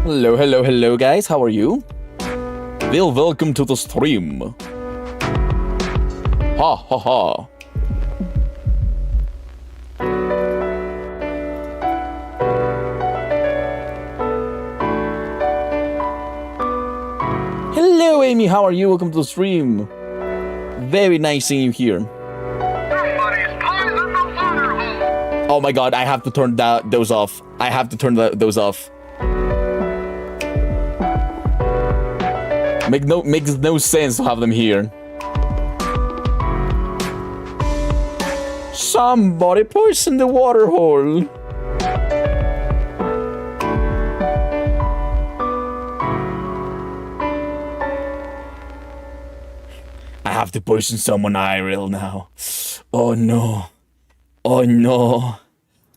Hello, hello, hello guys, how are you? Well, welcome to the stream. Ha ha ha. Hello Amy, how are you? Welcome to the stream. Very nice seeing you here. Oh my god, I have to turn those off. I have to turn those off. Makes no sense to have them here. Somebody poisoned the water hole. I have to poison someone IRL now. Oh no. Oh no.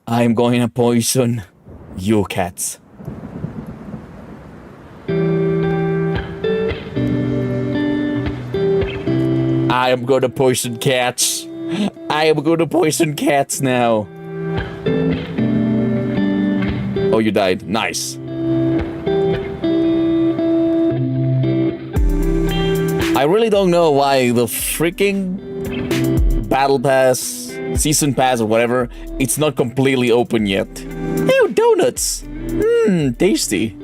I'm going to poison you cats. I am going to poison cats. I am going to poison cats now. Oh, you died. Nice. I really don't know why the freaking Battle Pass, Season Pass or whatever, it's not completely open yet. Ew, donuts! Mmm, tasty.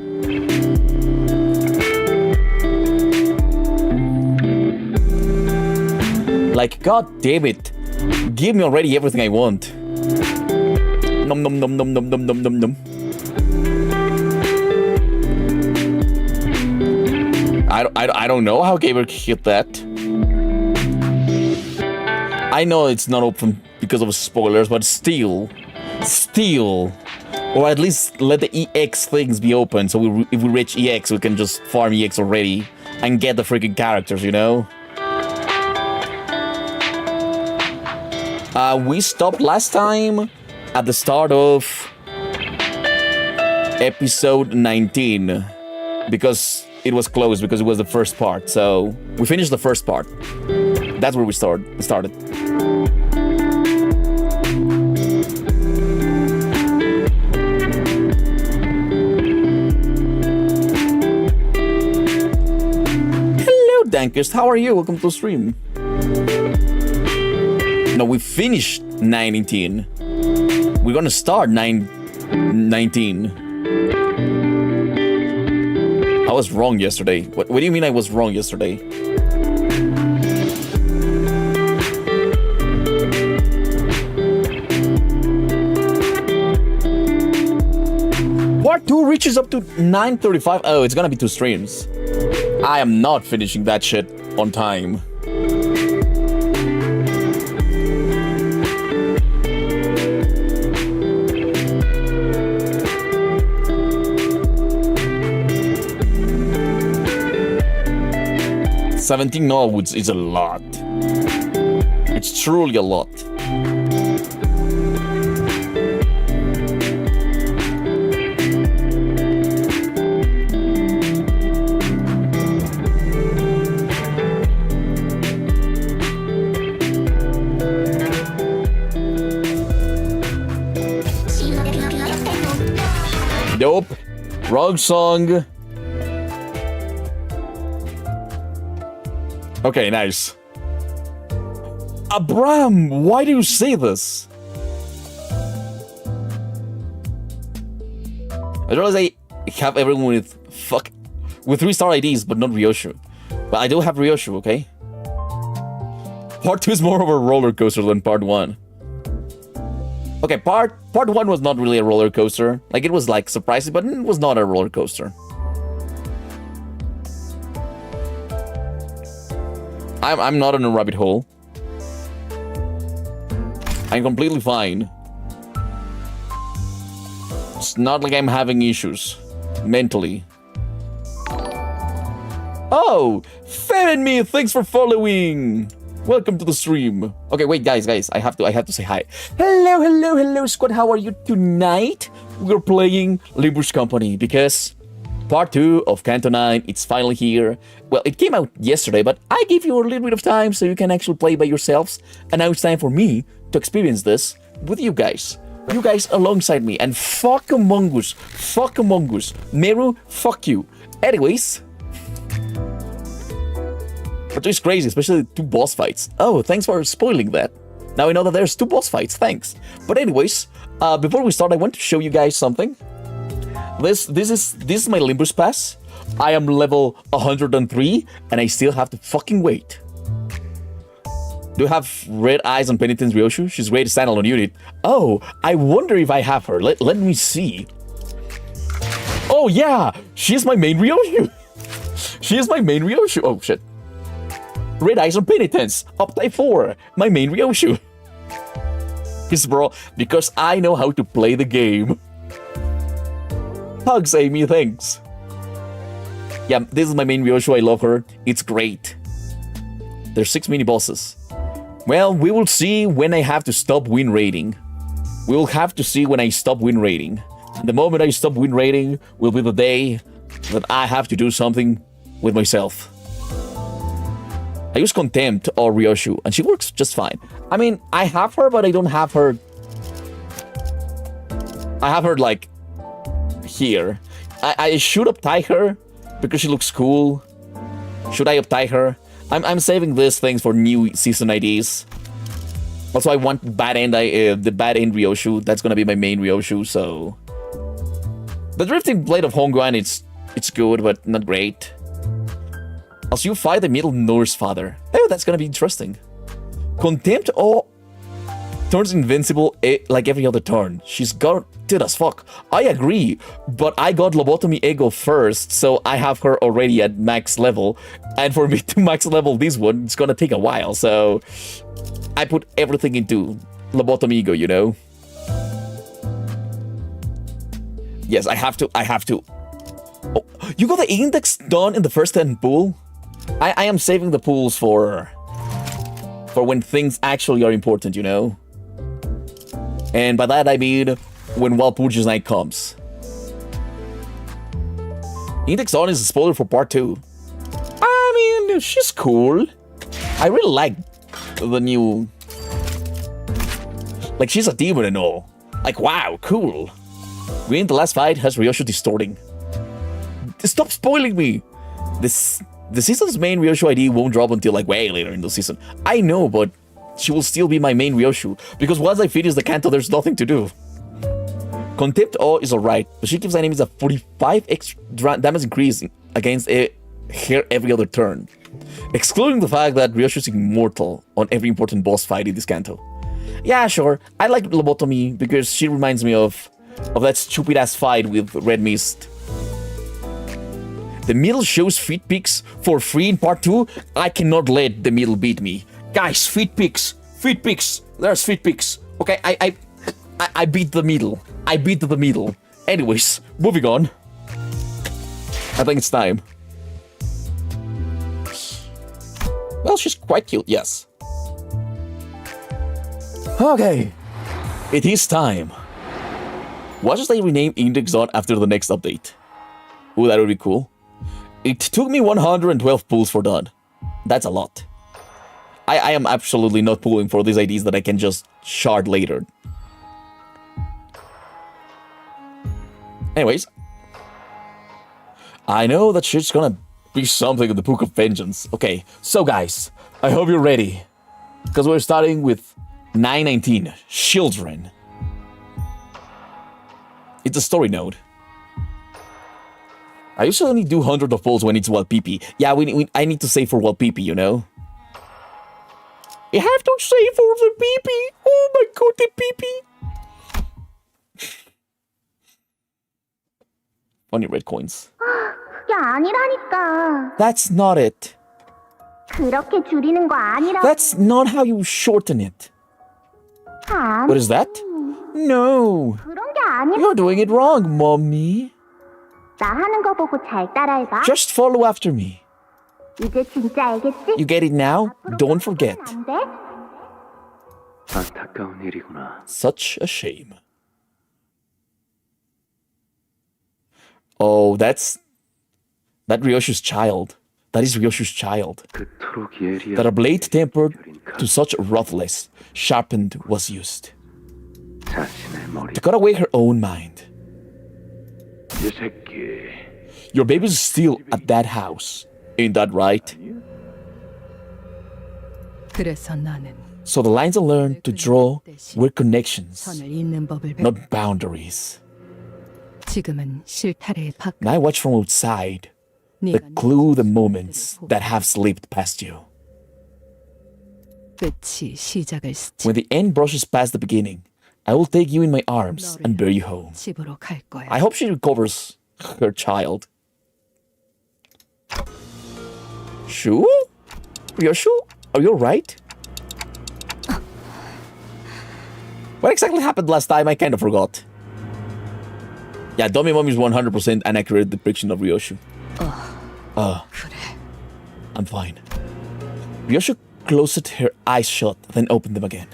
Like, god damn it. Give me already everything I want. Nom nom nom nom nom nom nom nom nom. I don't know how Gamer hit that. I know it's not open because of spoilers, but still. Or at least let the EX things be open, so if we reach EX, we can just farm EX already and get the freaking characters, you know? We stopped last time at the start of episode 19 because it was closed because it was the first part. So we finished the first part. That's where we started. Hello, Dankest. How are you? Welcome to the stream. No, we finished 19. We're gonna start 19. I was wrong yesterday. What do you mean I was wrong yesterday? Part 2 reaches up to 9:35. Oh, it's gonna be 2 streams. I am not finishing that shit on time. $17 Norwoods is a lot. It's truly a lot. Nope. Wrong song. Okay, nice. Abram, why do you say this? I realize I have everyone with 3-star IDs, but not Ryoshu. But I do have Ryoshu, okay? Part 2 is more of a roller coaster than part 1. Okay, part 1 was not really a roller coaster. Like, it was like surprising, but it was not a roller coaster. I'm not in a rabbit hole. I'm completely fine. It's not like I'm having issues mentally. Oh, Fair and me, thanks for following. Welcome to the stream. Okay, wait, guys, I have to say hi. Hello, squad. How are you tonight? We're playing Limbus Company because Part 2 of Canto 9, it's finally here. Well, it came out yesterday, but I gave you a little bit of time so you can actually play by yourselves. And now it's time for me to experience this with you guys. You guys alongside me, and fuck Among Us. Fuck Among Us. Meru, fuck you. Anyways. But it's crazy, especially 2 boss fights. Oh, thanks for spoiling that. Now we know that there's 2 boss fights, thanks. But anyways, before we start, I want to show you guys something. This is my Limbus pass. I am level 103, and I still have to fucking wait. Do you have red eyes on Penitence Ryoshu? She's ready to standalone unit. Oh, I wonder if I have her. Let me see. Oh yeah, she's my main Ryoshu. She is my main Ryoshu. Oh shit. Red eyes on Penitence. Up type 4. My main Ryoshu. Yes, bro, because I know how to play the game. Hugs, Amy, thanks. Yeah, this is my main Ryoshu. I love her. It's great. There's 6 mini bosses. Well, we will see when I have to stop win rating. We will have to see when I stop win rating. The moment I stop win rating will be the day that I have to do something with myself. I use Contempt or Ryoshu, and she works just fine. I mean, I have her, but I don't have her... I have her, like, here. I should uptie her, because she looks cool. Should I uptie her? I'm saving these things for new season IDs. Also, I want the bad end Ryoshu. That's gonna be my main Ryoshu, so... The Drifting Blade of Hongguan, it's good, but not great. Also, you fight the Middle Norse Father. Oh, that's gonna be interesting. Contempt turns invincible like every other turn. She's good as fuck. I agree, but I got Lobotomy Ego first, so I have her already at max level. And for me to max level this one, it's gonna take a while, so... I put everything into Lobotomy Ego, you know? Yes, I have to. Oh, you got the index done in the first 10 pool? I am saving the pools for when things actually are important, you know? And by that I mean when Walpurgis Night comes. Index on is a spoiler for part 2. I mean, she's cool. I really like the new... Like, she's a demon and all. Like, wow, cool. Winning the last fight has Ryoshu distorting. Stop spoiling me! The season's main Ryoshu ID won't drop until like way later in the season. I know, but she will still be my main Ryoshu, because once I finish the Canto, there's nothing to do. Contempt O is alright, but she gives enemies a 45 extra damage increase against her every other turn. Excluding the fact that Ryoshu is immortal on every important boss fight in this Canto. Yeah, sure, I like Lobotomy because she reminds me of that stupid ass fight with Red Mist. The middle shows feet pics for free in part 2. I cannot let the middle beat me. Guys, feet pics. There's feet pics. Okay, I beat the middle. I beat the middle. Anyways, moving on. I think it's time. Well, she's quite cute, yes. Okay, it is time. What should I rename Index on after the next update? Ooh, that would be cool. It took me 112 pulls for that. That's a lot. I am absolutely not pulling for these IDs that I can just shard later. Anyways. I know that shit's gonna be something in the Book of Vengeance. Okay, so guys, I hope you're ready. Because we're starting with 919, Children. It's a story node. I usually only do hundreds of pulls when it's Walpipi. Yeah, I need to save for Walpipi, you know? You have to save for the PP. Oh my god, the PP. Funny red coins. 그게 아니라니까. That's not it. 그렇게 줄이는 거 아니라고. That's not how you shorten it. 아니. What is that? No. 그런 게 아니야. You're doing it wrong, mommy. 나 하는 거 보고 잘 따라해봐. Just follow after me. 이제 진짜 알겠지? You get it now? Don't forget. 안 돼? 안타까운 일이구나. Such a shame. Oh, that Ryoshu's child. That is Ryoshu's child. 그토록 예리한 That a blade tempered to such ruthless, sharpened was used. 자신의 머리. to cut away her own mind. 이 새끼. Your baby's still at that house. Ain't that right? 그래서 나는 So the lines I learned to draw were connections, 선을 잇는 법을 배웠. not boundaries. 지금은 실타래의 밖. Now I watch from outside, the 네가 clue the moments that have slipped past you. 끝이 시작을 스치. When the end brushes past the beginning, I will take you in my arms and bear you home. 집으로 갈 거야. I hope she recovers her child. Shu? Ryoshu? Are you alright? What exactly happened last time? I kind of forgot. Yeah, Dummy Mommy is 100% an accurate depiction of Ryoshu. 그래. I'm fine. Ryoshu closed her eyes shut, then opened them again.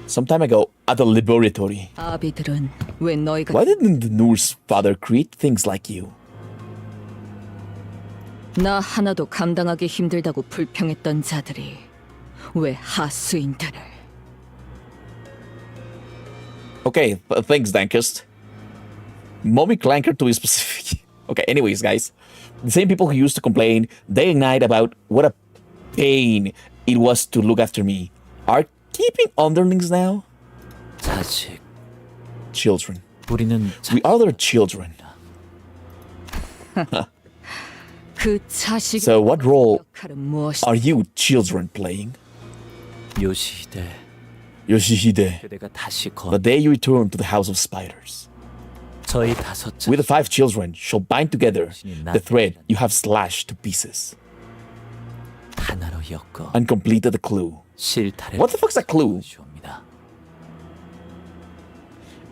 Some time ago, at the laboratory, 아비들은 왜 너희가 why didn't the nurse father create things like you? 나 하나도 감당하기 힘들다고 불평했던 자들이 왜 하수인들을? Okay, thanks, Dankest. Mommy Clanker to be specific. Okay, anyways, guys. The same people who used to complain day and night about what a pain it was to look after me are keeping underlings now? 자식, Children. 우리는 We are their children. 그 자식의 So what role 역할은 무엇이? are you children playing? 요시히데 Yoshihide, 그대가 다시 the day you return to the house of spiders. 저희 다섯 We the 자 5 children shall bind together the thread you have slashed to pieces 하나로 엮어 and complete the clue. 실타래. What the fuck's a clue? 주옵니다.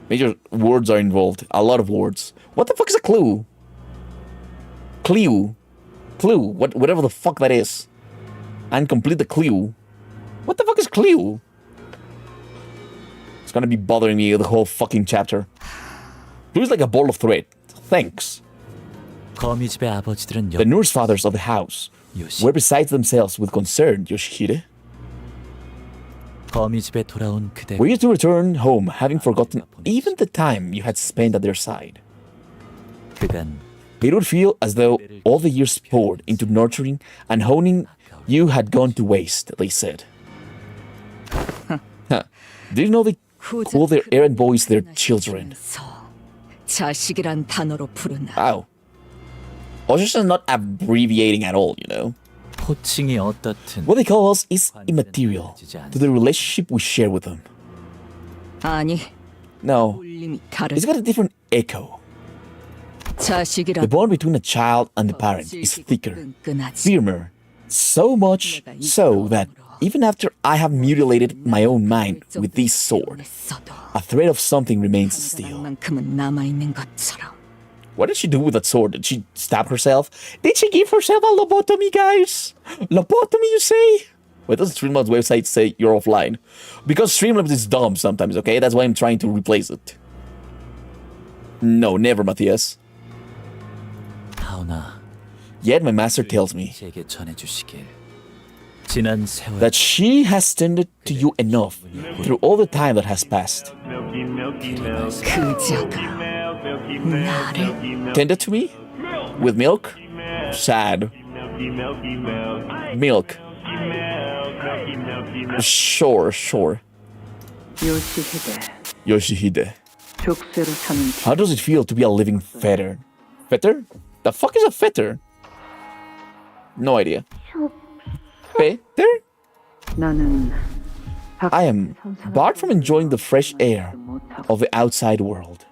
Major words are involved. A lot of words. What the fuck is a clue? Clue. Clue. Whatever the fuck that is. And complete the clue. What the fuck is clue? It's gonna be bothering me the whole fucking chapter. Clue is like a ball of thread. Thanks. 거미집의 아버지들은 The nurse fathers of the house 요시 were beside themselves with concern, Yoshihide. 거미집에 돌아온 그대 Were you to return home having forgotten even the time you had spent at their side? 그간 It would feel as though all the years poured into nurturing and honing you had gone to waste, they said. Huh. Did you know they call their errand boys their children? 자식이란 단어로 부르나? Wow. Oshisha is not abbreviating at all, you know. 호칭이 어떻든 What they call us is immaterial to the relationship we share with them. 아니, No, 울림이 다르. it's got a different echo. 자식이란 The bond between a child and the parent is thicker, 끈끈하지. firmer, so much so that even after I have mutilated my own mind with this sword, 했어도 a thread of something remains still. 만큼은 남아 있는 것처럼. What did she do with that sword? Did she stab herself? Did she give herself a lobotomy, guys? Lobotomy, you say? Wait, does Streamlabs website say you're offline? Because Streamlabs is dumb sometimes, okay? That's why I'm trying to replace it. No, never, Matthias. 하오나 Yet my master tells me 제게 전해주시길. 지난 세월 that she has tended to you enough through all the time that has passed. 그자가 나를 Tended to me? With milk? Sad. Milk. Sure. 요시히데 Yoshihide. 족쇄로 사는 How does it feel to be a living fetter? Fetter? The fuck is a fetter? No idea. Fetter? 나는 I am barred from enjoying the fresh air of the outside world.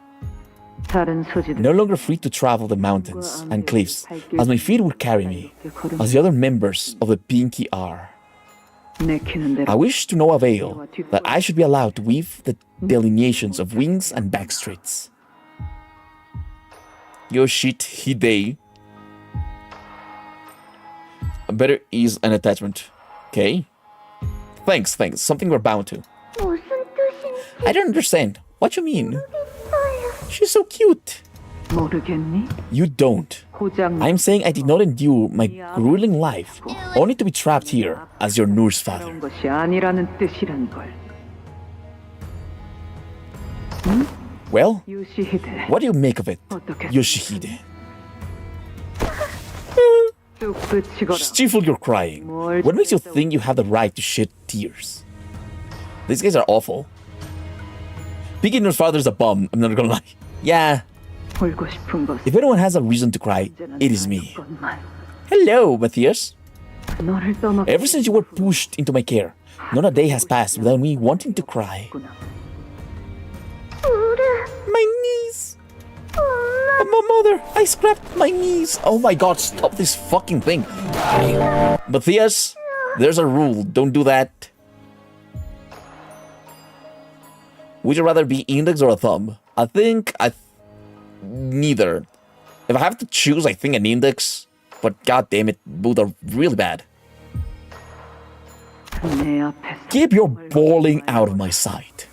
다른 소지들 No longer free to travel the mountains and cliffs as my feet would carry me, as the other members of the Pinky are. 내키는 I 대로 wish to no avail that I should be allowed to weave the delineations of wings and backstreets. Yoshihide. Better ease an attachment. Okay. Thanks. Something we're bound to. 무슨 뜻인지 I don't understand. What you mean? 모르겠어요. She's so cute. 모르겠니? You don't. 고장 I'm saying I did not endure my grueling life only to be trapped here as your nurse father. 그런 것이 아니라는 뜻이란 걸. Well, 요시히데. what do you make of it, 어떻게 Yoshihide? 쑥 붙이거라. Stifle your crying. What makes you think you have the right to shed tears? These guys are awful. Beginner's father's a bum, I'm not gonna lie. Yeah, 울고 싶은 것. if anyone has a reason to cry, it is me. 것만. Hello, Matthias. 너를 떠맡고 Ever since you were pushed into my care, not a day has passed without me wanting to cry. 있구나. My knees! My mother! I scrapped my knees! Oh my god, stop this fucking thing! Matthias, there's a rule, don't do that. Would you rather be index or a thumb? I think neither. If I have to choose, I think an index. But god damn it, both are really bad. 내 앞에서 Keep your bawling out of my sight.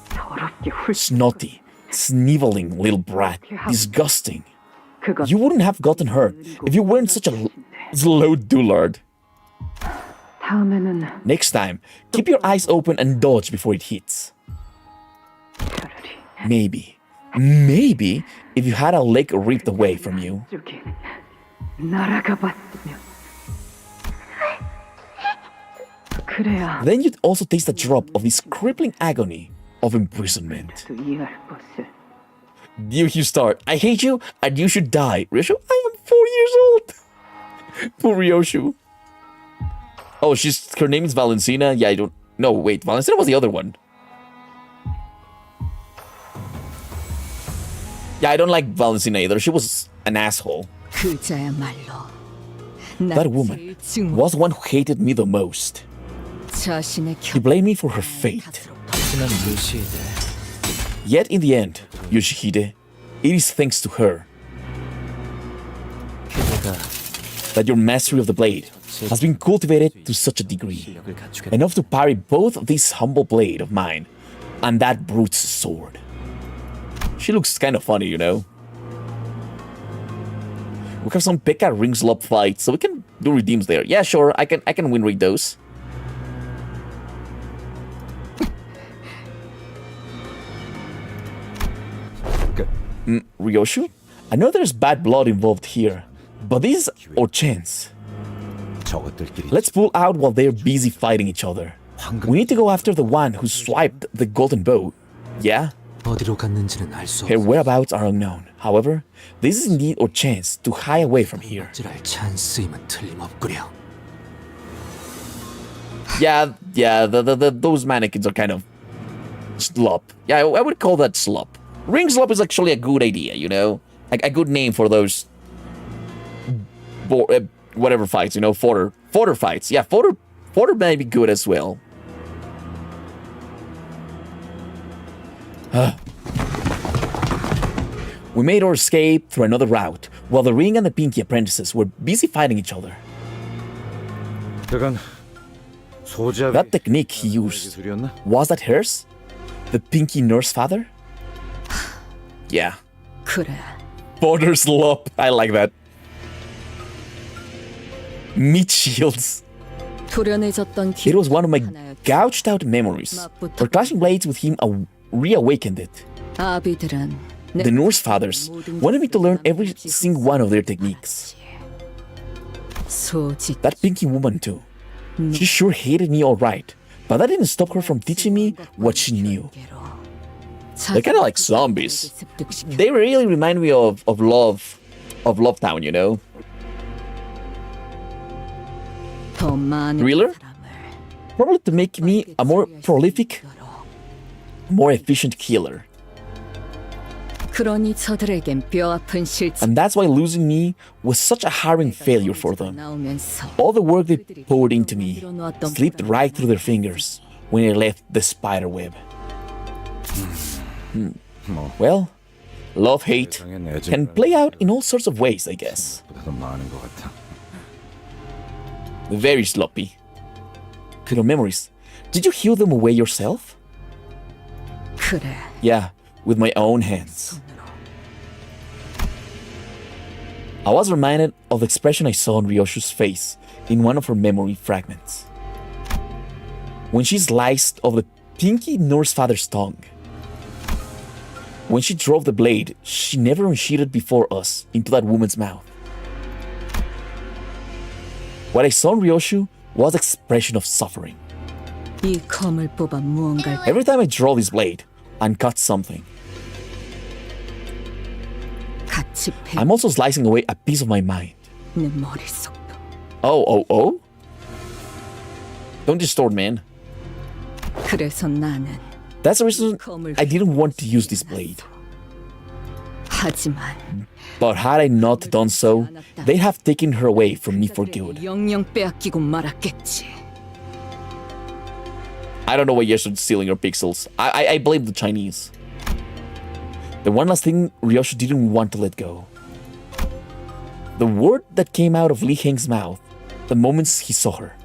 더럽게 훌. Snotty, sniveling little brat. Disgusting. 그건 You wouldn't have gotten hurt if you weren't such a slow dullard. 다음에는 Next time, keep your eyes open and dodge before it hits. 차라리 Maybe, if you had a leg ripped away from you. 쪽에 날아가 봤으면. 그래야 Then you'd also taste a drop of this crippling agony of imprisonment. 또 이해할 것을. You start. I hate you and you should die. Ryoshu, I am 4 years old. Poor Ryoshu. Oh, her name is Valentina? Yeah, I don't... No, wait, Valentina was the other one. Yeah, I don't like Valentina either. She was an asshole. 그자야말로 That woman was the one who hated me the most. 자신의 She blamed me for her fate. 하지만 요시히데, Yet in the end, Yoshihide, it is thanks to her 그대가 that your mastery of the blade has been cultivated to such a degree, 실력을 갖추게 enough to parry both this humble blade of mine and that brute's sword. She looks kind of funny, you know. We have some Pekka ring slop fights, so we can do redeems there. Yeah, sure, I can win rate those. Ryoshu? I know there's bad blood involved here, but this is our chance. 저것들끼리 Let's pull out while they're busy fighting each other. We need to go after the one who swiped the golden bow. Yeah? 어디로 갔는지는 알 수 Her 없어. whereabouts are unknown. However, this is indeed our chance to hide away from here. 찌랄 찬스임은 틀림없구려. Yeah, those mannequins are kind of slop. Yeah, I would call that slop. Ring slop is actually a good idea, you know? A good name for those whatever fights, you know, fodder fights. Yeah, fodder may be good as well. We made our escape through another route, while the Ring and the Pinky apprentices were busy fighting each other. 그건 소잡이 That technique he used, 기술이었나? was that hers? The Pinky Nurse Father? Yeah. 그래. Border slop. I like that. Meat shields. 도련해졌던 It was one of my gouged out memories. Her clashing blades with him reawakened it. 아비들은 The Norse fathers wanted me to learn every single one of their techniques. 소직 That Pinky woman too. She sure hated me alright, but that didn't stop her from teaching me what she knew. They're kind of like zombies. They really remind me of Love Town, you know? 더 많은 Thriller? 사람을 Probably to make me a more prolific, more efficient killer. 그러니 저들에겐 뼈아픈 실체 And that's why losing me was such a harrowing failure for them. 나오면서 All the work they poured into me slipped right through their fingers when I left the spider web. Well, love-hate can play out in all sorts of ways, I guess. 보다 더 많은 것 같아. Very sloppy. Your memories. Did you heal them away yourself? 그래 Yeah, with my own hands. I was reminded of the expression I saw on Ryoshu's face in one of her memory fragments. When she sliced off the Pinky Norse father's tongue. When she drove the blade, she never unsheathed before us into that woman's mouth. What I saw in Ryoshu was expression of suffering. 이 검을 뽑아 무언가를 Every time I draw this blade and cut something, 같이 I'm also slicing away a piece of my mind. 내 머릿속도 Oh? Don't distort, man. 그래서 나는 That's the reason I didn't want to use this blade. 하지만 But had I not done so, they'd have taken her away from me for good. 영영 빼앗기고 말았겠지. I don't know why you're stealing your pixels. I blame the Chinese. The one last thing Ryoshu didn't want to let go. The word that came out of Li Heng's mouth the moment he saw her.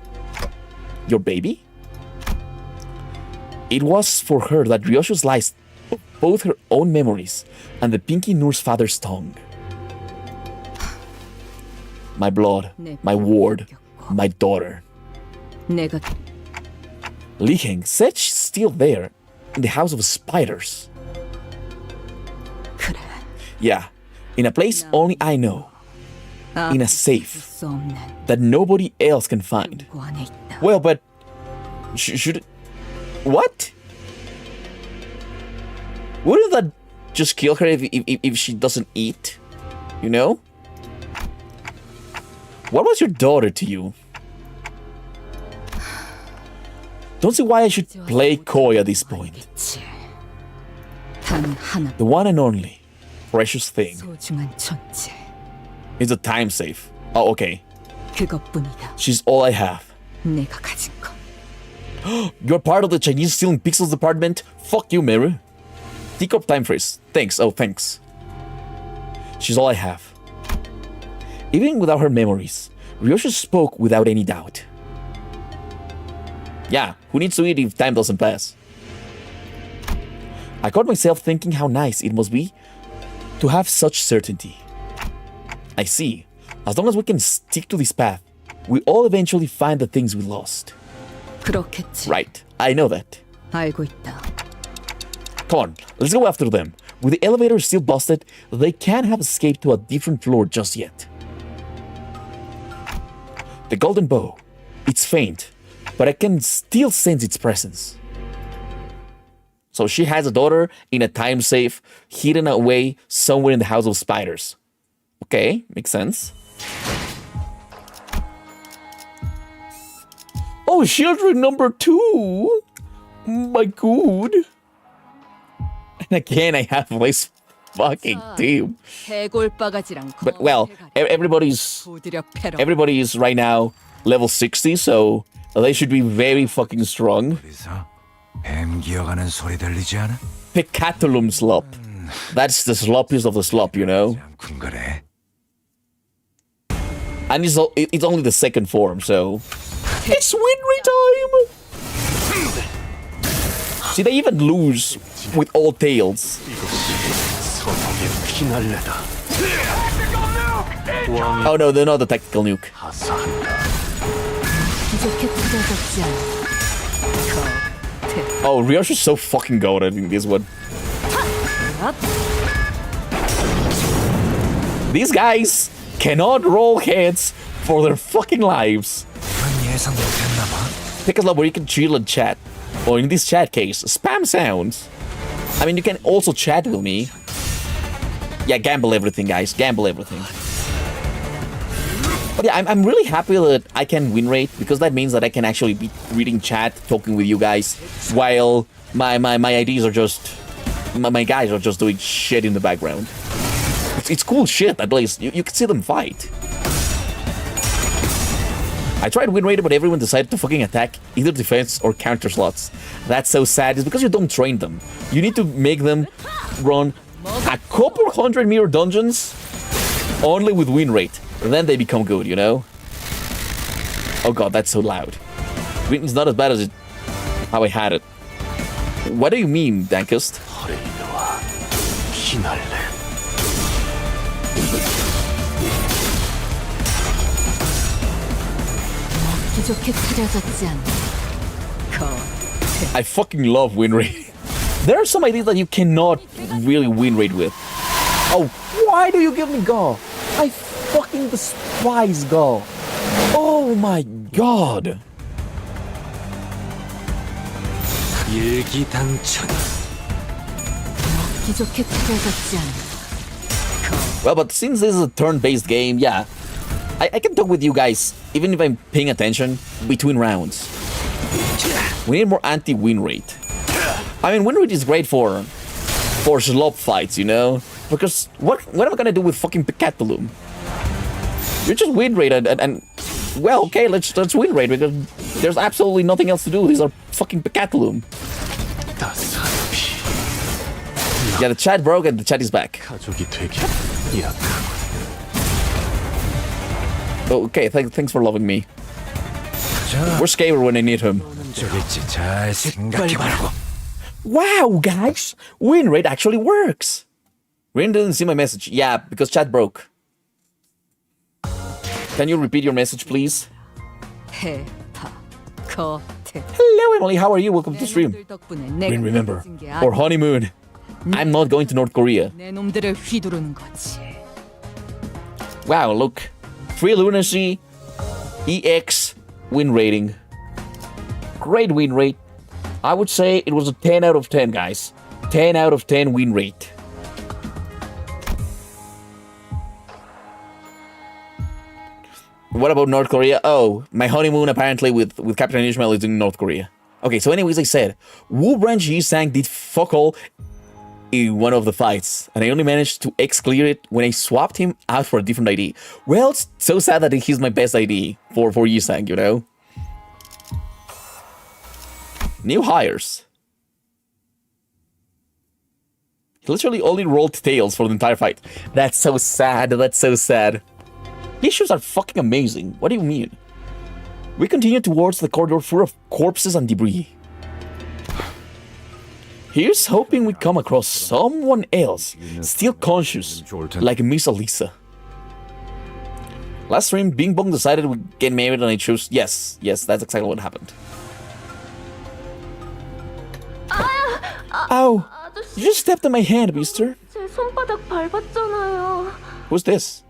Your baby? It was for her that Ryoshu sliced both her own memories and the Pinky Noor's father's tongue. My blood, my ward, my daughter. 내가 Li Heng said she's still there, in the house of spiders. 그래. Yeah, in a place only I know. In a safe 수 없는 that nobody else can find. 고 안에 있다. Well, but should what? Wouldn't that just kill her if she doesn't eat? You know? What was your daughter to you? Don't see why I should play coy at this point. 알겠지. 단 하나 The one and only precious thing 소중한 존재. is a time safe. Oh, okay. 그것뿐이다. She's all I have. 내가 가진 것. You're part of the Chinese stealing pixels department? Fuck you, Meru. Teacup time freeze. Thanks. Oh, thanks. She's all I have. Even without her memories, Ryoshu spoke without any doubt. Yeah, who needs to eat if time doesn't pass? I caught myself thinking how nice it must be to have such certainty. I see. As long as we can stick to this path, we all eventually find the things we lost. 그렇겠지. Right, I know that. 알고 있다. Come on, let's go after them. With the elevator still busted, they can't have escaped to a different floor just yet. The golden bow. It's faint, but I can still sense its presence. So she has a daughter in a time safe, hidden away somewhere in the house of spiders. Okay, makes sense. Oh, children number 2! My god. And again, I have this fucking team. 해골바가지랑 But well, everybody's 부드려 패러. everybody is right now level 60, so they should be very fucking strong. 그래서 뱀 기어가는 소리 들리지 않아? Picatulum slop. That's the sloppiest of the slop, you know? 않군 거래. And it's only the second form, so... It's winry time! See, they even lose with all tails. Oh no, they're not the tactical nuke. 부족해 찾아졌지 않아. Oh, Ryoshu's so fucking goated in this one. These guys cannot roll heads for their fucking lives. 그건 예상 못했나 봐. Pick a slot where you can chill and chat. Or in this chat case, spam sounds. I mean, you can also chat with me. Yeah, gamble everything, guys. Gamble everything. But yeah, I'm really happy that I can win rate, because that means that I can actually be reading chat, talking with you guys, while my IDs are just... My guys are just doing shit in the background. It's cool shit, at least. You can see them fight. I tried win rate, but everyone decided to fucking attack either defense or counter slots. That's so sad. It's because you don't train them. You need to make them run a couple 100-meter dungeons only with win rate. Then they become good, you know? Oh god, that's so loud. It's not as bad as how I had it. What do you mean, Dankest? 부족해 찾아졌지 않아. I fucking love win rate. There are some ideas that you cannot really win rate with. Oh, why do you give me Go? I fucking despise Go. Oh my god. 일기당천. 기적해 투자적지 않아. Well, but since this is a turn-based game, yeah, I can talk with you guys, even if I'm paying attention, between rounds. We need more anti-win rate. I mean, win rate is great for slop fights, you know? Because what am I gonna do with fucking Picatulum? You just win rate and well, okay, let's win rate because there's absolutely nothing else to do. These are fucking Picatulum. Yeah, the chat broke and the chat is back. 가족이 되게 약하고. Oh, okay, thanks for loving me. Where's Skaver when I need him? 저겠지. 잘 생각해보라고. Wow, guys! Win rate actually works! Rin didn't see my message. Yeah, because chat broke. Can you repeat your message, please? 해파 겉에. Hello, Emily. How are you? Welcome to the stream. 내 놈들 덕분에 내가 Rin, remember, 행복해진 게 for 아니야. honeymoon, I'm not going to North Korea. 내 놈들을 휘두르는 거지. Wow, look. Free lunacy, EX, win rating. Great win rate. I would say it was a 10 out of 10, guys. 10 out of 10 win rate. What about North Korea? Oh, my honeymoon apparently with Captain Ishmael is in North Korea. Okay, so anyways, I said, Wu Branch Yi-Sang did fuck all in one of the fights, and I only managed to X-clear it when I swapped him out for a different ID. Well, it's so sad that he's my best ID for Yi-Sang, you know? New hires. He literally only rolled tails for the entire fight. That's so sad, that's so sad. These shoes are fucking amazing. What do you mean? We continue towards the corridor full of corpses and debris. Here's hoping we come across someone else, still conscious, like Miss Alisa. Last stream, Bing Bong decided we'd get married and I chose yes, that's exactly what happened. Ow! You just stepped on my hand, mister. 제 손바닥 밟았잖아요. Who's this?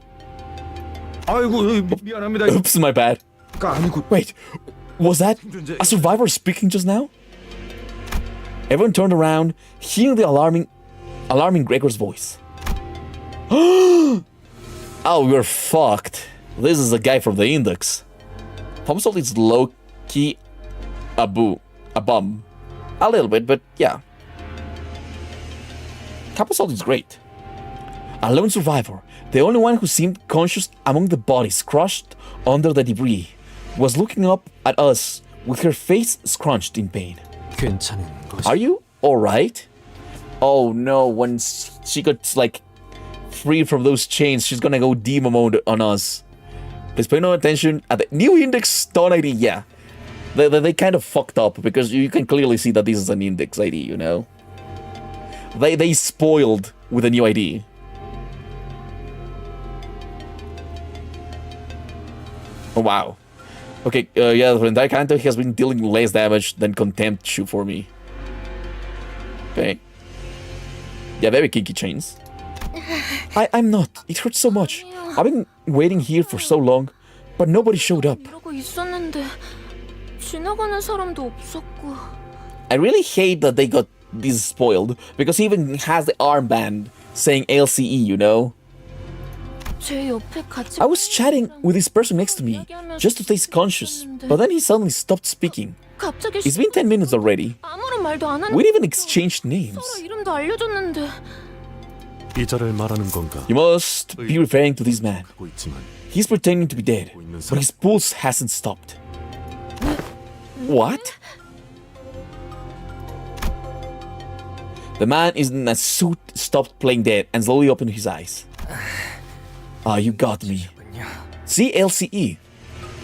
아이고 미안합니다. Oops, my bad. 아니고. Wait, was that a survivor speaking just now? Everyone turned around, hearing the alarming Gregor's voice. Oh, we're fucked. This is a guy from the Index. Pomsol is low-key a bum. A little bit, but yeah. Capasol is great. A lone survivor, the only one who seemed conscious among the bodies crushed under the debris, was looking up at us with her face scrunched in pain. 괜찮은 것이. Are you alright? Oh no, when she got like free from those chains, she's gonna go demon mode on us. Please pay no attention at the new index stone ID. Yeah, they kind of fucked up because you can clearly see that this is an index ID, you know? They spoiled with a new ID. Oh wow. Okay, yeah, for the entire Canto, he has been dealing less damage than Contempt shoe for me. Okay. Yeah, very kinky chains. I'm not. It hurts so much. I've been waiting here for so long, but nobody showed up. 이러고 있었는데 지나가는 사람도 없었고. I really hate that they got this spoiled, because he even has the armband saying LCE, you know? 제 옆에 같이 I was chatting with this person next to me, just to stay conscious, but then he suddenly stopped speaking. 갑자기 It's been 10 minutes already. 아무런 말도 안 하는 We didn't even exchange names. 서로 이름도 알려줬는데 이자를 말하는 건가? You must be referring to this man. 하고 있지만 He's pretending to be dead, but his pulse hasn't stopped. What? The man in a suit stopped playing dead and slowly opened his eyes. Ah, you got me. See, LCE.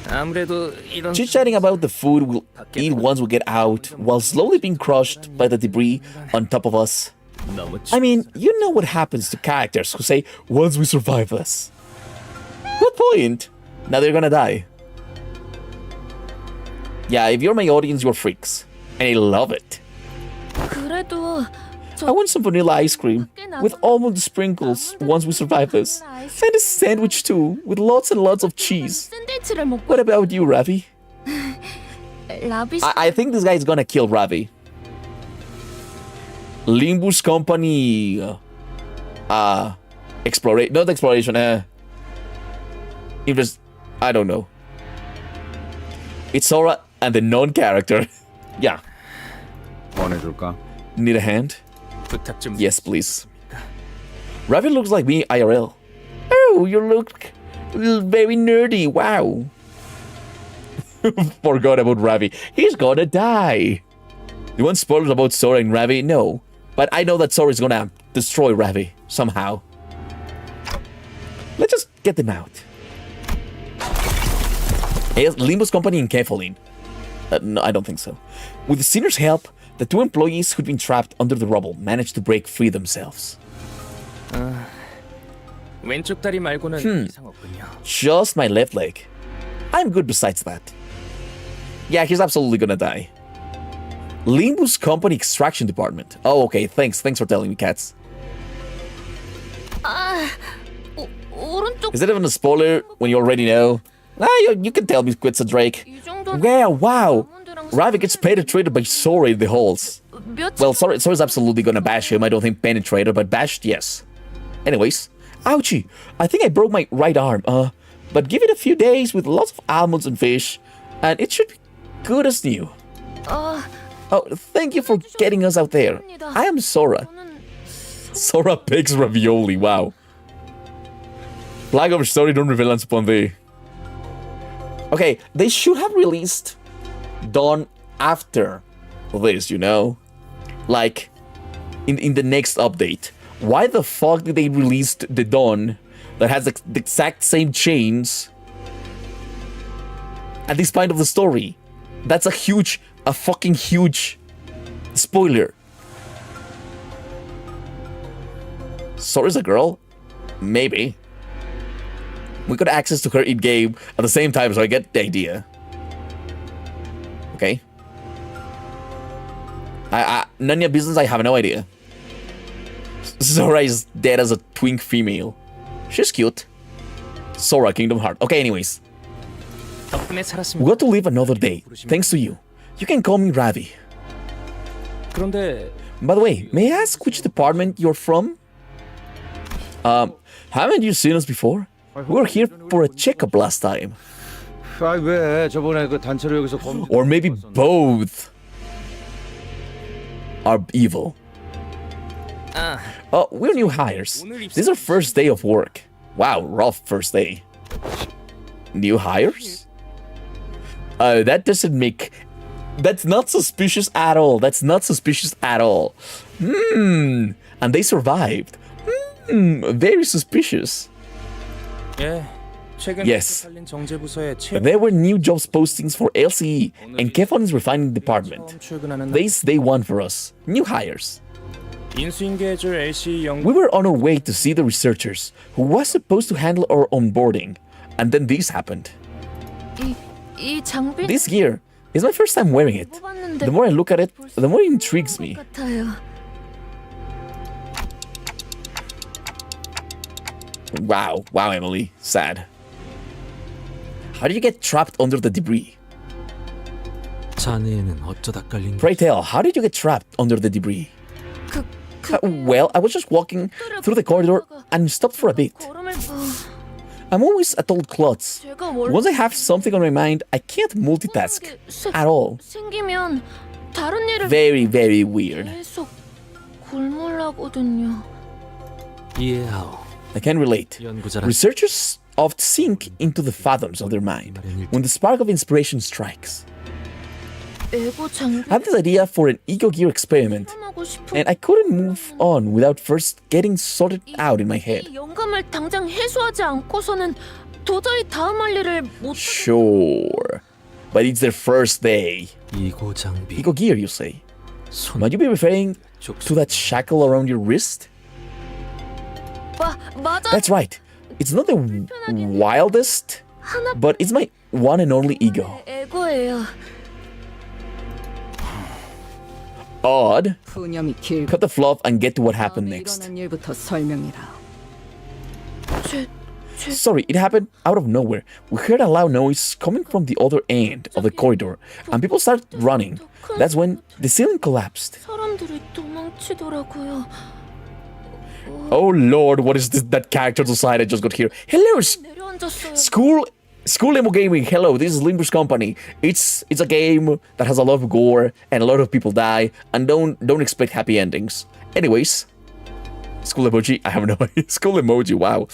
아무래도 이런 Chit-chatting about the food we'll eat once we get out, while slowly being crushed by the debris on top of us. 너무 I mean, you know what happens to characters who say, once we survive us. Good point. Now they're gonna die. Yeah, if you're my audience, you're freaks. And I love it. 그래도 I want some vanilla ice cream with almond sprinkles once we survive this. And a sandwich too, with lots and lots of cheese. 샌드위치를 먹고 What about you, Ravi? 라비 I think this guy is gonna kill Ravi. Limbus Company. Not exploration. Invest. I don't know. It's Sora and the non-character. Yeah. 보내줄까? Need a hand? 부탁 좀. Yes, please. Ravi looks like me IRL. Oh, you look very nerdy. Wow. Forgot about Ravi. He's gonna die. You want spoilers about Sora and Ravi? No. But I know that Sora is gonna destroy Ravi somehow. Let's just get them out. Limbus Company and Kefalin. No, I don't think so. With the Sinner's help, the two employees who'd been trapped under the rubble managed to break free themselves. 왼쪽 다리 말고는 이상 없군요. Just my left leg. I'm good besides that. Yeah, he's absolutely gonna die. Limbus Company Extraction Department. Oh, okay. Thanks for telling me, cats. 오른쪽 Is it even a spoiler when you already know? You can tell me, Quitsa Drake. 이 정도 Yeah, wow. Ravi gets penetrated by Sora in the halls. 몇 Well, Sora's absolutely gonna bash him. I don't think penetrated, but bashed, yes. Anyways, ouchie. I think I broke my right arm. But give it a few days with lots of almonds and fish, and it should be good as new. Oh, thank you for getting us out there. I am Sora. Sora picks ravioli. Wow. Flag of story don't reveal upon thee. Okay, they should have released Dawn after this, you know? Like, in the next update. Why the fuck did they release the Dawn that has the exact same chains at this point of the story? That's a fucking huge spoiler. Sora's a girl? Maybe. We got access to her in-game at the same time, so I get the idea. Okay. None of your business, I have no idea. Sora is dead as a twink female. She's cute. Sora, Kingdom Heart. Okay, anyways. 덕분에 We 살았습니다. got to live another day, thanks to you. You can call me Ravi. 그런데 By the way, may I ask which department you're from? Haven't you seen us before? We were here for a checkup last time. 아, 왜 저번에 그 단체로 여기서 검 Or maybe both are evil. We're new hires. This is our first day of work. Wow, rough first day. New hires? That doesn't make... That's not suspicious at all. That's not suspicious at all. And they survived. Very suspicious. 예, 최근 Yes. 살린 정제부서에 최 There were new jobs postings for LCE and Kefon's refining department. 출근하는 날 This day one for us. New hires. 인수인계해줄 LC 영 We were on our way to see the researchers who was supposed to handle our onboarding. And then this happened. 이 장비 This gear is my first time wearing it. 뽑았는데 The more I look at it, the more it intrigues me. 같아요. Wow, Emily. Sad. How did you get trapped under the debris? 자네는 어쩌다 깔린 Pray tell, how did you get trapped under the debris? Well, I was just walking through the corridor and stopped for a bit. 걸음을 I'm always at old clothes. 제가 원래 Once I have something on my mind, I can't multitask at all. 생기면 다른 일을 Very, very weird. 계속 굴물하거든요. 이해하오. I can relate. 연구자라 Researchers oft sink into the fathoms of their mind when the spark of inspiration strikes. 에고 장비 I had this idea for an ego gear experiment, 실험하고 싶은 and I couldn't move on without first getting sorted out in my head. 이 영감을 당장 해소하지 않고서는 도저히 다음 할 일을 못 Sure, but it's their first day. 이고 장비 Ego gear, you say? 손 Might you be referring to that shackle around your wrist? 맞아. That's right. It's not the wildest, but it's my one and only ego. 에고예요. odd. 푸념이 길고 Cut the fluff and get to what happened 다음에 next. 일어난 일부터 설명해라. Sorry, it happened out of nowhere. We heard a loud noise coming from the other end of the corridor, and people started running. That's when the ceiling collapsed. 사람들이 도망치더라고요. Oh lord, what is this? That character design I just got here. Hello, 내려앉았어요. School Emo Gaming. Hello, this is Limbus Company. It's a game that has a lot of gore and a lot of people die, and don't expect happy endings. Anyways, school emoji. I have no idea. School emoji. Wow.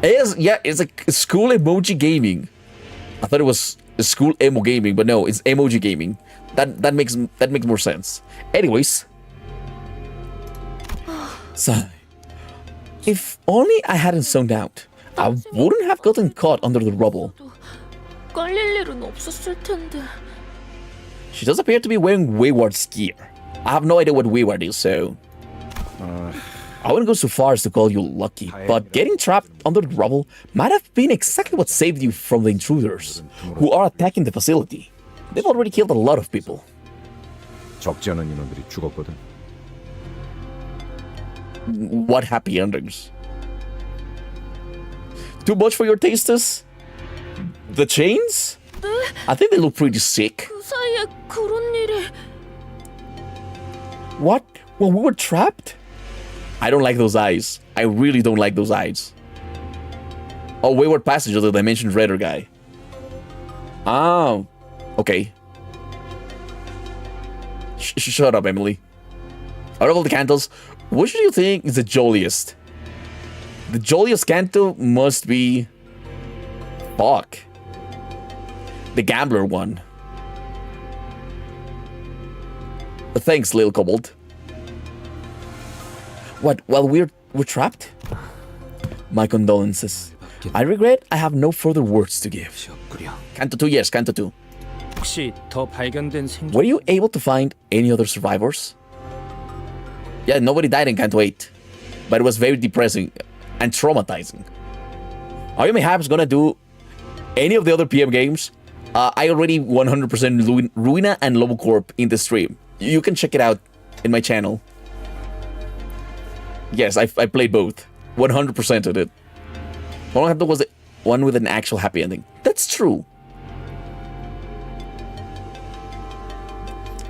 It's like school emoji gaming. I thought it was school emo gaming, but no, it's emoji gaming. That makes more sense. Anyways, so if only I hadn't zoned out, I wouldn't have gotten caught under the rubble. 깔릴 일은 없었을 텐데. She does appear to be wearing Wayward's gear. I have no idea what Wayward is, so I wouldn't go so far as to call you lucky, but getting trapped under the rubble might have been exactly what saved you from the intruders who are attacking the facility. They've already killed a lot of people. 적지 않은 인원들이 죽었거든. What happy endings? Too much for your tastes? The chains? I think they look pretty sick. 그 사이에 그런 일이. What? When we were trapped? I don't like those eyes. I really don't like those eyes. Oh, Wayward Passenger, the Dimension Raider guy. Oh, okay. Shut up, Emily. Out of all the Cantos, which do you think is the jolliest? The jolliest Canto must be... Fuck. The gambler one. Thanks, Lil Kobold. What, while we're trapped? My condolences. I regret I have no further words to give. Canto 2, yes, Canto 2. 혹시 더 발견된 생존 Were you able to find any other survivors? Yeah, nobody died in Canto 8. But it was very depressing and traumatizing. Are you perhaps gonna do any of the other PM games? I already 100% Ruina and Lobocorp in the stream. You can check it out in my channel. Yes, I played both. 100% of it. All I had to was the one with an actual happy ending. That's true.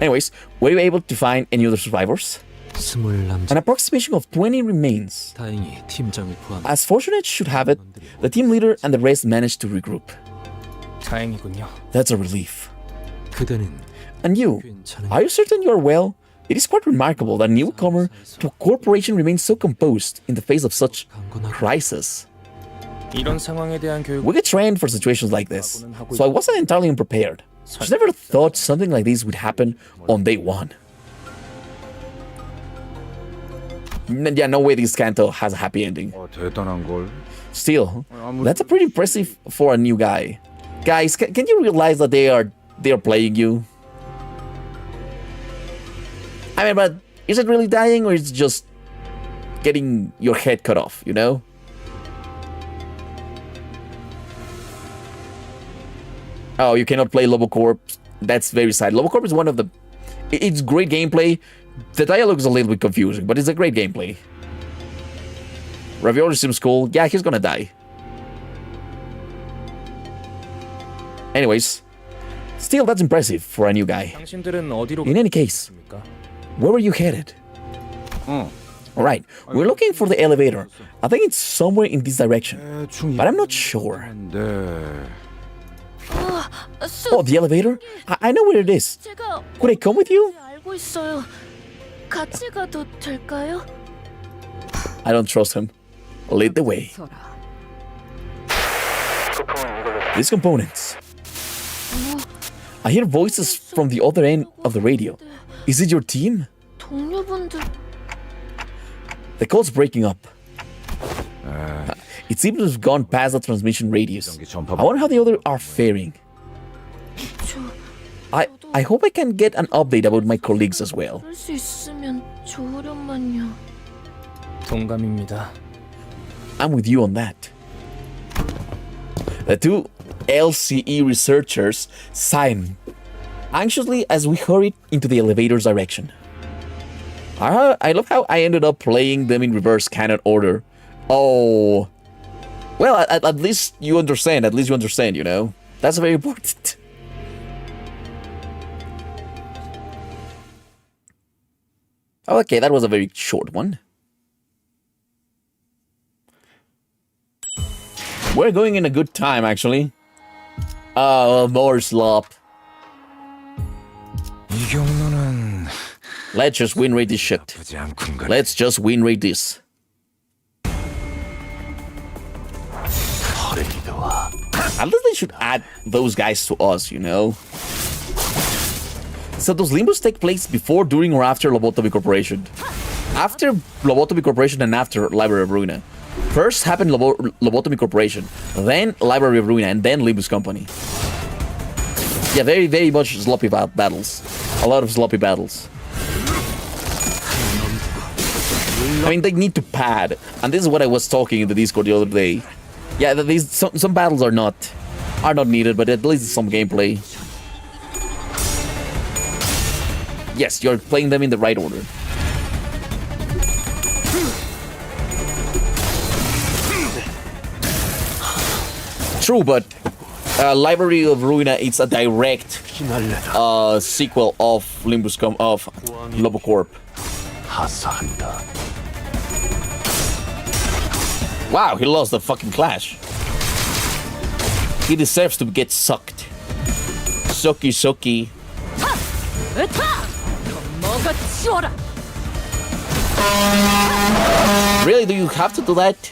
Anyways, were you able to find any other survivors? 스물 남자. An approximation of 20 remains. 다행히 팀장을 포함. As fortunate should have it, the team leader and the rest managed to regroup. 다행이군요. That's a relief. 그대는 And you, 괜찮은. are you certain you are well? It is quite remarkable that a newcomer to a corporation remains so composed in the face of such crisis. 이런 상황에 대한 교육 We get trained for situations like this, so I wasn't entirely unprepared. Just never thought something like this would happen on day one. Yeah, no way this Canto has a happy ending. 대단한 걸. Still, that's a pretty impressive for a new guy. Guys, can you realize that they are playing you? I mean, but is it really dying or is it just getting your head cut off, you know? Oh, you cannot play Lobocorp. That's very sad. Lobocorp is one of the... It's great gameplay. The dialogue is a little bit confusing, but it's a great gameplay. Ravioli seems cool. Yeah, he's gonna die. Anyways, still, that's impressive for a new guy. 당신들은 어디로 In any case, 갔습니까? where were you headed? Alright, we're looking for the elevator. I think it's somewhere in this direction, but I'm not sure. 네. Oh, the elevator? I know where it is. 제가 Could I come with you? 알고 있어요. 같이 가도 될까요? I don't trust him. Lead the way. 서라. These components. I hear voices from the other end of the radio. Is it your team? 동료분들 The call's breaking up. It seems to have gone past the transmission radius. I wonder how the others are faring. I hope I can get an update about my colleagues as well. 그럴 수 있으면 좋으련만요. 동감입니다. I'm with you on that. The two LCE researchers sign anxiously as we hurried into the elevator's direction. I love how I ended up playing them in reverse canon order. Oh. Well, at least you understand. At least you understand, you know? That's very important. Okay, that was a very short one. We're going in a good time, actually. More slop. 이 경로는 Let's just win rate this shit. 나쁘지 않군 걸. Let's just win rate this. At least they should add those guys to us, you know? So those Limbus take place before, during, or after Lobotomy Corporation? After Lobotomy Corporation and after Library of Ruina. First happened Lobotomy Corporation, then Library of Ruina, and then Limbus Company. Yeah, very, very much sloppy battles. A lot of sloppy battles. I mean, they need to pad, and this is what I was talking in the Discord the other day. Yeah, some battles are not needed, but at least some gameplay. Yes, you're playing them in the right order. True, but Library of Ruina, it's a direct sequel of of Lobocorp. Wow, he lost the fucking clash. He deserves to get sucked. Sucky. Really, do you have to do that?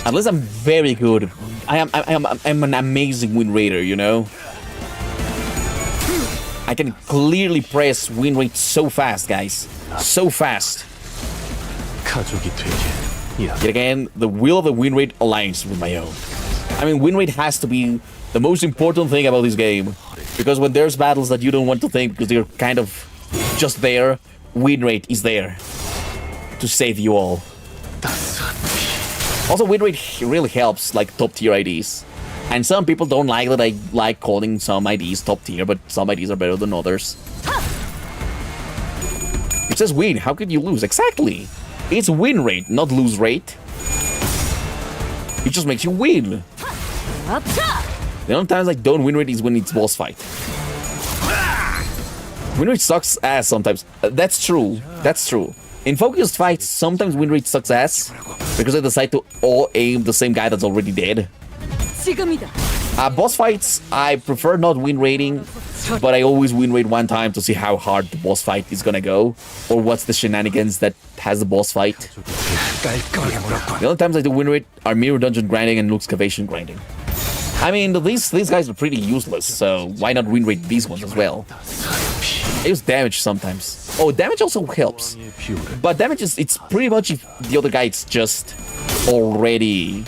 Unless I'm very good. I'm an amazing win rater, you know? I can clearly press win rate so fast, guys. So fast. Yet again, the will of the win rate aligns with my own. I mean, win rate has to be the most important thing about this game. Because when there's battles that you don't want to think because they're kind of just there, win rate is there to save you all. Also, win rate really helps, like, top tier IDs. And some people don't like that I like calling some IDs top tier, but some IDs are better than others. It says win, how could you lose? Exactly! It's win rate, not lose rate. It just makes you win. The only times I don't win rate is when it's boss fight. Win rate sucks ass sometimes. That's true. That's true. In focused fights, sometimes win rate sucks ass because I decide to all aim the same guy that's already dead. Boss fights, I prefer not win rating, but I always win rate one time to see how hard the boss fight is gonna go, or what's the shenanigans that has the boss fight. The only times I do win rate are mirror dungeon grinding and excavation grinding. I mean, these guys are pretty useless, so why not win rate these ones as well? I use damage sometimes. Oh, damage also helps. But damage is, it's pretty much if the other guy is just already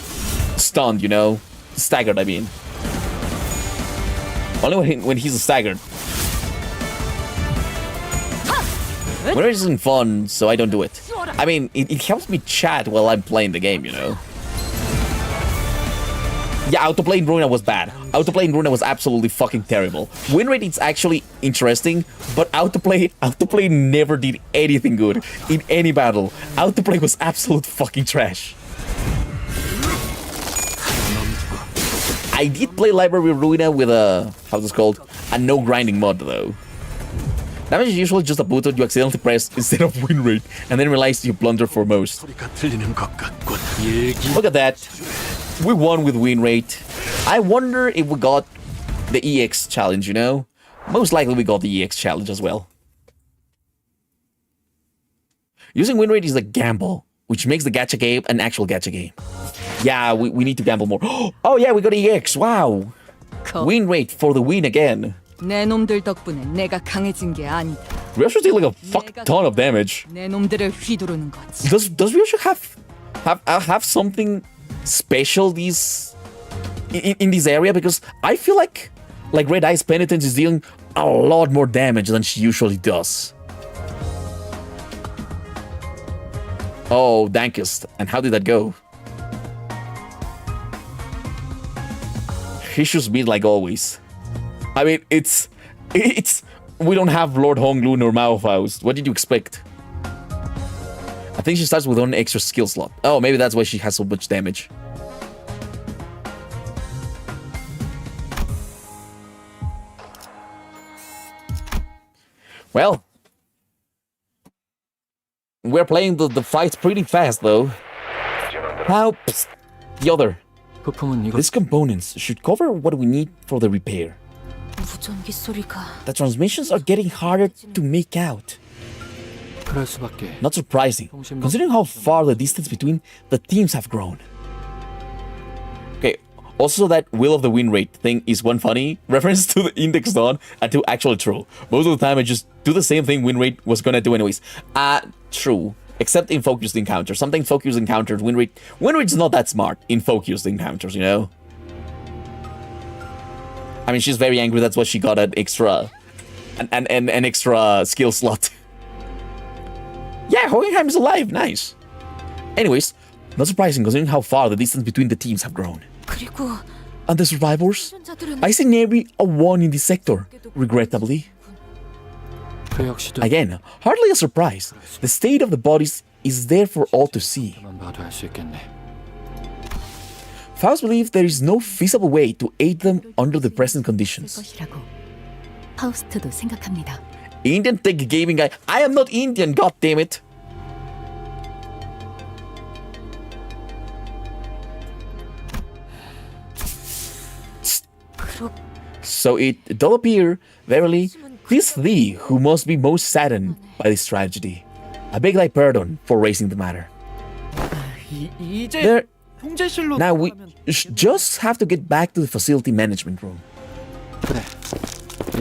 stunned, you know? Staggered, I mean. Only when he's staggered. Whenever it isn't fun, so I don't do it. I mean, it helps me chat while I'm playing the game, you know? Yeah, autoplay in Ruina was bad. Autoplay in Ruina was absolutely fucking terrible. Win rate is actually interesting, but autoplay never did anything good in any battle. Autoplay was absolute fucking trash. I did play Library of Ruina with a, how's this called? A no grinding mod though. Damage is usually just a button you accidentally press instead of win rate, and then realize you blunder for most. Look at that. We won with win rate. I wonder if we got the EX challenge, you know? Most likely we got the EX challenge as well. Using win rate is a gamble, which makes the gacha game an actual gacha game. Yeah, we need to gamble more. Oh yeah, we got EX, wow! Win rate for the win again. 내 덕분에 내가 강해진 게 아니다. Ryoshu did like a fuck ton of damage. 내 놈들을 휘두르는 거지. Does Ryoshu have something special in this area? Because I feel like Red Eye's Penitence is dealing a lot more damage than she usually does. Oh, Dankest. And how did that go? issues meet like always. I mean, it's we don't have Lord Honglu nor Mao Faust. What did you expect? I think she starts with one extra skill slot. Oh, maybe that's why she has so much damage. Well, we're playing the fight pretty fast though. How? Psst, the other. 부품은 이거 These components should cover what we need for the repair. 무전기 소리가 The transmissions are getting harder to make out. 그럴 수밖에. Not surprising, considering how far the distance between the teams have grown. Okay, also that Will of the Winrate thing is one funny reference to the Index Dawn and to actually true. Most of the time I just do the same thing Winrate was gonna do anyways. True. Except in focused encounters. Sometimes focused encounters, Winrate's not that smart in focused encounters, you know? I mean, she's very angry, that's why she got an extra skill slot. Yeah, Hohenheim is alive, nice. Anyways, not surprising considering how far the distance between the teams have grown. 그리고 And the survivors? 생존자들은 I see nearly a 1 in this sector, regrettably. 그 역시도 Again, hardly a surprise. The state of the bodies is there for all to see. 만 봐도 알 수 있겠네. Faust believes there is no feasible way to aid them under the present conditions. 것이라고 파우스트도 생각합니다. Indian tech gaming guy. I am not Indian, god damn it. So it does appear, verily, 'tis thee who must be most saddened by this tragedy. I beg thy pardon for raising the matter. There, now we just have to get back to the facility management room. 그래.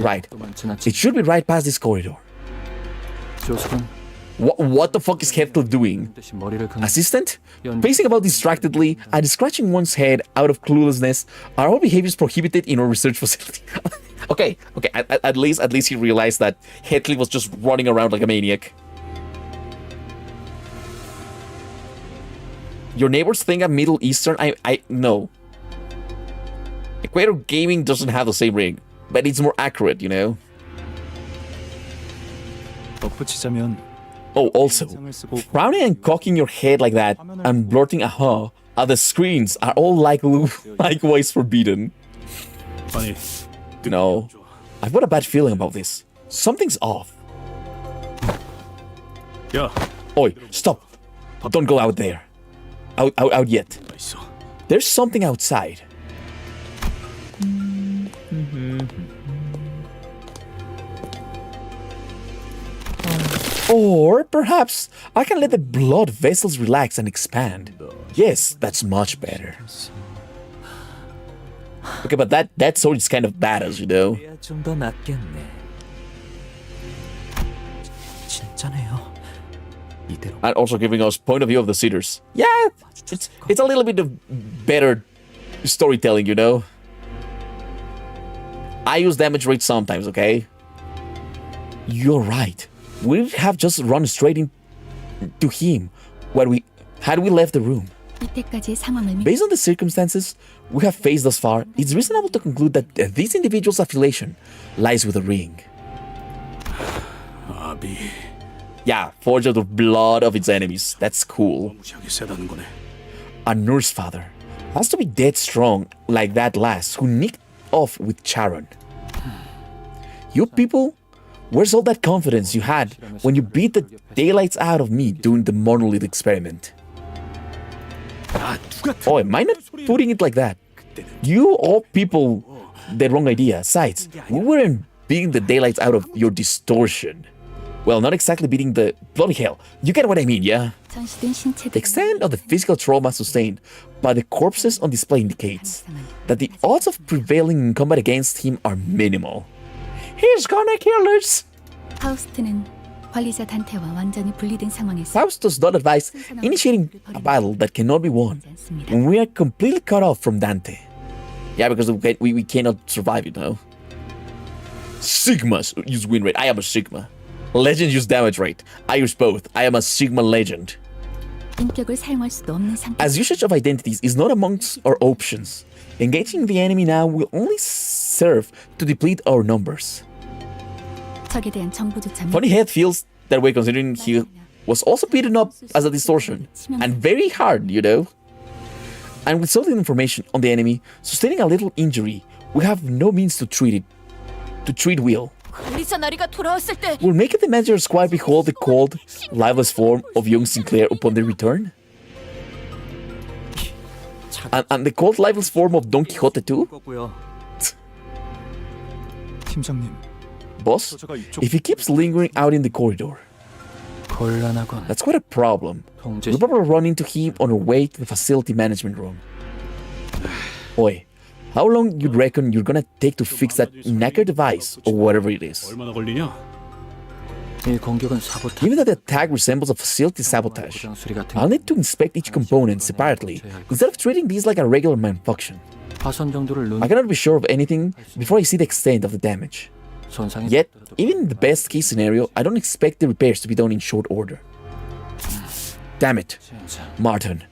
Right. 또 많진 않지. It should be right past this corridor. 조숙은 What the fuck is Hector doing? 대신 머리를 긁는 Assistant? Pacing about distractedly and scratching one's head out of cluelessness are all behaviors prohibited in our research facility. okay. At least he realized that Hetley was just running around like a maniac. Your neighbors think I'm Middle Eastern? I no. Equator Gaming doesn't have the same ring, but it's more accurate, you know? 덧붙이자면 Oh, also, frowning and cocking your head like that and blurting "aha" at the screens are all likewise forbidden. 아니 No, I've got a bad feeling about this. Something's off. 야 Oi, stop! Don't go out there. Out yet. 있어. There's something outside. Or perhaps I can let the blood vessels relax and expand. Yes, that's much better. Okay, but that sword is kind of badass, you know? 좀 더 낫겠네. 진짜네요. 이대로 And also giving us point of view of the sitters. Yeah, it's a little bit of better storytelling, you know? I use damage rate sometimes, okay? You're right. We have just run straight into him had we left the room. 이때까지의 상황을 Based on the circumstances we have faced thus far, it's reasonable to conclude that this individual's affiliation lies with the ring. 아비 Yeah, forged of the blood of its enemies. That's cool. 무시하게 세다는 거네. A nurse father has to be dead strong like that lass who nicked off with Charon. You people, where's all that confidence you had when you beat the daylights out of me during the monolith experiment? Oh, am I not putting it like that? You all people, the wrong idea. Besides, we weren't beating the daylights out of your distortion. Well, not exactly beating the bloody hell. You get what I mean, yeah? 전시된 신체들 The extent of the physical trauma sustained by the corpses on display indicates that the odds of prevailing in combat against him are minimal. He's gonna kill us! 파우스트는 관리자 단테와 완전히 분리된 상황에서 Faust does not advise initiating a battle that cannot be won 않습니다. when we are completely cut off from Dante. Yeah, because we cannot survive it, no? Sigmas use win rate. I am a Sigma. Legends use damage rate. I use both. I am a Sigma legend. 인격을 사용할 수도 없는 상태. As usage of identities is not amongst our options, Engaging the enemy now will only serve to deplete our numbers. 적에 대한 정보조차 Funny head feels that way considering he was also beaten up as a distortion. And very hard, you know? And with so little information on the enemy, sustaining a little injury, we have no means to treat it. To treat Will. 리사 나리가 돌아왔을 때 Will making the manager squad behold the cold, lifeless form of young Sinclair upon their return? And the cold, lifeless form of Don Quixote too? 거고요. 팀장님, Boss, if he keeps lingering out in the corridor, 곤란하군. that's quite a problem. 통제 We'll probably run into him on our way to the facility management room. Oi, how long you'd reckon you're gonna take to fix that knacker device or whatever it is? 얼마나 걸리냐? 이 공격은 사보타. Given that the attack resembles a facility sabotage, 고장 소리 같은 I'll need to inspect each component separately instead of treating these like a regular malfunction. 파손 정도를 눈 I cannot be sure of anything before I see the extent of the damage. 손상이 Yet, even in the best case scenario, I don't expect the repairs to be done in short order. Damn it, Martin.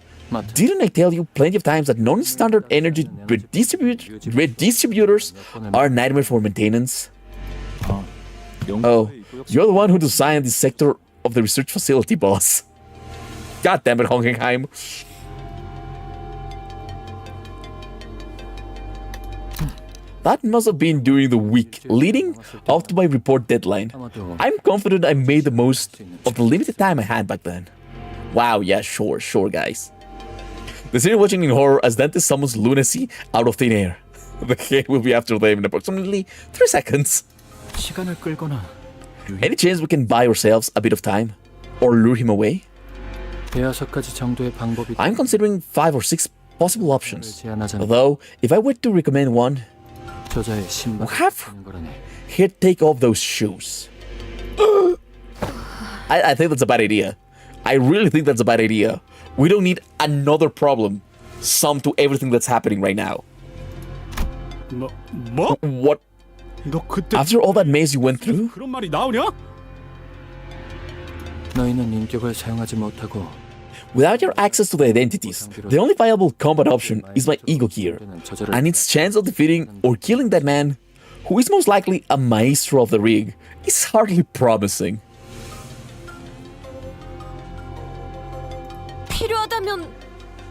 Didn't I tell you plenty of times that non-standard energy redistributors are a nightmare for maintenance? Oh, you're the one who designed this sector of the research facility, boss. God damn it, Honkenheim. That must have been during the week leading up to my report deadline. I'm confident I made the most of the limited time I had back then. Wow, yeah, sure, guys. The scene watching in horror as Dante summons lunacy out of thin air. The head will be after them in approximately 3 seconds. 시간을 끌거나 Any chance we can buy ourselves a bit of time? Or lure him away? 대여섯가지 정도의 방법이 I'm considering 5 or 6 possible options. 제안하자면 Although, if I were to recommend one, 저자의 신발 have 하는 거라네. he'd take off those shoes. I think that's a bad idea. I really think that's a bad idea. We don't need another problem sum to everything that's happening right now. 뭐? What? 너 그때 After all that maze you went through? 그런 말이 나오냐? 너희는 인격을 사용하지 못하고 Without your access to the identities, the only viable combat option is my ego gear, and its chance of defeating or killing that man, who is most likely a maestro of the rig, is hardly promising. 필요하다면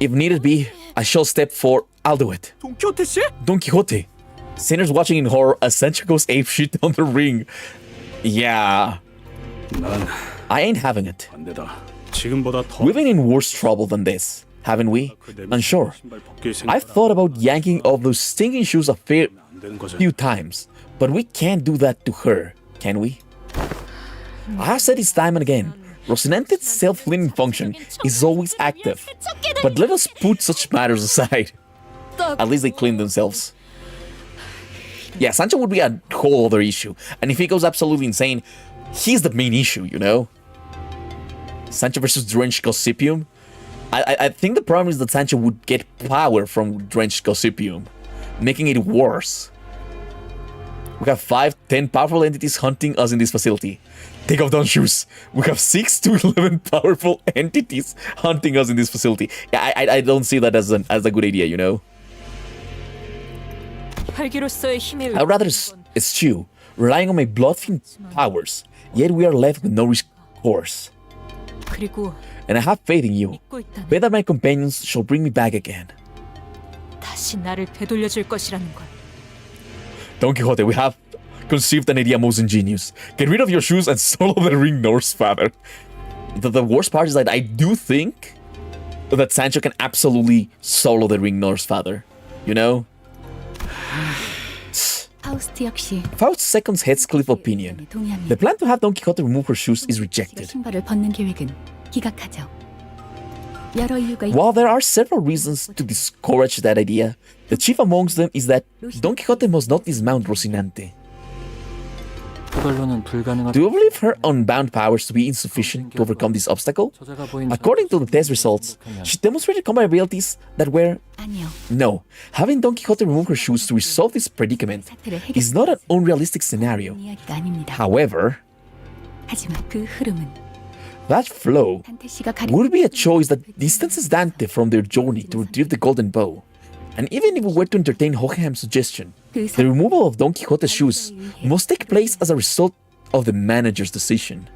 If needed be, I shall step forward. I'll do it. 돈키호테 씨? Don Quixote. Sinners watching in horror as Sancho goes apeshit on the ring. Yeah, 난 I ain't having it. 반대다. 지금보다 더 We've been in worse trouble than this, haven't we? And sure, 신발 벗길 I've 생각 thought about yanking off those stinking shoes a fair 안 되는 거지. few times, but we can't do that to her, can we? I have said this time and again, Rocinante's self-cleaning function is always active, but let us put such matters aside. At least they clean themselves. Yeah, Sancho would be a whole other issue, and if he goes absolutely insane, he's the main issue, you know? Sancho versus Drenched Gossypium? I think the problem is that Sancho would get power from Drenched Gossypium, making it worse. We have 5-10 powerful entities hunting us in this facility. Take off those shoes. We have 6 to 11 powerful entities hunting us in this facility. Yeah, I don't see that as a good idea, you know? 활기로서의 힘을 I'd rather eschew, relying on my blood-themed powers, yet we are left with no recourse. 그리고 And I have faith in you. 믿고 있다는 Faith that my companions shall bring me back again. 다시 나를 되돌려줄 것이라는 걸. Don Quixote, we have conceived an idea most ingenious. Get rid of your shoes and solo the ring Norse father. The worst part is that I do think that Sancho can absolutely solo the ring Norse father. You know? 파우스트 역시 Faust's second Heathcliff opinion. 동의합니다. The plan to have Don Quixote remove her shoes is rejected. 신발을 벗는 계획은 기각하죠. 여러 이유가 While there are several reasons to discourage that idea, the chief amongst them is that Don Quixote must not dismount Rocinante. 그걸로는 불가능한 Do you believe her unbound powers to be insufficient to overcome this obstacle? 저자가 보인 According to the test results, she demonstrated combat abilities that were... 아니요. No, having Don Quixote remove her shoes to resolve this predicament 사태를 is not an unrealistic scenario. 이야기가 아닙니다. However, 하지만 그 흐름은 that flow 단테 씨가 가리 would be a choice that distances Dante from their journey to retrieve the golden bow. And even if we were to entertain Hohenheim's suggestion, 그 the removal of Don Quixote's shoes must take place as a result of the manager's decision.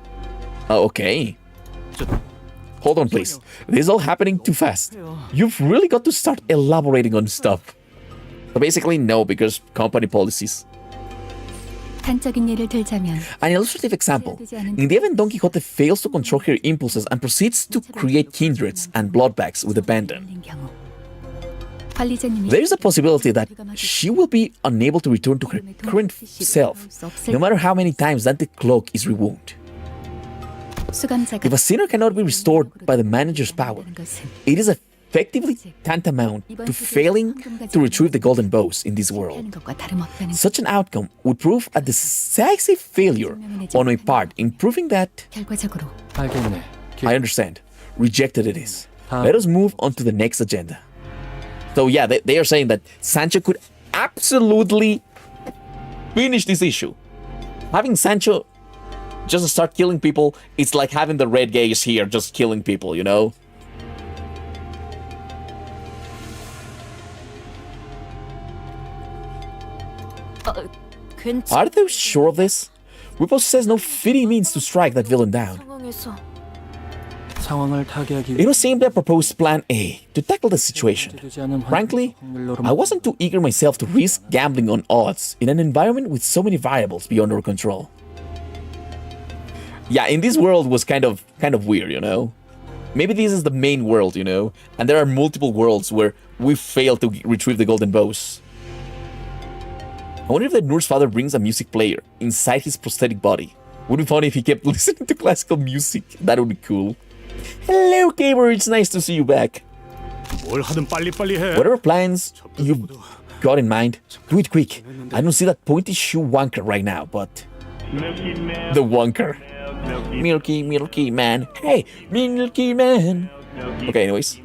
Okay. Hold on, please. This is all happening too fast. You've really got to start elaborating on stuff. So basically, no, because company policies. 단적인 예를 들자면 An illustrative example. In the event Don Quixote fails to control her impulses and proceeds to create kindreds and bloodbags with abandon, 걸린 경우 관리자님이 there is a possibility that she will be unable to return to her current self, no matter how many times that the cloak is rewound. 수감자가 If a sinner cannot be restored by the manager's power, 하는 것은 it is effectively tantamount to failing to retrieve the golden bows in this world. 하는 것과 다름없다는 Such an outcome would prove a decisive failure on my part in proving that 결과적으로 알겠네. I understand. Rejected it is. Let us move on to the next agenda. So yeah, they are saying that Sancho could absolutely finish this issue. Having Sancho just start killing people, it's like having the red gaze here just killing people, you know? 괜찮 Are they sure of this? Repos says no fitting means to strike that villain down. 상황에서 상황을 타개하기 It was simply a proposed plan A to tackle the situation. 되지 않은 Frankly, 확률로로 I wasn't too eager myself to risk gambling on odds in an environment with so many variables beyond our control. Yeah, in this world was kind of weird, you know? Maybe this is the main world, you know? And there are multiple worlds where we fail to retrieve the golden bows. I wonder if the Noor's father brings a music player inside his prosthetic body. Would be funny if he kept listening to classical music. That would be cool. Hello, Gamer. It's nice to see you back. 뭘 하든 빨리빨리 해. Whatever plans you've got in mind, do it quick. I don't see that pointy shoe wanker right now, but... The wanker. Milky man. Hey, Milky man. Okay, anyways.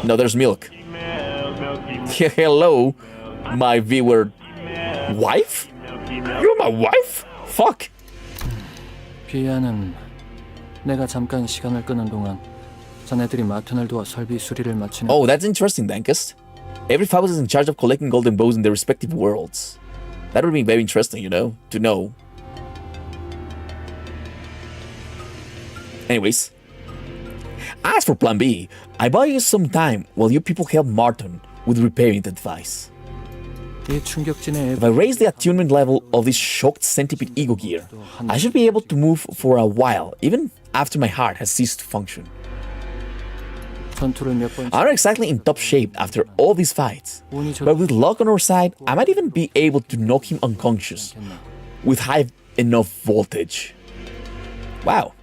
No, there's milk. Hello, my viewer. Wife? You're my wife? Fuck. 비아는 내가 잠깐 시간을 끄는 동안 자네들이 마튼을 도와 설비 수리를 마치는 Oh, that's interesting, Dankest. Every Faust is in charge of collecting golden bows in their respective worlds. That would be very interesting, you know, to know. Anyways. As for plan B, I buy you some time while you people help Martin with repairing the device. 이 충격진의 If I raise the attunement level of this shocked centipede ego gear, I should be able to move for a while, even after my heart has ceased to function. 전투를 몇 번 I'm not exactly in top shape after all these fights, but with luck on our side, I might even be able to knock him unconscious with high enough voltage. Wow.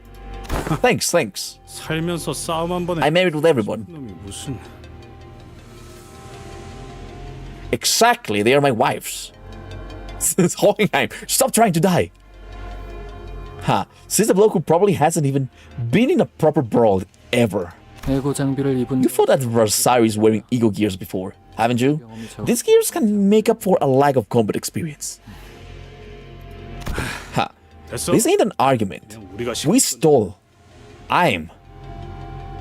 Thanks. 살면서 싸움 한 번에 I married with everyone. 놈이 무슨 Exactly, they are my wives. Hohenheim, stop trying to die. Since the bloke who probably hasn't even been in a proper brawl ever. 에고 장비를 입은 You fought adversaries wearing ego gears before, haven't you? These gears can make up for a lack of combat experience. 됐어? This ain't an argument. 그냥 우리가 We stole.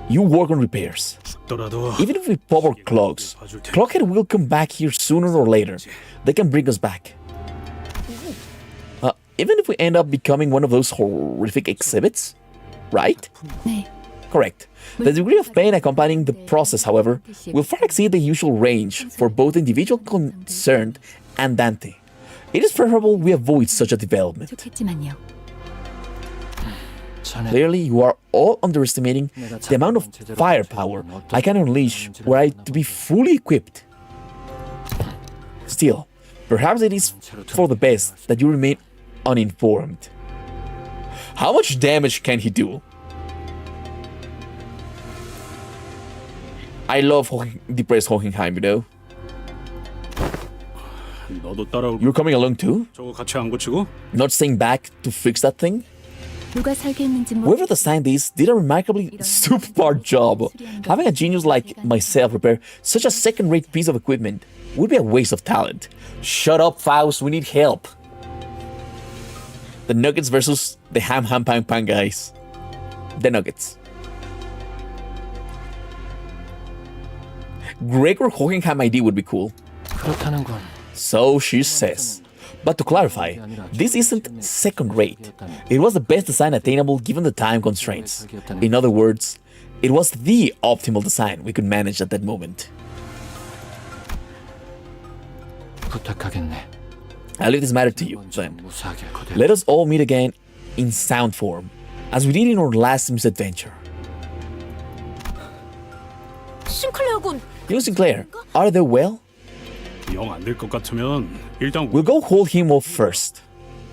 You work on repairs. 죽더라도 Even if we pop our clogs, Clockhead will come back here sooner or later. They can bring us back. Even if we end up becoming one of those horrific exhibits, right? 네. Correct. The degree of pain accompanying the process, however, will far exceed the usual range for both the individual concerned and Dante. It is preferable we avoid such a development. 좋겠지만요. 자네 Clearly, you are all underestimating the amount of firepower I can unleash were I to be fully equipped. Still, perhaps it is for the best that you remain uninformed. How much damage can he do? I love depressed Hohenheim, you know? 너도 따라올 You're coming along too? 저거 같이 안 고치고? Not staying back to fix that thing? 누가 설계했는지 Whoever designed this did a remarkably superb job. Having a genius like myself repair such a second-rate piece of equipment would be a waste of talent. Shut up, Faust, we need help. The Nuggets versus the Ham Pan guys. The Nuggets. Gregor Hockenheim ID would be cool. 그렇다는 건 So she says. But to clarify, this isn't second rate. It was the best design attainable given the time constraints. In other words, it was the optimal design we could manage at that moment. 부탁하겠네. I'll leave this matter to you, then. 무사하게 거들. Let us all meet again in sound form, as we did in our last misadventure. 싱클레어군 You know, Sinclair, are they well? 영 안 될 것 같으면 일단 We'll go hold him off first.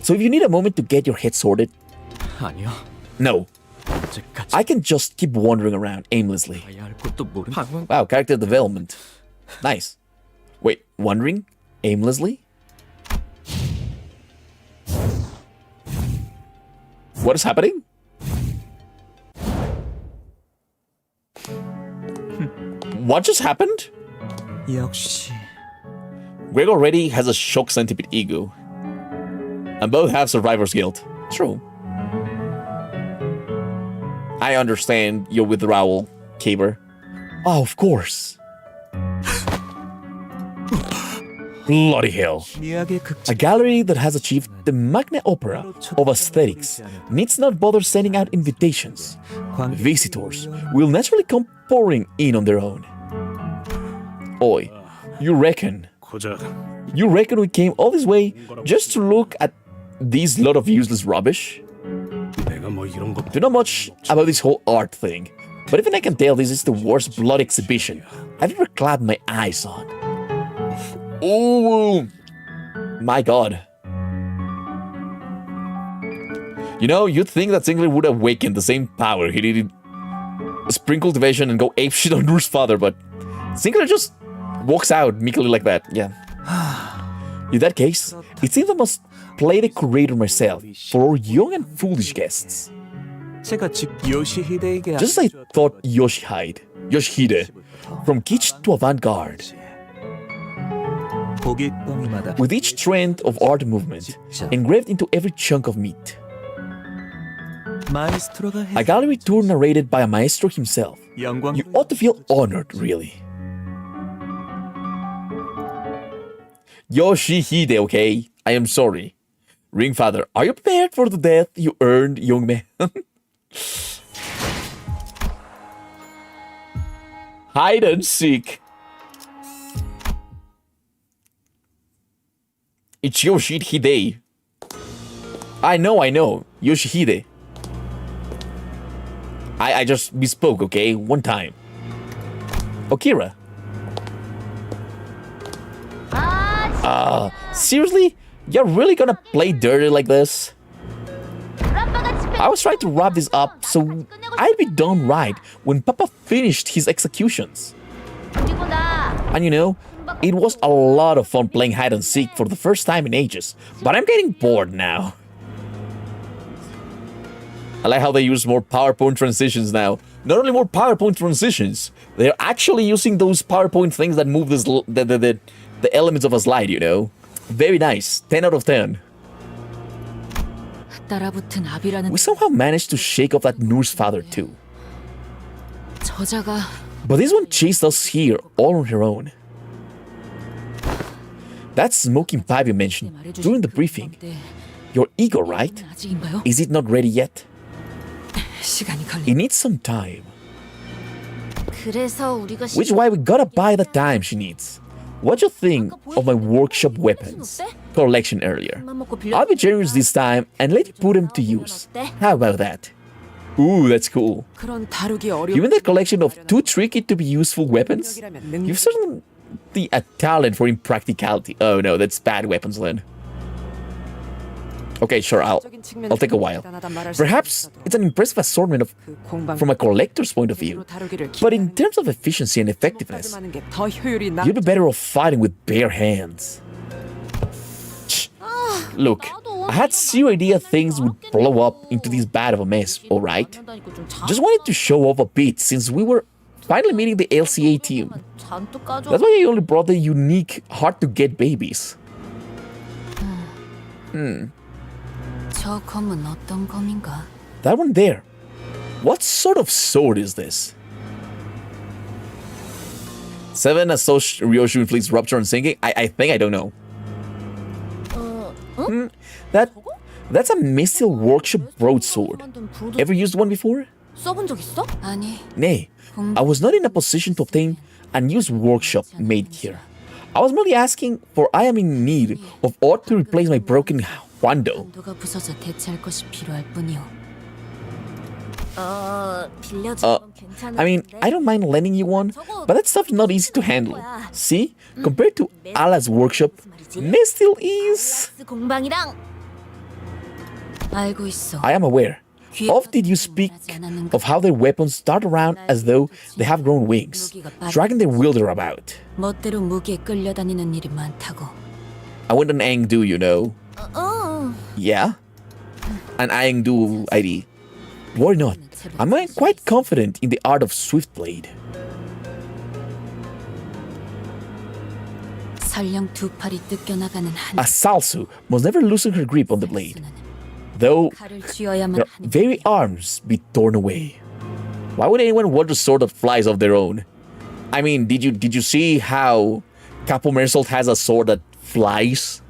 So if you need a moment to get your head sorted, 아니요. no. 언제까지 I can just keep wandering around aimlessly. 가야 할 곳도 모르는 방황. Wow, character development. Nice. Wait, wandering? Aimlessly? What is happening? What just happened? 역시 Greg already has a shock centipede ego. And both have survivor's guilt. True. I understand your withdrawal, Caber. Oh, of course. Bloody hell. 미학의 극 A gallery that has achieved the magna opera of aesthetics needs not bother sending out invitations. Visitors will naturally come pouring in on their own. Oi, you reckon 고작 we came all this way just to look at this lot of useless rubbish? 내가 뭐 이런 거 Do not much about this whole art thing, but even I can tell this is the worst blood exhibition I've ever clapped my eyes on. Oh my god. You know, you'd think that Sinclair would awaken the same power he did in Sprinkle Division and go apeshit on Noor's father, but Sinclair just walks out meekly like that. Yeah. In that case, it seems I must play the curator myself for our young and foolish guests. 제가 즉 요시히데에게 Just as I thought Yoshihide, from kitsch to avant-garde, 고깃덩이마다 with each trend of art movement engraved into every chunk of meat. 마에스트로가 A gallery tour narrated by a maestro himself. 영광 You ought to feel honored, really. Yoshihide, okay? I am sorry. Ringfather, are you prepared for the death you earned, young man? Hide and seek. It's Yoshihide. I know. Yoshihide. I just misspoke, okay? One time. Okira. Seriously? You're really gonna play dirty like this? I was trying to wrap this up so I'd be done right when Papa finished his executions. And you know, it was a lot of fun playing hide and seek for the first time in ages, but I'm getting bored now. I like how they use more PowerPoint transitions now. Not only more PowerPoint transitions, they're actually using those PowerPoint things that move this, the elements of a slide, you know? Very nice. 10 out of 10. 따라붙은 아비라는 We somehow managed to shake off that Noor's father too. 저자가 But this one chased us here all on her own. That smoking pipe you mentioned during the briefing. Your ego, right? 아직인가요? Is it not ready yet? 시간이 걸리. It needs some time. 그래서 우리가 Which is why we gotta buy the time she needs. What you think of my workshop weapons collection earlier? I'll be generous this time and let you put them to use. How about that? Ooh, that's cool. 그런 다루기 어려운 Given that collection of too tricky to be useful weapons, you've certainly a talent for impracticality. Oh no, that's bad weapons then. Okay, sure, I'll take a while. Perhaps it's an impressive assortment of, from a collector's point of view, but in terms of efficiency and effectiveness, you'd be better off fighting with bare hands. Look, I had zero idea things would blow up into this bad of a mess, alright? Just wanted to show off a bit since we were finally meeting the LCA team. That's why I only brought the unique, hard-to-get babies. 저 검은 어떤 검인가? That one there. What sort of sword is this? 7 associate Ryoshu inflicts rupture on sinking. I think I don't know. That's a missile workshop broadsword. Ever used one before? 써본 적 있어? 아니. Nay, I was not in a position to obtain a used workshop made here. I was merely asking, for I am in need of art to replace my broken Wando. 도가 부서져 대체할 것이 필요할 뿐이오. 빌려주는 건 괜찮은데. I mean, I don't mind lending you one, but that stuff's not easy to handle. See? Compared to Ala's workshop, this still is... 공방이랑 알고 있어. I am aware. Oft did you speak of how their weapons dart around as though they have grown wings, dragging their wielder about. 멋대로 무기에 끌려다니는 일이 많다고. I want an Angdu, you know. Yeah? An Angdu ID. Why not? I'm quite confident in the art of Swiftblade. 설령 두 팔이 뜯겨나가는 한 A Salsu must never loosen her grip on the blade, though 칼을 쥐어야만 their 하는 very arms be torn away. Why would anyone want a sword that flies of their own? I mean, did you see how Capo Mersault has a sword that flies?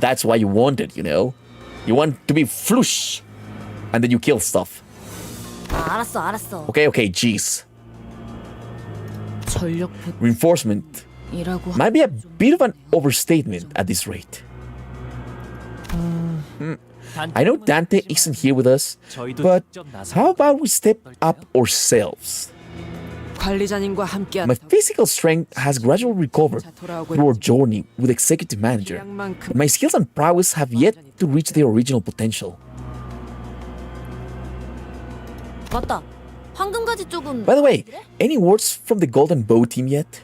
That's why you want it, you know? You want to be flush, and then you kill stuff. 알았어. Okay, jeez. 전력 Reinforcement 배이라고 might be a bit of an overstatement at this rate. I know Dante isn't here with us, but how about we step up ourselves? 관리자님과 함께 My physical strength has gradually recovered through our journey with executive manager, but my skills and prowess have yet to reach their original potential. 맞다. 황금가지 쪽은 By the way, any words from the Golden Bow team yet?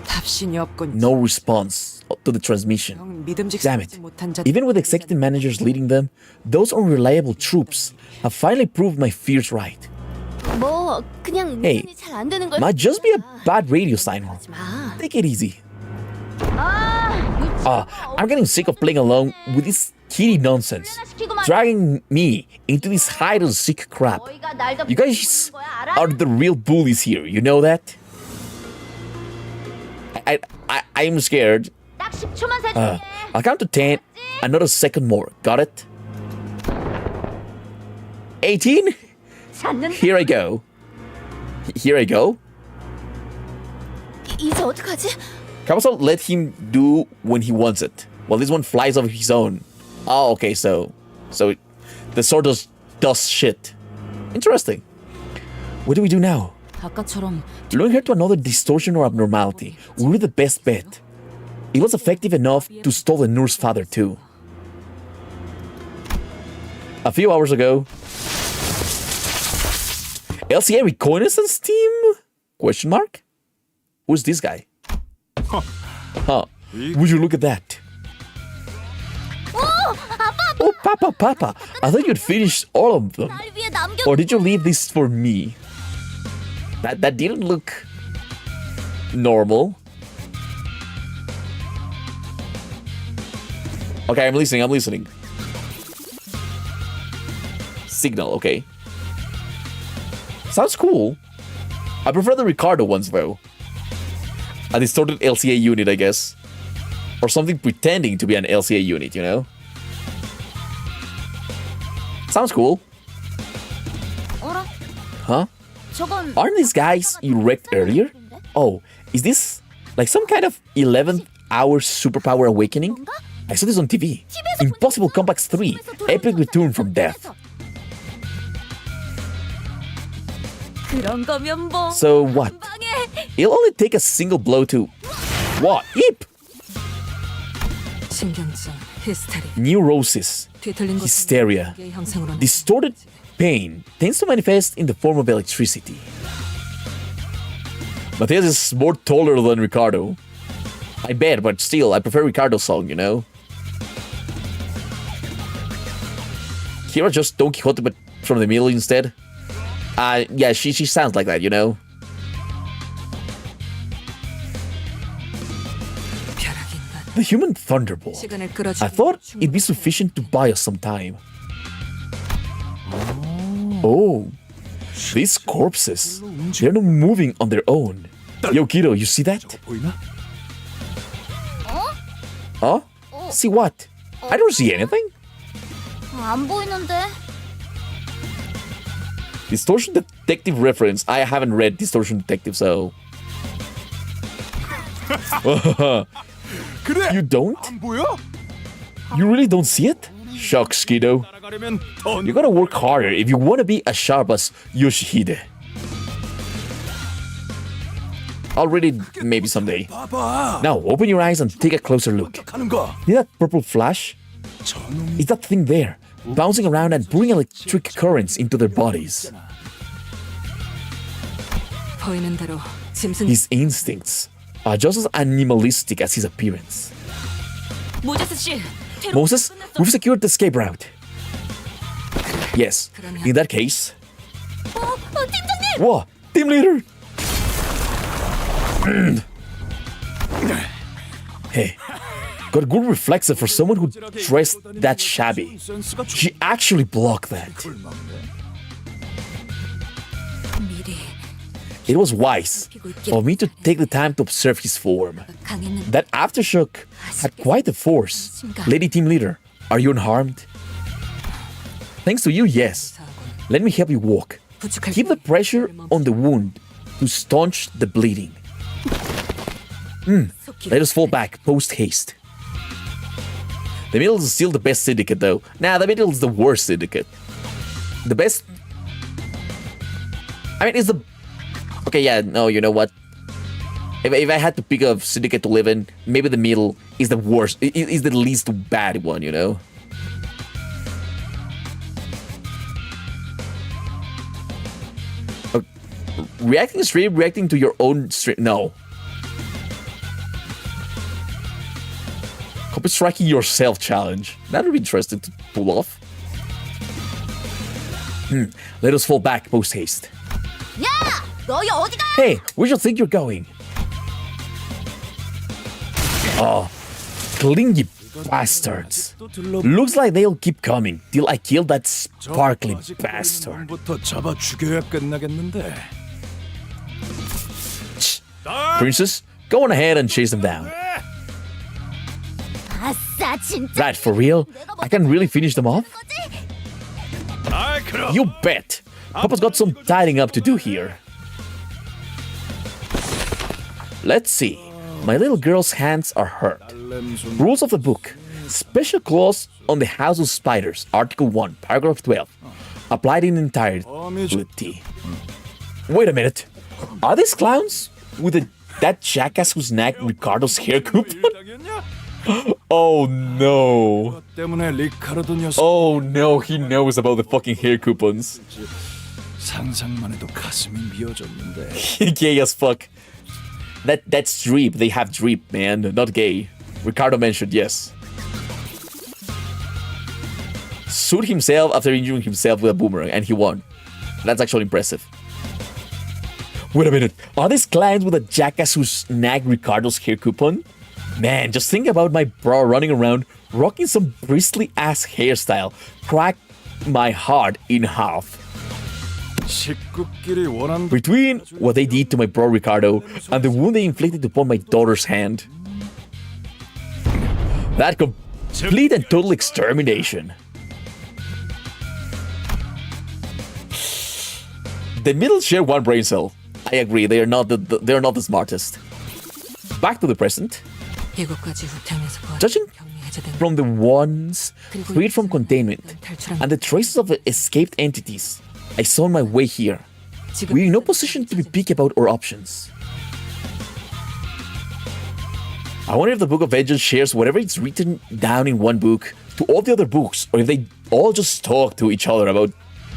답신이 없군. No response to the transmission. Damn it. Even with executive managers leading them, those unreliable troops have finally proved my fears right. 뭐 그냥 Hey, 운전이 잘 안 되는 걸. might just be a bad radio signal. Take it easy. I'm getting sick of playing along with this kitty nonsense, dragging me into this hide and seek crap. You guys are the real bullies here, you know that? I'm scared. 딱 10초만 세줄게. I'll count to 10, another second more. Got it? 18? Here I go. Here I go. 이제 어떡하지? Can also let him do when he wants it. Well, this one flies of his own. Oh, okay, so the sword does shit. Interesting. What do we do now? 아까처럼 Luring her to another distortion or abnormality would be the best bet. It was effective enough to stall the nurse father too. A few hours ago, LCA reconnaissance team? Question mark? Who's this guy? Huh. Would you look at that? Oh, Papa. I thought you'd finished all of them. 날 위해 남겨. Or did you leave this for me? That didn't look normal. Okay, I'm listening. Signal, okay. Sounds cool. I prefer the Ricardo ones though. A distorted LCA unit, I guess. Or something pretending to be an LCA unit, you know? Sounds cool. 어라? Huh? 저건 Aren't these guys you wrecked earlier? Oh, is this like some kind of 11th hour superpower awakening? I saw this on TV. Impossible Complex 3, epic return from death. 그런 거면 뭐. So what? It'll only take a single blow to... What? Eep! 신경증, 히스테리, Neurosis, 뒤틀린 것 hysteria, 형상으로 distorted pain tends to manifest in the form of electricity. Matthias is more taller than Ricardo. I bet, but still, I prefer Ricardo's song, you know? Kira just Don Quixote, but from the middle instead. Yeah, she sounds like that, you know? The human thunderbolt. 시간을 끌어주기 I thought it'd be sufficient to buy us some time. Oh, these corpses, they're not moving on their own. Yo, kiddo, you see that? Huh? See what? I don't see anything. 안 보이는데. Distortion Detective reference. I haven't read Distortion Detective, so. You don't? You really don't see it? Shucks, kiddo. You gotta work harder if you wanna be as sharp as Yoshihide. I'll read it maybe someday. Now open your eyes and take a closer look. See that purple flash? It's that thing there, bouncing around and bringing electric currents into their bodies. 보이는 대로 짐승. His instincts are just as animalistic as his appearance. 모제스 씨. Moses, we've secured the escape route. Yes, in that case. 팀장님. Whoa, team leader! Hey, got good reflexes for someone who dressed that shabby. She actually blocked that. 미리 It was wise for me to take the time to observe his form. 강했는데. That aftershock had quite the force. Lady team leader, are you unharmed? Thanks to you, yes. Let me help you walk. Keep the pressure on the wound to staunch the bleeding. Let us fall back post haste. The middle is still the best syndicate, though. Nah, the middle is the worst syndicate. The best. I mean, it's the. Okay, yeah, no, you know what? If I had to pick a syndicate to live in, maybe the middle is the worst. Is the least bad one, you know? Reacting stream, reacting to your own stream. No. Copy striking yourself challenge. That would be interesting to pull off. Let us fall back post haste. 야, 너희 어디 가? Hey, where do you think you're going? Oh, clingy bastards. Looks like they'll keep coming till I kill that sparkly bastard. 잡아 죽여야 끝나겠는데. Princess, go on ahead and chase them down. 아싸, 진짜. That, for real? I can really finish them off? You bet. Papa's got some tidying up to do here. Let's see. My little girl's hands are hurt. Rules of the book. Special clause on the House of Spiders, Article 1, Paragraph 12. Applied in entirety. Wait a minute. Are these clowns with that jackass who snagged Ricardo's hair coupon? Oh no. Oh no, he knows about the fucking hair coupons. 상상만 해도 가슴이 미어졌는데. Gay as fuck. That's Dreep. They have Dreep, man. Not gay. Ricardo mentioned, yes. Sued himself after injuring himself with a boomerang, and he won. That's actually impressive. Wait a minute. Are these clients with a jackass who snagged Ricardo's hair coupon? Man, just think about my bro running around rocking some bristly ass hairstyle. Crack my heart in half. Between what they did to my bro Ricardo and the wound they inflicted upon my daughter's hand. That complete and total extermination. The middle share one brain cell. I agree, they are not the smartest. Back to the present. Judging from the ones freed from containment and the traces of the escaped entities I saw on my way here, we're in no position to be picky about our options. I wonder if the Book of Vengeance shares whatever it's written down in one book to all the other books, or if they all just talk to each other about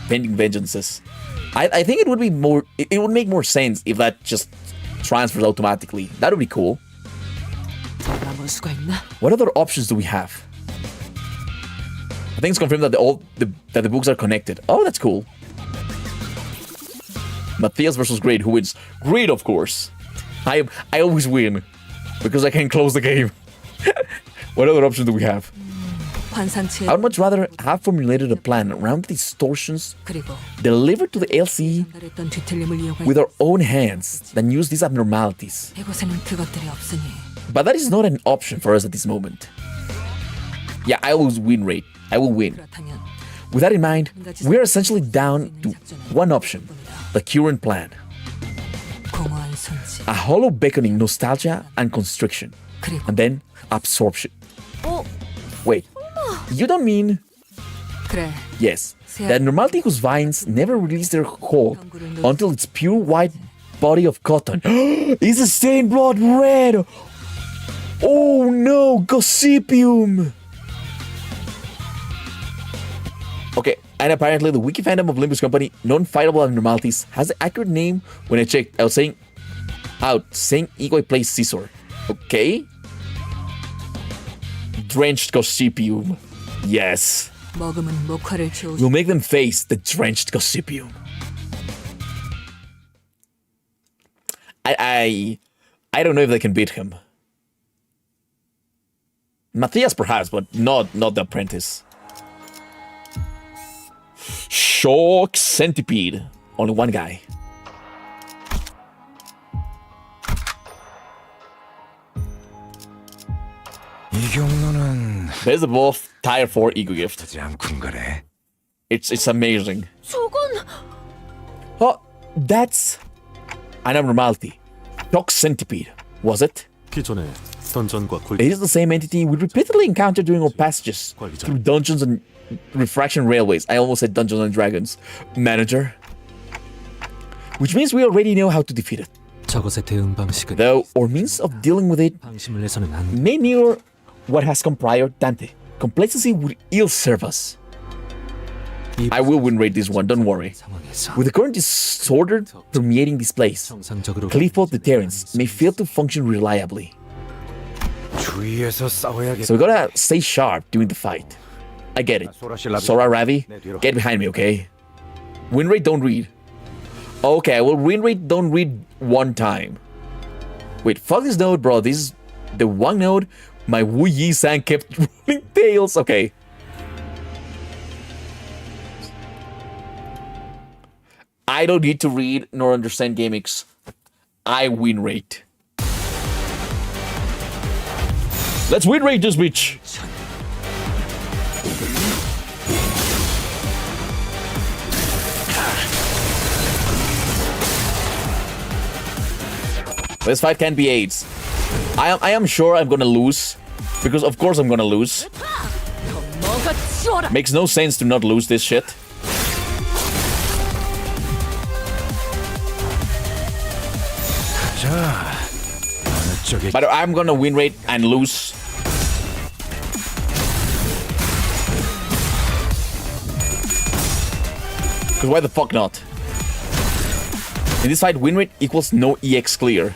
pending vengeances. I think it would be more. It would make more sense if that just transfers automatically. That would be cool. What other options do we have? I think it's confirmed that the books are connected. Oh, that's cool. Matthias versus Great. Who wins? Great, of course. I always win because I can close the game. What other option do we have? 환상체 I would much rather have formulated a plan around the distortions 그리고 delivered to the LCE 전달했던 뒤틀림을 이용할 with our own hands than use these abnormalities. 이곳에는 그것들이 없으니 But that is not an option for us at this moment. Yeah, I will win rate. I will win. 그렇다면 With that in mind, we are essentially down to one option, the current plan. 공허한 손짓 A hollow beckoning nostalgia and constriction. 그리고 And then absorption. 어, Wait, you don't mean... 그래 Yes, the abnormality whose vines never release their hold until its pure white body of cotton is stained blood red! Oh no, Gossipium! Okay, and apparently the wiki fandom of Limbus Company, non-fightable abnormalities, has the accurate name. When I checked, I was saying Igoi plays Scizor. Okay? Drenched Gossipium. Yes. 머금은 목화를 지워 We'll make them face the drenched Gossipium. I don't know if they can beat him. Matthias perhaps, but not the apprentice. Shock Centipede. Only one guy. 이 경로는 Best of both, Tier 4 Ego Gift. 하지 않군 거래. It's amazing. 저건 Oh, that's an abnormality. Shock Centipede, was it? 기존의 던전과 It is the same entity we repeatedly encountered during our passages through dungeons and refraction railways. I almost said Dungeons and Dragons. Manager. Which means we already know how to defeat it. 저것의 대응 방식은 Though our means of dealing with it 방심을 해서는 안 돼. may mirror what has come prior, Dante. Complacency would ill serve us. I will win rate this one, don't worry. 상황에서 With the current disorder permeating this place, 정상적으로 Clifford deterrents may fail to function reliably. 주의해서 싸워야겠다. So we gotta stay sharp during the fight. I get it. Sora Ravi, get behind me, okay? Win rate, don't read. Okay, well, win rate, don't read one time. Wait, fuck this node, bro. This is the one node my Wu Yi-san kept rolling tails. Okay. I don't need to read nor understand gimmicks. I win rate. Let's win rate this bitch. This fight can't be AIDS. I am sure I'm gonna lose. Because of course I'm gonna lose. Makes no sense to not lose this shit. 자, 어느 쪽에 But I'm gonna win rate and lose. Because why the fuck not? In this fight, win rate equals no EX clear.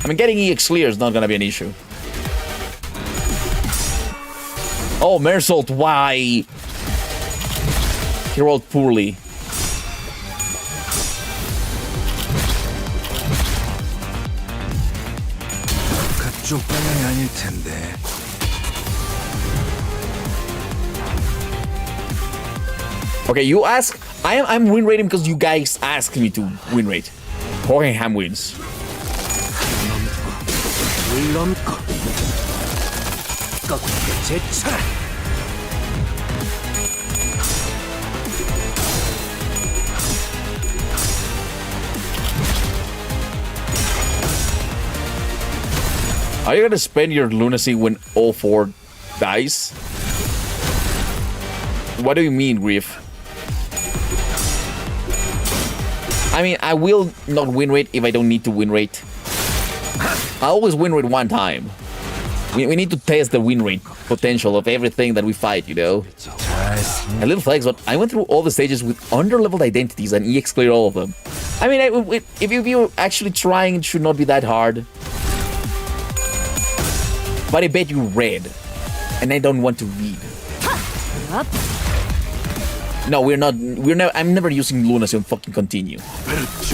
I mean, getting EX clear is not gonna be an issue. Oh, Mersault, why? He rolled poorly. 그쪽 방향이 아닐 텐데. Okay, you ask. I'm win rating because you guys asked me to win rate. Hockenham wins. 물론고 꺾게 제쳐라. Are you gonna spend your lunacy when all four dies? What do you mean, Grief? I mean, I will not win rate if I don't need to win rate. I always win rate one time. We need to test the win rate potential of everything that we fight, you know? A little flex, but I went through all the stages with under-leveled identities and EX cleared all of them. I mean, if you're actually trying, it should not be that hard. But I bet you read, and I don't want to read. No, we're not. I'm never using lunacy on fucking continue.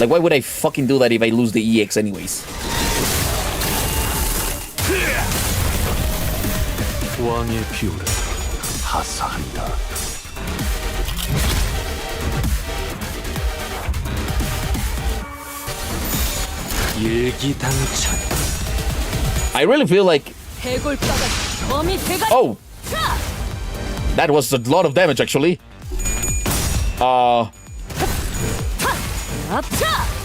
Like, why would I fucking do that if I lose the EX anyways? 왕의 비호를 하사한다. 일기당천. I really feel like 해골바가지 거미 대가리. oh, that was a lot of damage actually. 앞차.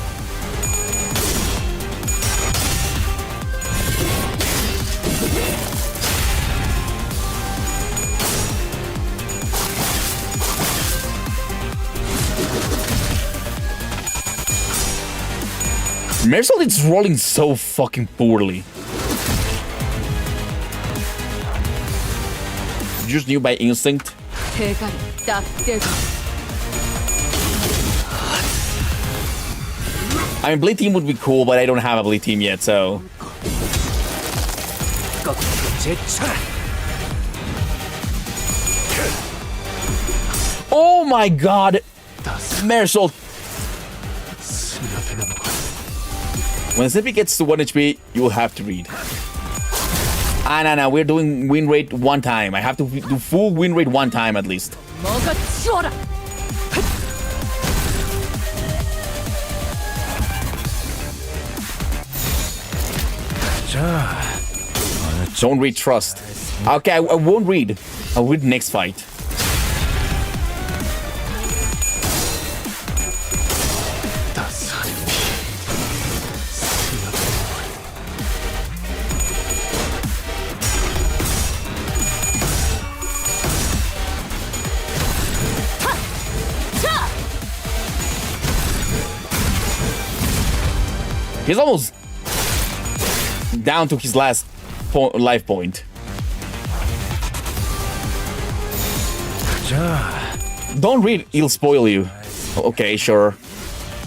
Marisol is rolling so fucking poorly. Just knew by instinct. 대가리 딱 대고. I mean, Blade Team would be cool, but I don't have a Blade Team yet, so... 제쳐라. Oh my god! Marisol! When Zippy gets to 1 HP, you will have to read. No, we're doing win rate 1 time. I have to do full win rate 1 time at least. 먹어 치워라. 자, Don't read trust. Okay, I won't read. I'll read next fight. He's almost down to his last life point. 자, Don't read, he'll spoil you. Okay, sure.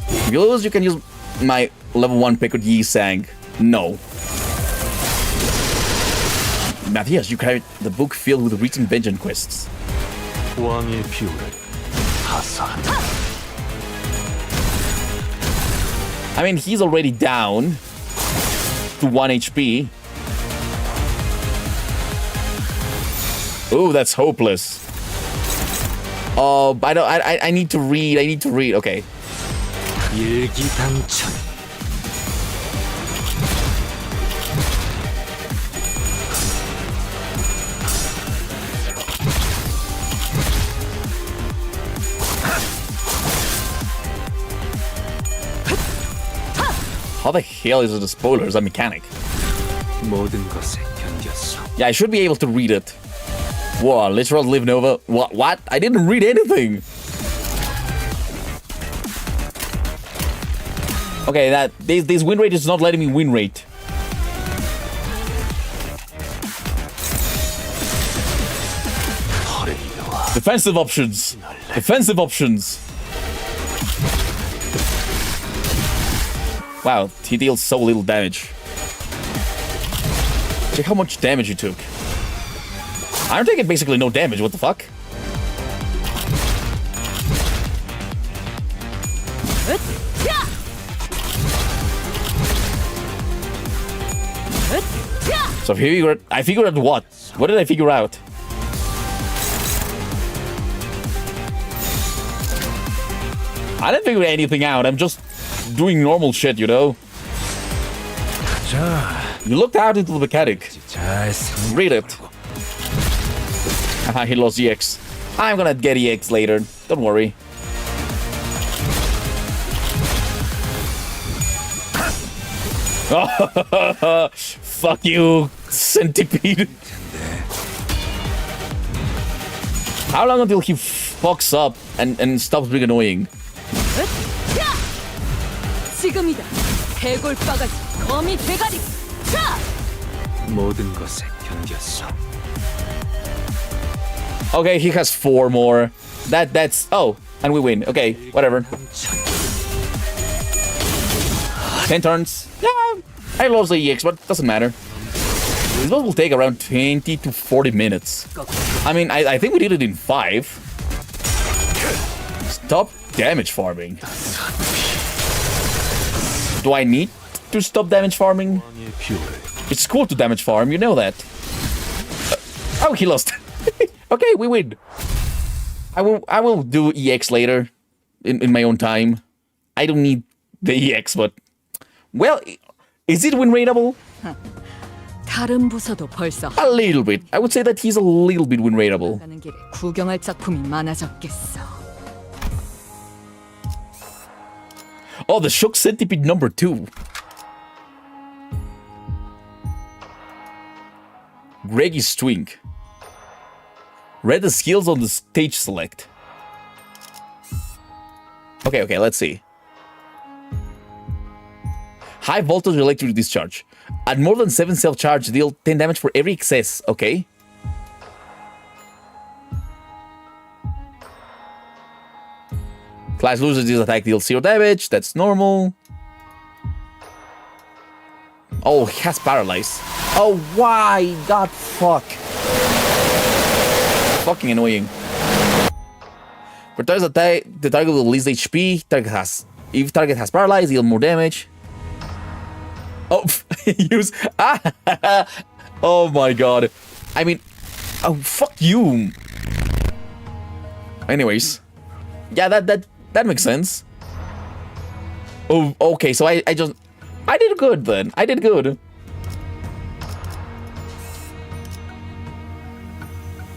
If you lose, you can use my level 1 Pekut Yi Sang. No. Matthias, you carried the book filled with written vengeance quests. 왕의 비호를 하사한다. I mean, he's already down to 1 HP. Ooh, that's hopeless. I need to read. Okay. 일기당천. How the hell is it a spoiler as a mechanic? 모든 것에 견뎠어. Yeah, I should be able to read it. Whoa, literal live Nova. What? I didn't read anything. Okay, that this win rate is not letting me win rate. Defensive options. Defensive options. Wow, he deals so little damage. Check how much damage he took. I'm taking basically no damage, what the fuck? So I figured out what? What did I figure out? I didn't figure anything out, I'm just doing normal shit, you know? 자, You looked out into the mechanic. 잘 Read it. Haha, he lost EX. I'm gonna get EX later. Don't worry. Fuck you, centipede. How long until he fucks up and stops being annoying? 지금이다. 해골바가지 거미 대가리. 차! 모든 것에 견뎠어. Okay, he has 4 more. That's oh, and we win. Okay, whatever. 10 turns. Yeah, I lost the EX, but it doesn't matter. This one will take around 20 to 40 minutes. I mean, I think we did it in 5. Stop damage farming. Do I need to stop damage farming? 왕의 비호를 It's cool to damage farm, you know that. Oh, he lost. Okay, we win. I will do EX later in my own time. I don't need the EX, but well, is it win rateable? 다른 부서도 벌써 A little bit. I would say that he's a little bit win rateable. 가는 길에 구경할 작품이 많아졌겠어. Oh, the Shock Centipede number 2. Greggy's Twink. Read the skills on the stage select. Okay, let's see. High voltage electric discharge. At more than 7 self-charge, deal 10 damage for every excess. Okay. Class loses this attack, deals 0 damage. That's normal. Oh, he has paralyzed. Oh, why? God, fuck. Fucking annoying. For target's attack, the target will lose HP. If target has paralyzed, deal more damage. Oh, use. Oh my god. I mean, oh fuck you. Anyways, yeah, that makes sense. Oh, okay. So I did good then. I did good.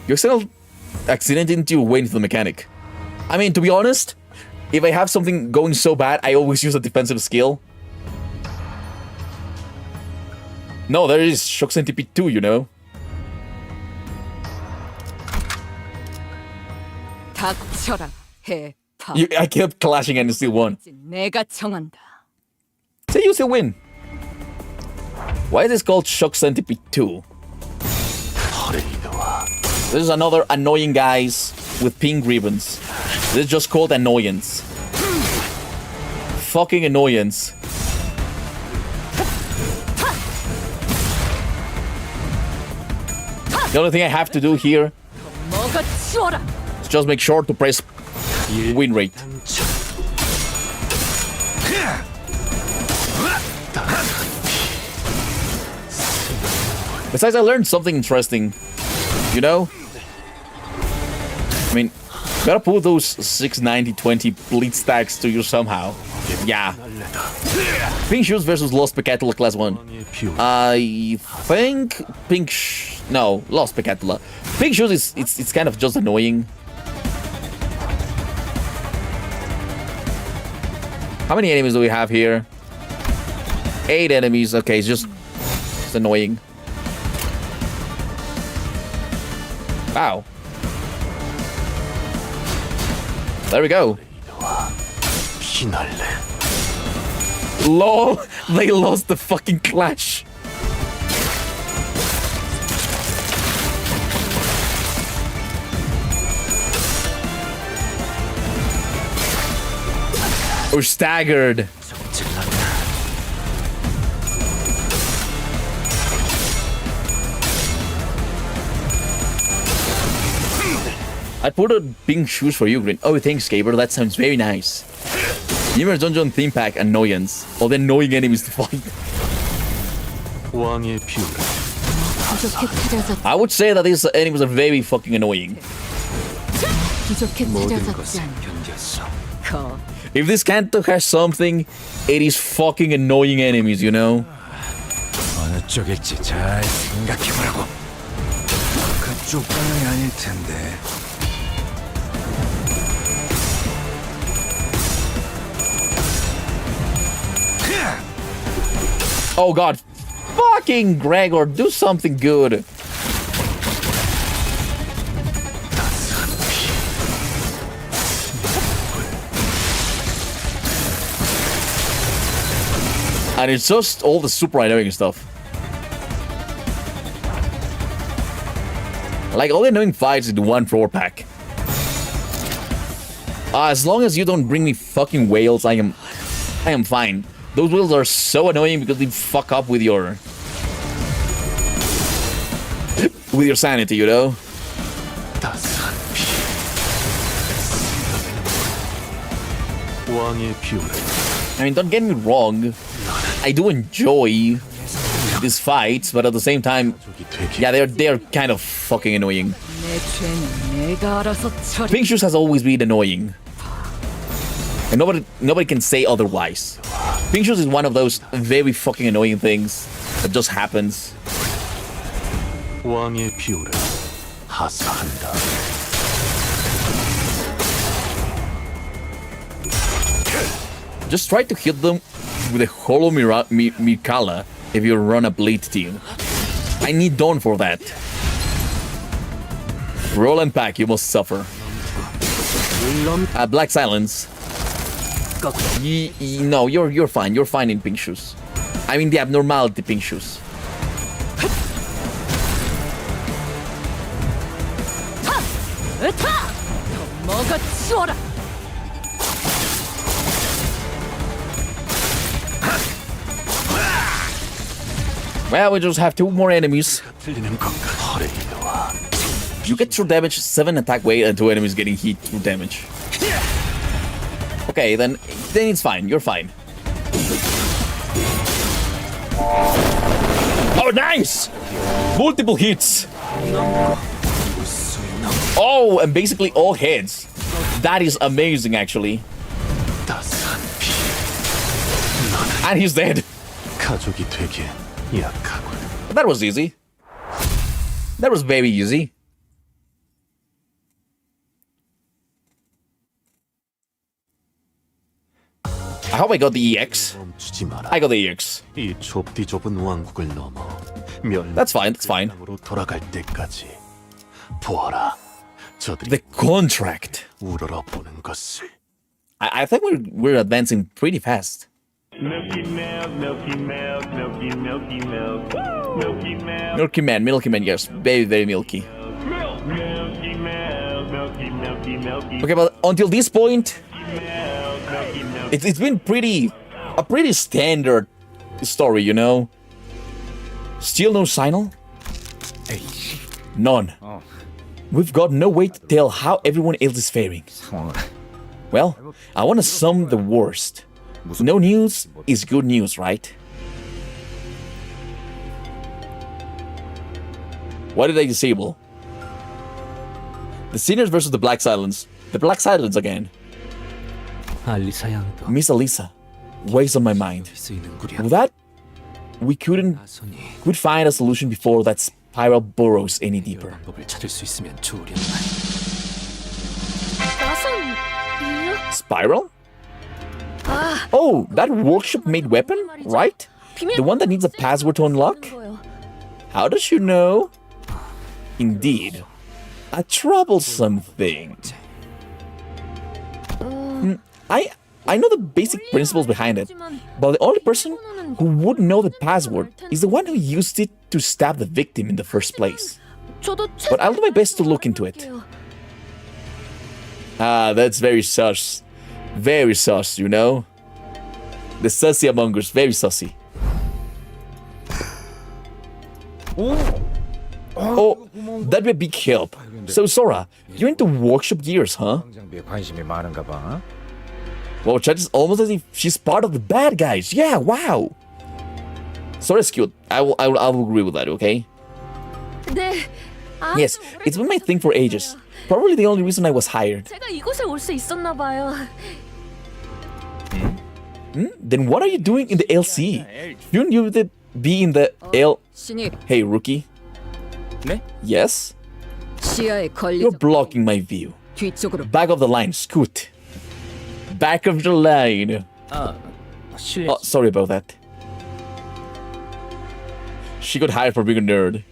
You accident into your way into the mechanic. I mean, to be honest, if I have something going so bad, I always use a defensive skill. No, there is Shock Centipede 2, you know. 닥쳐라, 해파. I kept clashing and you still won. 내가 정한다. So you still win. Why is this called Shock Centipede 2? This is another annoying guys with pink ribbons. This is just called annoyance. Fucking annoyance. The only thing I have to do here is just make sure to press win rate. Besides, I learned something interesting. You know? I mean, gotta put those 690-20 bleed stacks to you somehow. Yeah. Pink Shoes versus Lost Pecatula Class 1. I think no, Lost Pecatula. Pink Shoes is it's kind of just annoying. How many enemies do we have here? 8 enemies. Okay, it's annoying. Wow. There we go. LOL, they lost the fucking clash. Or staggered. I put a pink shoes for you, Green. Oh, thanks, Gaber. That sounds very nice. Numerous Dungeon theme pack annoyance. All the annoying enemies to fight. I would say that these enemies are very fucking annoying. If this Canto has something, it is fucking annoying enemies, you know? 어느 쪽일지 잘 생각해보라고. 그쪽 방향이 아닐 텐데. Oh god. Fucking Gregor, do something good. And it's just all the super annoying stuff. Like all the annoying fights in one floor pack. As long as you don't bring me fucking whales, I am fine. Those whales are so annoying because they fuck up with your sanity, you know? I mean, don't get me wrong. I do enjoy these fights, but at the same time, yeah, they're kind of fucking annoying. 내 죄는 내가 알아서 처리. Pink Shoes has always been annoying, and nobody can say otherwise. Pink Shoes is one of those very fucking annoying things that just happens. 왕의 비호를 하사한다. Just try to hit them with a hollow Mikala if you run a blade team. I need Dawn for that. Roll and pack, you must suffer. Black Silence. No, you're fine. You're fine in Pink Shoes. I mean the abnormality Pink Shoes. 뭐가 치워라. Well, we just have 2 more enemies. 틀리는 건가? 허레이드와 You get true damage, 7 attack weight, and 2 enemies getting hit through damage. Okay, then it's fine. You're fine. Oh, nice! Multiple hits. Oh, and basically all heads. That is amazing, actually. 따스한 피. And he's dead. 가족이 되기엔 약하군. That was easy. That was very easy. I hope I got the EX. 멈추지 마라. I got the EX. 이 좁디 좁은 왕국을 넘어 멸. That's fine. That's fine. 으로 돌아갈 때까지 보아라. 저들이 The contract. 우러러 보는 것을. I think we're advancing pretty fast. Milky milk, milky milk, milky milky milk, milky milk. Milky Man, yes, very, very milky. Milky milk, milky milky milky. Okay, but until this point, Milky milk. it's been a pretty standard story, you know. Still no signal? None. We've got no way to tell how everyone else is faring. Well, I want to sum the worst. No news is good news, right? What did I disable? The Sinners versus the Black Silence. The Black Silence again. 알리사 양도 Miss Alisa weighs on my mind. 쓰이는구려. With that, we could find a solution before that spiral burrows any deeper. 방법을 찾을 수 있으면 좋으련만. 나선 Spiral? Oh, that workshop-made weapon, right? The one that needs a password to unlock? How does she know? Indeed. A troublesome thing. I know the basic principles behind it, but the only person who would know the password is the one who used it to stab the victim in the first place. But I'll do my best to look into it. Ah, that's very sus. Very sus, you know? The sussy among us, very sussy. Oh, that'd be a big help. So, Sora, you're into workshop gears, huh? Well, Chat is almost as if she's part of the bad guys. Yeah, wow. Sora's cute. I will agree with that, okay? 네. Yes, it's been my thing for ages. Probably the only reason I was hired. 제가 이곳에 올 수 있었나 봐요. Then what are you doing in the LC? Shouldn't you be in the L... 신입, Hey, rookie. Yes? 시야에 You're 걸리지 blocking my view. 뒤쪽으로. Back of the line, scoot. Back of the line. Oh, sorry about that. She got hired for being a nerd.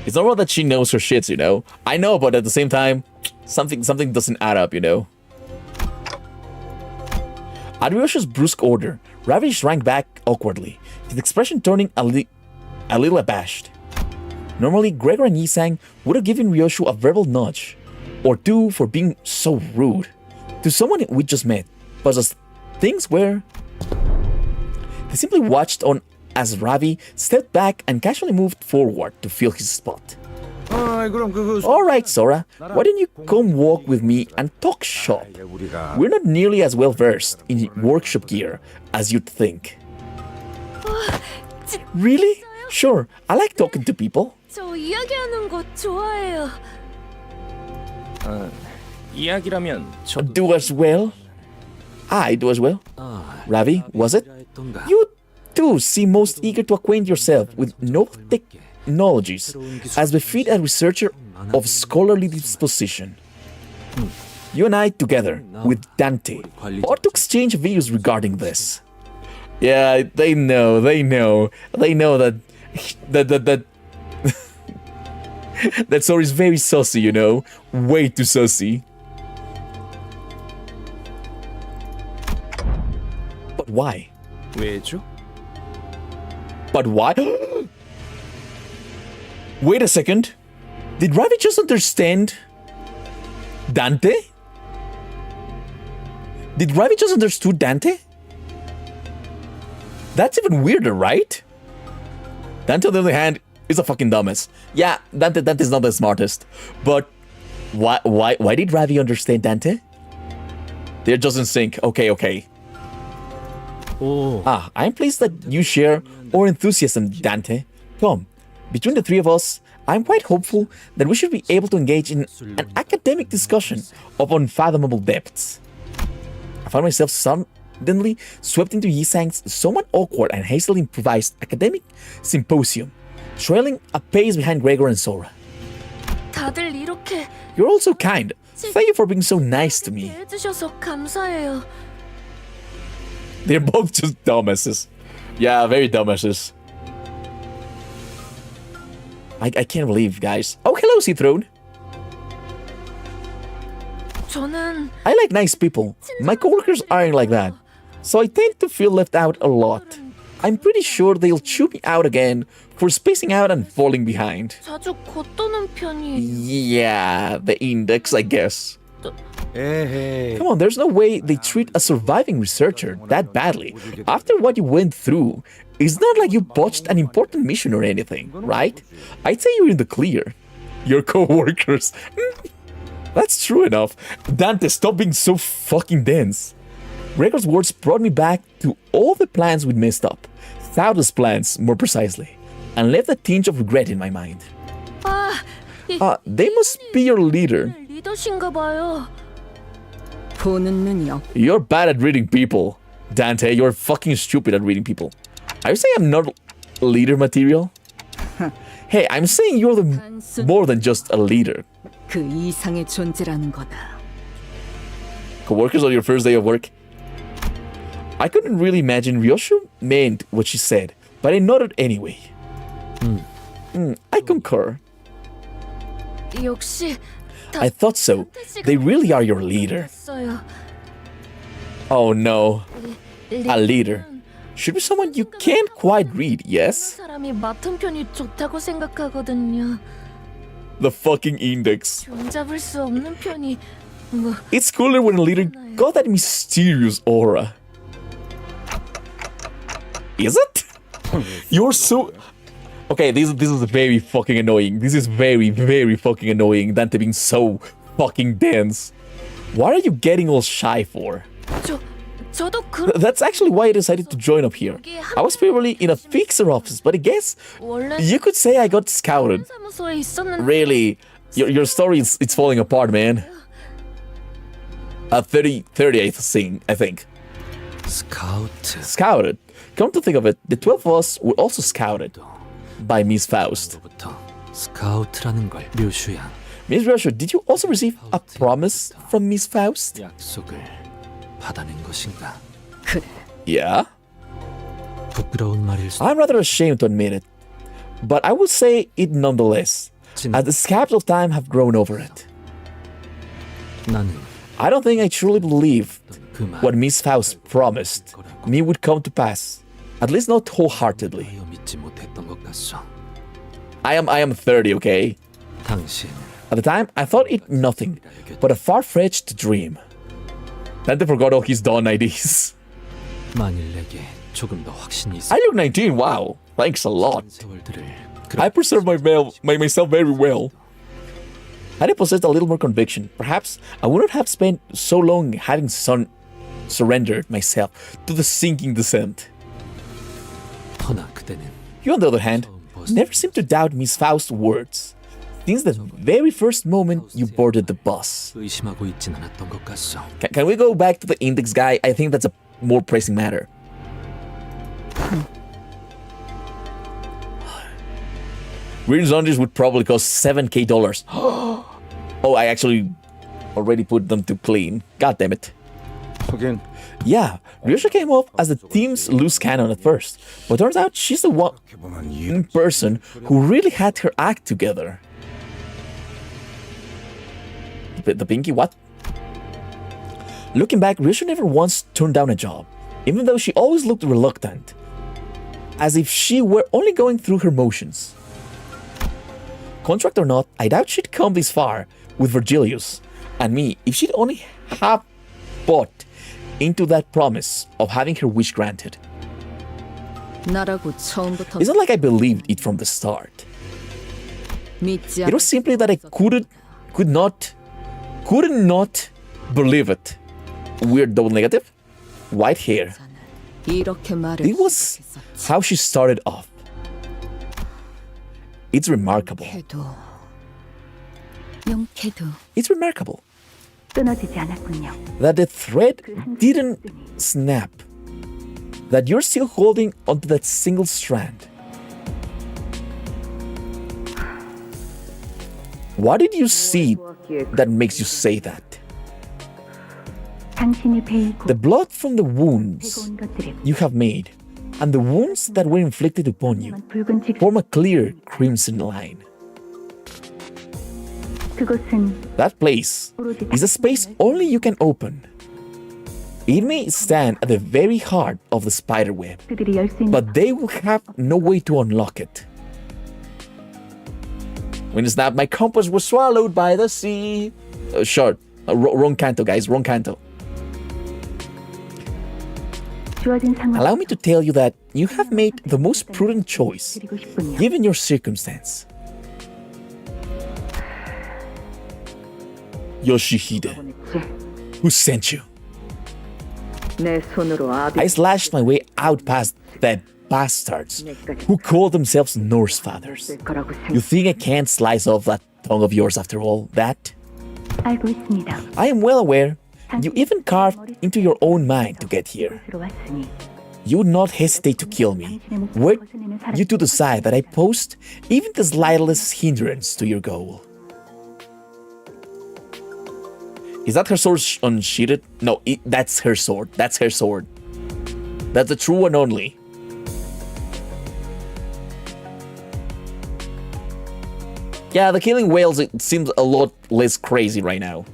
It's not that she knows her shits, you know. I know, but at the same time, something doesn't add up, you know. At Ryoshu's brusque order, Ravi shrank back awkwardly, his expression turning a little abashed. Normally, Gregor and Yisang would have given Ryoshu a verbal nudge or two for being so rude to someone we just met, but as things were, they simply watched on as Ravi stepped back and casually moved forward to fill his spot. Alright, Sora, why don't you come walk with me and talk shop? We're not nearly as well versed in workshop gear as you'd think. Really? Sure, I like talking to people. 저 이야기하는 거 좋아해요. 이야기라면 Do as well. I do as well. Ravi, was it? You too seem most eager to acquaint yourself with novel technologies as befit a researcher of scholarly disposition. You and I together with Dante ought to exchange views regarding this. Yeah, they know that that story is very saucy, you know, way too saucy. But why? 왜죠? But why? Wait a second. Did Ravi just understand Dante? Did Ravi just understood Dante? That's even weirder, right? Dante, on the other hand, is a fucking dumbass. Yeah, Dante's not the smartest. But why did Ravi understand Dante? They're just in sync. Okay. I'm pleased that you share our enthusiasm, Dante. Come, between the three of us, I'm quite hopeful that we should be able to engage in an academic discussion of unfathomable depths. I found myself suddenly swept into Yisang's somewhat awkward and hastily improvised academic symposium, trailing a pace behind Gregor and Sora. 다들 이렇게 You're also kind. Thank you for being so nice to me. 해주셔서 감사해요. They're both just dumbasses. Yeah, very dumbasses. I can't believe, guys. Oh, hello, C-Throne. 저는 I like nice people. My coworkers aren't like that. So I tend to feel left out a lot. I'm pretty sure they'll chew me out again for spacing out and falling behind. 자주 겉도는 편이에요. Yeah, the index, I guess. 에헤이. Come on, there's no way they treat a surviving researcher that badly. After what you went through, it's not like you botched an important mission or anything, right? I'd say you're in the clear. Your co-workers. That's true enough. Dante, stop being so fucking dense. Gregor's words brought me back to all the plans we'd messed up. Thousands plans, more precisely. And left a tinge of regret in my mind. They must be your leader. 리더신가 봐요. 보는 눈이 없. You're bad at reading people. Dante, you're fucking stupid at reading people. Are you saying I'm not leader material? Hey, I'm saying you're more than just a leader. 그 이상의 존재라는 거다. Coworkers on your first day of work? I couldn't really imagine Ryoshu meant what she said, but I nodded anyway. I concur. 역시 I thought so. They really are your leader. 했어요. Oh no. A leader. Should be someone you can't quite read, yes? 사람이 맡은 편이 좋다고 생각하거든요. The fucking index. 종잡을 수 없는 편이 뭐 It's cooler when a leader got that mysterious aura. Is it? You're so... Okay, this is very fucking annoying. This is very, very fucking annoying. Dante being so fucking dense. What are you getting all shy for? 저도 그 That's actually why I decided to join up here. I was probably in a fixer office, but I guess 원래 you could say I got scouted. 사무소에 있었는데 Really, your story is it's falling apart, man. 38th scene, I think. 스카우트. Scouted. Come to think of it, the 12 of us were also scouted by Miss Faust. 부터 스카우트라는 걸 류슈양 Miss Ryoshu, did you also receive a promise from Miss Faust? 약속을 받아낸 것인가? 그래. Yeah? 부끄러운 말일 수. I'm rather ashamed to admit it, but I will say it nonetheless, as the scabs of time have grown over it. 나는 I don't think I truly believed 그 말 what Miss Faust promised me would come to pass, at least not wholeheartedly. 하여 믿지 못했던 것 같소. I am 30, okay? 당신 At the time, I thought it nothing but a far-fetched dream. Dante forgot all his dawn IDs. 만일 내게 조금 더 확신이 있어. I look 19, wow. Thanks a lot. 세월들을 I preserve myself very well. Had I possessed a little more conviction, perhaps I would not have spent so long having surrendered myself to the sinking descent. 허나 그대는 You, on the other hand, 보스. never seemed to doubt Miss Faust's words since the very first moment you boarded the bus. 의심하고 있진 않았던 것 같소. Can we go back to the index guy? I think that's a more pressing matter. Green zombies would probably cost $7,000. Oh, I actually already put them to clean. God damn it. Again. Yeah, Ryoshu came off as the team's loose cannon at first, but turns out she's the one person who really had her act together. The pinky, what? Looking back, Ryoshu never once turned down a job, even though she always looked reluctant, as if she were only going through her motions. Contract or not, I doubt she'd come this far with Virgilius and me if she'd only have bought into that promise of having her wish granted. 나라고 처음부터 It's not like I believed it from the start. 믿지 It was simply that I could not believe it. Weird double negative. White hair. 이렇게 말을 It was how she started off. It's remarkable. 해도 용케도 It's remarkable 끊어지지 않았군요. that the thread didn't snap. That you're still holding onto that single strand. What did you see that makes you say that? 당신이 베이고 The blood from the wounds 온 것들이 you have made and the wounds that were inflicted upon you 붉은 직 form a clear crimson line. 그곳은 That place is a space only you can open. It may stand at the very heart of the spider web, 그들이 열 수 있는 but they will have no way to unlock it. When it's not, my compass was swallowed by the sea. Short. Wrong canto, guys. Wrong canto. 주어진 상황 Allow me to tell you that you have made the most prudent choice, 드리고 싶군요. given your circumstance. Yoshihide, who sent you? 내 손으로 I slashed my way out past the bastards who call themselves Norse fathers. 거라고 You think I can't slice off that tongue of yours after all that? 알고 있습니다. I am well aware you even carved into your own mind to get here. 들어왔으니 You would not hesitate to kill me, were you to decide that I posed even the slightest hindrance to your goal. Is that her sword unsheathed? No, that's her sword. That's her sword. That's the true one only. Yeah, the killing whales, it seems a lot less crazy right now.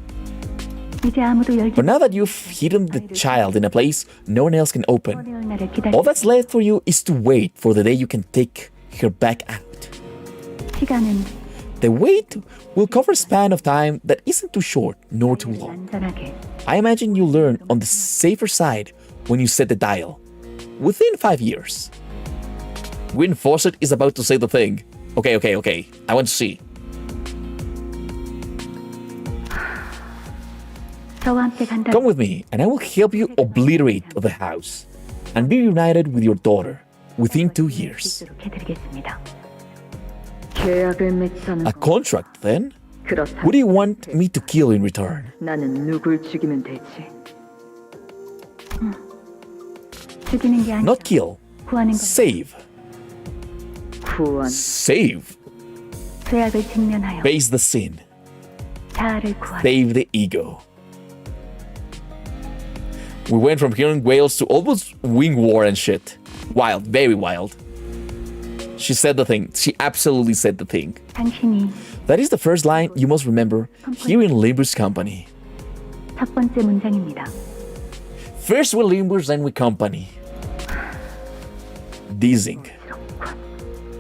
이제 아무도 열지 But now that you've hidden the child in a place no one else can open, 못할 날을 기다리 all that's left for you is to wait for the day you can take her back out. 시간은 The wait will cover a span of time that isn't too short nor too long. 안전하게 I imagine you learn on the safer side when you set the dial. Within 5 years. Gwyn Fawcett is about to say the thing. Okay. I want to see. 저와 함께 간다. Come with me, and I will help you obliterate the house and be reunited with your daughter within 2 years. 있도록 해드리겠습니다. 계약을 맺자는 A contract, then? 그렇다. What do you want me to kill in return? 나는 누굴 죽이면 되지? 죽이는 게 아니라 Not kill. 구하는 것. Save. 구원. Save. 죄악을 직면하여 Face the sin. 자아를 구하라. Save the ego. We went from hearing whales to almost wing war and shit. Wild, very wild. She said the thing. She absolutely said the thing. 당신이 That is the first line you must remember here in Limbus Company. 첫 번째 문장입니다. First we Limbus, then we Company. Dizing.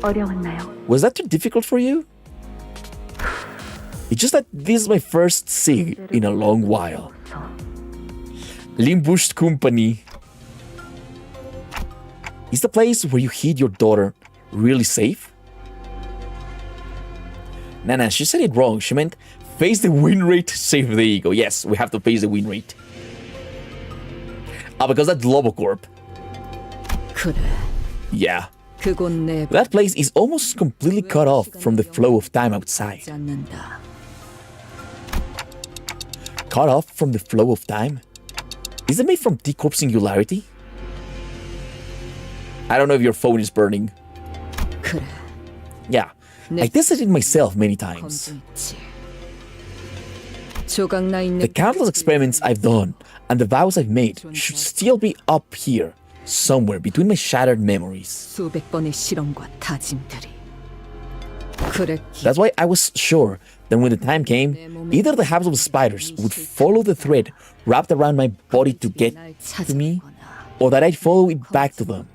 어려웠나요? Was that too difficult for you? It's just that this is my first SIG in a long while. Limbus Company. Is the place where you hid your daughter really safe? Nah, she said it wrong. She meant face the win rate, save the ego. Yes, we have to face the win rate. Because that's Lobocorp. 그래. Yeah. 그곳 내 That place is almost completely cut off from the flow of time outside. 않는다. Cut off from the flow of time? Is it made from D-Corp singularity? I don't know if your phone is burning. 그래. Yeah, I tested it myself many times. 검증했지. 조각 나 있는 The countless experiments I've done and the vows I've made should still be up here, somewhere between my shattered memories. 수백 번의 실험과 다짐들이. 그랬기. That's why I was sure that when the time came, either the habits of the spiders would follow the thread wrapped around my body to get to me, or that I'd follow it back to them.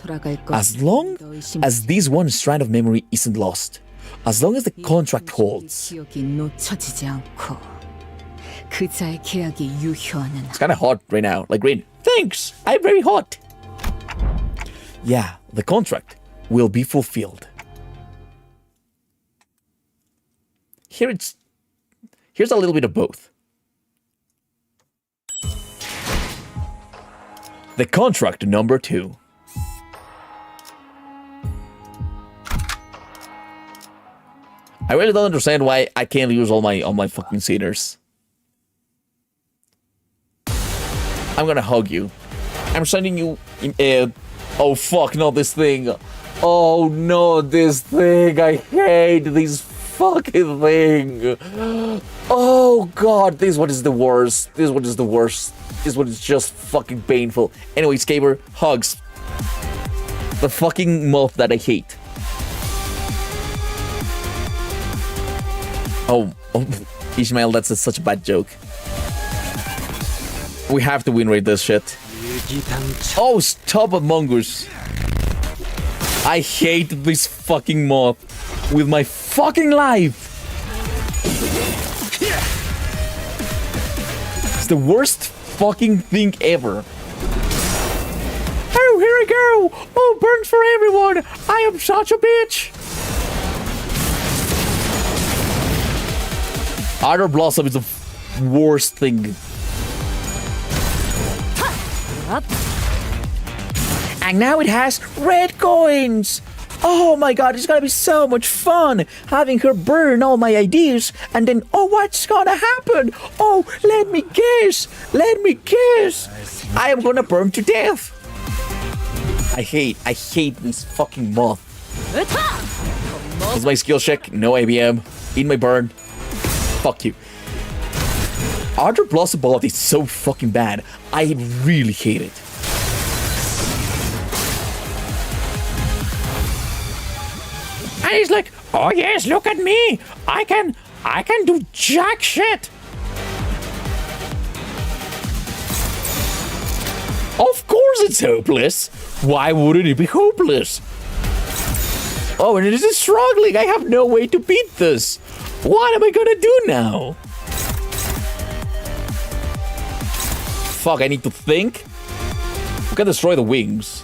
As long as this one strand of memory isn't lost, as long as the contract holds. 기억이 놓쳐지지 않고 그자의 계약이 유효하는 It's kind of hot right now. Like, Rain, thanks, I'm very hot. Yeah, the contract will be fulfilled. Here's a little bit of both. The contract number 2. I really don't understand why I can't use all my fucking sinners. I'm gonna hug you. I'm sending you oh fuck, not this thing. Oh no, this thing. I hate this fucking thing. Oh god, this one is the worst. This one is the worst. This one is just fucking painful. Anyway, Skaber, hugs. The fucking moth that I hate. Oh, Ishmael, that's such a bad joke. We have to win rate this shit. Oh, stop Among Us. I hate this fucking moth with my fucking life. It's the worst fucking thing ever. Oh, here we go. Oh, burns for everyone. I am such a bitch. Outer Blossom is the worst thing. And now it has red coins. Oh my god, it's gonna be so much fun having her burn all my ideas and then, oh, what's gonna happen? Oh, let me guess. Let me guess. I am gonna burn to death. I hate this fucking moth. This is my skill check. No IBM. In my burn. Fuck you. Outer Blossom Ball is so fucking bad. I really hate it. And he's like, oh yes, look at me. I can do jack shit. Of course it's hopeless. Why wouldn't it be hopeless? Oh, and it is struggling. I have no way to beat this. What am I gonna do now? Fuck, I need to think. We can destroy the wings.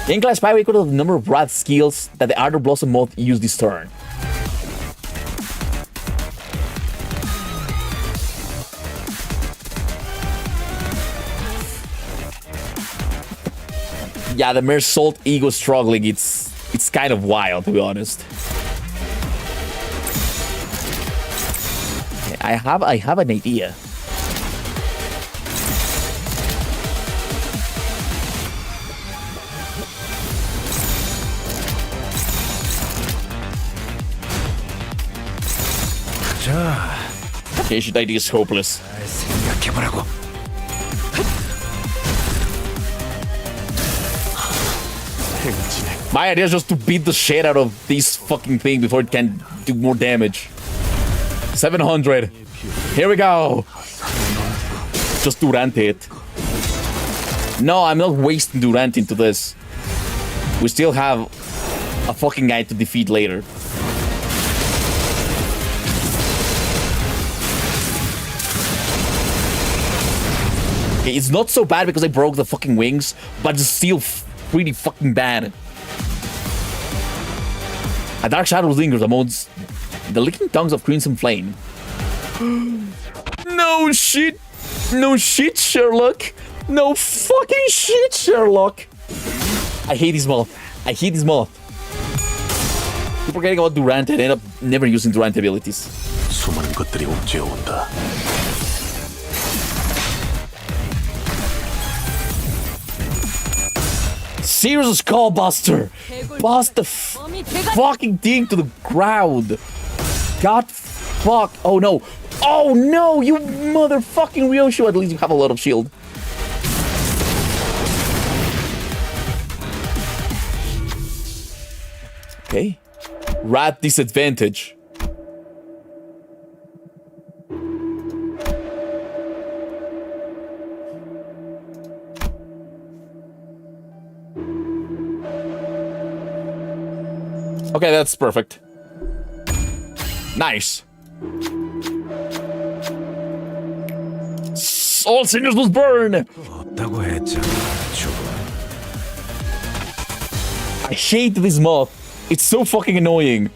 In class 5 equal to the number of rat skills that the Outer Blossom Moth used this turn. Yeah, the mere salt ego struggling, it's kind of wild, to be honest. I have an idea. Okay, shit idea is hopeless. My idea is just to beat the shit out of this fucking thing before it can do more damage. 700. Here we go. Just Durante it. No, I'm not wasting Durante into this. We still have a fucking guy to defeat later. Okay, it's not so bad because I broke the fucking wings, but it's still pretty fucking bad. A dark shadow lingers amongst the licking tongues of Crimson Flame. No shit. No shit, Sherlock. No fucking shit, Sherlock. I hate this moth. I hate this moth. Keep forgetting about Durant and end up never using Durant abilities. 수많은 것들이 옥죄어온다. Serious Skullbuster! Bust the fucking thing to the ground! God fuck! Oh no! Oh no! You motherfucking Ryoshu! At least you have a lot of shield. Okay. Rat disadvantage. Okay, that's perfect. Nice. All sinners must burn! 없다고 했잖아. I hate this moth. It's so fucking annoying.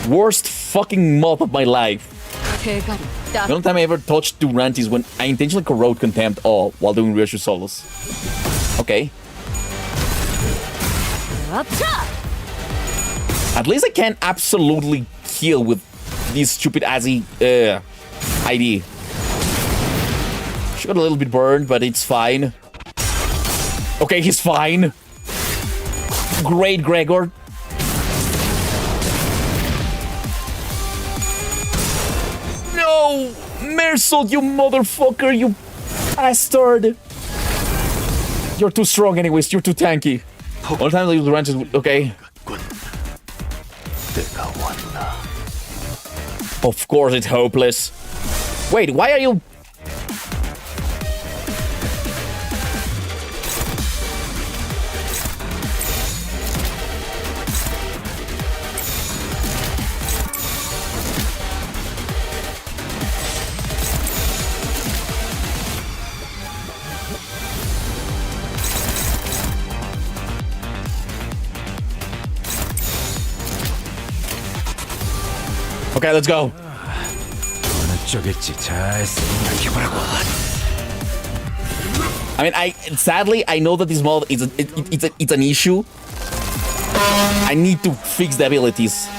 Worst fucking moth of my life. 대가리 딱 The only time I ever touched Durant is when I intentionally corrode Contempt all while doing Ryoshu solos. Okay. At least I can absolutely kill with this stupid Azzy ID. She got a little bit burned, but it's fine. Okay, he's fine. Great, Gregor. No! Mersault, you motherfucker, you bastard! You're too strong anyways, you're too tanky. All the time I use the ranches, okay. 때가 왔나. Of course it's hopeless. Wait, why are you... Okay, let's go. 어느 쪽일지 잘 생각해보라고. I mean, sadly I know that this mod is it's an issue. I need to fix the abilities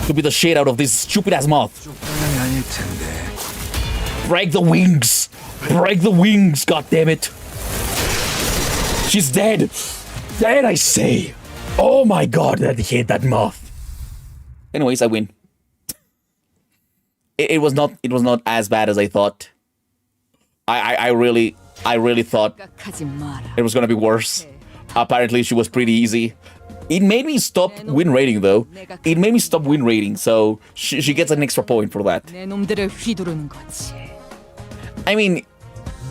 to beat the shit out of this stupid ass moth. 쪽방향이 아닐 텐데. Break the wings! Break the wings, god damn it! She's dead! Dead, I say! Oh my god, I hate that moth. Anyways, I win. It was not as bad as I thought. I really thought 하지 마라. it was gonna be worse. Apparently she was pretty easy. It made me stop win rating though. It made me stop win rating, so she gets an extra point for that. 내 놈들을 휘두르는 거지. I mean,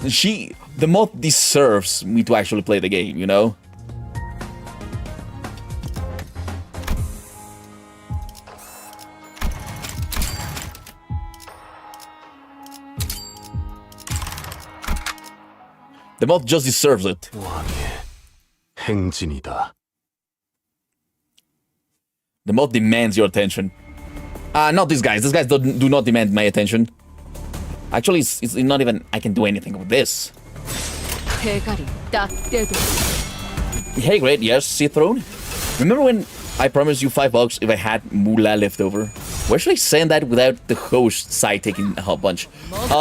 the moth deserves me to actually play the game, you know? The moth just deserves it. 왕의 행진이다. The moth demands your attention. Not these guys. These guys do not demand my attention. Actually, it's not even I can do anything with this. 대가리 딱 떼도. Hey, great. Yes, Sea Throne. Remember when I promised you $5 if I had moolah left over? Where should I send that without the host side taking a whole bunch?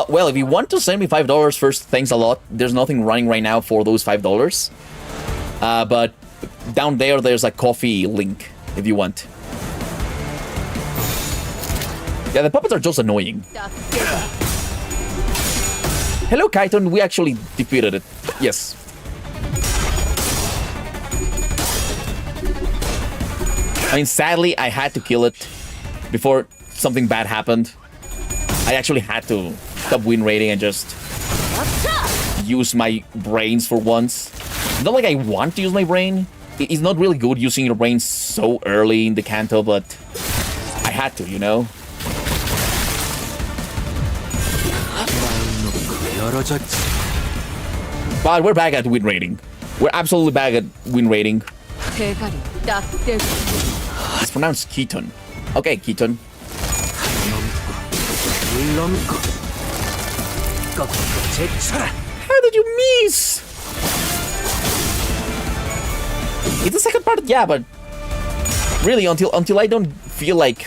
Well, if you want to send me $5 first, thanks a lot. There's nothing running right now for those $5. But down there's a coffee link if you want. Yeah, the puppets are just annoying. 딱 떼도. Hello, Kaiton. We actually defeated it. Yes. I mean, sadly, I had to kill it before something bad happened. I actually had to stop win rating and just use my brains for once. It's not like I want to use my brain. It's not really good using your brain so early in the Canto, but I had to, you know? But we're back at win rating. We're absolutely back at win rating. 대가리 딱 떼도. It's pronounced Keaton. Okay, Keaton. How did you miss? It's the second part, yeah, but really until I don't feel like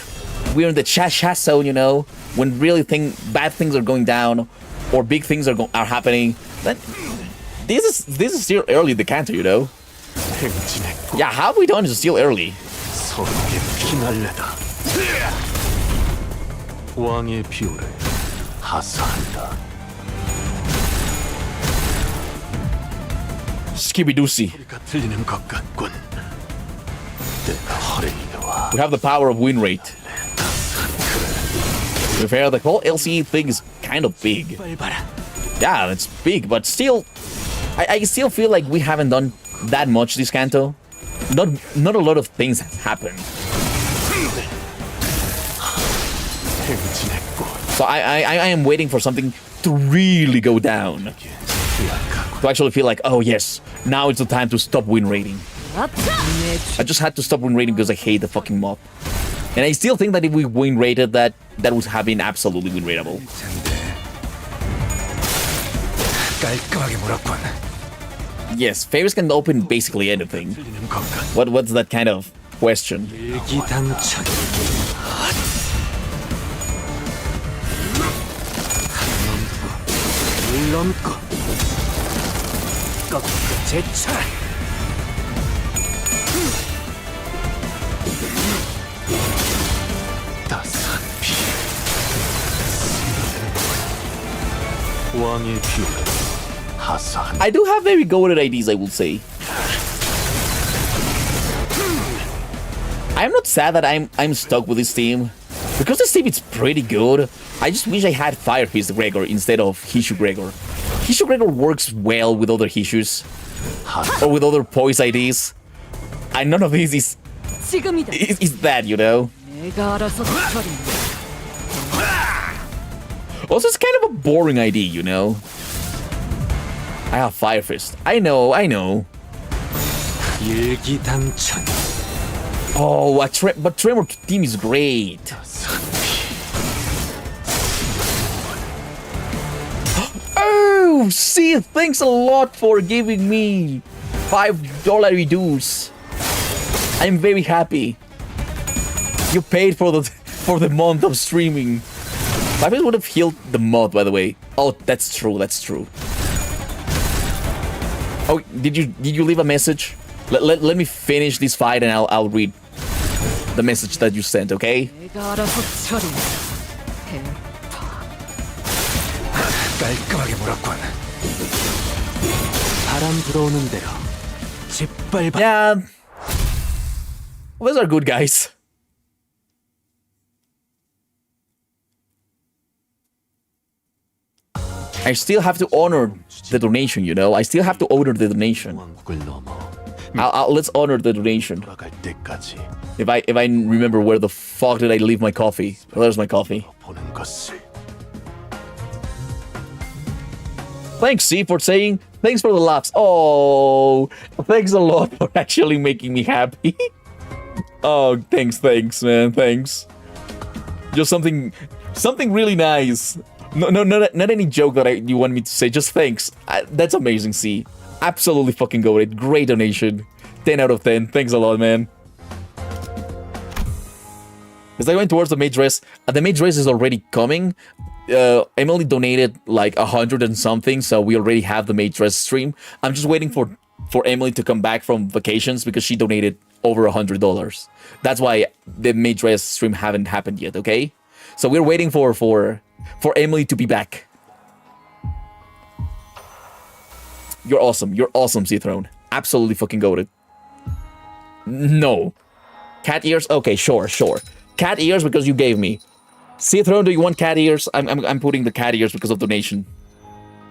we're in the cha-cha zone, you know, when really bad things are going down or big things are happening, then this is still early in the Canto, you know. Yeah, how have we done is still early. 서로에게 피날레다. 왕의 비호를 하사한다. Skibidoozy. 소리가 들리는 것 같군. 내가 허레이와 We have the power of winrate. To be fair, the whole LCE thing is kind of big. Yeah, it's big, but still, I still feel like we haven't done that much this Canto. Not a lot of things have happened. So I am waiting for something to really go down. To actually feel like, oh yes, now it's the time to stop win rating. I just had to stop win rating because I hate the fucking mob. And I still think that if we win rated that would have been absolutely win rateable. 깔끔하게 물었군. Yes, favors can open basically anything. 들리는 것 같. What's that kind of question? 일기당천. 물 넘고 꺾고 제쳐라. 따스한 피. 왕의 비호를 하사한다. I do have very goated IDs, I will say. I'm not sad that I'm stuck with this team. Because this team is pretty good. I just wish I had Fire Fist Gregor instead of Hishu Gregor. Hishu Gregor works well with other Hishus. Or with other Poise IDs. And none of these is that, you know? 내가 알아서 처리한다. Also, it's kind of a boring ID, you know? I have Fire Fist. I know. 일기당천. Oh, but Tremor team is great. Oh, see, thanks a lot for giving me $5 dues. I'm very happy. You paid for the month of streaming. My friends would have healed the mod, by the way. Oh, that's true. Oh, did you leave a message? Let me finish this fight and I'll read the message that you sent, okay? 내가 알아서 처리한다. 깔끔하게 물었군. 바람 들어오는 대로 짓밟아. Yeah. Those are good guys. I still have to honor the donation, you know? I still have to honor the donation. 왕국을 넘어 Let's honor the donation. 돌아갈 때까지 If I remember where the fuck did I leave my coffee? Well, there's my coffee. 보는 것을. Thanks, C, for saying. Thanks for the laughs. Oh, thanks a lot for actually making me happy. Oh, thanks, man. Thanks. Just something really nice. No, not any joke that you want me to say. Just thanks. That's amazing, C. Absolutely fucking goated. Great donation. 10 out of 10. Thanks a lot, man. As I went towards the mage dress, the mage dress is already coming. Emily donated like 100 and something, so we already have the mage dress stream. I'm just waiting for Emily to come back from vacations because she donated over $100. That's why the mage dress stream haven't happened yet. Okay, so we're waiting for Emily to be back. You're awesome, C-Throne. Absolutely fucking goated. No. Cat ears? Okay, sure. Cat ears because you gave me. C-Throne, do you want cat ears? I'm putting the cat ears because of donation.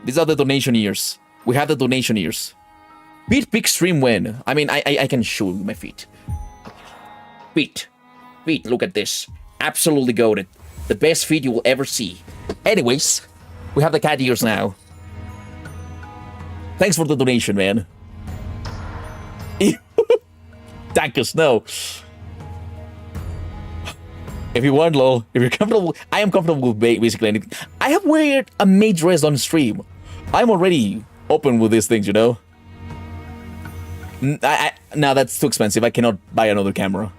These are the donation ears. We have the donation ears. Feet pick stream when? I mean, I can show you my feet. Feet, look at this. Absolutely goated. The best feet you will ever see. Anyways, we have the cat ears now. Thanks for the donation, man. Thank us, no. If you want, lol. If you're comfortable, I am comfortable with basically anything. I have weared a mage dress on stream. I'm already open with these things, you know? No, that's too expensive. I cannot buy another camera.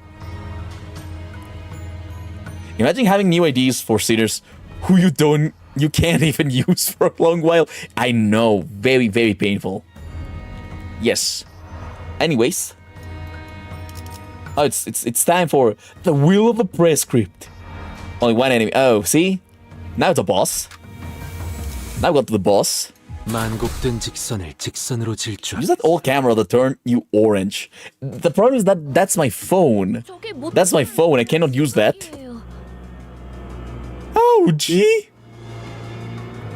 Imagine having new ideas for sinners who you can't even use for a long while. I know, very, very painful. Yes. Anyways. Oh, it's time for the Will of the Prescript. Only one enemy. Oh, see? Now it's a boss. Now we got to the boss. 만곡된 직선을 직선으로 질주. Use that old camera that turned you orange. The problem is that that's my phone. That's my phone. I cannot use that. Oh, gee.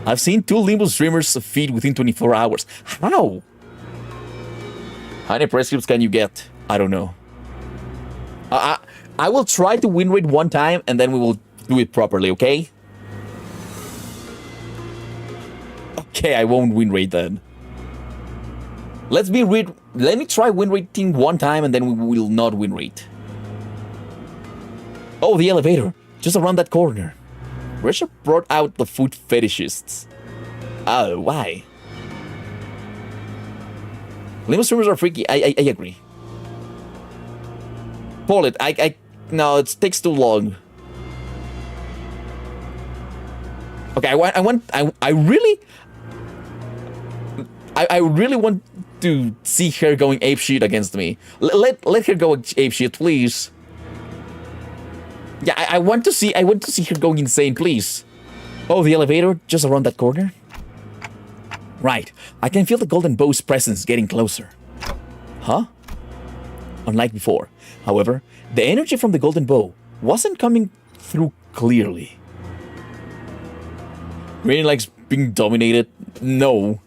I've seen 2 Limbus streamers feed within 24 hours. How? How many prescripts can you get? I don't know. I will try to win rate one time and then we will do it properly, okay? Okay, I won't win rate then. Let me try win rating one time and then we will not win rate. Oh, the elevator. Just around that corner. Ryoshu brought out the food fetishists. Oh, why? Limbus streamers are freaky. I agree. Pull it. No, it takes too long. Okay, I really want to see her going apeshit against me. Let her go apeshit, please. Yeah, I want to see her going insane, please. Oh, the elevator just around that corner. Right, I can feel the golden bow's presence getting closer. Huh? Unlike before, however, the energy from the golden bow wasn't coming through clearly. Really likes being dominated? No.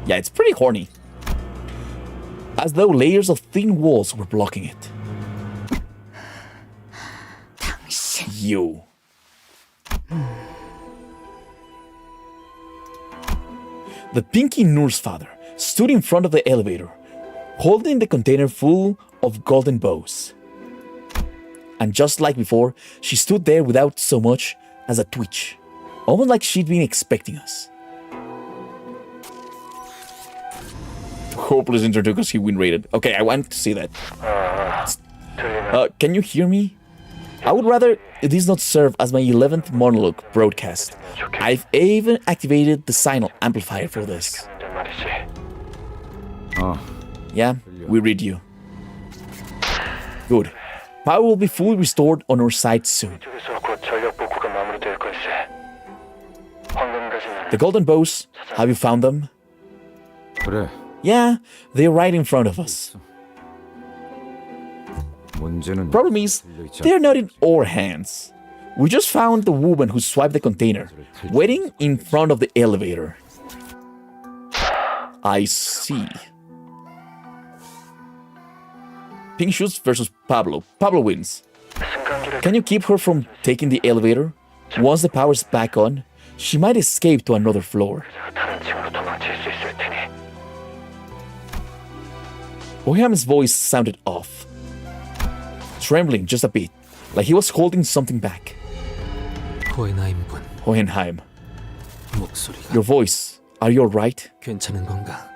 Yeah, it's pretty horny. As though layers of thin walls were blocking it. You. The Pinky Nurse father stood in front of the elevator, holding the container full of golden bows. And just like before, she stood there without so much as a twitch, almost like she'd been expecting us. Hopeless intro because he win rated. Okay, I want to see that. Can you hear me? I would rather this not serve as my 11th monologue broadcast. I've even activated the signal amplifier for this. Yeah, we read you. Good. Power will be fully restored on our side soon. The golden bows, have you found them? Yeah, they're right in front of us. Problem is, they're not in our hands. We just found the woman who swiped the container, waiting in front of the elevator. I see. Pink Shoes versus Pablo. Pablo wins. Can you keep her from taking the elevator? Once the power's back on, she might escape to another floor. Boheim's voice sounded off, trembling just a bit, like he was holding something back. Hohenheim. Your voice, are you alright? 괜찮은 건가?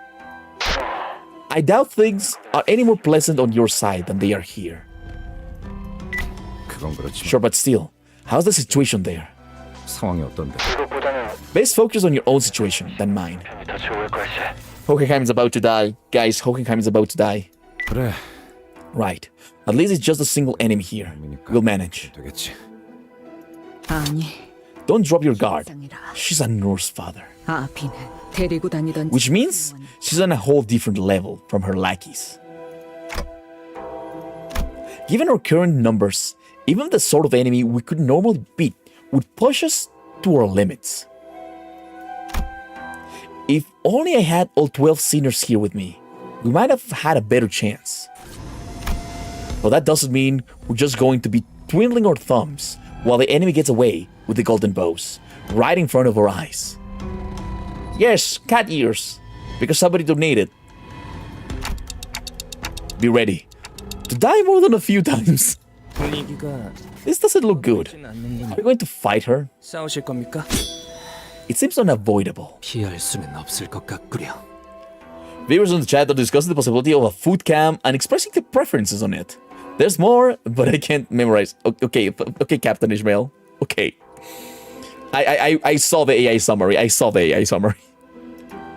I doubt things are any more pleasant on your side than they are here. Sure, but still, how's the situation there? Best focus on your own situation than mine. Hohenheim is about to die. Guys, Hohenheim is about to die. Right. At least it's just a single enemy here. We'll manage. 아니, Don't drop your guard. She's a nurse father. 아피는 데리고 다니던 Which means she's on a whole different level from her lackeys. Given our current numbers, even the sort of enemy we could normally beat would push us to our limits. If only I had all 12 sinners here with me, we might have had a better chance. But that doesn't mean we're just going to be twiddling our thumbs while the enemy gets away with the golden bows, right in front of our eyes. Yes, cat ears, because somebody donated. Be ready to die more than a few times. 분위기가 This doesn't look good. 좋진 Are 않는군요. we going to fight her? 싸우실 겁니까? It seems unavoidable. 피할 수는 없을 것 같구려. Viewers in the chat are discussing the possibility of a food cam and expressing their preferences on it. There's more, but I can't memorize. Okay, Captain Ishmael. Okay. I saw the AI summary.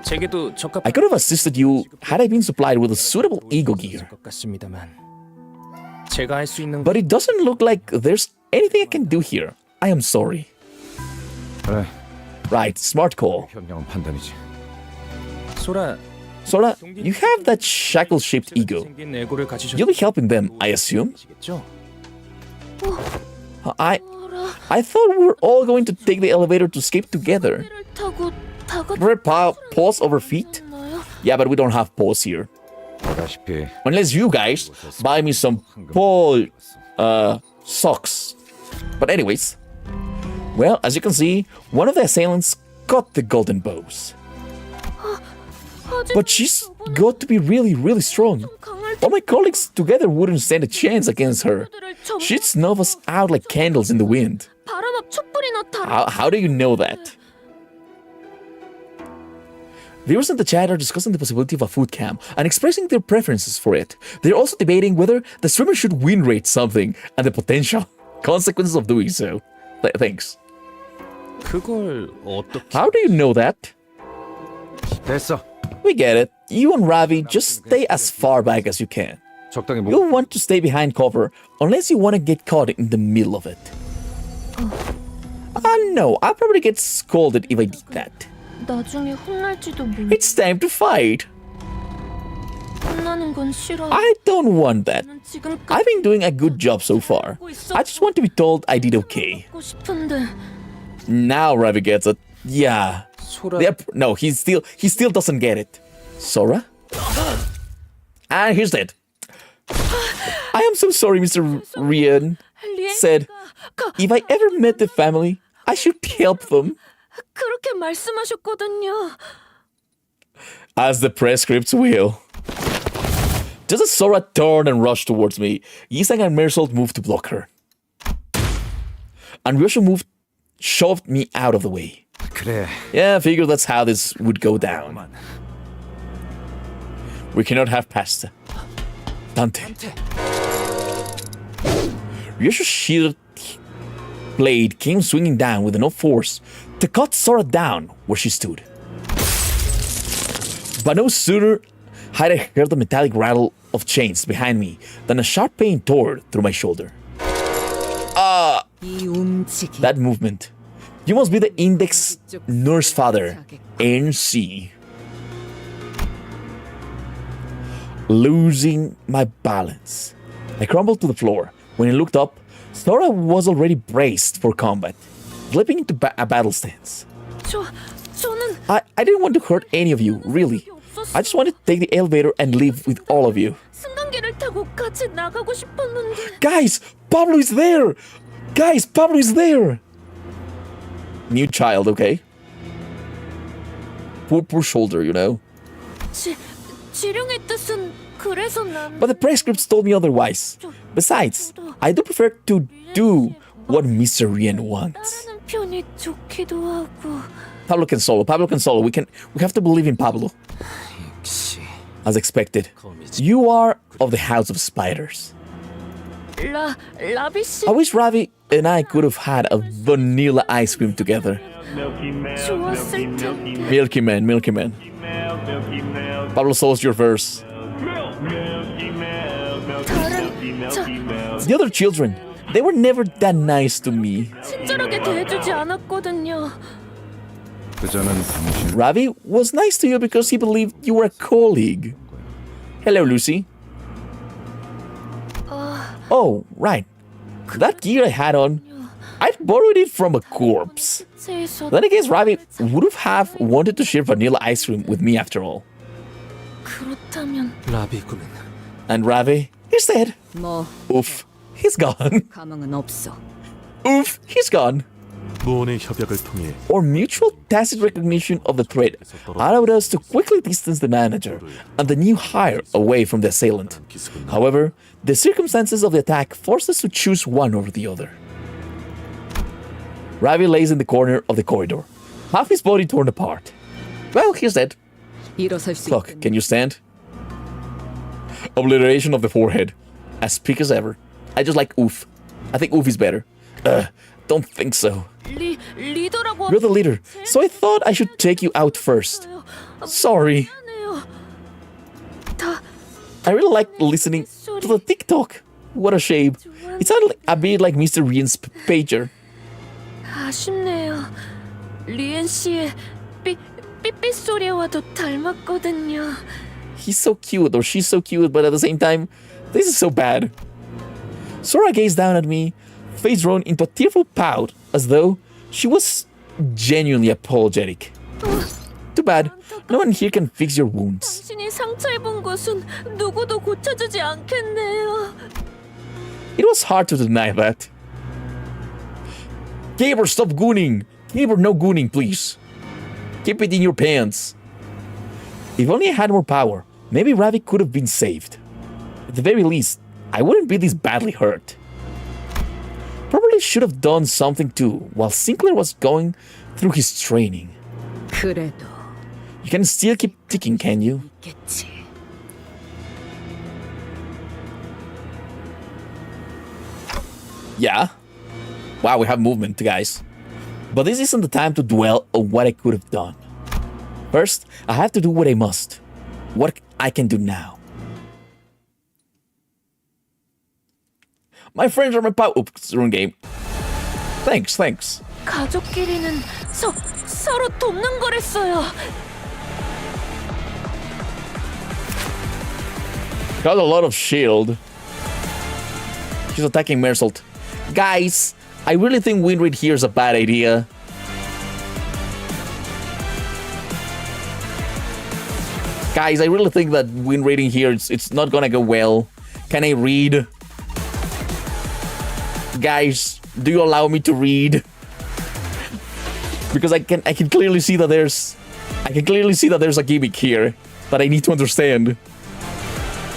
제게도 적합한 I could have assisted you had I been supplied with a suitable ego gear. 것 같습니다만 제가 할 수 있는 But it doesn't look like there's anything I can do here. I am sorry. 그래, Right, smart call. 현명한 판단이지. 소라 Sora, you have that shackle-shaped ego. 생긴 애고를 가지셨 You'll be helping them, I assume. 시겠죠? I thought we were all going to take the elevator to escape together. 를 타고 다 같이 We're paws over feet? 나요? Yeah, but we don't have paws here. 보다시피 Unless you guys buy me some paw socks. But anyways, well, as you can see, one of the assailants got the golden bows. But she's got to be really, really strong. 강할 All my colleagues together wouldn't stand a chance against her. 들을 전 She'd snuff us out like candles in the wind. 바람 앞 촛불이나 달아. How do you know that? Viewers in the chat are discussing the possibility of a food cam and expressing their preferences for it. They're also debating whether the streamer should win rate something and the potential consequences of doing so. Thanks. 그걸 어떻게 How do you know that? 됐어. We get it. You and Ravi just stay as far back as you can. 적당히 목. You'll want to stay behind cover unless you want to get caught in the middle of it. No, I'll probably get scolded if I did that. 나중에 혼날지도 몰라. It's time to fight. 혼나는 건 싫어. I don't want that. 나는 지금까지 I've been doing a good job so far. I just want to be told I did okay. 하고 싶은데 Now Ravi gets it. Yeah. 소라 No, he still doesn't get it. Sora? And here's that. I am so sorry, Mr. Rian said, if I ever met the family, I should help them. 그렇게 말씀하셨거든요. As the prescripts will. Just as Sora turned and rushed towards me, Yisang and Mersault moved to block her. And Ryoshu shoved me out of the way. 그래. Yeah, I figured that's how this would go down. We cannot have pasta. Dante. Ryoshu's shielded blade came swinging down with enough force to cut Sora down where she stood. But no sooner had I heard the metallic rattle of chains behind me than a sharp pain tore through my shoulder. 이 움직임 That movement. You must be the Index Nurse Father, NC. Losing my balance. I crumbled to the floor. When I looked up, Sora was already braced for combat, slipping into a battle stance. 저는 I didn't want to hurt any of you, really. I just wanted to take the elevator and leave with all of you. 승강기를 타고 같이 나가고 싶었는데 Guys, Pablo is there! Guys, Pablo is there! New child, okay? Poor shoulder, you know? 지령의 뜻은 그래서 난 But the prescripts told me otherwise. Besides, I do prefer to do what Mr. Rien wants. 따르는 편이 좋기도 하고. Pablo can solo. We have to believe in Pablo. 역시 As expected. You are of the House of Spiders. 라비 씨 I wish Ravi and I could have had a vanilla ice cream together. Milky Milk, 좋았을 Milky 텐데. Milky Man. Milk, Milky Milk, Pablo solos your verse. Milky Milk, Milky Milk. The other children, they were never that nice to me. 친절하게 대해주지 않았거든요. 그자는 당신 Ravi was nice to you because he believed you were a colleague. Hello, Lucy. Oh, right. That gear I had on, I'd borrowed it from a corpse. 세에서 Then I guess Ravi would have wanted to share vanilla ice cream with me after all. 그렇다면 라비군은 And Ravi, he's dead. 뭐 Oof, he's gone. 가망은 없어. Oof, he's gone. 무언의 협약을 통해 Or mutual tacit recognition of the threat allowed us to quickly distance the manager and the new hire away from the assailant. However, The circumstances of the attack forced us to choose one over the other. Ravi lays in the corner of the corridor, half his body torn apart. Well, he's dead. 일어설 수 Look, 있겠니? can you stand? Obliteration of the forehead. As peak as ever. I just like oof. I think oof is better. Don't think so. 리더라고 You're the leader, so I thought I should take you out first. Sorry. 하네요. I really like listening to the TikTok. What a shame. It sounded a bit like Mr. Rian's pager. 아쉽네요. 리엔 씨의 삐삐 소리와도 닮았거든요. He's so cute, or she's so cute, but at the same time, this is so bad. Sora gazed down at me, face drawn into a tearful pout, as though she was genuinely apologetic. Too bad. No one here can fix your wounds. 당신이 상처 입은 곳은 누구도 고쳐주지 않겠네요. It was hard to deny that. Gaber, stop gooning! Gaber, no gooning, please. Keep it in your pants. If only I had more power, maybe Ravi could have been saved. At the very least, I wouldn't be this badly hurt. Probably should have done something too, while Sinclair was going through his training. 그래도 You can still keep ticking, can you? 있겠지. Yeah. Wow, we have movement, guys. But this isn't the time to dwell on what I could have done. First, I have to do what I must. What I can do now. My friends are my power. Oops, wrong game. Thanks. 가족끼리는 서로 돕는 거랬어요. Got a lot of shield. She's attacking Mersault. Guys, I really think winrate here is a bad idea. Guys, I really think that winrating here, it's not gonna go well. Can I read? Guys, do you allow me to read? Because I can clearly see that there's a gimmick here that I need to understand.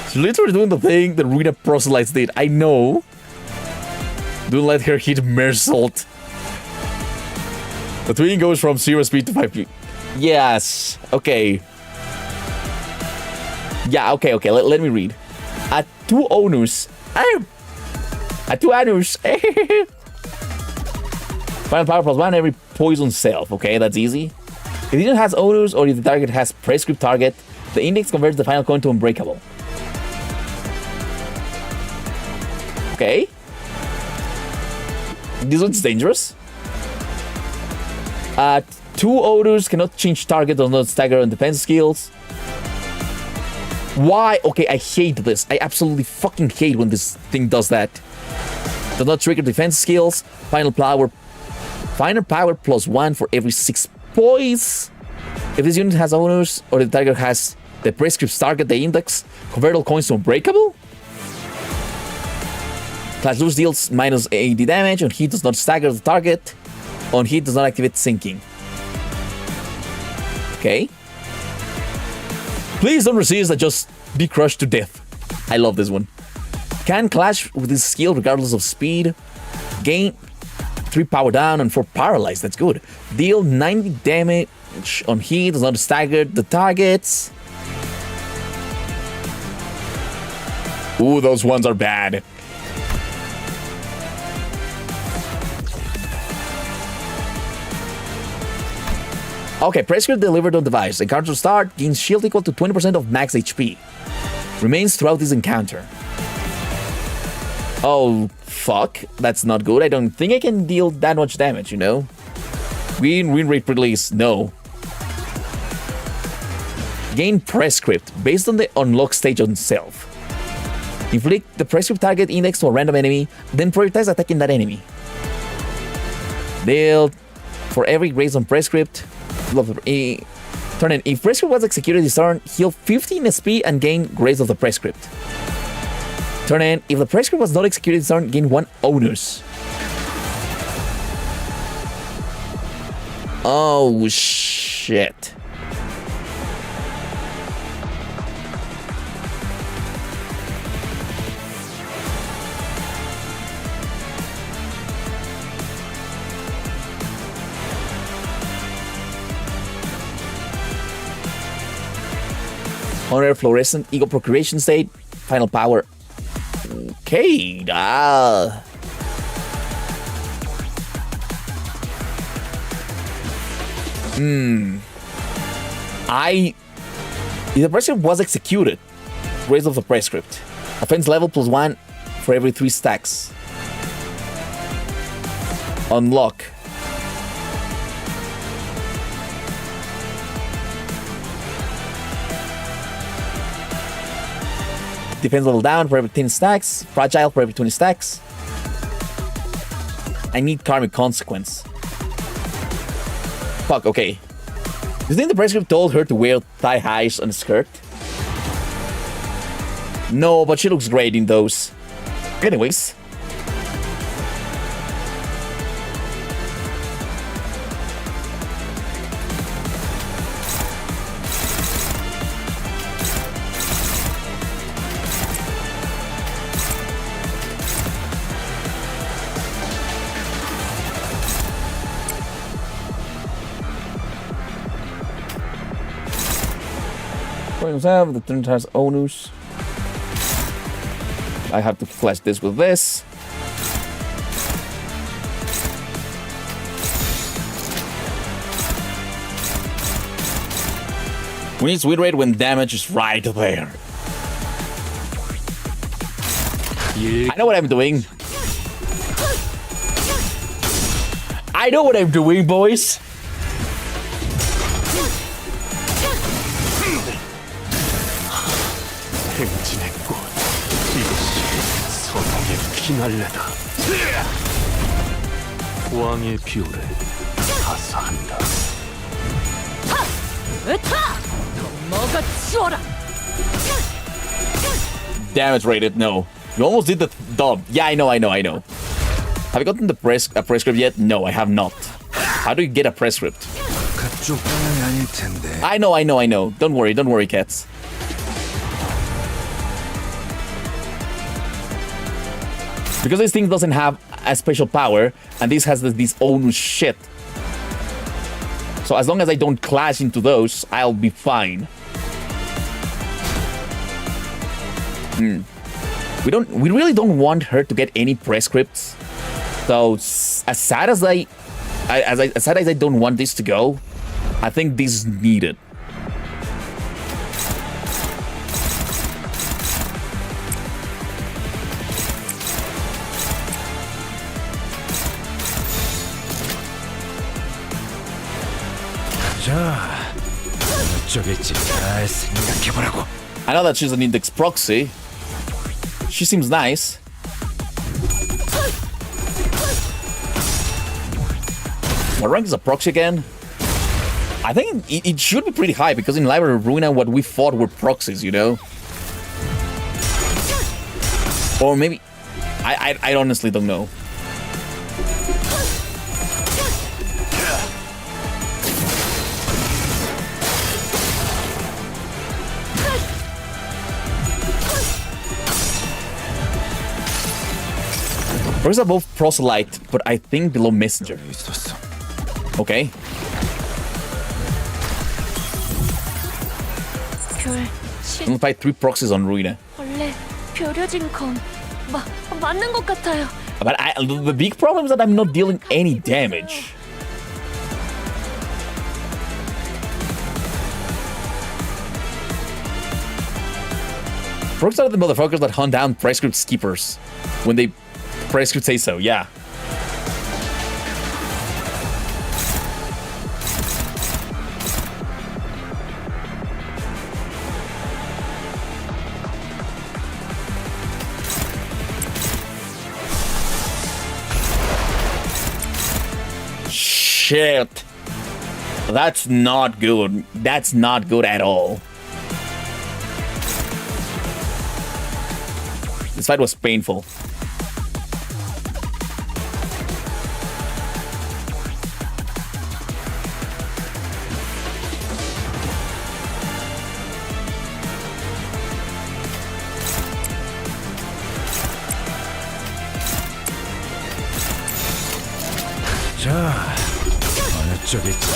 She's literally doing the thing that Rita proselytes did. I know. Don't let her hit Mersault. The twin goes from 0 speed to 5 speed. Yes. Okay. Yeah, okay. Let me read. At 2 onus. At 2 anus. Final power +1 every poison self. Okay, that's easy. If the unit has onus or if the target has prescript target, the index converts the final coin to unbreakable. Okay. This one's dangerous. 2 odors cannot change target, does not stagger on defense skills. Why? Okay, I hate this. I absolutely fucking hate when this thing does that. Does not trigger defense skills. Final power +1 for every 6 points. If this unit has owners or the target has the prescript target, the index, convert all coins to unbreakable. Clash loose deals -80 damage. On hit does not stagger the target. On hit does not activate sinking. Okay. Please don't resist, just be crushed to death. I love this one. Can clash with this skill regardless of speed. Gain 3 power down and 4 paralyzed. That's good. Deal 90 damage on hit, does not stagger the targets. Ooh, those ones are bad. Okay, prescript delivered on device. Encounter start, gains shield equal to 20% of max HP. Remains throughout this encounter. Oh, fuck. That's not good. I don't think I can deal that much damage, you know? Win rate release, no. Gain prescript based on the unlock stage on self. Inflict the prescript target index to a random enemy, then prioritize attacking that enemy. Deal for every raise on prescript. Turn in. If prescript was executed this turn, heal 15 SP and gain grace of the prescript. Turn in. If the prescript was not executed this turn, gain 1 onus. Oh shit. Honor, fluorescent, ego procreation state, final power. Okay, the prescript was executed. Raise of the prescript. Offense level +1 for every 3 stacks. Unlock. Defense level down for every 10 stacks. Fragile for every 20 stacks. I need karmic consequence. Fuck, okay. Do you think the prescript told her to wear thigh highs on a skirt? No, but she looks great in those. Anyways. Have the turn has onus. I have to flash this with this. We need win rate when damage is right there. I know what I'm doing. I know what I'm doing, boys. 행진의 꽃 이것이 선홍의 피날레다. 왕의 비호를 가사한다. Damage rated, no. You almost did the dub. Yeah, I know. Have you gotten the prescript yet? No, I have not. How do you get a prescript? I know. Don't worry, cats. Because this thing doesn't have a special power, and this has this own shit. So as long as I don't clash into those, I'll be fine. We really don't want her to get any prescripts. So as sad as I don't want this to go, I think this is needed. I know that she's an index proxy. She seems nice. What rank is a proxy again? I think it should be pretty high because in Library of Ruina what we fought were proxies, you know? Or maybe... I honestly don't know. Proxies are both proselyte, but I think below messenger. Okay. I'm gonna fight 3 proxies on Ruina. 원래 벼려진 검 맞는 것 같아요. But the big problem is that I'm not dealing any damage. Proxies are the motherfuckers that hunt down prescript skippers when they prescript say so, yeah. Shit. That's not good. That's not good at all. This fight was painful.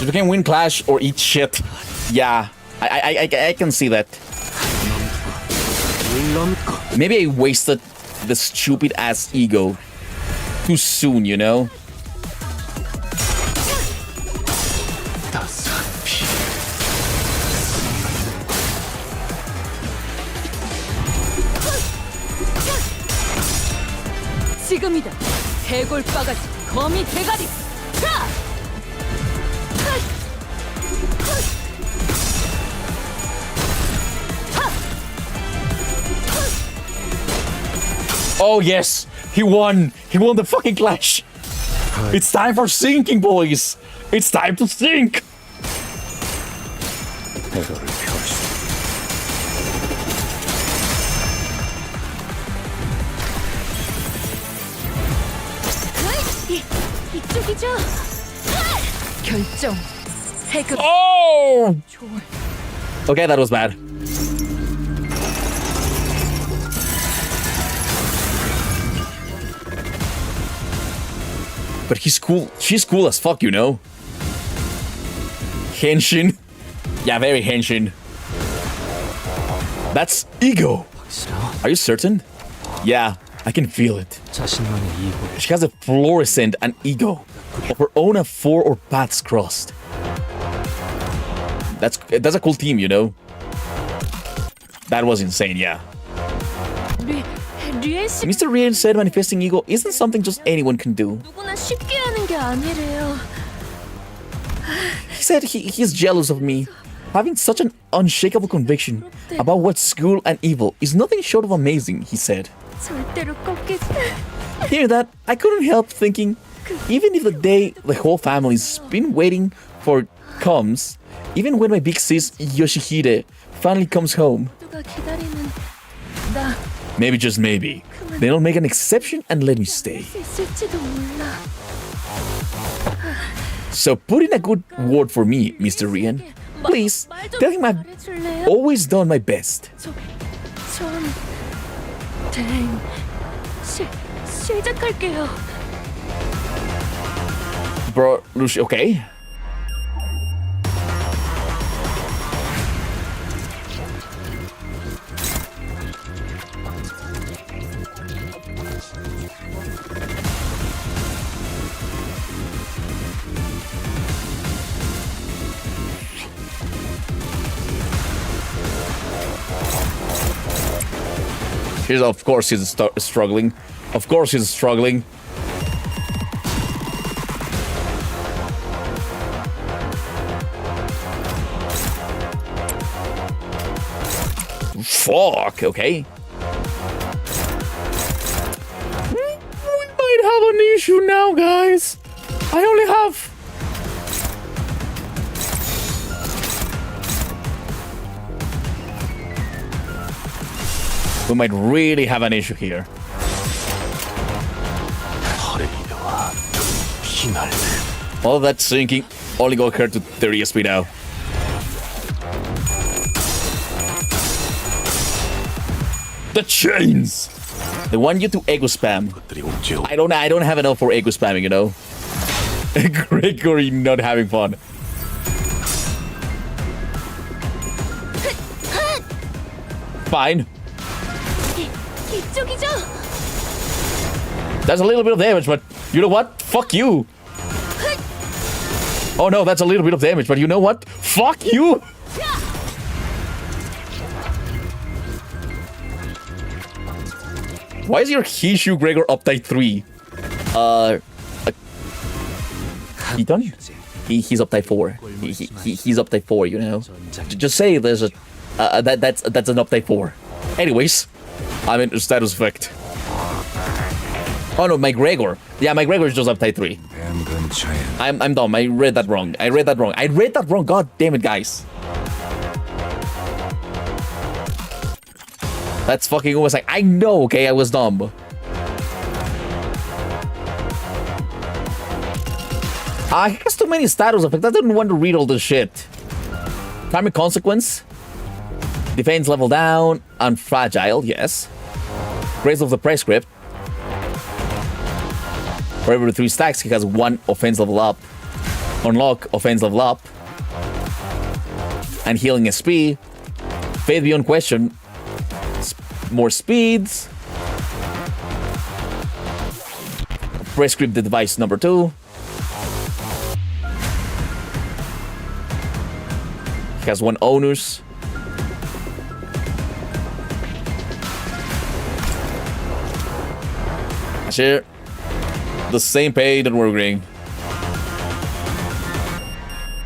You can win clash or eat shit. Yeah, I can see that. Maybe I wasted the stupid ass ego too soon, you know? 지금이다. 해골바가지 거미 대가리. 자! Oh yes, he won. He won the fucking clash. It's time for sinking, boys. It's time to sink. 이쪽이죠. 결정. 해급. Oh! Okay, that was bad. But he's cool. She's cool as fuck, you know? Henshin. Yeah, very henshin. That's ego. Are you certain? Yeah, I can feel it. She has a fluorescent and ego of her own at 4 or paths crossed. That's a cool team, you know? That was insane, yeah. Mr. Rien said manifesting ego isn't something just anyone can do. 누구나 쉽게 하는 게 아니래요. He said he's jealous of me. Having such an unshakable conviction about what's cool and evil is nothing short of amazing, he said. 절대로 꺾이지. Hearing that, I couldn't help thinking, even if the day the whole family's been waiting for comes, even when my big sis Yoshihide finally comes home, 누가 기다리는 나 maybe just maybe, they'll make an exception and let me stay. 있을지도 몰라. So put in a good word for me, Mr. Rien. Please, tell him I've 말해줄래요? always done my best. 시작할게요. Bro, Lucy, okay. Of course he's struggling. Of course he's struggling. Fuck, okay. We might have an issue now, guys. I only have... We might really have an issue here. All that sinking only got her to 30 SP now. The chains! They want you to ego spam. I don't have enough for ego spamming, you know? Gregory not having fun. Fine. 이쪽이죠? That's a little bit of damage, but you know what? Fuck you. Oh no, that's a little bit of damage, but you know what? Fuck you. Why is your Hishu Gregor update 3? He done? He's update 4. He's update 4, you know? Just say there's a... that's an update 4. Anyways, I'm in status effect. Oh no, my Gregor. Yeah, my Gregor is just update 3. I'm dumb. I read that wrong. I read that wrong. God damn it, guys. That's fucking almost like... I know, okay? I was dumb. He has too many status effects. I didn't want to read all this shit. Karmic Consequence. Defense level down. Unfragile, yes. Grace of the Prescript. For every 3 stacks, he has 1 offense level up. Unlock offense level up. And healing SP. Faith Beyond Question. more speeds. Prescript device number 2. He has 1 onus. Share the same pay that we're agreeing.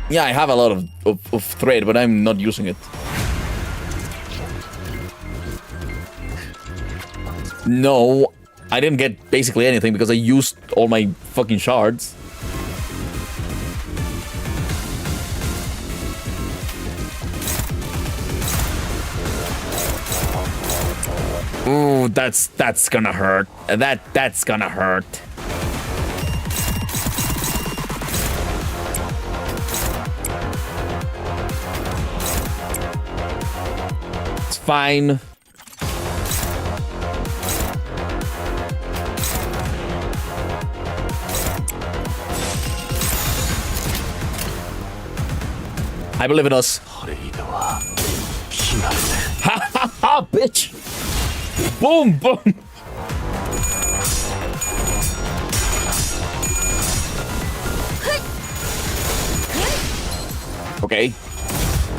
Yeah, I have a lot of thread, but I'm not using it. No, I didn't get basically anything because I used all my fucking shards. Ooh, that's gonna hurt. That's gonna hurt. It's fine. I believe in us. 퍼레이드와 피날레. Ha, bitch. Boom, boom. Okay.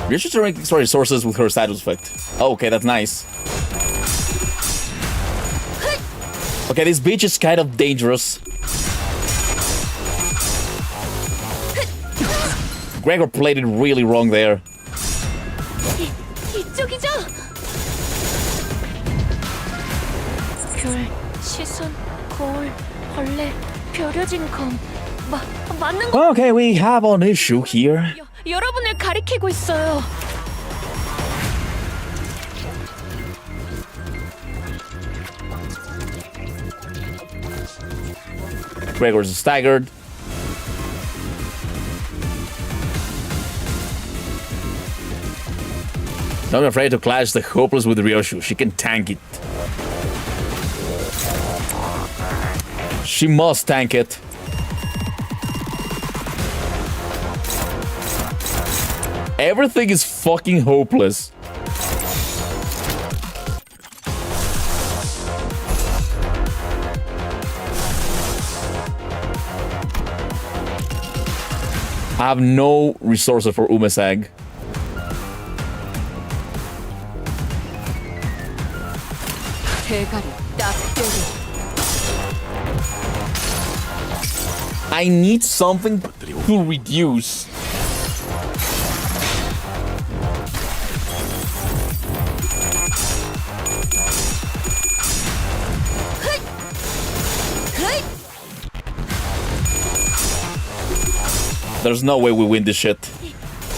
Ryoshu to rank extra resources with her status effect. Oh, okay, that's nice. Okay, this bitch is kind of dangerous. Gregor played it really wrong there. 이쪽이죠? 귤, 시선, 거울, 벌레, 벼려진 검. 맞는 거. Okay, we have an issue here. 여러분을 가리키고 있어요. Gregor's staggered. Don't be afraid to clash the hopeless with Ryoshu. She can tank it. She must tank it. Everything is fucking hopeless. I have no resources for Umesag. 대가리 딱 때려. I need something to reduce. There's no way we win this shit.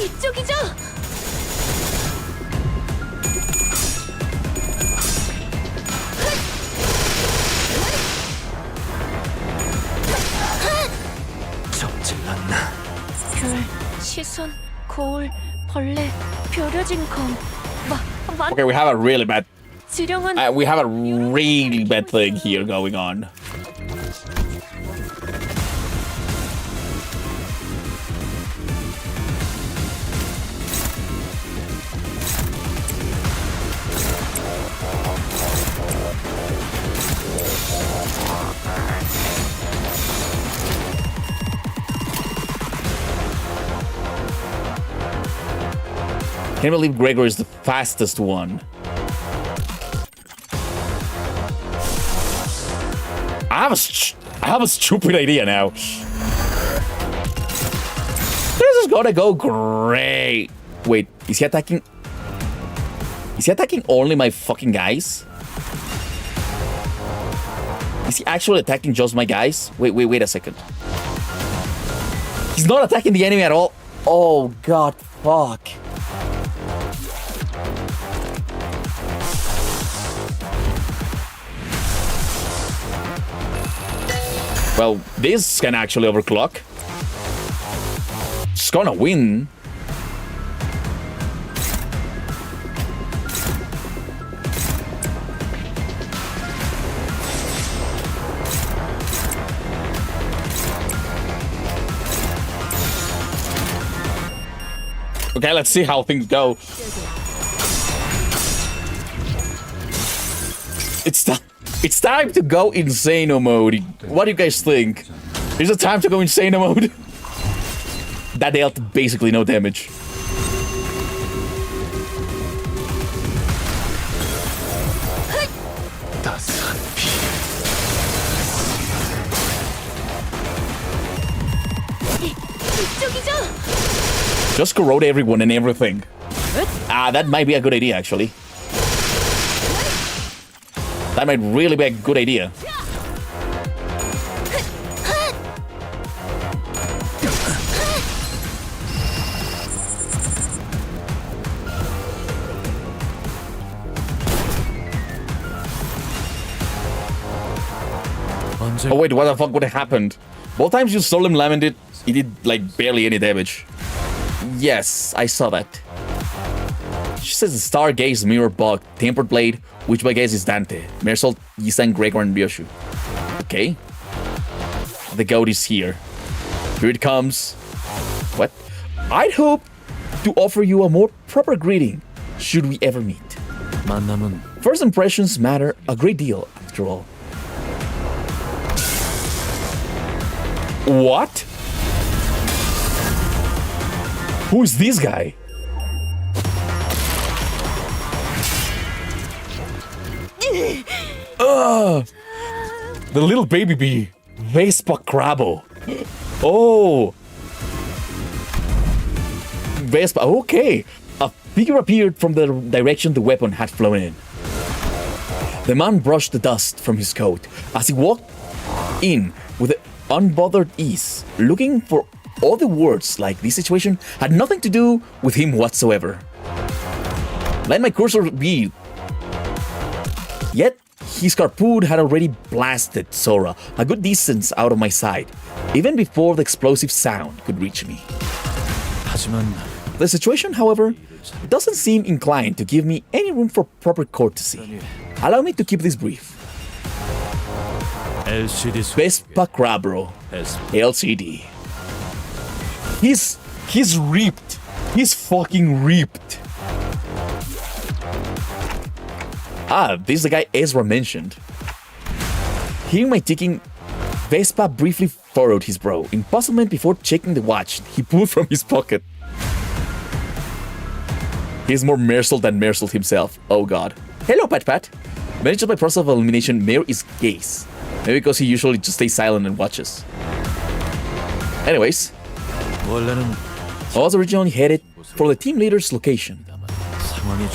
이쪽이죠? 접질렀나? 귤, 시선, 거울, 벌레, 벼려진 검. Okay, we have a really bad. 지령은 We have a really bad thing here going on. Can't believe Gregor is the fastest one. I have a stupid idea now. This is gonna go great. Wait, is he attacking? Is he attacking only my fucking guys? Is he actually attacking just my guys? Wait a second. He's not attacking the enemy at all. Oh god, fuck. Well, this can actually overclock. It's gonna win. Okay, let's see how things go. It's time to go insano mode. What do you guys think? Is it time to go insano mode? That dealt basically no damage. Just corrode everyone and everything. That might be a good idea, actually. That might really be a good idea. Oh wait, what the fuck would have happened? Both times you Solemn Lamented, it did like barely any damage. Yes, I saw that. She says Stargaze, Mirror Bug, Tempered Blade, which by guess is Dante, Mersault, Yisan, Gregor, and Ryoshu. Okay. The goat is here. Here it comes. What? I'd hope to offer you a more proper greeting, should we ever meet. First impressions matter a great deal, after all. What? Who is this guy? The little baby bee. Vespa Crabbo. Oh. Vespa, okay. A figure appeared from the direction the weapon had flown in. The man brushed the dust from his coat as he walked in with unbothered ease, looking for all the words like this situation had nothing to do with him whatsoever. Let my cursor be. Yet, his harpoon had already blasted Sora a good distance out of my sight, even before the explosive sound could reach me. The situation, however, doesn't seem inclined to give me any room for proper courtesy. Allow me to keep this brief. Vespa Crabro, LCD. He's ripped. He's fucking ripped. This is the guy Ezra mentioned. Hearing my ticking, Vespa briefly furrowed his brow in puzzlement before checking the watch he pulled from his pocket. He's more Mersault than Mersault himself. Oh god. Hello, Pat Pat. Managed by process of elimination, Mayor is gaze. Maybe because he usually just stays silent and watches. Anyways, I was originally headed for the team leader's location.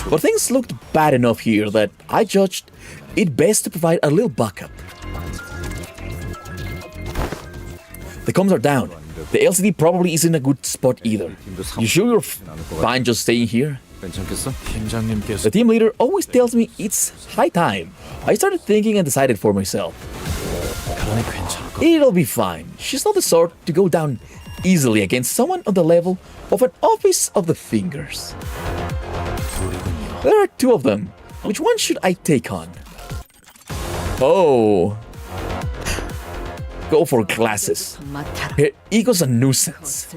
But things looked bad enough here that I judged it best to provide a little backup. The comms are down. The LCD probably isn't a good spot either. You sure you're fine just staying here? The team leader always tells me it's high time. I started thinking and decided for myself. It'll be fine. She's not the sort to go down easily against someone on the level of an office of the fingers. There are two of them. Which one should I take on? Oh. Go for glasses. Her ego's a nuisance.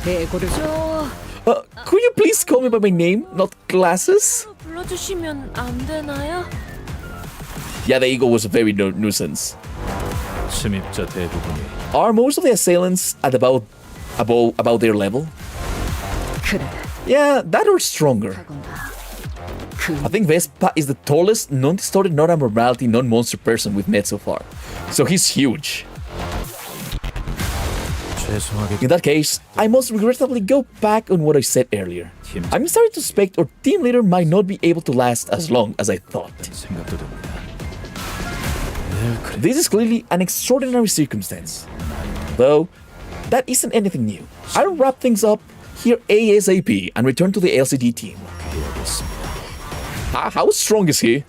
Could you please call me by my name, not glasses? 불러주시면 안 되나요? Yeah, the ego was a very nuisance. Are most of the assailants at about their level? Yeah, that or stronger. I think Vespa is the tallest, non-distorted, non-abnormality, non-monster person we've met so far. So he's huge. In that case, I must regrettably go back on what I said earlier. I'm starting to suspect our team leader might not be able to last as long as I thought. This is clearly an extraordinary circumstance. Though, that isn't anything new. I'll wrap things up here ASAP and return to the LCD team. How strong is he?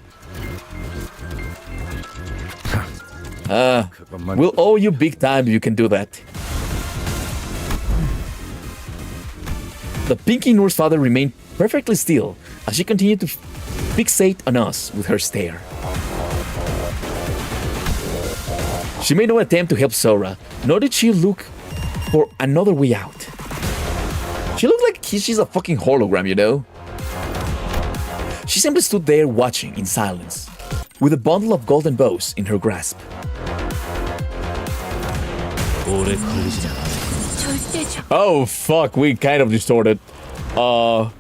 We'll owe you big time if you can do that. The Pinky Noor's father remained perfectly still as she continued to fixate on us with her stare. She made no attempt to help Sora, nor did she look for another way out. She looked like she's a fucking hologram, you know? She simply stood there watching in silence, with a bundle of golden bows in her grasp. 절대적. Oh fuck, we kind of distorted. I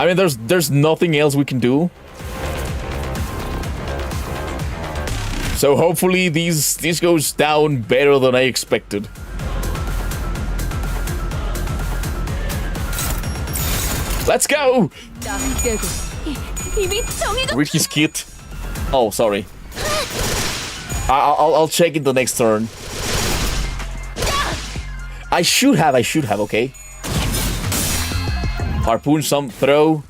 mean, there's nothing else we can do. So hopefully this goes down better than I expected. Let's go! 이미 정해졌. Read his kit. Oh, sorry. I'll check it the next turn. I should have, okay? Harpoon, some throw.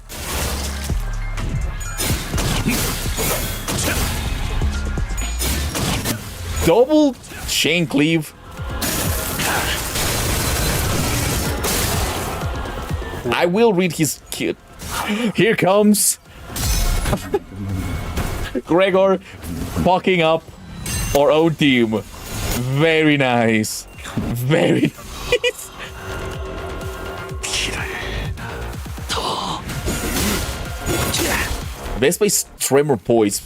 Double chain cleave. I will read his kit. Here comes Gregor fucking up our own team. Very nice. Very nice. Best place Tremor Poise.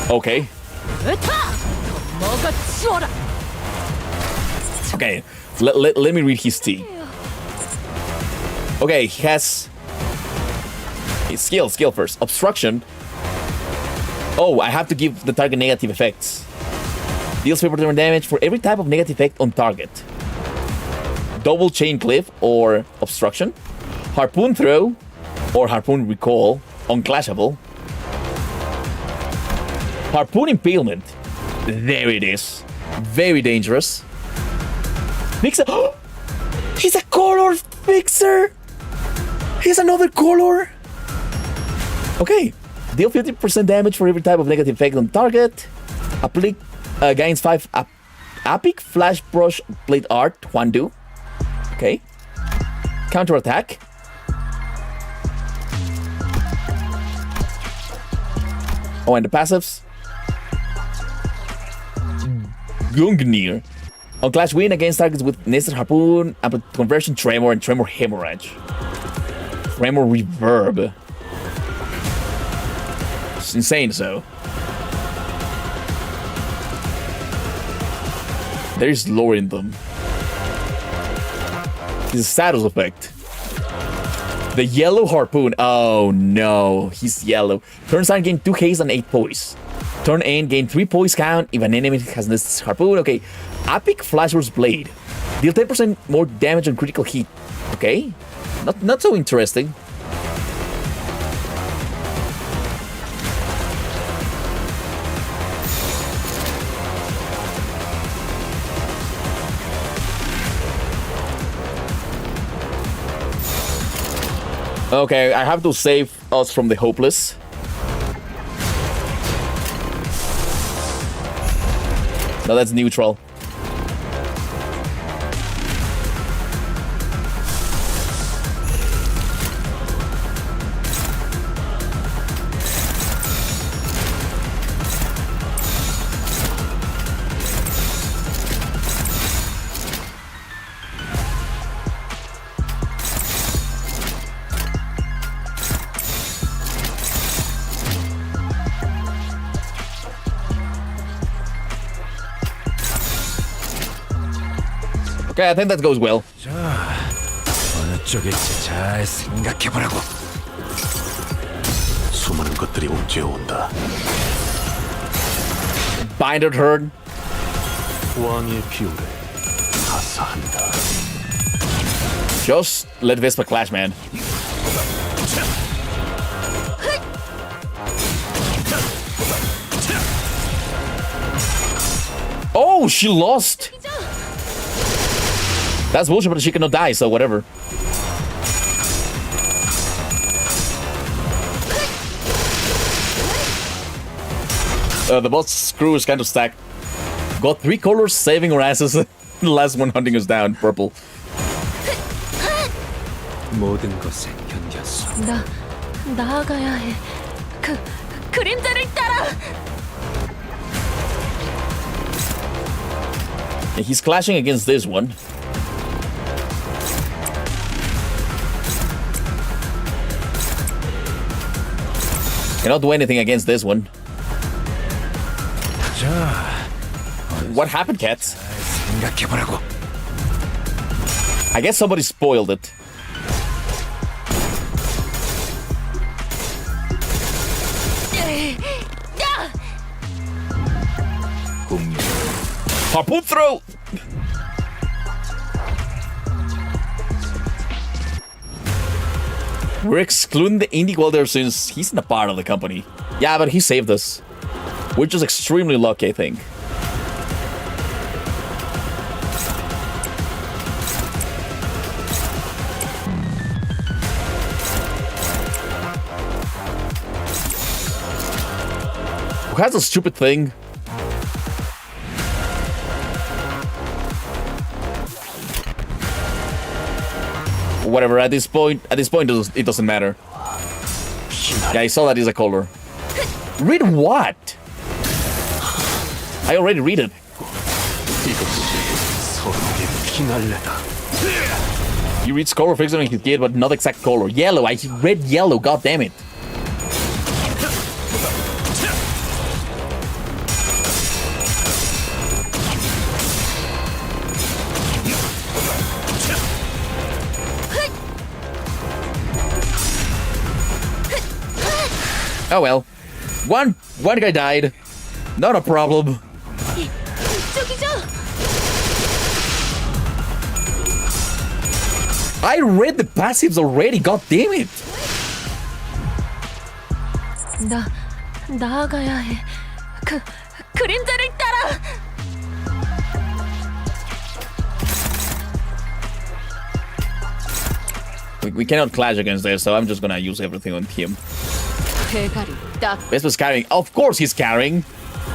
Okay. Okay. Let me read his team. Okay, he has his skill first. Obstruction. Oh, I have to give the target negative effects. Deals 50% damage for every type of negative effect on target. Double chain cliff or obstruction. Harpoon throw or harpoon recall. Unclashable. Harpoon impalement. There it is. Very dangerous. Fixer. He's a color fixer. He's another color. Okay. Deal 50% damage for every type of negative effect on target. Gains 5 Epic Flash Brush Blade Art Hwandu. Okay. Counter attack. Oh, and the passives. Gungnir. On Clash win against targets with Nested Harpoon, Conversion Tremor, and Tremor Hemorrhage. Tremor Reverb. It's insane, so. There's lore in them. It's a status effect. The yellow harpoon. Oh no, he's yellow. Turn start gain 2 haste and 8 poise. Turn end gain 3 poise count if an enemy has this harpoon. Okay. Epic Flashburst Blade. Deal 10% more damage on critical hit. Okay. Not so interesting. Okay, I have to save us from the hopeless. No, that's neutral. Okay, I think that goes well. 어느 쪽일지 잘 생각해보라고. 수많은 것들이 옥죄어온다. Binder turn. 왕의 비율을 하사한다. Just let Vespa clash, man. Oh, she lost. That's bullshit, but she cannot die, so whatever. The boss screw is kind of stacked. Got 3 colors saving our asses. The last one hunting us down, purple. 모든 것에 견뎠어. 나아가야 해. 그림자를 따라. He's clashing against this one. Cannot do anything against this one. What happened, cats? 생각해보라고. I guess somebody spoiled it. Harpoon throw! We're excluding the indie welder since he's not a part of the company. Yeah, but he saved us. We're just extremely lucky, I think. Who has a stupid thing? Whatever, at this point it doesn't matter. Yeah, I saw that is a color. Read what? I already read it. He reads color fixing his kid, but not exact color. Yellow, I read yellow, god damn it. Oh well. One guy died. Not a problem. I read the passives already, god damn it. 나아가야 해. 그림자를 따라. We cannot clash against this, so I'm just gonna use everything on him. 대가리 딱 Vespa's carrying. Of course he's carrying.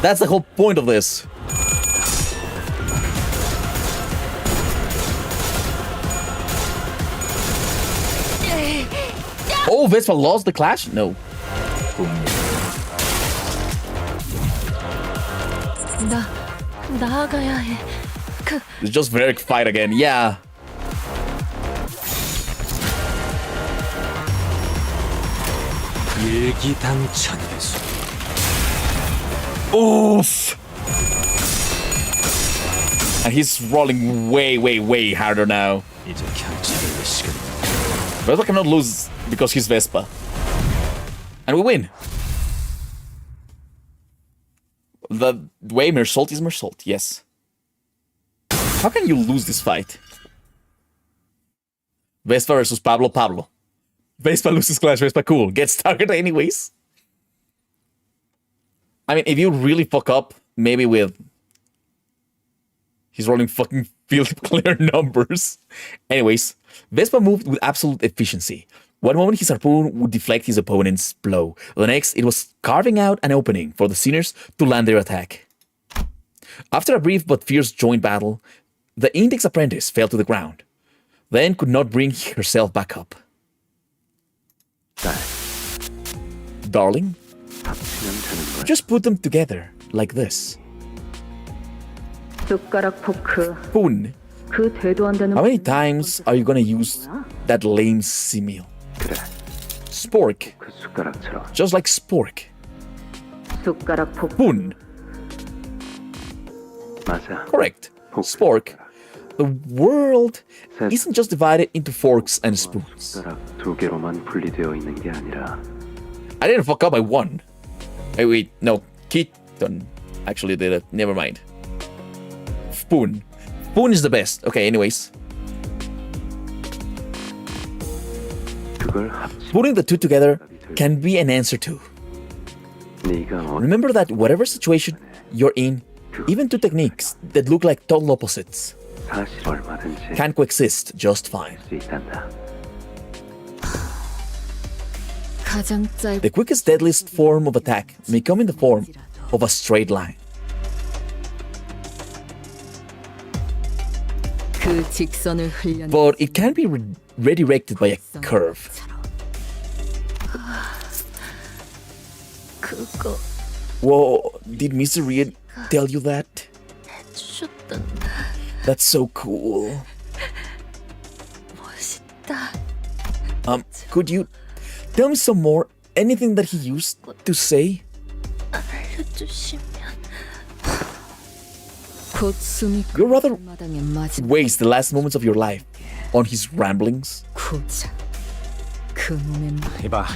That's the whole point of this. Oh, Vespa lost the clash? No. 나아가야 해. It's just very fight again. Yeah. 일기당천일수. Oof. And he's rolling way harder now. 이제 견제할 시간. Vespa cannot lose because he's Vespa. And we win. The way Mersault is Mersault, yes. How can you lose this fight? Vespa versus Pablo. Vespa loses clash, Vespa cool. Gets targeted anyways. I mean, if you really fuck up, maybe with... He's rolling fucking field clear numbers. Anyways, Vespa moved with absolute efficiency. One moment his harpoon would deflect his opponent's blow. The next, it was carving out an opening for the sinners to land their attack. After a brief but fierce joint battle, the Index apprentice fell to the ground, then could not bring herself back up. Darling, just put them together like this. Spoon, how many times are you gonna use that lame simile? Spork, just like spork. Spoon. Correct. Spork. The world isn't just divided into forks and spoons. I didn't fuck up, I won. Hey, wait, no. Keaton actually did it. Never mind. Spoon. Spoon is the best. Okay, anyways. Putting the two together can be an answer too. Remember that whatever situation you're in, even two techniques that look like total opposites can coexist just fine. The quickest, deadliest form of attack may come in the form of a straight line. But it can be redirected by a curve. Whoa, did Mr. Reed tell you that? That's so cool. Could you tell me some more anything that he used to say? 알려주시면 곧 숨이 You rather 마당에 맞은 waste the last moments of your life on his ramblings? 고작 그 놈의 말. 이봐,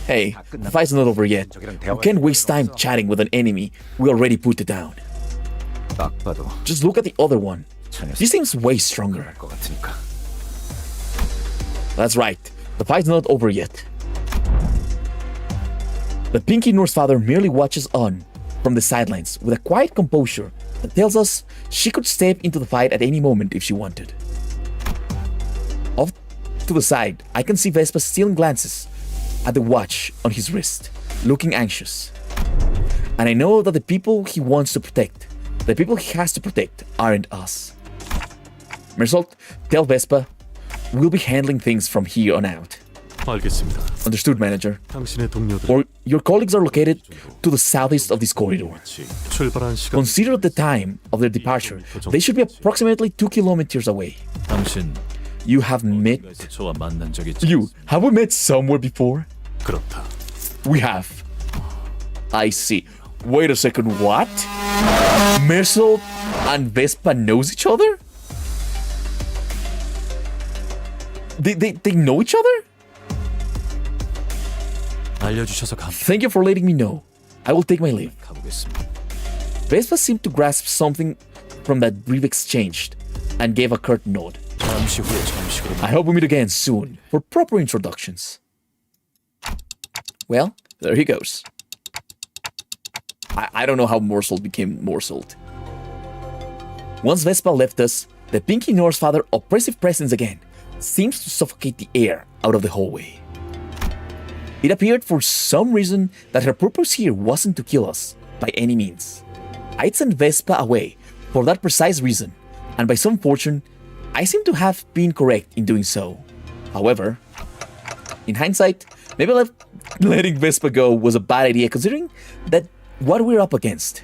Hey, the fight's not over yet. You can't waste time chatting with an enemy we already put down. 딱 봐도 Just look at the other one. 저 녀석 He seems way stronger. 것 같으니까. That's right. The fight's not over yet. The Pinky Norse father merely watches on from the sidelines with a quiet composure that tells us she could step into the fight at any moment if she wanted. Off to the side, I can see Vespa stealing glances at the watch on his wrist, looking anxious. And I know that the people he wants to protect, the people he has to protect, aren't us. Mersault, tell Vespa we'll be handling things from here on out. 알겠습니다. Understood, manager. 당신의 동료들 Or your colleagues are located to the southeast of this corridor. 출발한 시간. Consider the time of their departure. They should be approximately 2 kilometers away. 당신 You have met... 저와 만난 적 있지? You, have we met somewhere before? 그렇다. We have. I see. Wait a second, what? Mersault and Vespa knows each other? They know each other? 알려주셔서 Thank you for letting me know. I will take my leave. 가보겠습니다. Vespa seemed to grasp something from that brief exchange and gave a curt nod. 잠시 후에 잠식으로 I hope we meet again soon for proper introductions. Well, there he goes. I don't know how Morsel became Morselled. Once Vespa left us, the Pinky Norse father's oppressive presence again seems to suffocate the air out of the hallway. It appeared for some reason that her purpose here wasn't to kill us by any means. I'd sent Vespa away for that precise reason, and by some fortune, I seem to have been correct in doing so. However, in hindsight, maybe letting Vespa go was a bad idea considering that what we're up against.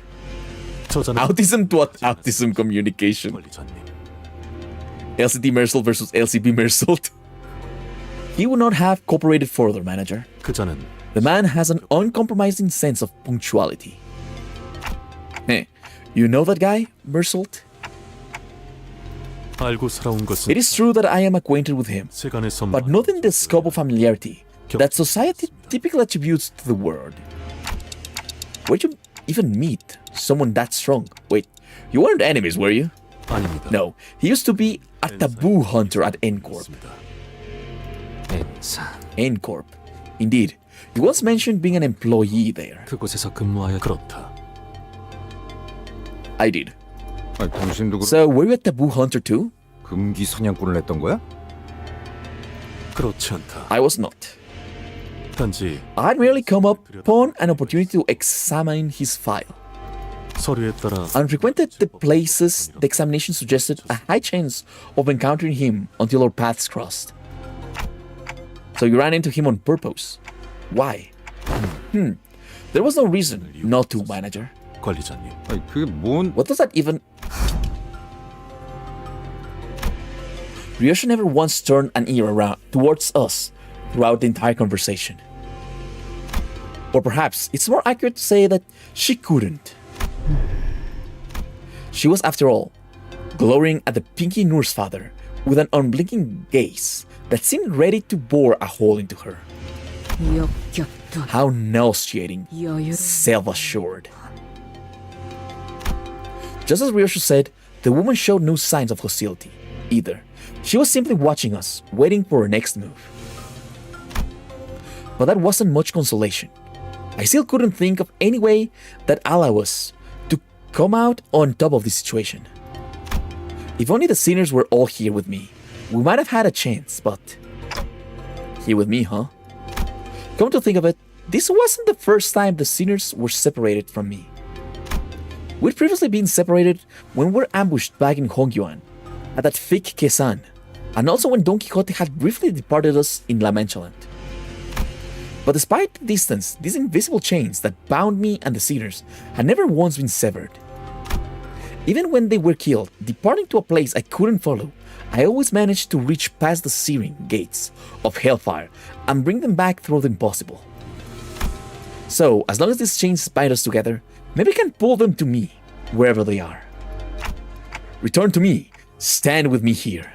저자는 Autism to autism communication. 관리자님. LCD Mersault versus LCB Mersault. He would not have cooperated further, manager. 그자는 The man has an uncompromising sense of punctuality. Hey, you know that guy, Mersault? 알고 살아온 것은 It is true that I am acquainted with him, 세간에서 but not in the scope of familiarity that society typically attributes to the word. Where'd you even meet someone that strong? Wait, you weren't enemies, were you? 아닙니다. No, he used to be a taboo hunter at N-Corp. N-Corp. Indeed, he once mentioned being an employee there. 그곳에서 근무하여 그렇다. I did. 아니, 당신도 So, were you a taboo hunter too? 금기 사냥꾼을 했던 거야? 그렇지 않다. I was not. 단지 I'd merely come upon an opportunity to examine his file. 서류에 따라 Unfrequented the places the examination suggested a high chance of encountering him until our paths crossed. So you ran into him on purpose. Why? There was no reason not to, manager. 관리자님. 아니, 그게 뭔... What does that even... Ryoshu never once turned an ear around towards us throughout the entire conversation. Or perhaps it's more accurate to say that she couldn't. She was, after all, glowering at the Pinky Norse father with an unblinking gaze that seemed ready to bore a hole into her. 역겹던 How nauseating, 여유로운 self-assured. Just as Ryoshu said, the woman showed no signs of hostility, either. She was simply watching us, waiting for her next move. But that wasn't much consolation. I still couldn't think of any way that allowed us to come out on top of the situation. If only the sinners were all here with me, we might have had a chance, but... Here with me, huh? Come to think of it, this wasn't the first time the sinners were separated from me. We'd previously been separated when we were ambushed back in Hongyuan, at that fake Kesan, and also when Don Quixote had briefly departed us in La Mancha Land. But despite the distance, these invisible chains that bound me and the sinners had never once been severed. Even when they were killed, departing to a place I couldn't follow, I always managed to reach past the searing gates of hellfire and bring them back through the impossible. So, as long as these chains bind us together, maybe I can pull them to me, wherever they are. Return to me. Stand with me here.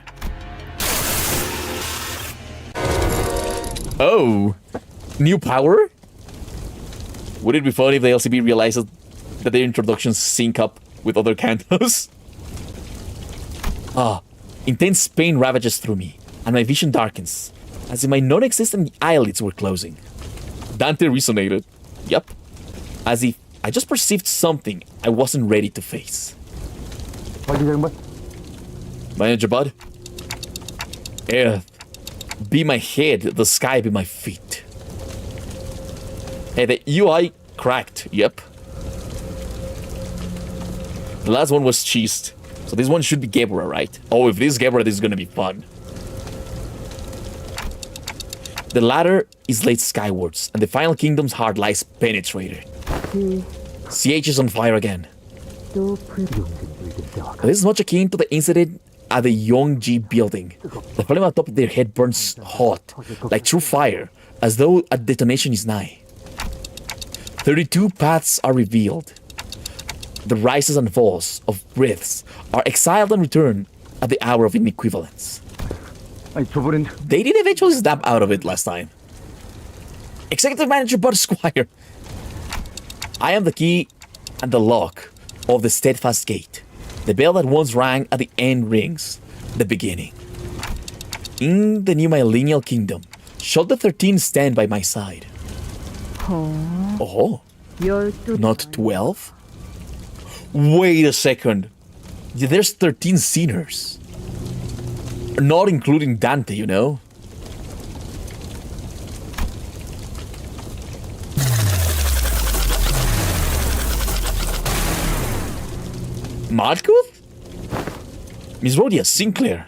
Oh, new power? Would it be funny if the LCB realizes that their introductions sync up with other Cantos? Intense pain ravages through me, and my vision darkens, as if my non-existent eyelids were closing. Dante resonated. Yup. As if I just perceived something I wasn't ready to face. Manager Bud? Earth, be my head, the sky be my feet. Hey, the UI cracked, yep. The last one was cheesed. So this one should be Gebra, right? Oh, if this is Gebra, this is gonna be fun. The ladder is laid skywards, and the final kingdom's heart lies penetrated. CH is on fire again. This is much akin to the incident at the Yongji building. The flame atop their head burns hot, like true fire, as though a detonation is nigh. 32 paths are revealed. The rises and falls of breaths are exiled and returned at the hour of inequivalence. They did eventually snap out of it last time. Executive Manager Bud Squire. I am the key and the lock of the steadfast gate. The bell that once rang at the end rings the beginning. In the new millennial kingdom, shall the 13 stand by my side? Oh, not 12? Wait a second. There's 13 sinners. Not including Dante, you know? Malkuth? Miss Rhodia, Sinclair.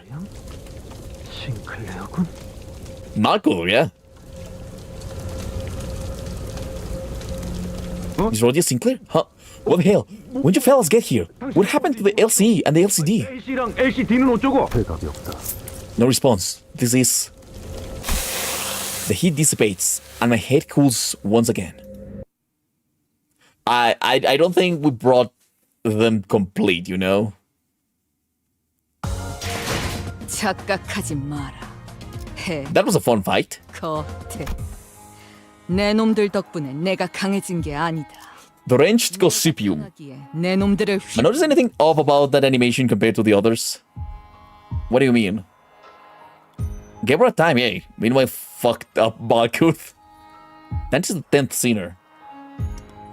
Malkuth, yeah. Miss Rhodia, Sinclair? Huh? What the hell? When did you fellas get here? What happened to the LCE and the LCD? No response. This is... The heat dissipates, and my head cools once again. I don't think we brought them complete, you know? 착각하지 마라. That was a fun fight. 겉에 내 놈들 덕분에 내가 강해진 게 아니다. The ranged Gossipium. 내 놈들을 I notice anything off about that animation compared to the others? What do you mean? Gave her a time, eh? Meanwhile, fucked up Malkuth. That's the 10th sinner.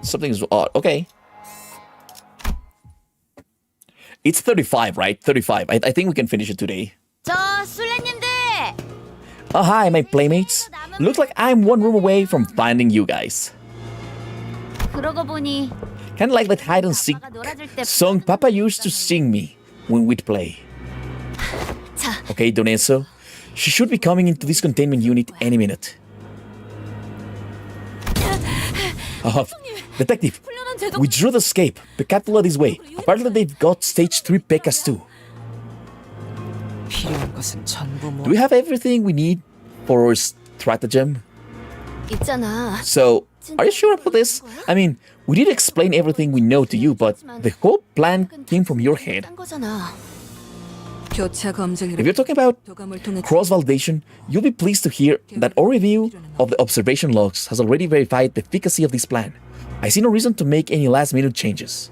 Something is odd. Okay. It's 35, right? 35. I think we can finish it today. 저 술래님들! Oh, hi, my playmates. Looks like I'm one room away from finding you guys. 그러고 보니 Kinda like that hide and seek song Papa used to sing me when we'd play. Okay, Doneso. She should be coming into this containment unit any minute. Detective, we drew the escape. Pecatula this way. Apparently they've got stage 3 Pekkas too. 필요한 것은 전부 Do we have everything we need for our stratagem? 있잖아. So, are you sure about this? I mean, we did explain everything we know to you, but the whole plan came from your head. 딴 거잖아. 교차 검증을 If you're talking about 도감을 통해 cross-validation, you'll be pleased to hear that our review of the observation logs has already verified the efficacy of this plan. I see no reason to make any last-minute changes.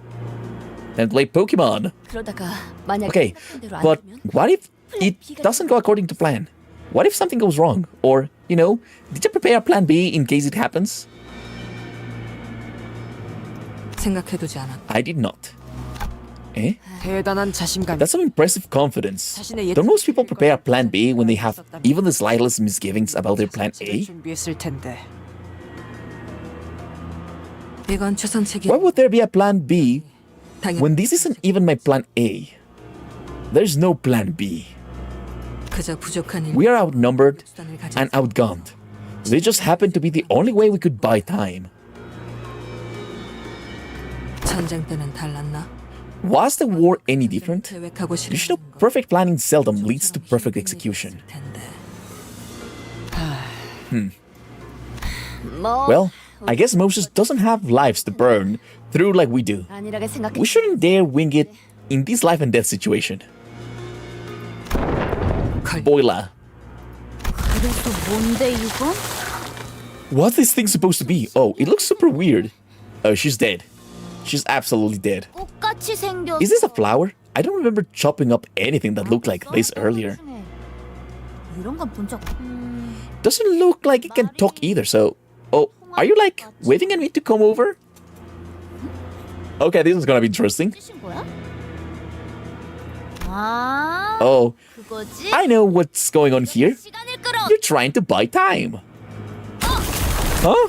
Then play Pokemon. 그러다가 만약 Okay, but what if it doesn't go according to plan? What if something goes wrong? Or, you know, did you prepare a plan B in case it happens? 생각해두지 않았다. I did not. Eh? 대단한 자신감. That's some impressive confidence. Don't most people prepare a plan B when they have even the slightest misgivings about their plan A? 준비했을 텐데. 이건 최선책이. Why would there be a plan B when this isn't even my plan A? There's no plan B. 그저 부족한 일. We are outnumbered and outgunned. They just happen to be the only way we could buy time. 전쟁 때는 달랐나? Was the war any different? 계획하고 You should know perfect planning seldom leads to perfect execution. 뭐 Well, I guess Moses doesn't have lives to burn through like we do. 안일하게 생각해. We shouldn't dare wing it in this life and death situation. Boiler. 그래도 뭔데 이건? What's this thing supposed to be? Oh, it looks super weird. Oh, she's dead. She's absolutely dead. 꽃같이 생겼어. Is this a flower? I don't remember chopping up anything that looked like this earlier. 이런 건 본 적. Doesn't look like it can talk either, so... Oh, are you like waving at me to come over? Okay, this is gonna be interesting. 거야? 아, Oh, 그거지? I know what's going on here. 시간을 끌어. You're trying to buy time. Huh?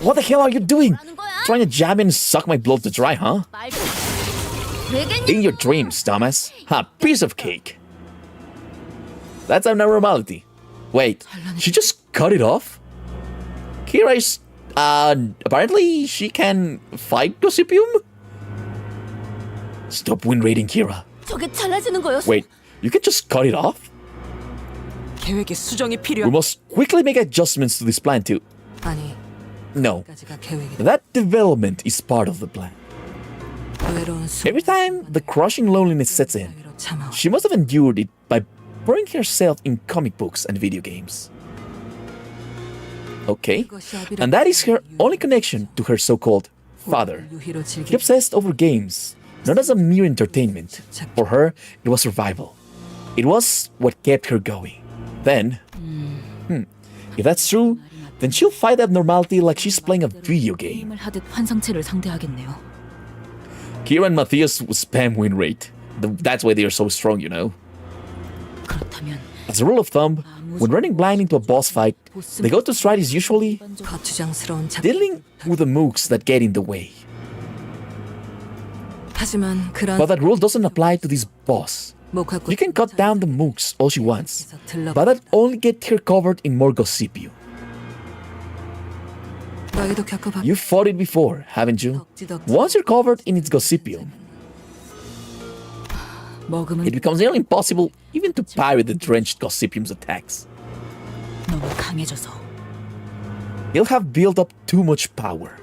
What the hell are you doing? Trying to jab in and suck my blood to dry, huh? 말도. 되겠니? In your dreams, dumbass. Ha, piece of cake. That's abnormality. Wait, she just cut it off? Kira is... apparently she can fight Gossipium? Stop winrating Kira. 저게 잘라지는 거였어. Wait, you can just cut it off? 계획에 수정이 We 필요한. must quickly make adjustments to this plan too. 아니, No, 까지가 계획이. that development is part of the plan. 외로운 수. Every time the crushing loneliness sets in, 참아. she must have endured it by pouring herself in comic books and video games. Okay, and that is her only connection to her so-called father. 유희로 She 즐기. obsessed over games, not as a mere entertainment. For her, it was survival. It was what kept her going. Then, if that's true, then she'll fight abnormality like she's playing a video game. 게임을 하듯 환상체를 상대하겠네요. Kira and Matthias will spam win rate. That's why they are so strong, you know. 그렇다면 As a rule of thumb, when running blind into a boss fight, the go-to strat is usually 거추장스러운 작. dealing with the mooks that get in the way. 하지만 그런 But that rule doesn't apply to this boss. 목하고 You can cut down the mooks all she wants, but that only get her covered in more gossipio. 너희도 겪어봐. You fought it before, haven't you? Once you're covered in its gossipio, 먹으면 it becomes nearly impossible even to parry the drenched gossipium's attacks. 너무 강해져서. He'll have built up too much power.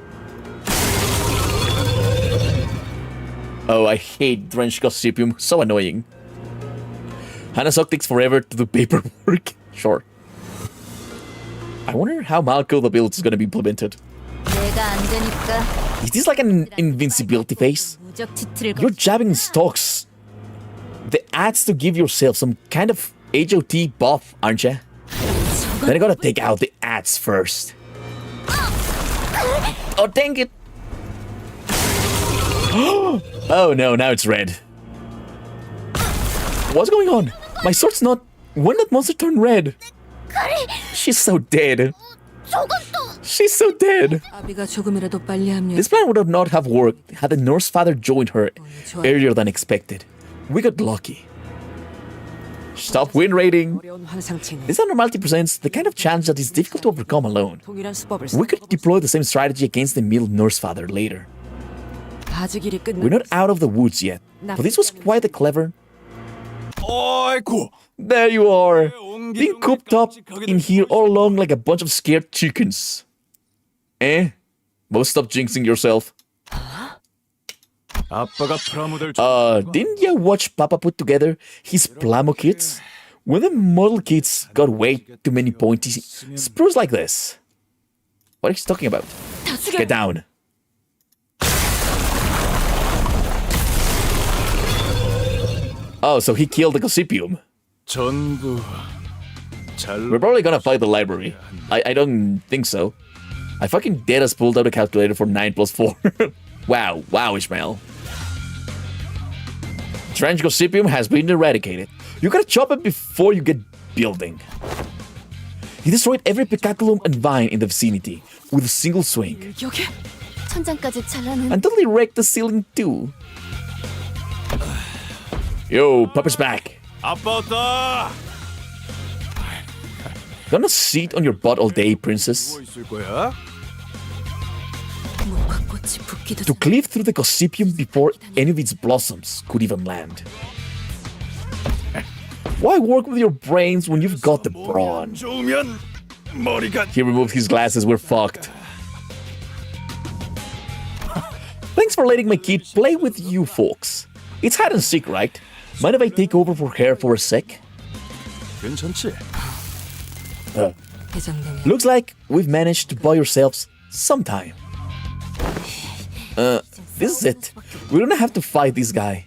Oh, I hate drenched gossipium. So annoying. Hanasok takes forever to do paperwork. Sure. I wonder how Malco the build is gonna be implemented. 내가 안 되니까 Is this like an invincibility phase? 무적 치트를 You're jabbing stocks. The ads to give yourself some kind of HOT buff, aren't you? Then I gotta take out the ads first. Oh, dang it! Oh no, now it's red. What's going on? My sword's not... When did monster turn red? She's so dead. She's so dead. 아비가 조금이라도 빨리 합류. This plan would not have worked had the Norse father joined her earlier than expected. We got lucky. Stop win rating. 어려운 환상체는 This abnormality presents the kind of challenge that is difficult to overcome alone. 동일한 수법을 We could deploy the same strategy against the middle Norse father later. 바지길이 끝나. We're not out of the woods yet, but this was quite a clever... 아이고. There you are! Being cooped up in here all along like a bunch of scared chickens. Eh? Must stop jinxing yourself. 아빠가 프라모델 Didn't you watch Papa put together his Plamo kits? When the model kits got way too many pointy sprues like this. What are you talking about? Get down. Oh, so he killed the Gossipium. 전부 잘 We're probably gonna fight the library. I don't think so. I fucking dead as pulled out a calculator for 9 plus 4. Wow, Ishmael. Trench Gossipium has been eradicated. You gotta chop it before you get building. He destroyed every pecaculum and vine in the vicinity with a single swing. 여기 천장까지 잘라낸 Until he wrecked the ceiling too. Yo, Papa's back. 아빠 왔다. Gonna sit on your butt all day, princess. 뭐 있을 거야? 무화 꽃이 붓기도 To cleave through the Gossipium before any of its blossoms could even land. Why work with your brains when you've got the brawn? 좋으면 머리가 He removed his glasses. We're fucked. Thanks for letting my kid play with you folks. It's hide and seek, right? Mind if I take over for her for a sec? 괜찮지? 대장님이 Looks like we've managed to buy yourselves some time. This is it. We're gonna have to fight this guy.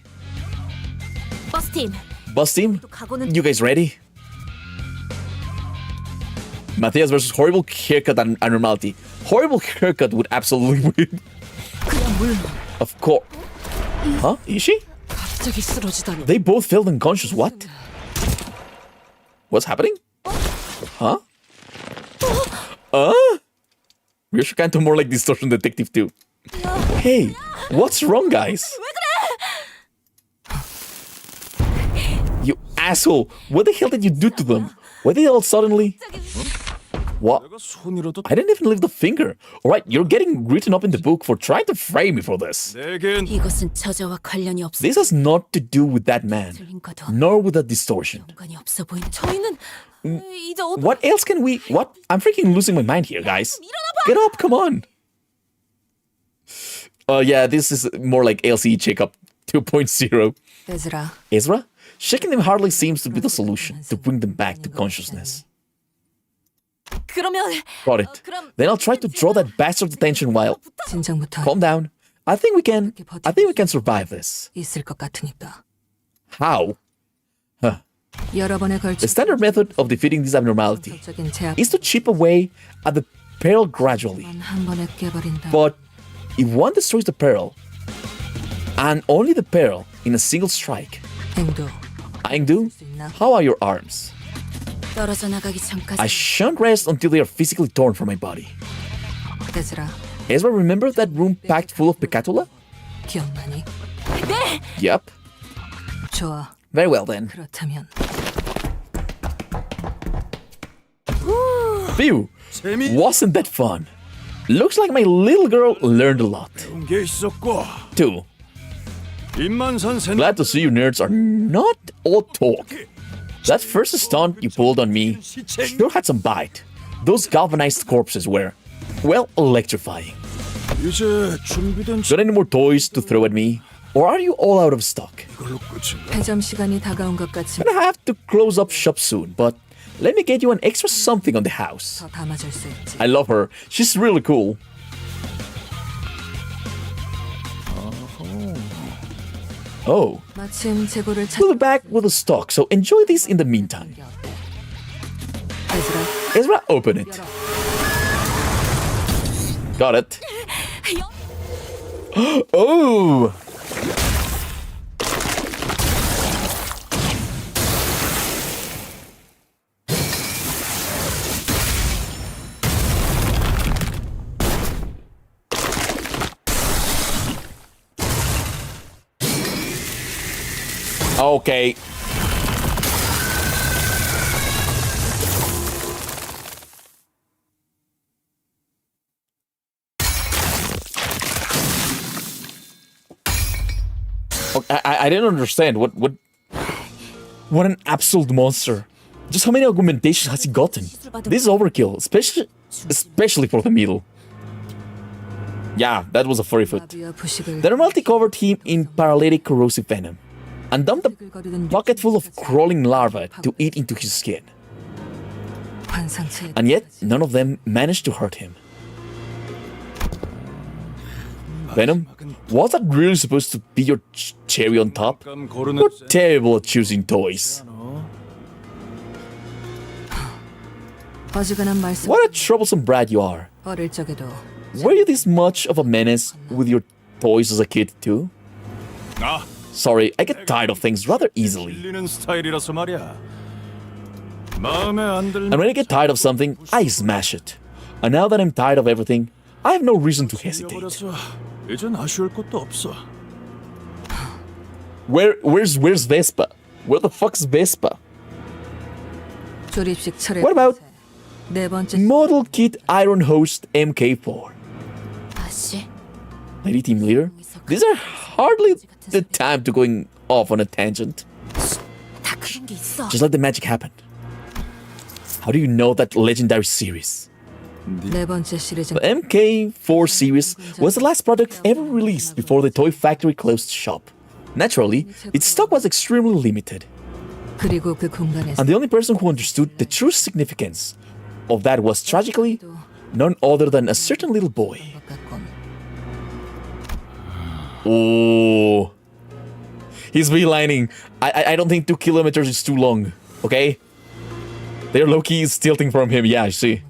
버스팀, Bus team, 각오는 you guys ready? Matthias versus horrible haircut and abnormality. Horrible haircut would absolutely win. 그냥 물 Of course. Huh? Is she? 갑자기 쓰러지다니. They both felt unconscious. What? What's happening? Huh? Ryoshu Canto more like Distortion Detective too. Hey, what's wrong, guys? You asshole! What the hell did you do to them? Why did they all suddenly... What? 내가 손이라도 I didn't even lift a finger. Alright, you're getting written up in the book for trying to frame me for this. 내겐 이것은 저자와 관련이 없어. This has not to do with that man, 틀린과도 nor with that distortion. 연관이 없어 보이는. 저희는 이제 What else can we... What? I'm freaking losing my mind here, guys. Get up, come on. Yeah, this is more like LCE Checkup 2.0. 얘들아, Ezra? Shaking them hardly seems to be the solution to bring them back to consciousness. 그러면 Got it. Then I'll try to draw that bastard's attention while... 진정부터 Calm down. I think we can survive this. 있을 것 같으니까. How? 여러 번에 걸쳐 The standard method of defeating this abnormality 적인 제압 is to chip away at the peril gradually. 한 번에 깨버린다. But if one destroys the peril, and only the peril in a single strike, 행도 Aingdu, how are your arms? 떨어져 나가기 전까지. I shan't rest until they are physically torn from my body. 얘들아, Ezra, remember that room packed full of Pecatula? 기억나니? Yep. 좋아. Very well then. 그렇다면 Phew! Wasn't that fun? Looks like my little girl learned a lot. 좋은 게 있었고 Too. 입만 선생 Glad to see you nerds are not all talk. That first stunt you pulled on me sure had some bite. Those galvanized corpses were, well, electrifying. 이제 준비된 Got any more toys to throw at me? Or are you all out of stock? 걸로 끝인가? 폐점 시간이 다가온 것 같이 Gonna have to close up shop soon, but let me get you an extra something on the house. 더 담아줄 수 있지. I love her. She's really cool. Oh, 마침 재고를 찾. we'll be back with the stock, so enjoy this in the meantime. 얘들아, Ezra, open it. Got it. Oh! Okay. I didn't understand what an absolute monster. Just how many augmentations has he gotten? This is overkill, especially for the middle. Yeah, that was a furry foot. 나비와 부식을 The normality covered him in paralytic corrosive venom and dumped a 거리던 bucket full of crawling larvae to eat into his skin. 환상체. And yet, none of them managed to hurt him. Venom, was that really supposed to be your cherry on top? 감 고르는 You're terrible at choosing toys. 어지간한 말씀. What a troublesome brat you are. 어릴 적에도 Were you this much of a menace with your toys as a kid too? 아, Sorry, I get tired of things rather easily. 밀리는 스타일이라서 말이야. 마음에 안 들면 And when I get tired of something, I smash it. And now that I'm tired of everything, I have no reason to hesitate. 버려서 이젠 아쉬울 것도 없어. Where's Vespa? Where the fuck's Vespa? 조립식 철회. What about 네 번째 Model Kit Iron Host MK4? 아씨. Lady Team Leader? These are hardly the time to going off on a tangent. watch. Just let the magic happen. How do you know that legendary series? 네 번째 시리즈 The MK4 series was the last product ever released before the toy factory closed shop. Naturally, its stock was extremely limited, 그리고 그 공간에서 and the only person who understood the true significance of that was tragically none other than a certain little boy. Oh, he's beelining. I don't think 2 kilometers is too long. Okay, they're low-key stealing from him. Yeah, I see.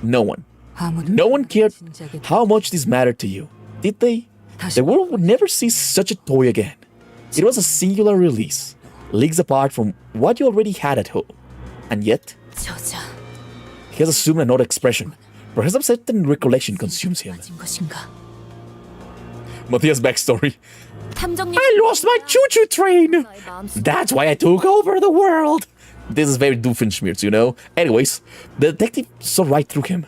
No one cared how much this mattered to you, did they? The world would never see such a toy again. It was a singular release, leagues apart from what you already had at home. And yet, 저자 he has assumed another expression. Perhaps a certain recollection consumes him. 가진 것인가? Matthias' backstory. 탐정님. I lost my choo-choo train! That's why I took over the world! This is very Doofenshmirtz, you know? Anyways, the detective saw right through him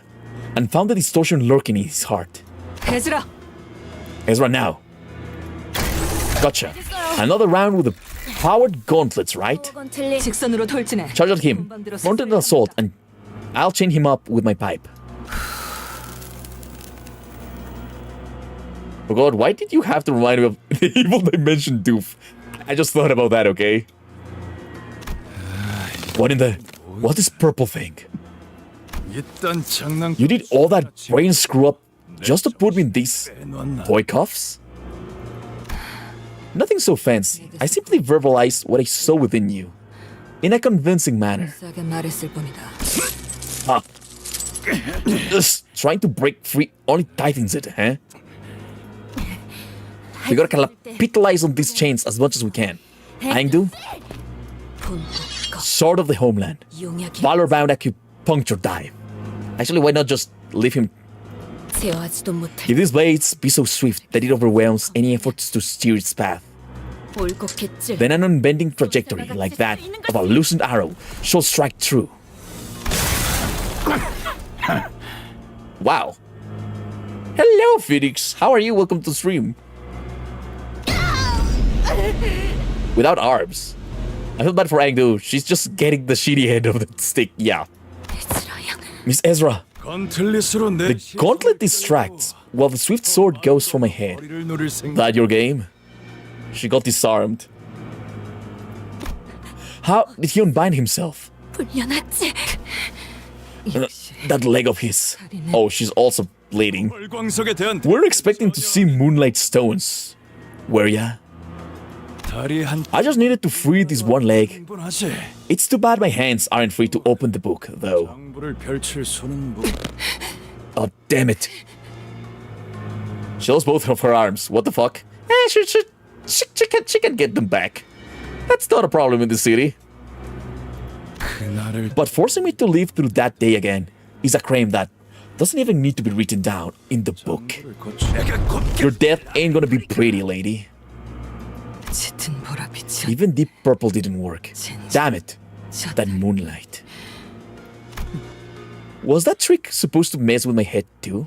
and found the distortion lurking in his heart. 해주라. Ezra now. Gotcha. Another round with the powered gauntlets, right? 직선으로 돌진해. Charge at him. Fronted assault, and I'll chain him up with my pipe. Oh god, why did you have to remind me of the evil dimension doof? I just thought about that, okay? What's this purple thing? 이딴 장난. You did all that brain screw up just to put me in these toy cuffs? Nothing so fancy. I simply verbalized what I saw within you. In a convincing manner. 싸게 말했을 뿐이다. Ah. Just trying to break free only tightens it, huh? We gotta capitalize on these chains as much as we can. Angdu? Sword of the Homeland. Valor-bound acupuncture dive. Actually, why not just leave him? 제어하지도 못해. If these blades be so swift that it overwhelms any efforts to steer its path, 올곧겠지. then an unbending trajectory like that of a loosened arrow shall strike true. Wow. Hello, Phoenix. How are you? Welcome to the stream. Without arms. I feel bad for Angdu. She's just getting the shitty end of the stick. Yeah. Miss Ezra. The gauntlet distracts while the swift sword goes for my head. That your game? She got disarmed. How did he unbind himself? 불려놨지. That leg of his. Oh, she's also bleeding. We're expecting to see moonlight stones. Were ya? I just needed to free this one leg. It's too bad my hands aren't free to open the book, though. Oh, damn it. She lost both of her arms. What the fuck? She can get them back. That's not a problem in the city. But forcing me to live through that day again is a crime that doesn't even need to be written down in the book. Your death ain't gonna be pretty, lady. 짙은 보랏빛이 Even deep purple didn't work. Damn it. That moonlight. Was that trick supposed to mess with my head too?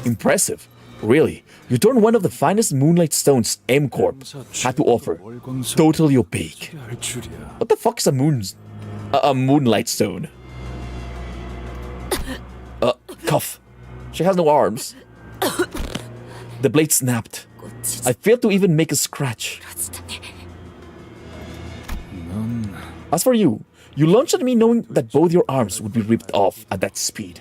Impressive. Really. You turned one of the finest moonlight stones M Corp had to offer totally opaque. What the fuck is a moonlight stone? Cuff. She has no arms. The blade snapped. I failed to even make a scratch. As for you, you launched at me knowing that both your arms would be ripped off at that speed.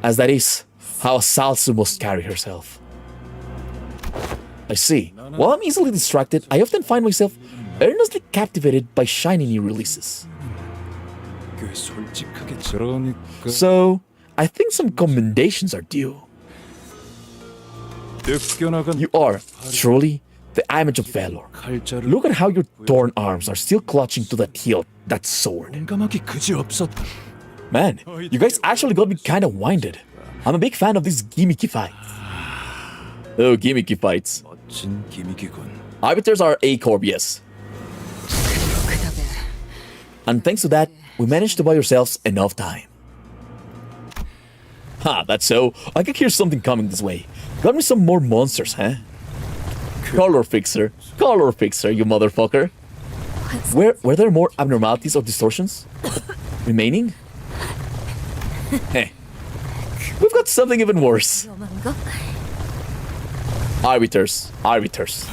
As that is how a Salsu must carry herself. I see. While I'm easily distracted, I often find myself earnestly captivated by shiny new releases. So, I think some commendations are due. You are, truly, the image of valor. Look at how your torn arms are still clutching to that hilt, that sword. Man, you guys actually got me kinda winded. I'm a big fan of these gimmicky fights. Oh, gimmicky fights. Arbiters are A-Corp, yes. And thanks to that, we managed to buy ourselves enough time. Ha, that's so. I could hear something coming this way. Got me some more monsters, huh? Color fixer. Color fixer, you motherfucker. Were there more abnormalities or distortions remaining? Hey. We've got something even worse. Arbiters. Arbiters.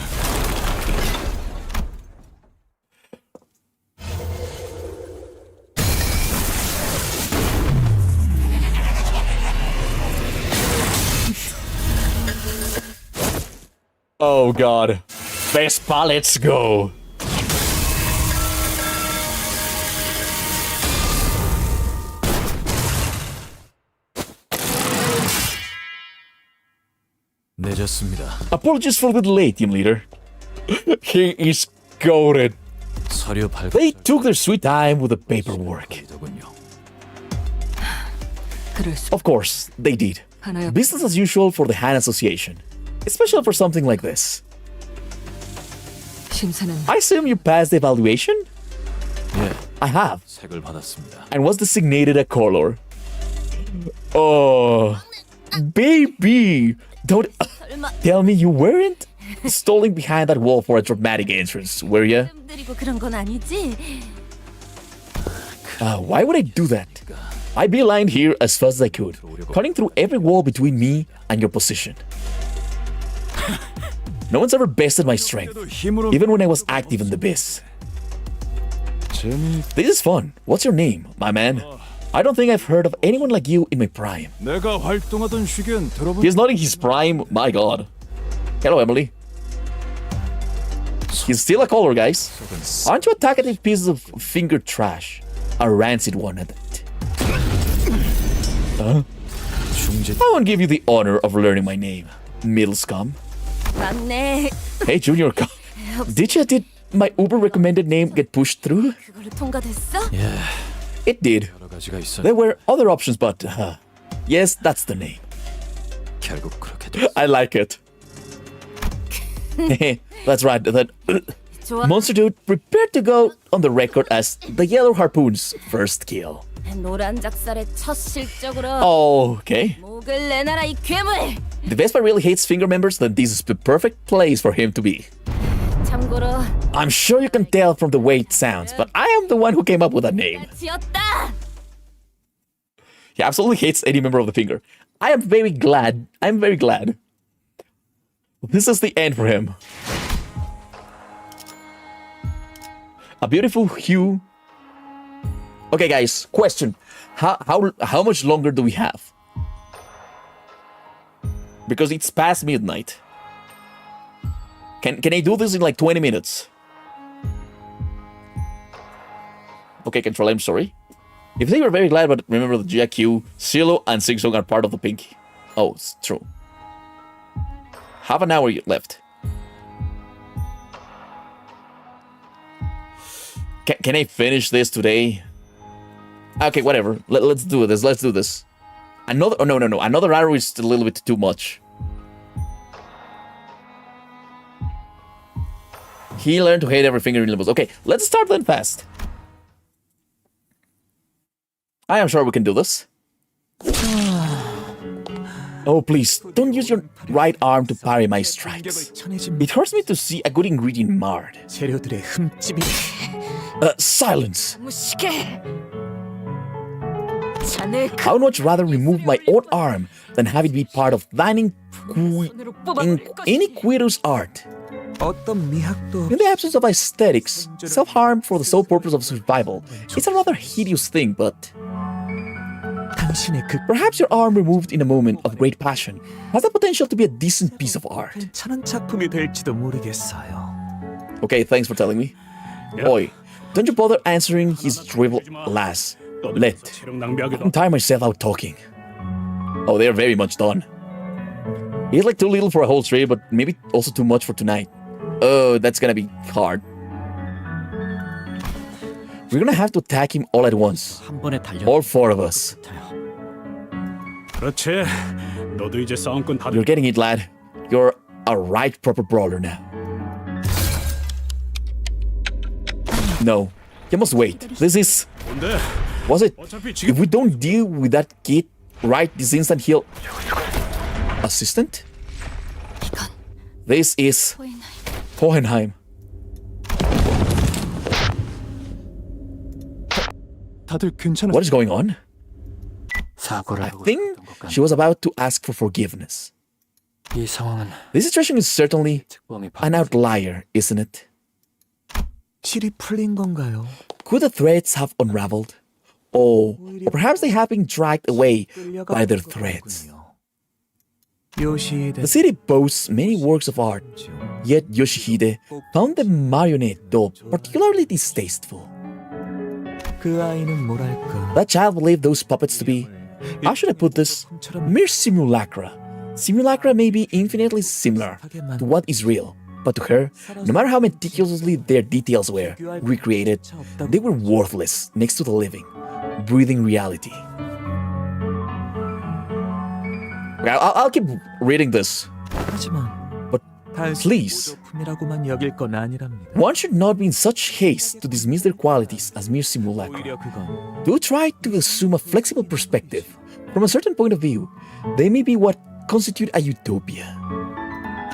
Oh god. Vespa, let's go. 늦었습니다. Apologies for the delay, team leader. He is goated. 서류 발급. They took their sweet time with the paperwork. 그럴 수. Of course, they did. 하나야. Business as usual for the Han Association. Especially for something like this. 심사는 I assume you passed the evaluation? 예, I have. 색을 받았습니다. And was designated a color. Oh, baby. Don't tell me you weren't stalling behind that wall for a dramatic entrance, were you? 그런 건 아니지? Why would I do that? I beelined here as fast as I could, cutting through every wall between me and your position. No one's ever bested my strength, even when I was active in the biz. This is fun. What's your name, my man? I don't think I've heard of anyone like you in my prime. 내가 활동하던 시기엔 들어본 He's not in his prime, my god. Hello, Emily. He's still a caller, guys. Aren't you a talkative piece of finger trash? A rancid one at that. Huh? I won't give you the honor of learning my name, middle scum. 맞네. Hey, Junior, did my Uber recommended name get pushed through? 그걸로 통과됐어? 예, It did. 여러 가지가 있어. There were other options, but yes, that's the name. 결국 그렇게 됐어. I like it. That's right. That 좋아. Monster Dude prepared to go on the record as the Yellow Harpoon's first kill. 노란 작살의 첫 실적으로 Okay. 목을 내놔라 이 괴물. The Vespa really hates finger members, then this is the perfect place for him to be. 참고로 I'm sure you can tell from the way it sounds, but I am the one who came up with that name. 지었다. He absolutely hates any member of the finger. I'm very glad. This is the end for him. A beautiful hue. Okay, guys, question. How much longer do we have? Because it's past midnight. Can I do this in like 20 minutes? Okay, Control, I'm sorry. If they were very glad, but remember that GQ, Silo, and Singsong are part of the Pinky. Oh, it's true. Half an hour left. Can I finish this today? Okay, whatever. Let's do this. Let's do this. Another. Oh, no. Another arrow is a little bit too much. He learned to hate every finger in Limbus. Okay, let's start then fast. I am sure we can do this. Oh, please, don't use your right arm to parry my strikes. It hurts me to see a good ingredient marred. 재료들의 흠집이 Silence! 무식해. 자네 I would much rather remove my own arm than have it be part of thine iniquitous art. 어떤 미학도 In the absence of aesthetics, self-harm for the sole purpose of survival is a rather hideous thing, but 당신의 그 perhaps your arm removed in a moment of great passion has the potential to be a decent piece of art. 괜찮은 작품이 될지도 모르겠어요. Okay, thanks for telling me. Oi, don't you bother answering his drivel lass. Let. I'm tired myself out talking. Oh, they're very much done. He's like too little for a whole tree, but maybe also too much for tonight. Oh, that's gonna be hard. We're gonna have to attack him all at once. 한 번에 달려. All four of us. 그렇지. 너도 이제 싸움꾼 다 You're getting it, lad. You're a right proper brawler now. No, you must wait. This is... 뭔데? Was it? 어차피 지금 If we don't deal with that kid right this instant, he'll... Assistant? This is Hohenheim. 다들 괜찮아? What is going on? 사고를 I 하고 think 있었던 것 같네. she was about to ask for forgiveness. 이 상황은 This situation is certainly 특범이 an outlier, isn't it? 실이 풀린 건가요? Could the threads have unraveled? Or perhaps they have been dragged away by their threads. 요시히데 The city boasts many works of art, yet Yoshihide found the marionette doll particularly distasteful. 그 아이는 뭐랄까 That child believed those puppets to be, how should I put this, mere simulacra. Simulacra may be infinitely similar to what is real, but to her, no matter how meticulously their details were recreated, they were worthless next to the living, breathing reality. I'll keep reading this. 하지만 But 단순 please. 모조품이라고만 여길 건 아니랍니다. One should not be in such haste to dismiss their qualities as mere simulacra. 오히려 그건 Do try to assume a flexible perspective. From a certain point of view, they may be what constitute a utopia.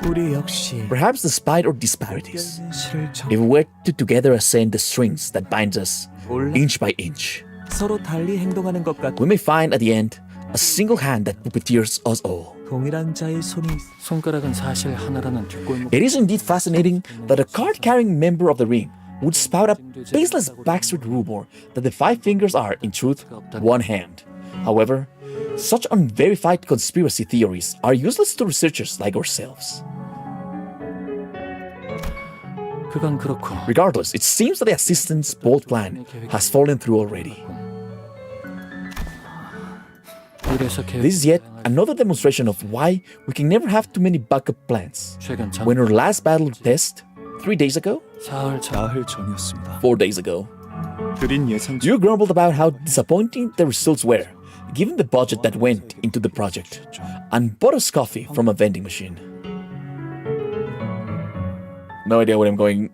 우리 역시 Perhaps despite our disparities, 실을 if we were to together ascend the strings that bind us 몰라 inch by inch, 서로 달리 행동하는 것 같 we may find at the end a single hand that puppeteers us all. 동일한 자의 손이 손가락은 사실 하나라는 뒷골목. It is indeed fascinating that a card-carrying member of the ring would spout a baseless backstreet rumor that the five fingers are, in truth, one hand. However, such unverified conspiracy theories are useless to researchers like ourselves. 그건 그렇고 Regardless, it seems that the assistant's bold plan has fallen through already. 이래서 계획 This is yet another demonstration of why we can never have too many backup plans. 최근 전 When our last battle test, 3 days ago? 사흘 전 나흘 전이었습니다. 4 days ago. 드린 예상 You grumbled about how disappointing the results were, given the budget that went into the project, and bought us coffee from a vending machine. No idea where I'm going.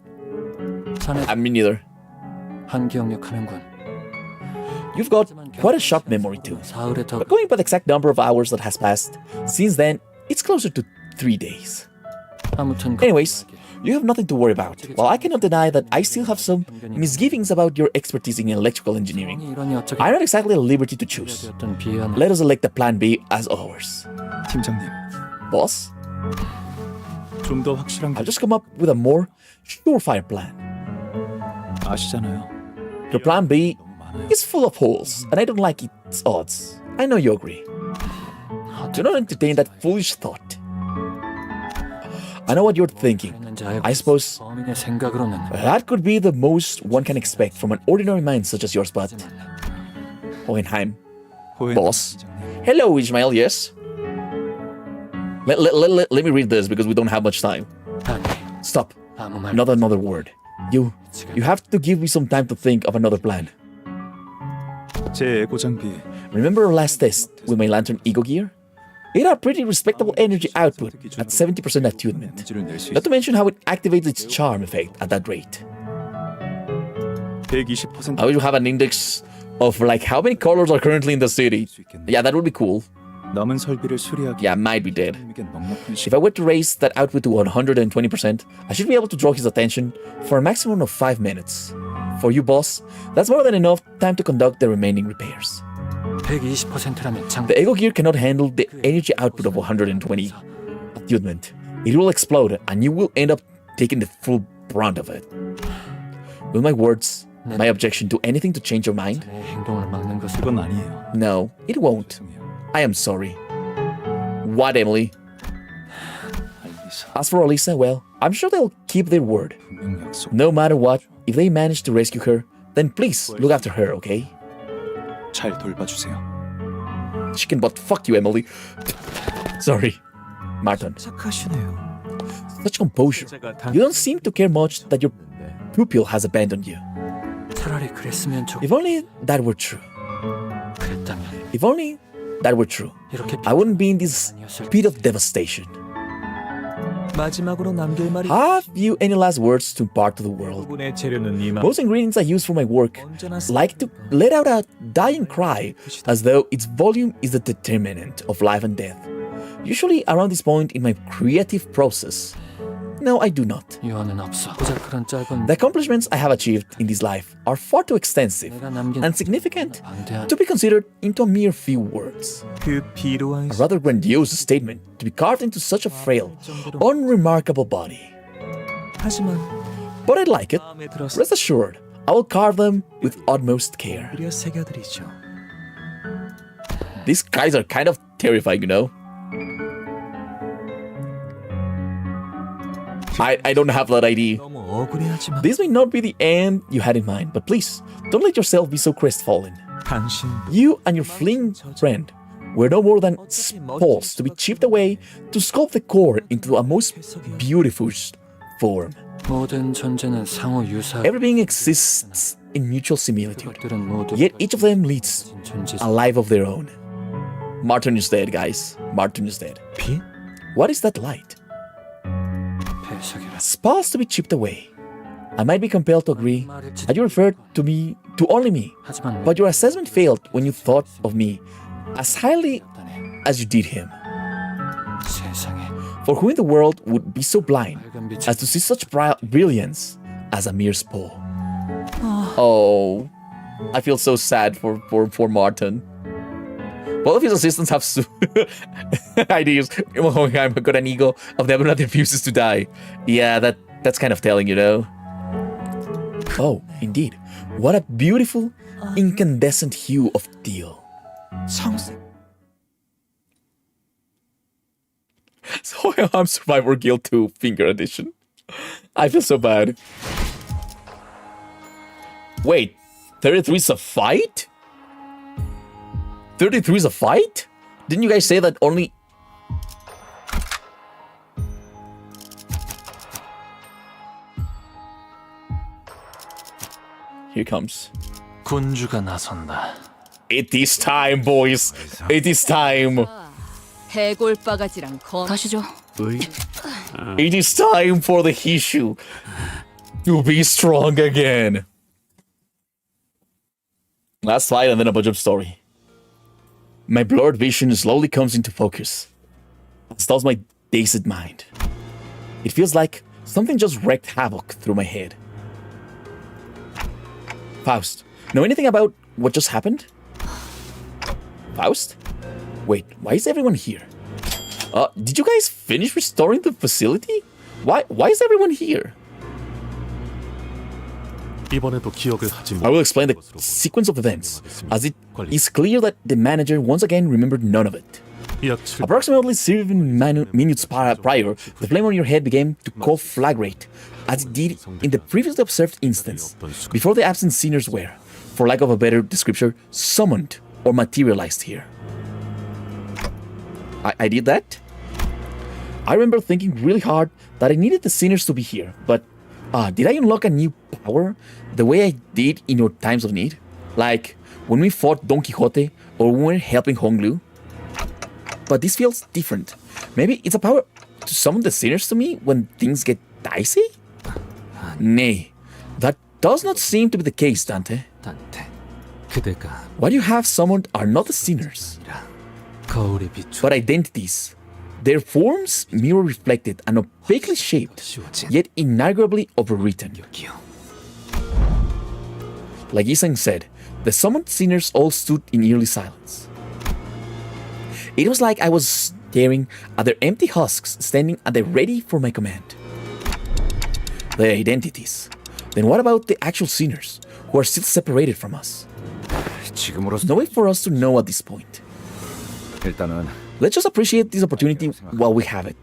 자네 Me neither. 한 기억력하는군. You've got quite a sharp memory too. 사흘에 더 But going by the exact number of hours that has passed, since then, it's closer to 3 days. 아무튼 Anyways, you have nothing to worry about. While I cannot deny that I still have some misgivings about your expertise in electrical engineering, 이론이 어쩌게 I'm not exactly at liberty to choose. 되었던 비하는 Let us elect the plan B as ours. 팀장님, Boss, 좀 더 확실한 I'll 게 just come up with a more surefire plan. 아시잖아요. Your plan B 너무 많아요. is full of holes, and I don't like its odds. I know you agree. Do not entertain that foolish thought. I know what you're thinking. 했는지 알고 I suppose 범인의 생각으로는 that could be the most one can expect from an ordinary mind such as yours, but Hohenheim. 호엔 Boss. 팀장님, Hello, Ishmael, yes? Let me read this because we don't have much time. 아니 Stop. 아무 말 Not another word. You have to give me some time to think of another plan. 제 에고 장비 Remember our last test with my lantern Ego Gear? It had pretty respectable energy output at 70% attunement. 에너지를 낼 수 Not 있어. to mention how it activates its charm effect at that rate. 120% I wish we have an index of like how many colors are currently in the city. 수 있겠네. Yeah, that would be cool. 남은 설비를 수리하기 Yeah, might be dead. 팀에겐 넉넉한 If I were to raise that output to 120%, I should be able to draw his attention for a maximum of 5 minutes. For you, boss, that's more than enough time to conduct the remaining repairs. 120%라면 장 The Ego Gear cannot handle the energy output of 120 attunement. It will explode, and you will end up taking the full brunt of it. Will my words, my objection to anything to change your mind? 내 행동을 막는 것은 그건 아니에요. No, it won't. 죄송해요. I am sorry. What, Emily? 알리사 As for Alisa, well, I'm sure they'll keep their word. 분명 약속. No matter what, if they manage to rescue her, then please look after her, okay? 잘 돌봐주세요. Chicken butt, fuck you, Emily. Sorry. Martin, 착하시네요. such composure. You don't seem to care much that your pupil has abandoned you. 차라리 그랬으면 좋. If only that were true. 그랬다면 If only that were true. 이렇게 I wouldn't be in this pit of devastation. 마지막으로 남길 말이 Have you any last words to impart to the world? 부분의 재료는 이만 Most ingredients I use for my work 언제나 like to let out a dying cry as though its volume is the determinant of life and death. Usually around this point in my creative process, No, I do not. 유언은 없어. 고작 그런 짧은 The accomplishments I have achieved in this life are far too extensive 내가 남긴 and significant 방대한 to be considered into a mere few words. 그 비로한 A rather grandiose statement to be carved into such a frail, unremarkable body. 하지만 But I like it. 마음에 들어서 Rest assured, I will carve them with utmost care. 그려 새겨드리죠. These guys are kind of terrifying, you know? I don't have that idea. 너무 억울해하지 마. This may not be the end you had in mind, but please, don't let yourself be so crestfallen. 당신 You and your fleeing friend were no more than spalls to be chipped away to sculpt the core into a most beautiful form. 모든 존재는 상호 유사. Every being exists in mutual similitude, 그것들은 모두 yet each of them leads 존재. a life of their own. Martin is dead, guys. Martin is dead. 빛? What is that light? 배석이라. Spalls to be chipped away. I might be compelled to agree that you referred to me, to only me, 하지만 but your assessment failed when you thought of me as highly as you did him. 세상에 For who in the world would be so blind 밝은 빛이 as to see such brilliance as a mere spore? Oh, I feel so sad for Martin. Both of his assistants have ideas. I've got an ego of never not refuses to die. Yeah, that's kind of telling, you know. Oh, indeed. What a beautiful, incandescent hue of teal. 성색. So I'm Survivor Guild 2 Finger Edition. I feel so bad. Wait, 33 is a fight? 33 is a fight? Didn't you guys say that only... Here comes. 군주가 나선다. It is time, boys. It is time. 해골 바가지랑 검. 가시죠. It is time for the Hishu to be strong again. Last fight and then a bunch of story. My blurred vision slowly comes into focus, as does my dazed mind. It feels like something just wreaked havoc through my head. Faust, know anything about what just happened? Faust? Wait, why is everyone here? Did you guys finish restoring the facility? Why is everyone here? 이번에도 기억을 하지 I will explain the sequence of events, as it is clear that the manager once again remembered none of it. 약 7. Approximately 7 minutes prior, the flame on your head began to conflagrate, as it did in the previously observed instance, before the absent sinners were, for lack of a better description, summoned or materialized here. I did that? I remember thinking really hard that I needed the sinners to be here, but did I unlock a new power the way I did in your times of need? Like when we fought Don Quixote or when we were helping Honglu? But this feels different. Maybe it's a power to summon the sinners to me when things get dicey? Nay, that does not seem to be the case, Dante. 단테, 그대가 What you have summoned are not the sinners, 거울에 비추 but identities. Their forms mirror reflected and opaquely shaped, 씌워진 yet inarguably overwritten. 여기요. Like Isang said, the summoned sinners all stood in eerie silence. It was like I was staring at their empty husks standing at the ready for my command. Their identities. Then what about the actual sinners, who are still separated from us? 지금으로서 No way for us to know at this point. 일단은 Let's just appreciate this opportunity while we have it.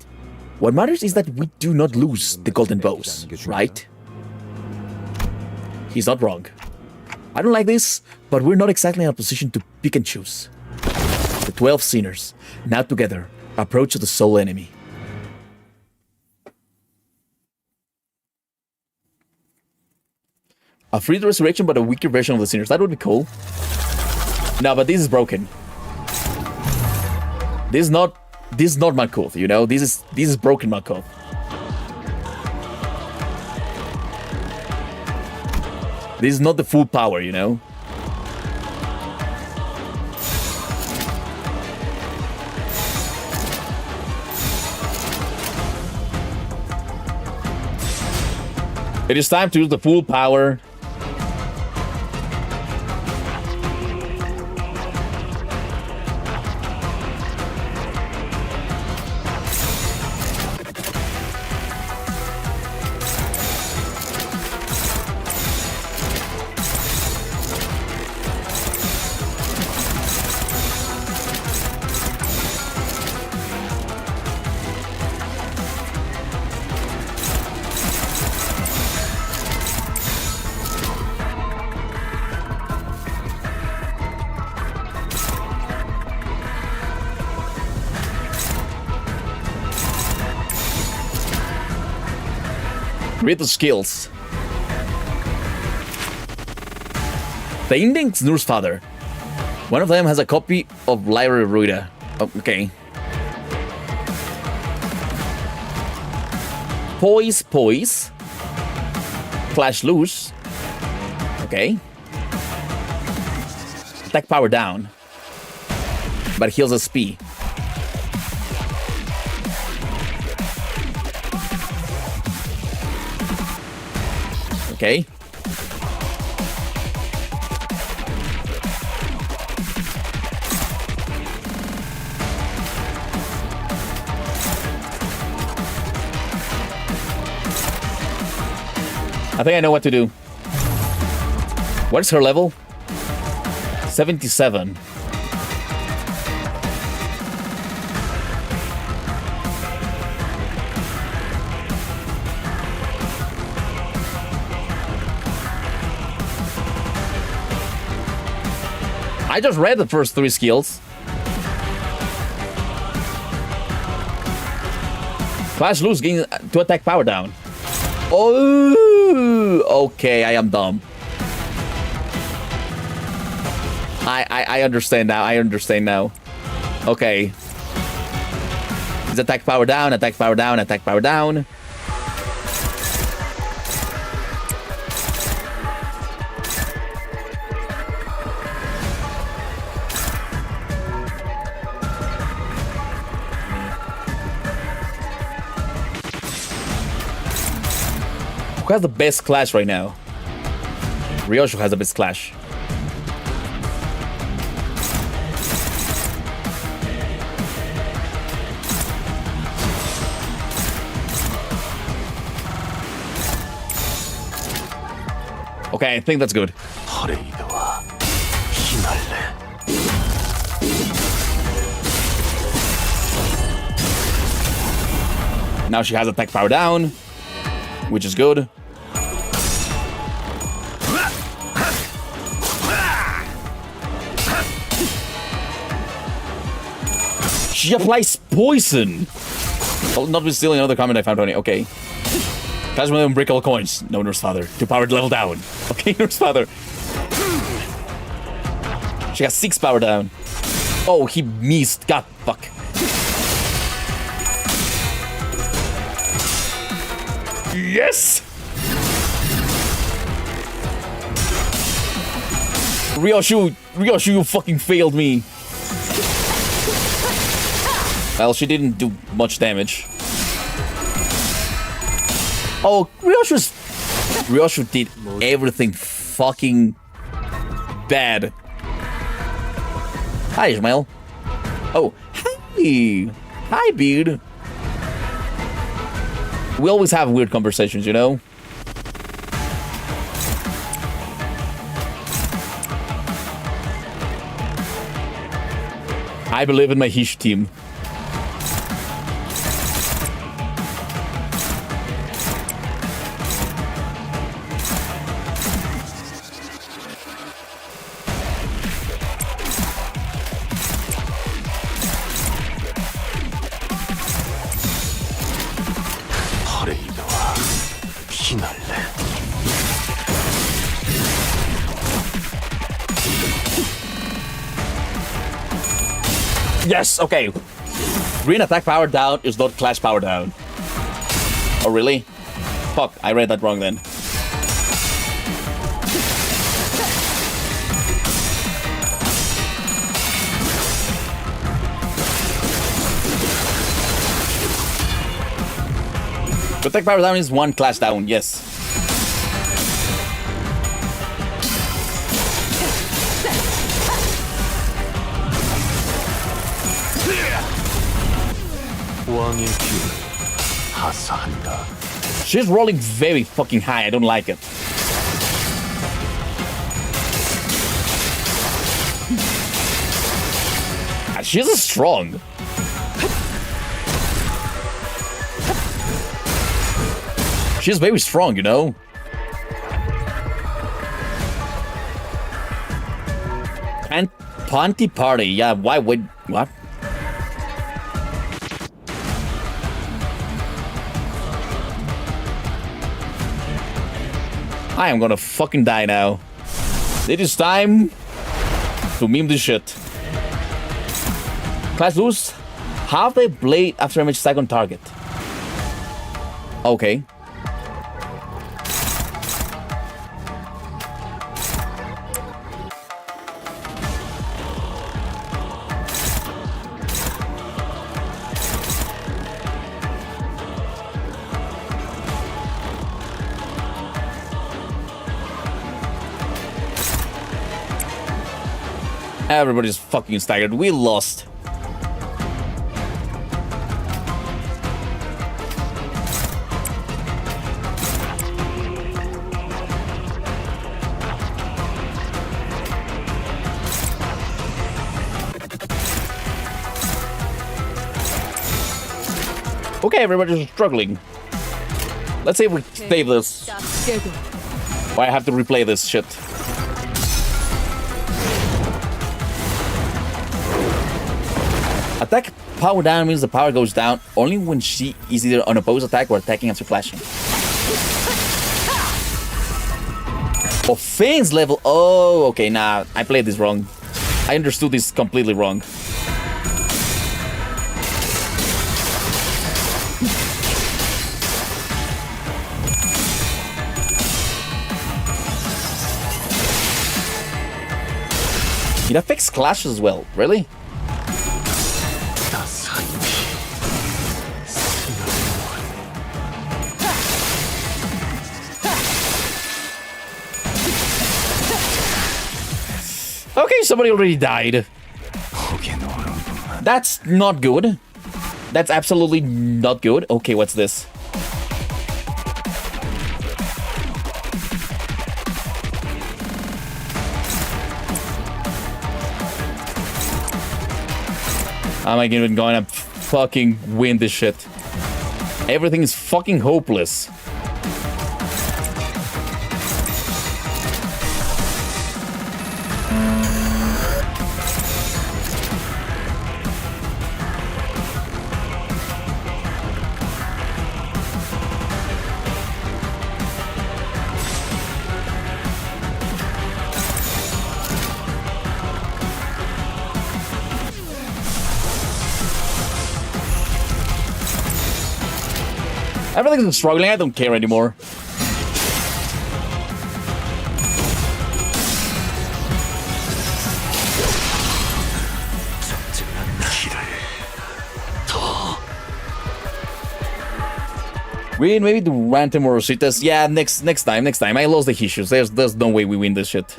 What matters is that we do not lose the golden bows, right? He's not wrong. I don't like this, but we're not exactly in a position to pick and choose. The 12 sinners, now together, approach the sole enemy. A free resurrection, but a weaker version of the sinners. That would be cool. No, but this is broken. This is not Malkuth, you know? This is broken Malkuth. This is not the full power, you know? It is time to use the full power. Read the skills. The Indian's nurse father. One of them has a copy of Lyra Ruida. Oh, okay. Poise, poise. Clash loose. Okay. Attack power down. But heals SP. Okay. I think I know what to do. What's her level? 77. I just read the first 3 skills. Clash loose, gain to attack power down. Oh, okay, I am dumb. I understand now. I understand now. Okay. It's attack power down, attack power down, attack power down. Who has the best clash right now? Ryoshu has the best clash. Okay, I think that's good. Now she has attack power down, which is good. She applies poison. I'll not be stealing another comment I found on it. Okay. Clash with them break all coins. No, Nurse Father. 2 power level down. Okay, Nurse Father. She got 6 power down. Oh, he missed. God, fuck. Yes! Ryoshu, you fucking failed me. Well, she didn't do much damage. Oh, Ryoshu did everything fucking bad. Hi, Ishmael. Oh, hey. Hi, dude. We always have weird conversations, you know? I believe in my Hish team. Yes, okay. Green attack power down is not clash power down. Oh, really? Fuck, I read that wrong then. Attack power down is 1 clash down, yes. 왕의 귀를 하사한다. She's rolling very fucking high. I don't like it. She's strong. She's very strong, you know? And Panty Party, yeah, why would... What? I am gonna fucking die now. It is time to meme this shit. Class lose half the blade after damage attack on target. Okay. Everybody's fucking staggered. We lost. Okay, everybody's struggling. Let's see if we save this. Or I have to replay this shit. Attack power down means the power goes down only when she is either on opposed attack or attacking after flashing. Offense level. Oh, okay, nah, I played this wrong. I understood this completely wrong. It affects clash as well, really? Okay, somebody already died. That's not good. That's absolutely not good. Okay, what's this? Am I even gonna fucking win this shit? Everything is fucking hopeless. Everything's struggling, I don't care anymore. Win maybe the random or Rositas. Yeah, next time. I lost the issues. There's no way we win this shit.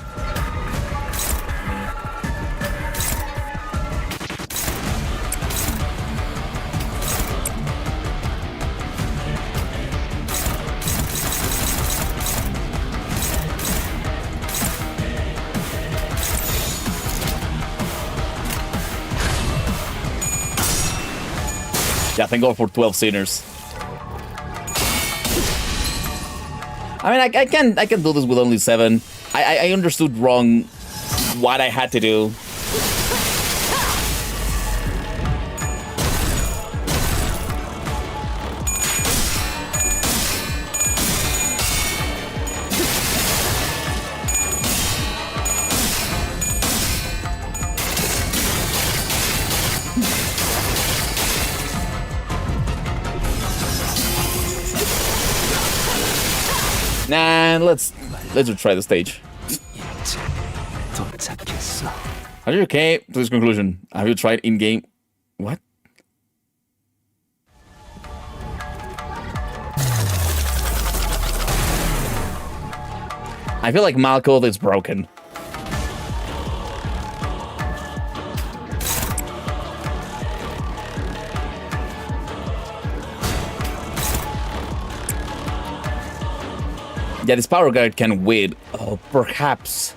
Yeah, thank God for 12 sinners. I mean, I can do this with only 7. I understood wrong what I had to do. Nah, let's retry the stage. Are you okay to this conclusion? Have you tried in-game? What? I feel like Malco is broken. Yeah, this power guard can win. Oh, perhaps.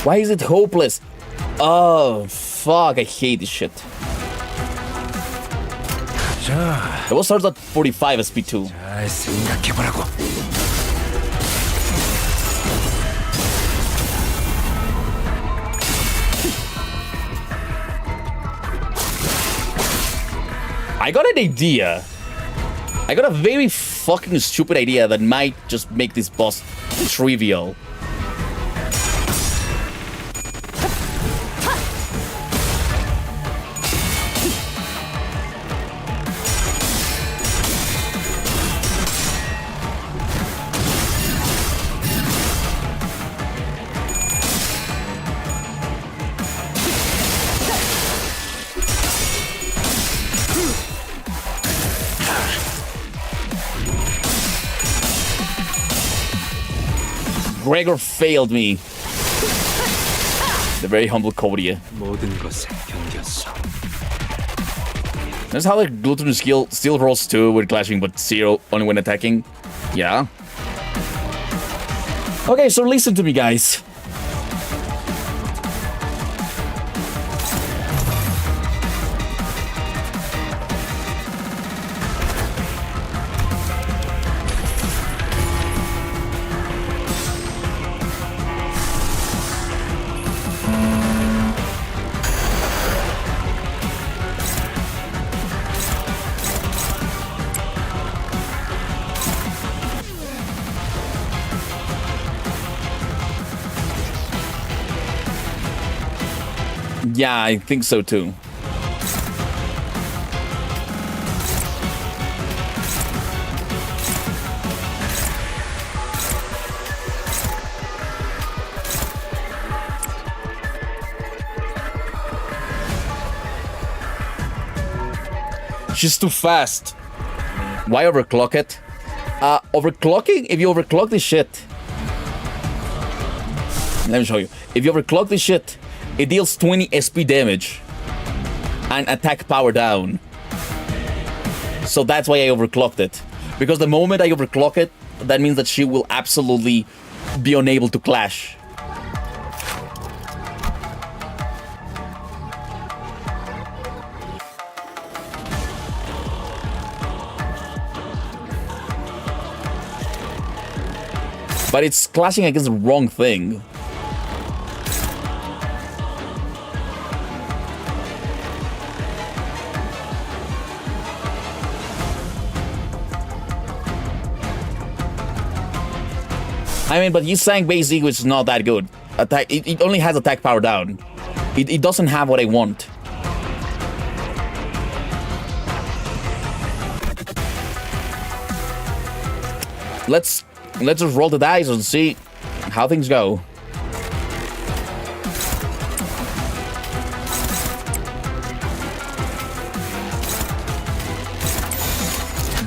Why is it hopeless? Oh, fuck, I hate this shit. It was started at 45 SP2. 잘 생각해보라고. I got an idea. I got a very fucking stupid idea that might just make this boss trivial. Gregor failed me. The very humble Kodia. 모든 것을 견뎠어. Notice how the gluten skill still rolls 2 when clashing, but 0 only when attacking? Yeah. Okay, so listen to me, guys. Yeah, I think so too. She's too fast. Why overclock it? Overclocking? If you overclock this shit... Let me show you. If you overclock this shit, it deals 20 SP damage and attack power down. So that's why I overclocked it. Because the moment I overclock it, that means that she will absolutely be unable to clash. But it's clashing against the wrong thing. I mean, but Yisang basic is not that good. Attack. It only has attack power down. It doesn't have what I want. Let's just roll the dice and see how things go.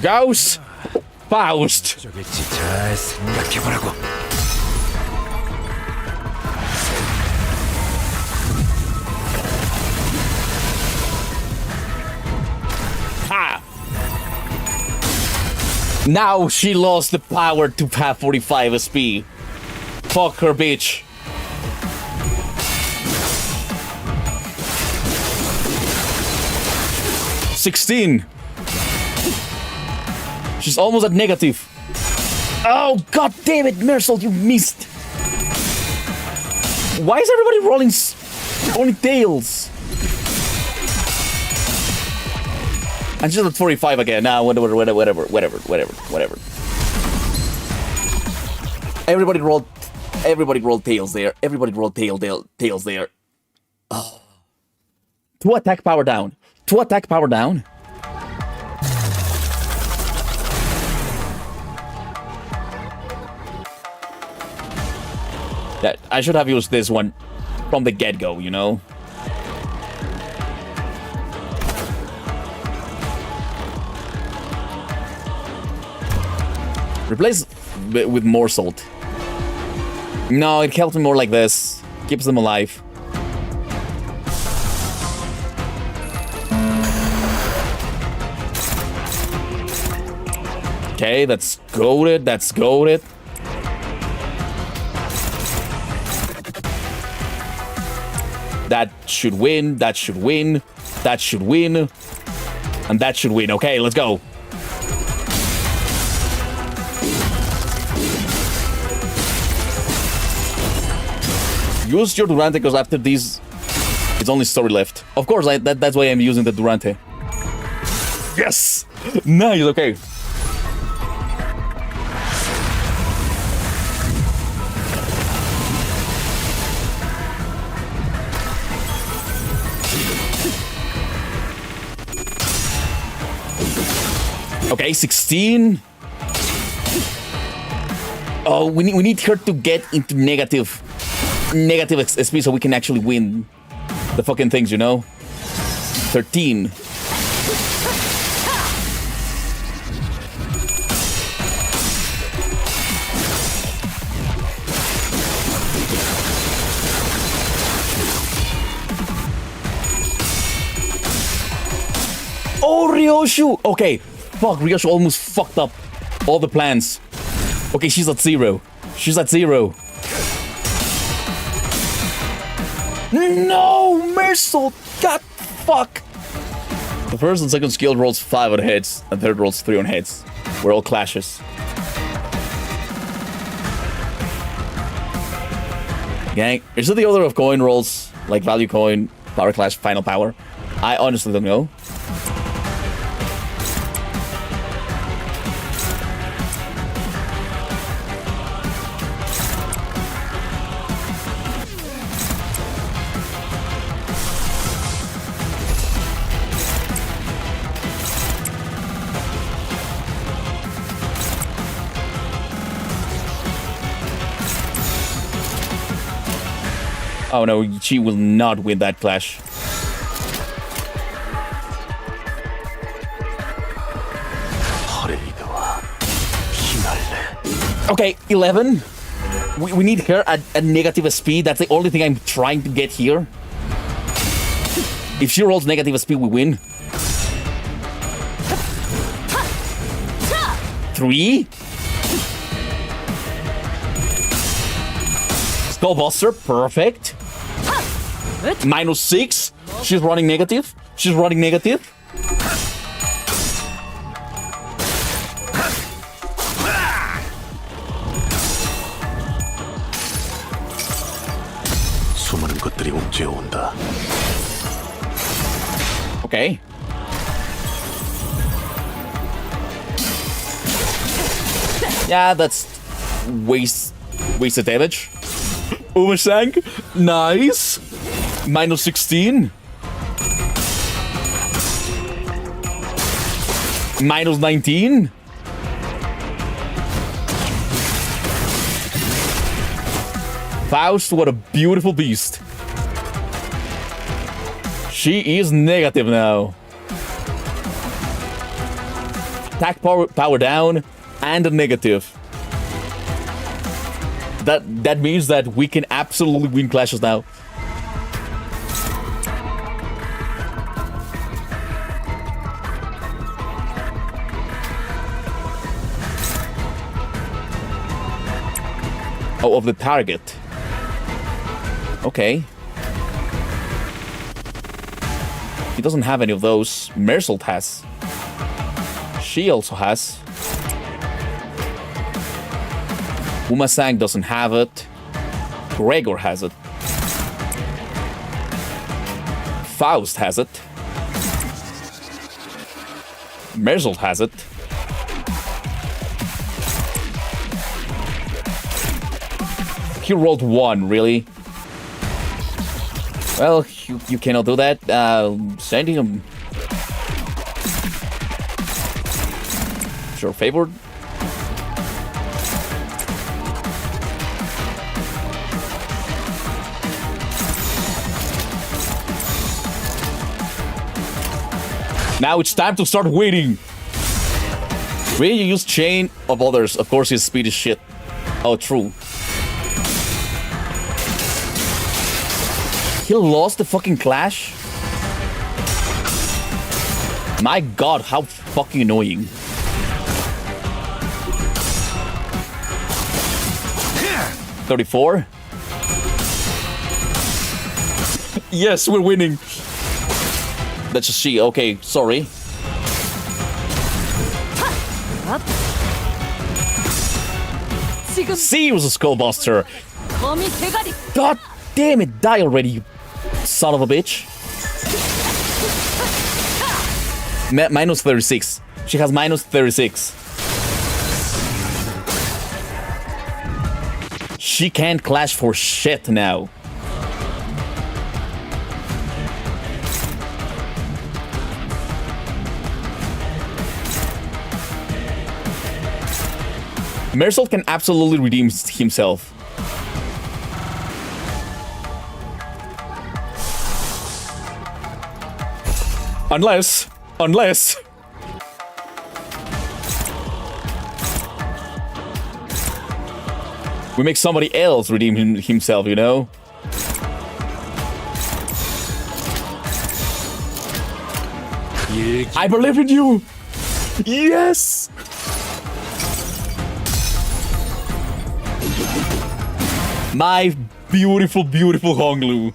Gauss, Faust. 저겠지. 잘 생각해보라고. Ha! Now she lost the power to have 45 SP. Fuck her, bitch. $16. She's almost at negative. Oh, god damn it, Mersal, you missed. Why is everybody rolling only tails? And she's at 45 again. Nah, whatever. Everybody rolled tails there. Everybody rolled tails there. Oh. 2 attack power down. 2 attack power down. That I should have used this one from the get-go, you know? Replace with more salt. No, it helps me more like this. Keeps them alive. Okay, that's goated. That's goated. That should win. That should win. That should win. And that should win. Okay, let's go. Use your Durante because after these, it's only story left. Of course, that's why I'm using the Durante. Yes! Nice, okay. Okay, 16. Oh, we need her to get into negative XP so we can actually win the fucking things, you know? 13. Oh, Ryoshu! Okay, fuck, Ryoshu almost fucked up all the plans. Okay, she's at 0. She's at 0. No! Mercil! God fuck! The first and second skill rolls 5 on hits, and third rolls 3 on hits. We're all clashes. Gang, is it the order of coin rolls? Like value coin, power clash, final power? I honestly don't know. Oh no, she will not win that clash. Okay, 11. We need her at negative speed. That's the only thing I'm trying to get here. If she rolls negative speed, we win. 3. Skullbuster, perfect. -6. She's running negative. She's running negative. 수많은 것들이 옥죄어 온다. Okay. Yeah, that's wasted damage. Umasang, nice. -16. -19. Faust, what a beautiful beast. She is negative now. Attack power down and a negative. That means that we can absolutely win clashes now. Oh, of the target. Okay. He doesn't have any of those. Mercil has. She also has. Umasang doesn't have it. Gregor has it. Faust has it. Mercil has it. He rolled 1, really? Well, you cannot do that. Sending him. Sure, favored. Now it's time to start waiting. When you use chain of others, of course his speed is shit. Oh, true. He lost the fucking clash? My god, how fucking annoying. $34. Yes, we're winning. That's just she. Okay, sorry. C was a skullbuster. God damn it, die already, you son of a bitch. Minus 36. She has minus 36. She can't clash for shit now. Mersault can absolutely redeem himself. Unless... we make somebody else redeem himself, you know? I believe in you! Yes! My beautiful, beautiful Honglu.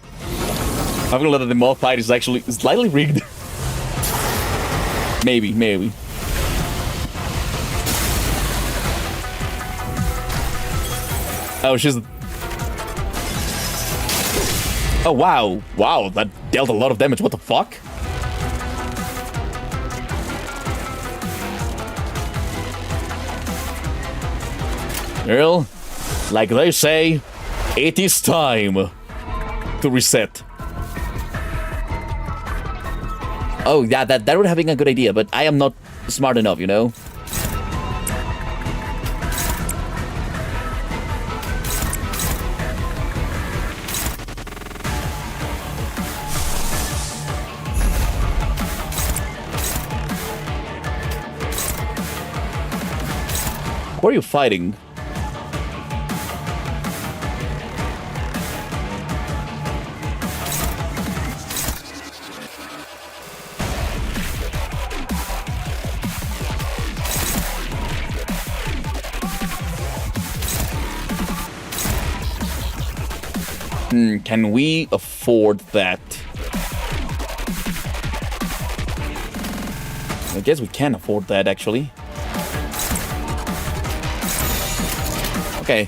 I'm gonna let the mob fight is actually slightly rigged. Maybe. Oh, she's... Oh, wow. Wow, that dealt a lot of damage. What the fuck? Well, like they say, it is time to reset. Oh, yeah, that would have been a good idea, but I am not smart enough, you know? Who are you fighting? Can we afford that? I guess we can afford that, actually. Okay.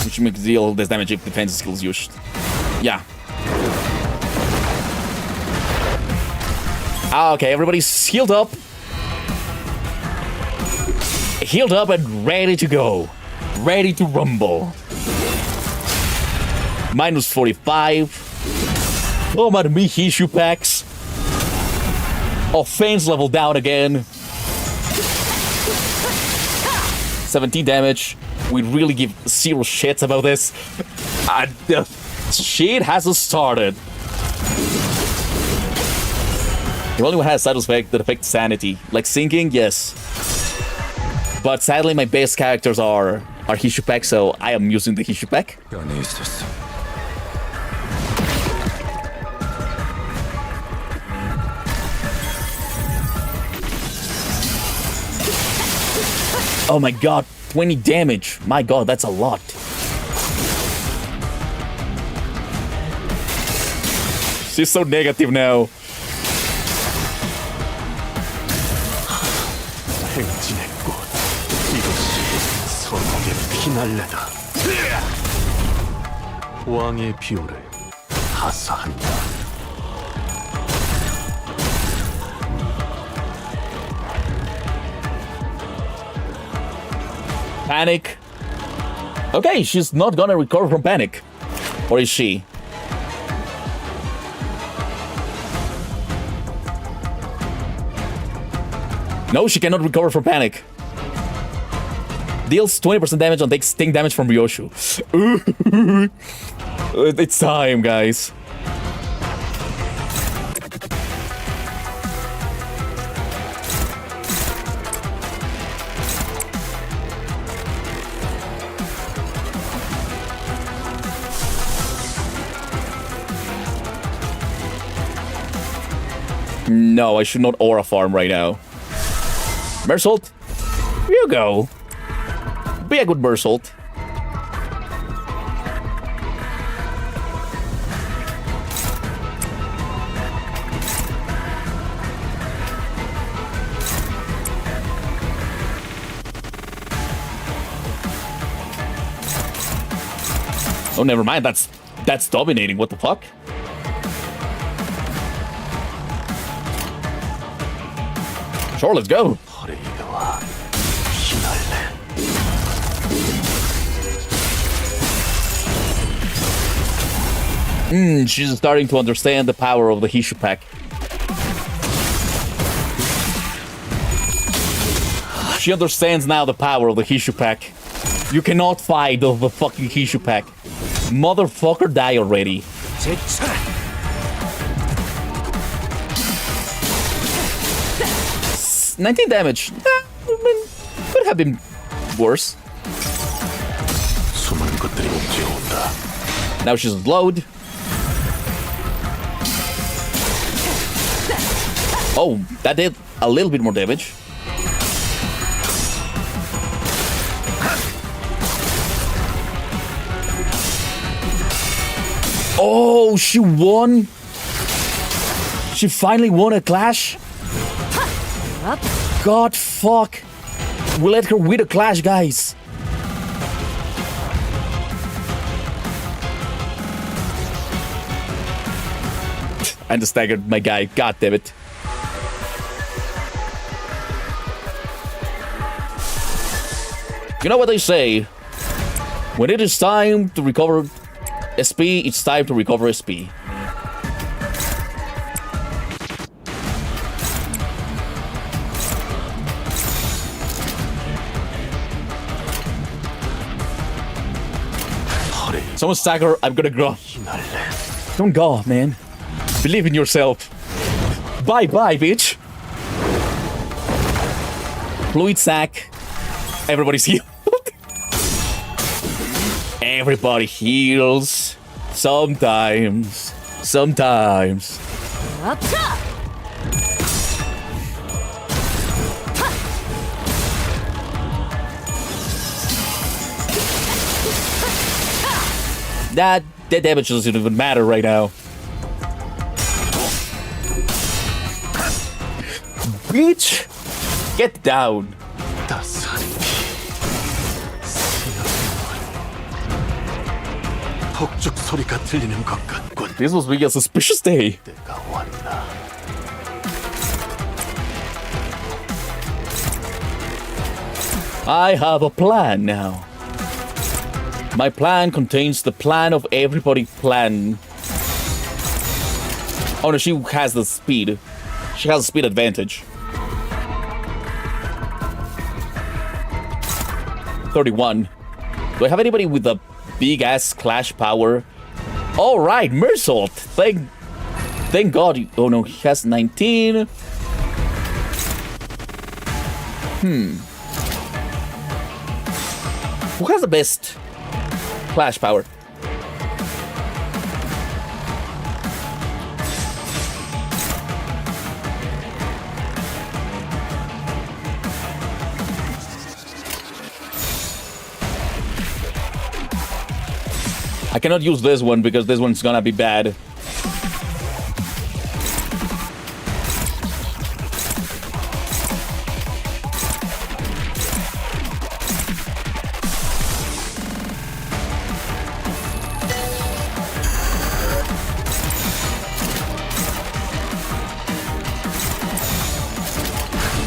Which makes deal less damage if defense skills used. Yeah. Okay, everybody's healed up. Healed up and ready to go. Ready to rumble. Minus 45. Oh, my me Hishu packs. Offense level down again. 17 damage. We really give zero shits about this. The shit hasn't started. The only one has side effect that affects sanity. Like sinking, yes. But sadly, my base characters are Hishu pack, so I am using the Hishu pack. Oh my god, 20 damage. My god, that's a lot. She's so negative now. 왕의 비호를 하사한다. Panic. Okay, she's not gonna recover from panic. Or is she? No, she cannot recover from panic. Deals 20% damage and takes sting damage from Ryoshu. It's time, guys. No, I should not aura farm right now. Mersault, you go. Be a good Mersault. Oh, never mind. That's dominating. What the fuck? Sure, let's go. She's starting to understand the power of the Hishu pack. She understands now the power of the Hishu pack. You cannot fight the fucking Hishu pack. Motherfucker, die already. 19 damage. Could have been worse. Now she's slowed. Oh, that did a little bit more damage. Oh, she won. She finally won a clash. God fuck. We let her win a clash, guys. And the staggered my guy. God damn it. You know what they say? When it is time to recover SP, it's time to recover SP. Someone stagger, I'm gonna go. Don't go, man. Believe in yourself. Bye-bye, bitch. Fluid sack. Everybody's healed. Everybody heals. Sometimes. Sometimes. That damage doesn't even matter right now. Bitch! Get down. This was really a suspicious day. I have a plan now. My plan contains the plan of everybody's plan. Oh no, she has the speed. She has a speed advantage. 31. Do I have anybody with a big ass clash power? All right, Mersault. Thank God. Oh no, he has 19. Who has the best clash power? I cannot use this one because this one's gonna be bad.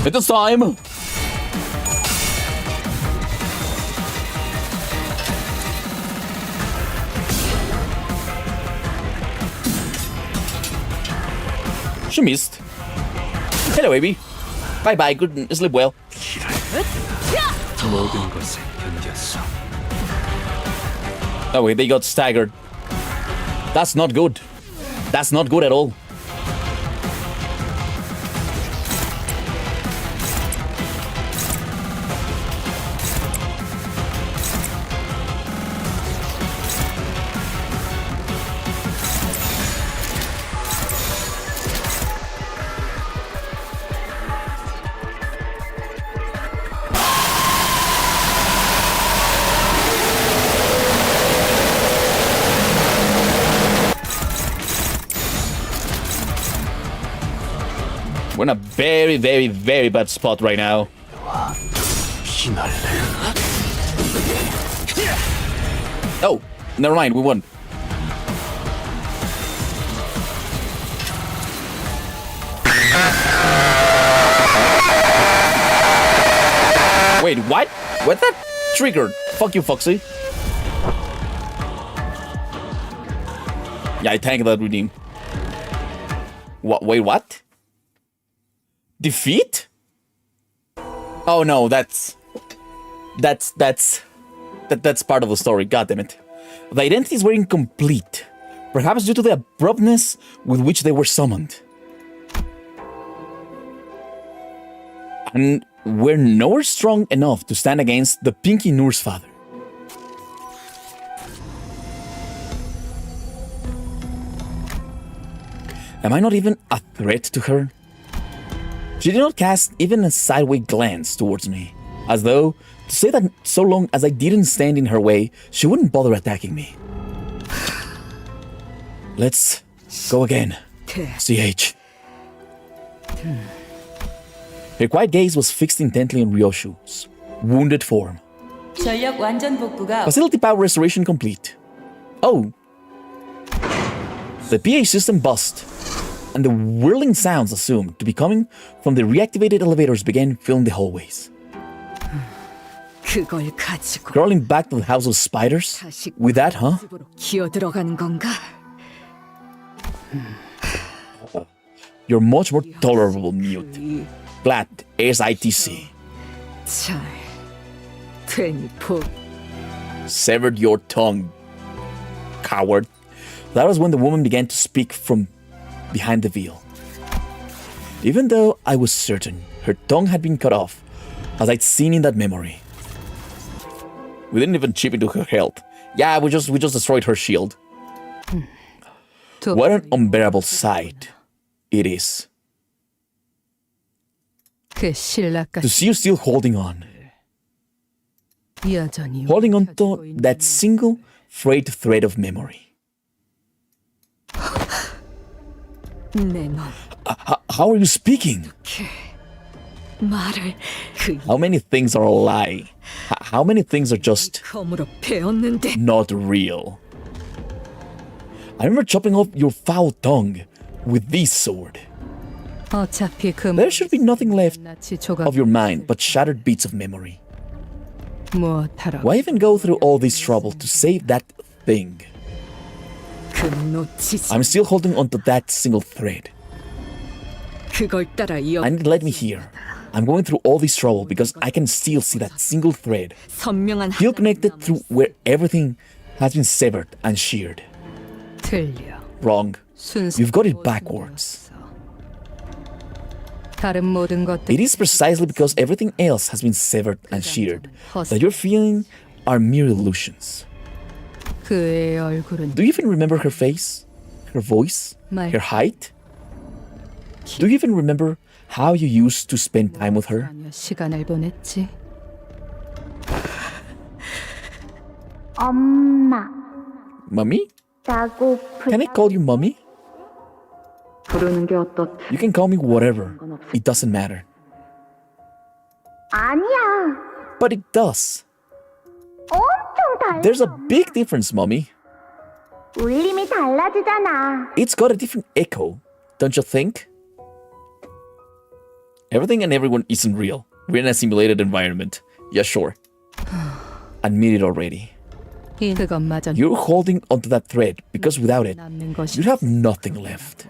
It is time. She missed. Hello, baby. Bye bye. Good. Sleep well. Oh wait, they got staggered. That's not good. That's not good at all. We're in a very, very, very bad spot right now. Oh, never mind, we won. Wait, what? What that triggered? Fuck you, Foxy. Yeah, I tanked that redeem. What? Wait, what? Defeat? Oh no, that's part of the story. God damn it. The identities were incomplete, perhaps due to the abruptness with which they were summoned. And were nowhere strong enough to stand against the Pinky Noor's father. Am I not even a threat to her? She did not cast even a sideways glance towards me, as though to say that so long as I didn't stand in her way, she wouldn't bother attacking me. Let's go again. CH. Her quiet gaze was fixed intently on Ryoshu's wounded form. Facility power restoration complete. Oh. The PA system bust, and the whirling sounds assumed to be coming from the reactivated elevators began filling the hallways. Crawling back to the house of spiders? With that, huh? You're much more tolerable, mute. Glad, SITC. Severed your tongue, coward. That was when the woman began to speak from behind the veil. Even though I was certain her tongue had been cut off, as I'd seen in that memory. We didn't even chip into her health. Yeah, we just destroyed her shield. What an unbearable sight it is. To see you still holding on. Holding on to that single frayed thread of memory. How are you speaking? How many things are a lie? How many things are just not real? I remember chopping off your foul tongue with this sword. There should be nothing left of your mind but shattered bits of memory. Why even go through all this trouble to save that thing? I'm still holding on to that single thread. And let me hear. I'm going through all this trouble because I can still see that single thread, still connected through where everything has been severed and sheared. Wrong. You've got it backwards. It is precisely because everything else has been severed and sheared that you're feeling are mere illusions. Do you even remember her face? Her voice? Her height? Do you even remember how you used to spend time with her? Mummy? Can I call you Mummy? You can call me whatever. It doesn't matter. But it does. There's a big difference, Mummy. It's got a different echo, don't you think? Everything and everyone isn't real. We're in a simulated environment. Yeah, sure. Admit it already. You're holding onto that thread because without it, you have nothing left.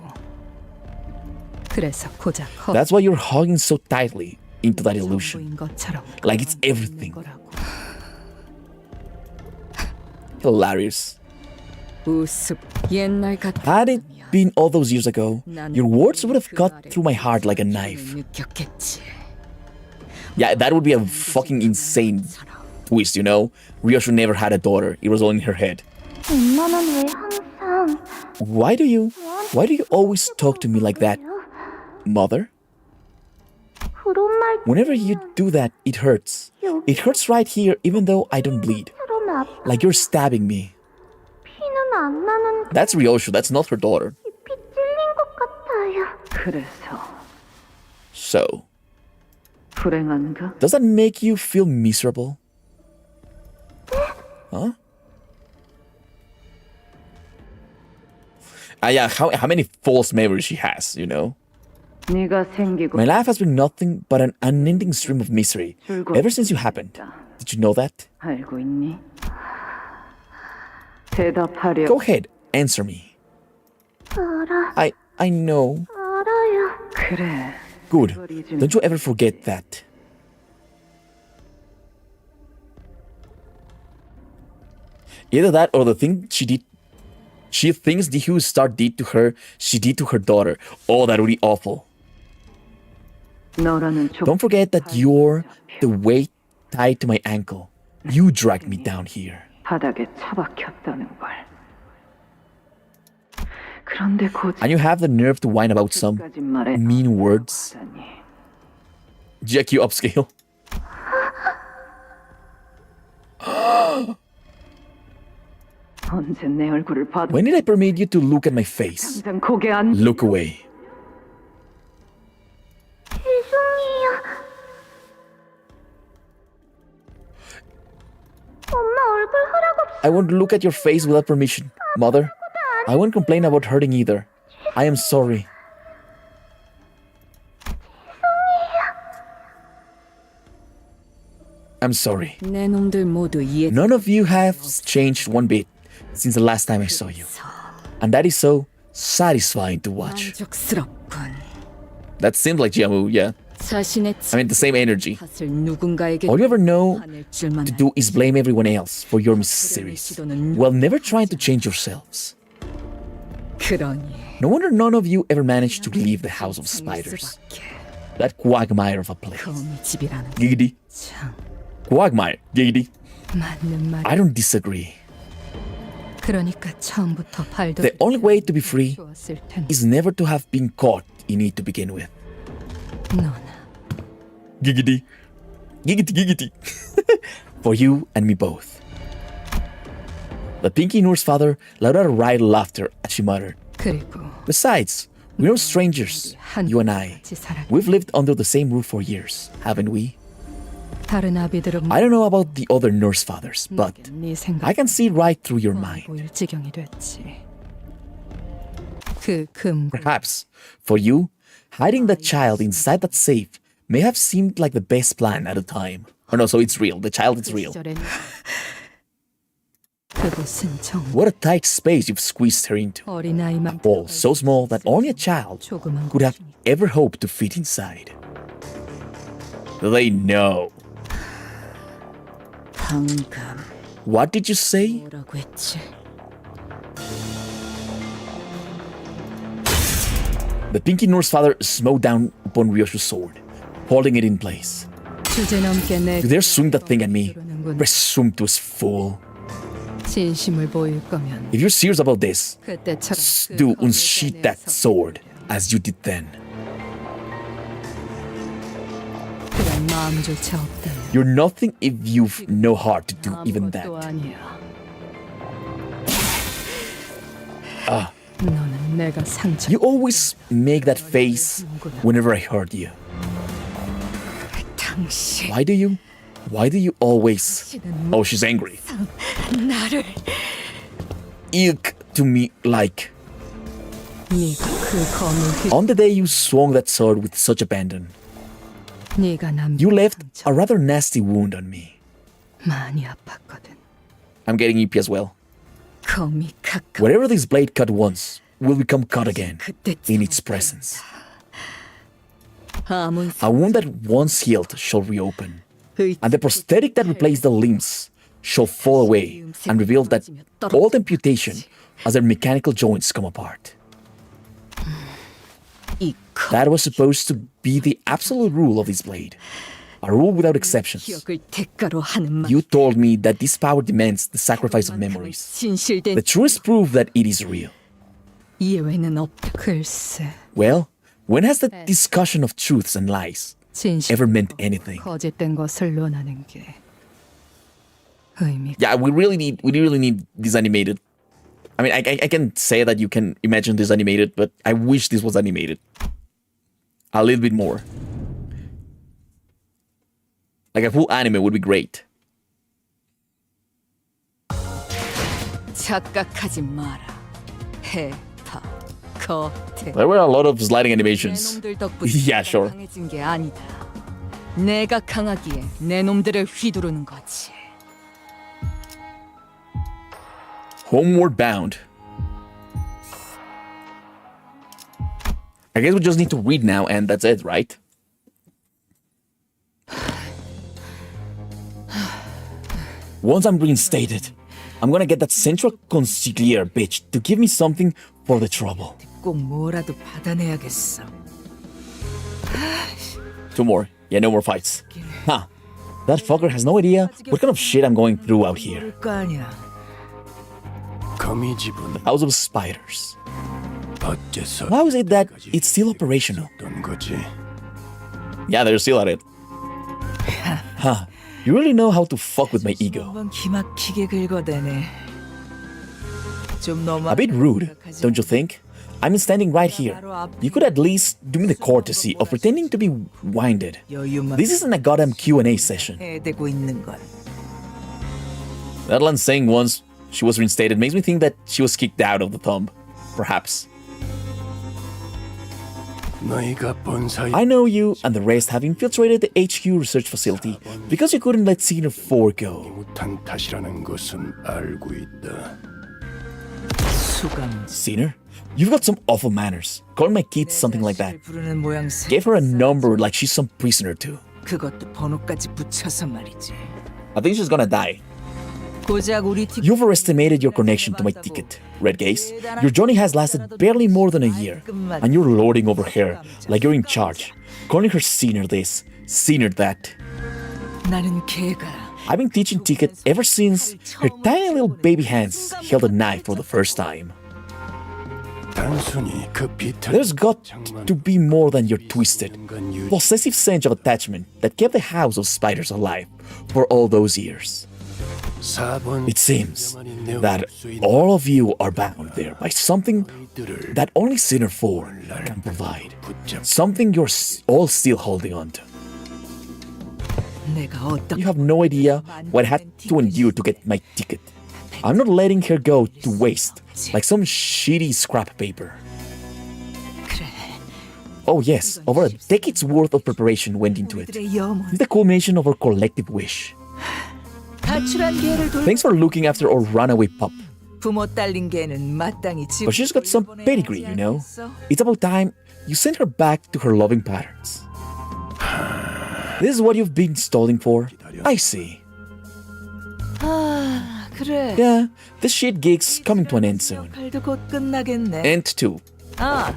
That's why you're hugging so tightly into that illusion. Like it's everything. Hilarious. Had it been all those years ago, your words would have cut through my heart like a knife. Yeah, that would be a fucking insane twist, you know? Ryoshu never had a daughter. It was all in her head. Why do you always talk to me like that, Mother? Whenever you do that, it hurts. It hurts right here even though I don't bleed. Like you're stabbing me. That's Ryoshu, that's not her daughter. So, does that make you feel miserable? Huh? Yeah, how many false memories she has, you know? My life has been nothing but an unending stream of misery ever since you happened. Did you know that? Go ahead, answer me. I know. Good. Don't you ever forget that. Either that or the thing she thinks the Hugh Star did to her, she did to her daughter. Oh, that would be awful. Don't forget that you're the weight tied to my ankle. You dragged me down here. And you have the nerve to whine about some mean words. GQ upscale. When did I permit you to look at my face? Look away. I won't look at your face without permission, Mother. I won't complain about hurting either. I am sorry. I'm sorry. None of you have changed one bit since the last time I saw you. And that is so satisfying to watch. That seems like Jiamu, yeah. I mean, the same energy. All you ever know to do is blame everyone else for your miseries, while never trying to change yourselves. No wonder none of you ever managed to leave the House of Spiders. That quagmire of a place. Giggity. Quagmire. Giggity. I don't disagree. The only way to be free is never to have been caught in it to begin with. Giggity. Giggity, giggity. For you and me both. The Pinky Noor's father let out a riot of laughter as she muttered. Besides, we're no strangers, you and I. We've lived under the same roof for years, haven't we? I don't know about the other Norse fathers, but I can see right through your mind. Perhaps, for you, hiding that child inside that safe may have seemed like the best plan at the time. Oh no, so it's real. The child is real. What a tight space you've squeezed her into. A hole so small that only a child could have ever hoped to fit inside. They know. What did you say? The Pinky Noor's father smote down upon Ryoshu's sword, holding it in place. You dare swing that thing at me, presumptuous fool. If you're serious about this, do unsheath that sword as you did then. You're nothing if you've no heart to do even that. You always make that face whenever I hurt you. Why do you? Why do you always? Oh, she's angry. Eek to me like. On the day you swung that sword with such abandon, you left a rather nasty wound on me. I'm getting EP as well. Wherever this blade cut once will become cut again in its presence. A wound that once healed shall reopen, and the prosthetic that replaced the limbs shall fall away and reveal that old amputation as their mechanical joints come apart. That was supposed to be the absolute rule of this blade, a rule without exceptions. You told me that this power demands the sacrifice of memories, the truest proof that it is real. Well, when has the discussion of truths and lies ever meant anything? Yeah, we really need this animated. I mean, I can say that you can imagine this animated, but I wish this was animated. a little bit more. Like a full anime would be great. 착각하지 마라. 해파 겉에. There were a lot of sliding animations. 내 놈들 덕분에 Yeah, sure. 강해진 게 아니다. 내가 강하기에 내 놈들을 휘두르는 거지. Homeward bound. I guess we just need to read now and that's it, right? Once I'm reinstated, I'm gonna get that central consigliere bitch to give me something for the trouble. 꼭 뭐라도 받아내야겠어. 2 more. Yeah, no more fights. Huh. That fucker has no idea what kind of shit I'm going through out here. 거 아니야. 거미집은 House of Spiders. 어째서 How is it that it's still operational? 어떤 거지? Yeah, they're still at it. Huh. You really know how to fuck with my ego. 한번 기막히게 긁어대네. 좀 너무 A bit rude, don't you think? I'm standing right here. You could at least do me the courtesy of pretending to be winded. 여유만 This isn't a goddamn Q&A session. 해대고 있는 걸. Madeline saying once she was reinstated makes me think that she was kicked out of the thumb. Perhaps. 너희가 본사에 I know you and the rest have infiltrated the HQ research facility because you couldn't let Senior 4 go. 못한 탓이라는 것은 알고 있다. 수감. Senior, you've got some awful manners. Calling my kid something like that. 부르는 모양새. Gave her a number like she's some prisoner too. 그것도 번호까지 붙여서 말이지. I think she's gonna die. 고작 우리 팀. You've overestimated your connection to my ticket, Red Gaze. Your journey has lasted barely more than a year, and you're lording over her like you're in charge, calling her senior this, senior that. 나는 걔가 I've been teaching Ticket ever since her tiny little baby hands held a knife for the first time. 단순히 그 비틀 There's got to be more than your twisted, 건 유- possessive sense of attachment that kept the House of Spiders alive for all those years. 4번 It seems that all of you are bound there by something that only Sinner 4 can provide. Something you're all still holding on to. 내가 어떻게 You have no idea what I had to endure to get my ticket. I'm not letting her go to waste like some shitty scrap paper. 그래. Oh yes, over a decade's worth of preparation went into it. 우리들의 염원. It's the culmination of our collective wish. 가출한 개를 돌. Thanks for looking after our runaway pup. 부모 딸린 개는 마땅히 집. But she's got some pedigree, you know? It's about time you sent her back to her loving patterns. This is what you've been stalling for? I see. 아, 그래. Yeah, this shit gig's coming to an end soon. 역할도 곧 끝나겠네. End 2. 아,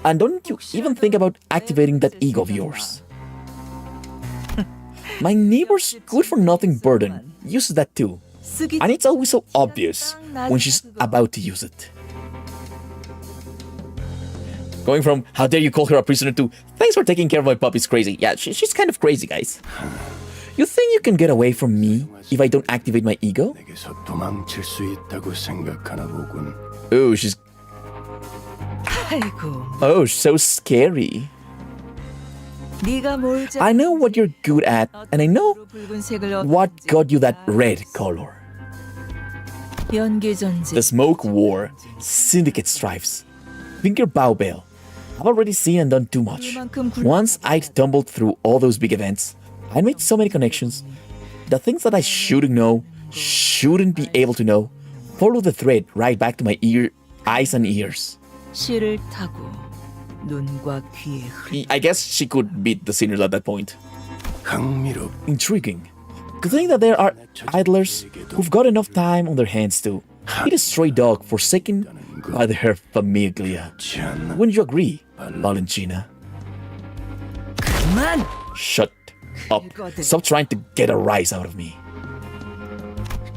And don't you even think about activating that ego of yours. My neighbor's good-for-nothing burden uses that too. 쓰기. And it's always so obvious when she's about to use it. Going from, how dare you call her a prisoner, to, thanks for taking care of my pup is crazy. Yeah, she's kind of crazy, guys. You think you can get away from me if I don't activate my ego? 내게서 도망칠 수 있다고 생각하나 보군. Oh, she's... 아이고. Oh, so scary. 네가 뭘 잘. I know what you're good at, and I know 붉은색을 what got you that red color. 연계 전쟁. The smoke war, syndicate strifes. Think your bow bell. I've already seen and done too much. Once I'd tumbled through all those big events, I made so many connections. The things that I shouldn't know, shouldn't be able to know, follow the thread right back to my eyes and ears. 실을 타고 눈과 귀에 흐. I guess she could beat the sinners at that point. 흥미롭. Intriguing. To think that there are idlers who've got enough time on their hands to eat a stray dog forsaken by their famiglia. Wouldn't you agree, Valentina? 그만. Shut up. Stop trying to get a rise out of me.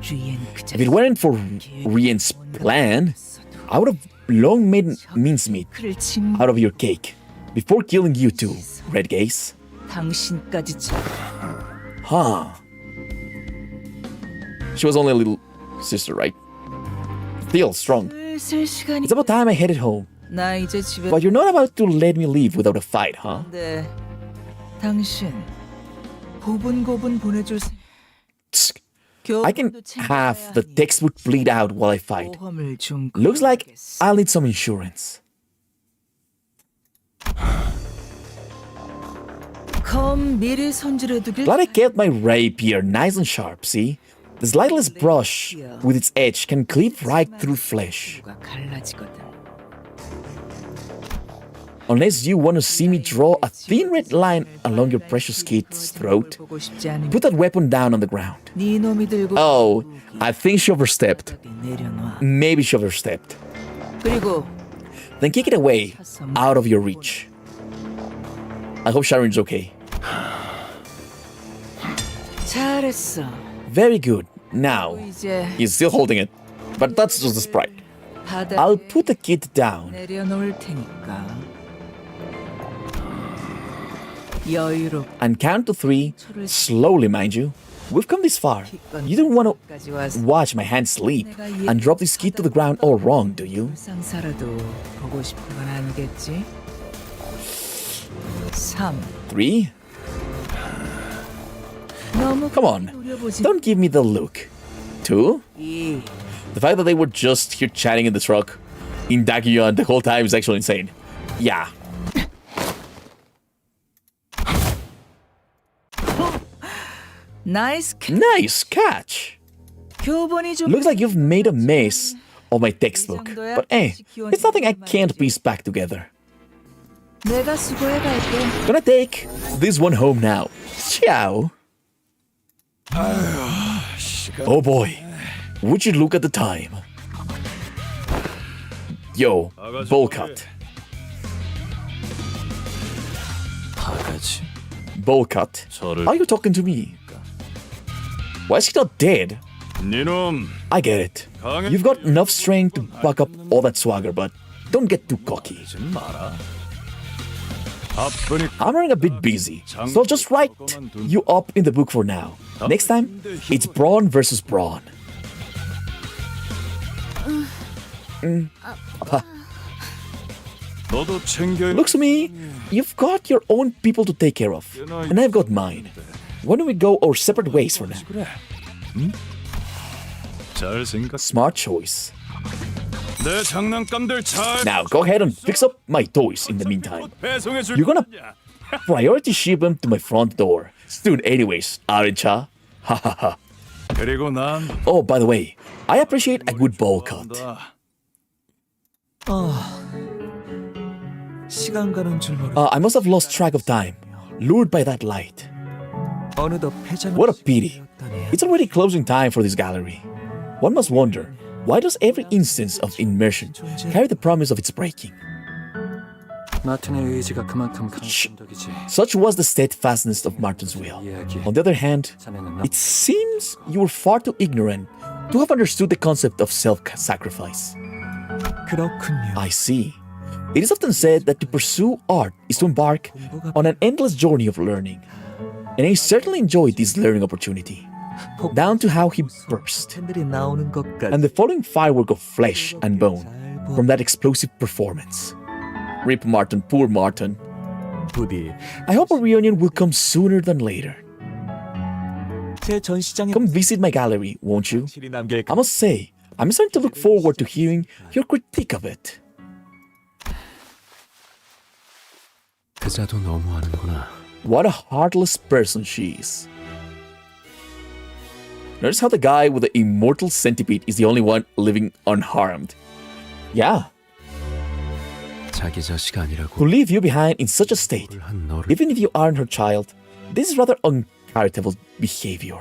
주위엔 그저 If it weren't for Rien's plan, I would have long made mincemeat 그를 침. out of your cake before killing you too, Red Gaze. 당신까지 참. Huh. She was only a little sister, right? Still strong. 슬슬 시간이. It's about time I headed home. 나 이제 집에 But you're not about to let me leave without a fight, huh? 네. 당신 고분고분 보내줄 Tsk. I can have the textbook bleed out while I fight. 보험을 좀 Looks like 걸어야겠어. I'll need some insurance. 검 미리 손질해두길. Glad I kept my rapier nice and sharp, see? The slightest brush with its edge can cleave right through flesh. 가 갈라지거든. Unless you want to see me draw a thin red line along your precious kid's throat, 보고 싶지 않은 put that weapon down on the ground. 네 놈이 들고 Oh, I think she overstepped. 내려놔. Maybe she overstepped. 그리고 Then kick it away, out of your reach. I hope Sharon's okay. 잘했어. Very good. Now, 이제 he's still holding it, but that's just the sprite. 바닥에 I'll put the kid down. 내려놓을 테니까. 여유롭게 And count to 3, slowly mind you. We've come this far. You don't want to 와서 watch my hand slip and drop this kid to the ground all wrong, do you? 상사라도 보고 싶은 건 아니겠지? 3. 3? 너무 Come on, 노려보지. don't give me the look. 2? 2. The fact that they were just here chatting in the truck in Daguillon the whole time is actually insane. Yeah. 나이스 캐. Nice catch. 교본이 좀 Looks like you've made a mess of my textbook. But it's nothing I can't piece back together. 내가 수고해 갈게. Gonna take this one home now. Ciao. Oh boy. Would you look at the time? Yo, bowl cut. 바가지. Bowl cut. Are you talking to me? Why is he not dead? 니놈 I get it. You've got enough strength to back up all that swagger, but don't get too cocky. 좀 마라. 바쁘니 I'm running a bit busy, so I'll just write you up in the book for now. Next time, it's brawn versus brawn. 너도 챙겨. Looks to me, you've got your own people to take care of, and I've got mine. Why don't we go our separate ways for now? 그래. 응? 잘 생각. Smart choice. 내 장난감들 잘. Now go ahead and fix up my toys in the meantime. 배송해 줄. You're gonna priority ship them to my front door. Soon anyways, aren't ya? Ha ha ha. 그리고 난 Oh, by the way, I appreciate a good bowl cut. 시간 가는 줄 모르. I must have lost track of time, lured by that light. 어느덧 폐장을 What a pity. 되었다니. It's already closing time for this gallery. One must wonder, why does every instance of immersion carry the promise of its breaking? 마틴의 의지가 그만큼 강한 덕이지. Such was the steadfastness of Martin's will. On the other hand, 자네는 it seems you were far too ignorant to have understood the concept of self-sacrifice. 그렇군요. I see. It is often said that to pursue art is to embark on an endless journey of learning. And I certainly enjoyed this learning opportunity, down to how he burst, 팬들이 나오는 것까지. and the following firework of flesh and bone from that explosive performance. Rip Martin, poor Martin. 부디 I hope a reunion will come sooner than later. 제 전시장에 Come visit my gallery, won't you? 실이 남길. I must say, I'm starting to look forward to hearing your critique of it. 그자도 너무하는구나. What a heartless person she is. Notice how the guy with the immortal centipede is the only one living unharmed. Yeah, 자기 자식 아니라고 to leave you behind in such a state, 한 너를 even if you aren't her child, this is rather uncharitable behavior.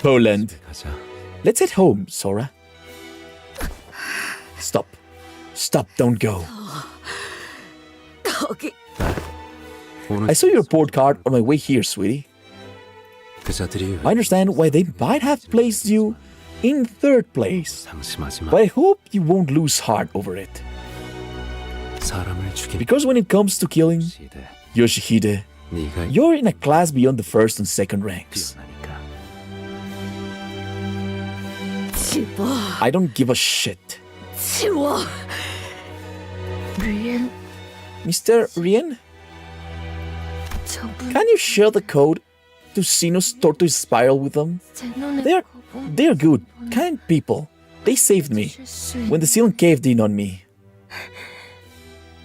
Poland. 가자. Let's head home, Sora. Stop. Stop, don't go. 거기 I saw your report card on my way here, sweetie. 그자들이 I understand why they might have placed you in third place, 상심하지 마. but I hope you won't lose heart over it. 사람을 죽인 Because when it comes to killing 시대 Yoshihide, 네가 you're in a class beyond the first and second ranks. 뛰어나니까. 집어, I don't give a shit. 치워. 리엔, Mr. Rien, 저분 can you share the code to Sinnoh's tortoise spiral with them? 제논의 They're 거북 they're good, kind people. They saved me when the ceiling caved in on me.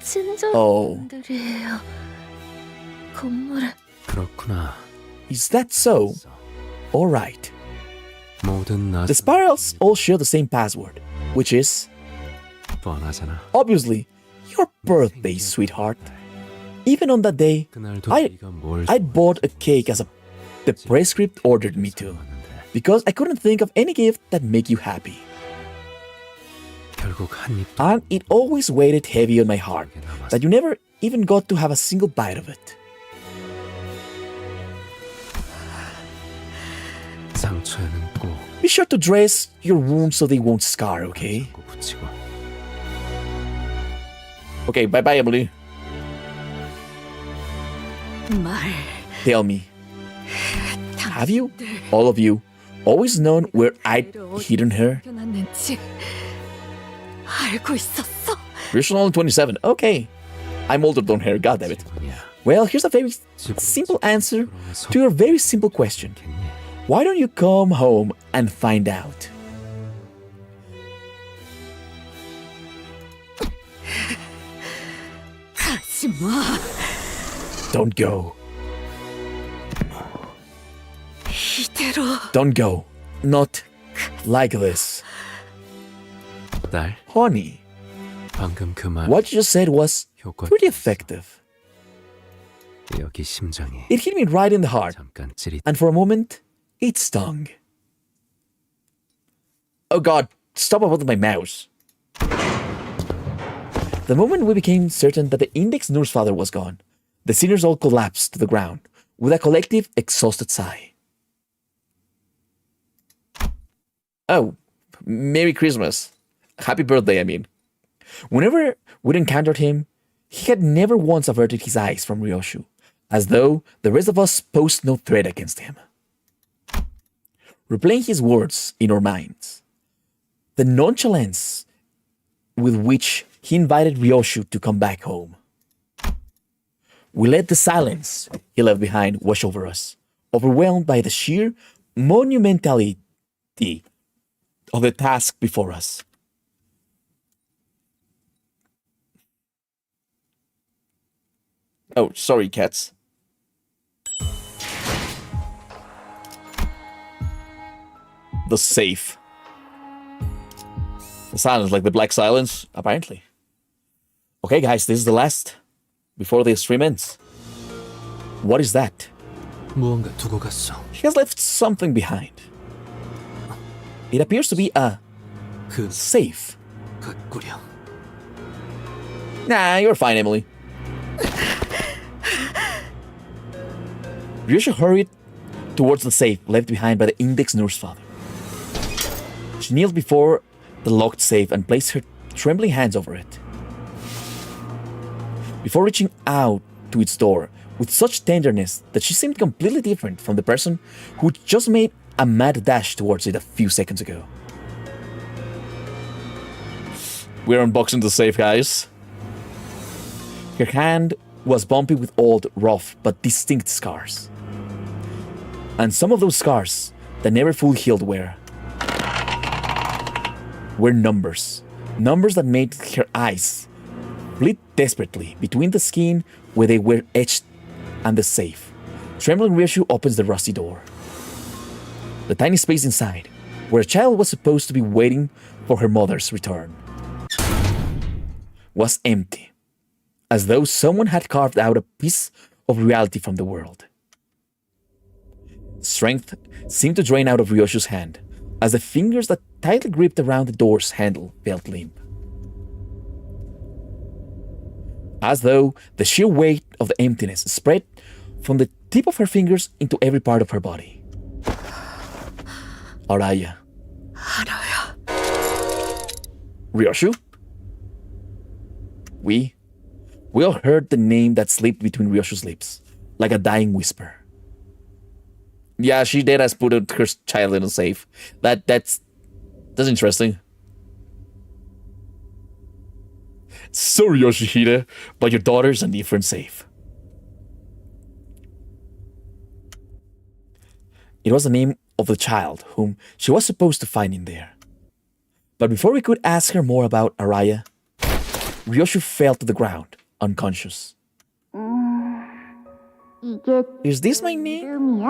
친절 Oh, 분들이에요. 건물에 그렇구나. is that so? All right. 모든 나 The spirals all share the same password, which is 뻔하잖아. obviously your birthday, sweetheart. Even on that day, 그날도 I 네가 뭘 I bought a cake as the prescript ordered me to, because I couldn't think of any gift that make you happy. 결국 한 입도 And it always weighed heavy on my heart that you never even got to have a single bite of it. 상처에는 꼭 Be sure to dress your wounds so they won't scar, okay? 꼭 붙이고. Okay, bye-bye, Emily. 말 Tell me, have you, all of you, always known where I'd hidden her? 놨는지 알고 있었어. You're only 27. Okay. I'm older than her, god damn it. Well, here's a very simple answer to your very simple question. Why don't you come home and find out? 가지 마. Don't go. 이대로 Don't go. Not like this. 딸, Honey, 방금 그 말 what you just said was 효과 pretty effective. 여기 심장이 It hit me right in the heart, 잠깐 찌릿. and for a moment, it stung. Oh god, stop holding my mouse. The moment we became certain that the index nurse father was gone, the seniors all collapsed to the ground with a collective, exhausted sigh. Oh, Merry Christmas. Happy birthday, I mean. Whenever we'd encountered him, he had never once averted his eyes from Ryoshu, as though the rest of us posed no threat against him. Replaying his words in our minds, the nonchalance with which he invited Ryoshu to come back home. We let the silence he left behind wash over us, overwhelmed by the sheer monumentality of the task before us. Oh, sorry, cats. The safe. The silence, like the black silence, apparently. Okay, guys, this is the last before the stream ends. What is that? 무언가 두고 갔어. He has left something behind. It appears to be a 그 safe. 굿구령. Nah, you're fine, Emily. Ryoshu hurried towards the safe left behind by the index nurse father. She kneeled before the locked safe and placed her trembling hands over it. Before reaching out to its door with such tenderness that she seemed completely different from the person who just made a mad dash towards it a few seconds ago. We're unboxing the safe, guys. Her hand was bumpy with old, rough, but distinct scars. And some of those scars that never fully healed were numbers. Numbers that made her eyes flit desperately between the skin where they were etched and the safe. Trembling Ryoshu opens the rusty door. The tiny space inside, where a child was supposed to be waiting for her mother's return, was empty, as though someone had carved out a piece of reality from the world. Strength seemed to drain out of Ryoshu's hand, as the fingers that tightly gripped around the door's handle felt limp. As though the sheer weight of the emptiness spread from the tip of her fingers into every part of her body. Araya. Ryoshu? We all heard the name that slipped between Ryoshu's lips, like a dying whisper. Yeah, she did has put her child in a safe. That's interesting. Sorry, Yoshihide, but your daughter's a different safe. It was the name of the child whom she was supposed to find in there. But before we could ask her more about Araya, Ryoshu fell to the ground, unconscious. Is this my name?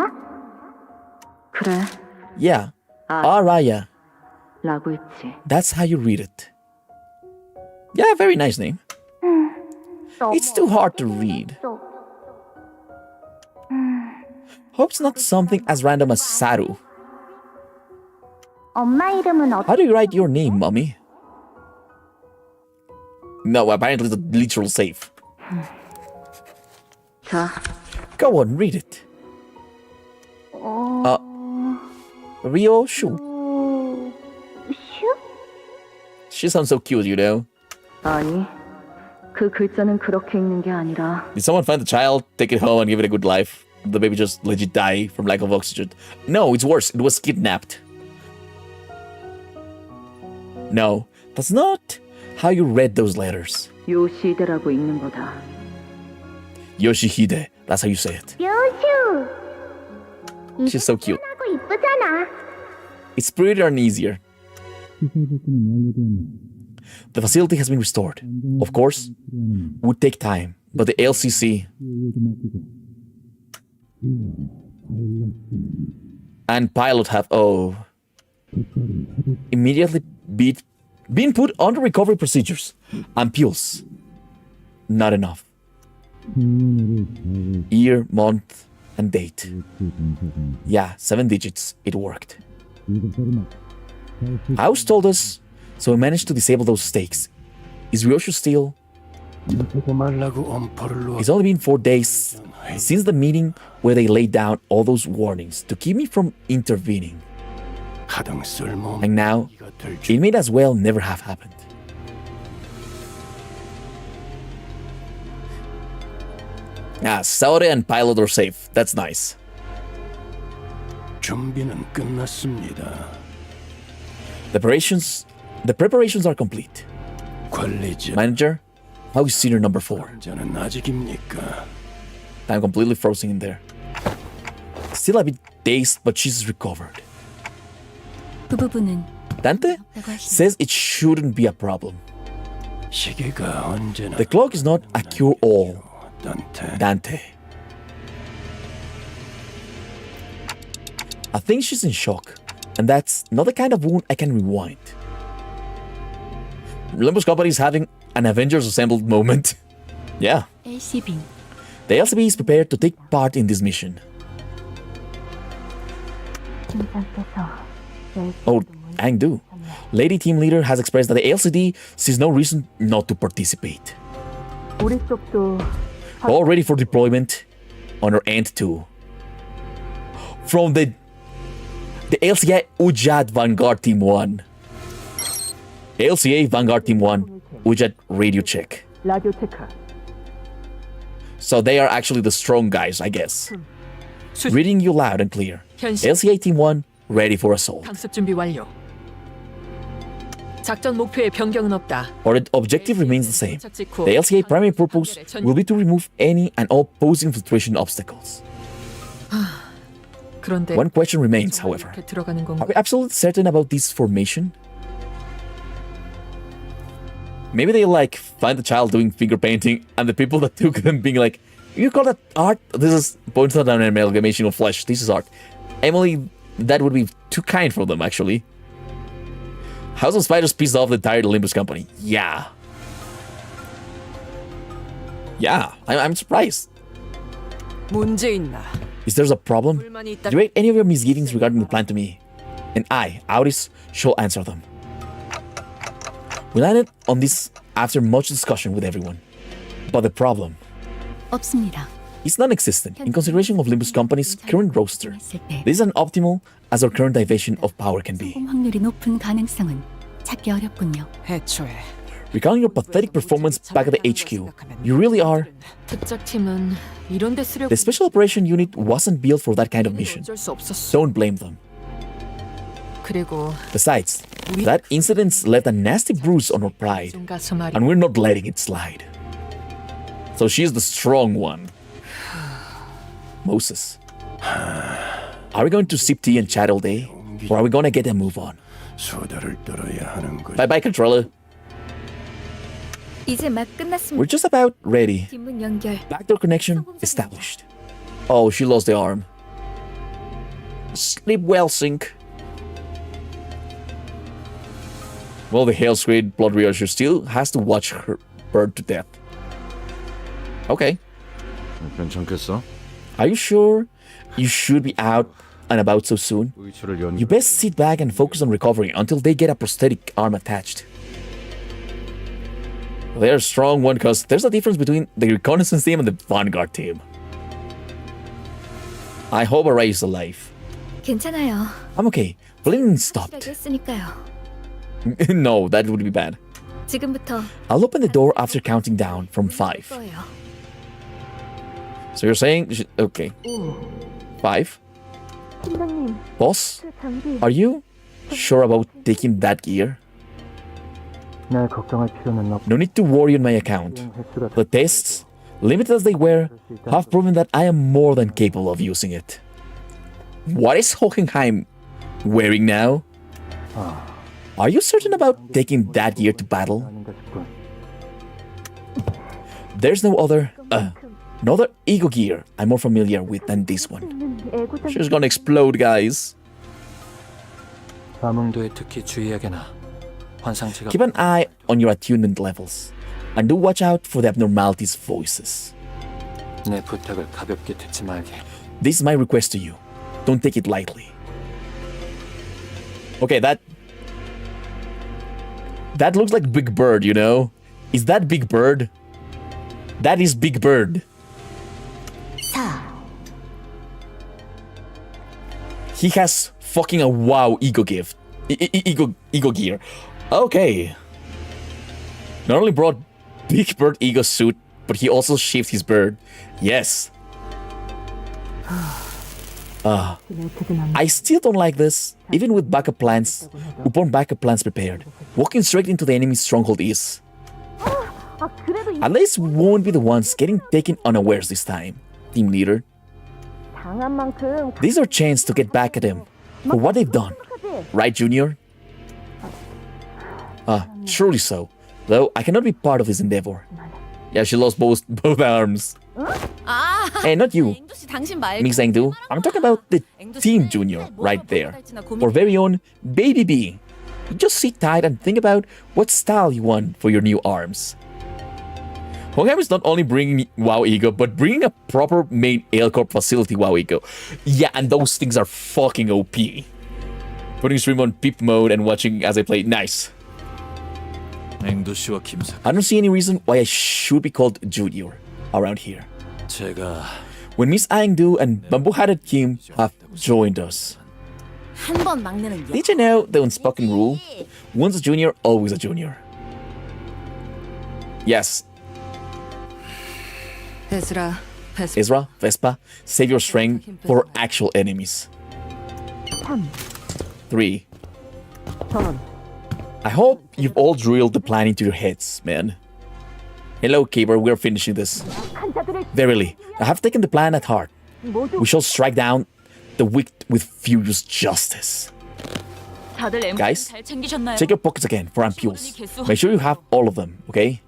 Yeah, Araya. That's how you read it. Yeah, very nice name. It's too hard to read. Hope it's not something as random as Saru. How do you write your name, Mommy? No, apparently the literal safe. Go on, read it. Ryoshu. She sounds so cute, you know. Did someone find the child, take it home and give it a good life? The baby just legit die from lack of oxygen? No, it's worse. It was kidnapped. No, that's not how you read those letters. Yoshihide, that's how you say it. She's so cute. It's prettier and easier. The facility has been restored. Of course, it would take time, but the LCC and pilot have immediately been put under recovery procedures and pills. Not enough. Year, month, and date. Yeah, 7 digits. It worked. House told us, so we managed to disable those stakes. Is Ryoshu still? It's only been 4 days since the meeting where they laid down all those warnings to keep me from intervening. And now, it may as well never have happened. Saore and pilot are safe. That's nice. The preparations are complete. Manager, how is senior number 4? I'm completely frozen in there. Still a bit dazed, but she's recovered. Dante says it shouldn't be a problem. The clock is not a cure-all. Dante. I think she's in shock, and that's not the kind of wound I can rewind. Limbus Company is having an Avengers Assembled moment. Yeah. LCB. The LCB is prepared to take part in this mission. Oh, Angdu. Lady Team Leader has expressed that the LCD sees no reason not to participate. All ready for deployment on our end too. From the LCA Ujat Vanguard Team 1. LCA Vanguard Team 1, Ujat Radio Check. So they are actually the strong guys, I guess. Reading you loud and clear. LCA Team 1, ready for assault. 강습 준비 완료. 작전 목표에 변경은 없다. Our objective remains the same. The LCA primary purpose will be to remove any and all post-infiltration obstacles. 그런데 One question remains, however. 들어가는 Are 건가? we absolutely certain about this formation? Maybe they find the child doing finger painting and the people that took them being like, you call that art? This is points out an amalgamation of flesh. This is art. Emily, that would be too kind for them, actually. House of Spiders pissed off the entire Limbus Company. Yeah. Yeah, I'm surprised. 문제 있나? Is there a problem? 불만이 있다. Direct any of your misgivings regarding the plan to me, and I, Auris, shall answer them. We landed on this after much discussion with everyone. But the problem 없습니다. is non-existent in consideration of Limbus Company's current roster. This is as optimal as our current division of power can be. 성공 확률이 높은 가능성은 찾기 어렵군요. 애초에 Recalling your pathetic performance back at the HQ, you really are. 특작팀은 이런 데 쓰려고 The Special Operation Unit wasn't built for that kind of mission. 어쩔 수 없었어. Don't blame them. 그리고 Besides, That incident left a nasty bruise on her pride, 좀 가서 말이야. and we're not letting it slide. So she's the strong one. Moses. Are we going to sip tea and chat all day? Or are we gonna get a move on? 수다를 떨어야 하는 것. Bye bye, controller. 이제 막 끝났습니다. We're just about ready. 뒷문 연결. Backdoor connection established. Oh, she lost the arm. Sleep well, Sync. Well, the Hail Squid Blood Ryoshu still has to watch her burn to death. Okay. 괜찮겠어? Are you sure you should be out and about so soon? 의초를 연. You best sit back and focus on recovering until they get a prosthetic arm attached. They're a strong one because there's a difference between the reconnaissance team and the vanguard team. I hope Arai is alive. 괜찮아요. I'm okay. Bleeding stopped. 했으니까요. No, that would be bad. 지금부터 I'll open the door after counting down from 5. 거예요. So you're saying... Okay. 5? Boss? Are you sure about taking that gear? 날 걱정할 필요는 없. No need to worry on my account. The tests, limited as they were, have proven that I am more than capable of using it. What is Hockenheim wearing now? Are you certain about taking that gear to battle? There's no other ego gear I'm more familiar with than this one. She's gonna explode, guys. 감흥도에 특히 주의하게나. 환상체가 Keep an eye on your attunement levels, and do watch out for the abnormalities' voices. 내 부탁을 가볍게 듣지 말게. This is my request to you. Don't take it lightly. Okay, that looks like Big Bird, you know? Is that Big Bird? That is Big Bird. He has fucking a wow ego gift. Ego gear. Okay. Not only brought Big Bird ego suit, but he also shaved his bird. Yes. I still don't like this. Even with backup plans, upon backup plans prepared, walking straight into the enemy's stronghold is... At least we won't be the ones getting taken unawares this time, team leader. This is our chance to get back at them for what they've done. Right, Junior? Surely so. Though I cannot be part of this endeavor. Yeah, she lost both arms. Hey, not you, Miss Engdu. I'm talking about the team Junior right there. Our very own Baby B. You just sit tight and think about what style you want for your new arms. Hongam is not only bringing WoW Ego, but bringing a proper main Ailcorp facility WoW Ego. Yeah, and those things are fucking OP. Putting stream on peep mode and watching as I play, nice. I don't see any reason why I should be called Junior around here. When Miss Aingdu and Bamboo-Hatted Kim have joined us. Did you know the unspoken rule? Once a junior, always a junior. Yes. Ezra, Vespa, save your strength for actual enemies. 3. I hope you've all drilled the plan into your heads, man. Hello, Caber, we're finishing this. Verily, I have taken the plan at heart. We shall strike down the wicked with furious justice. Guys, check your pockets again for ampules. Make sure you have all of them, okay?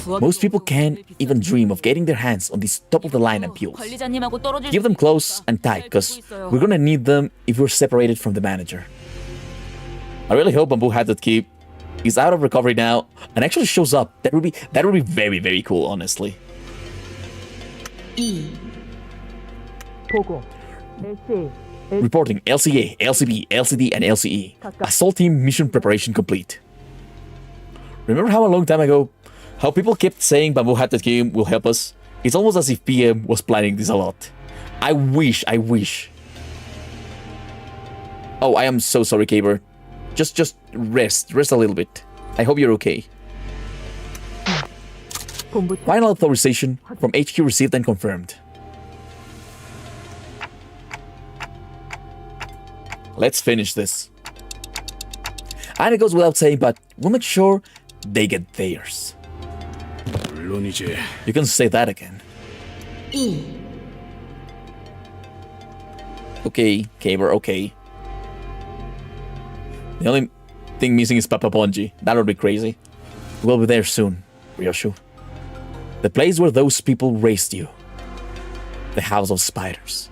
Most people can't even dream of getting their hands on these top-of-the-line ampules. Keep them close and tight, because we're gonna need them if we're separated from the manager. I really hope Bamboo-Hatted Keep is out of recovery now and actually shows up. That would be very, very cool, honestly. Reporting LCA, LCB, LCD, and LCE. Assault team mission preparation complete. Remember how a long time ago, how people kept saying Bamboo-Hatted Game will help us? It's almost as if PM was planning this a lot. I wish. Oh, I am so sorry, Caber. Just rest a little bit. I hope you're okay. Final authorization from HQ received and confirmed. Let's finish this. And it goes without saying, but we'll make sure they get theirs. 물론이지. You can say that again. Okay, Caber, okay. The only thing missing is Papa Ponji. That would be crazy. We'll be there soon, Ryoshu. The place where those people raised you. The House of Spiders.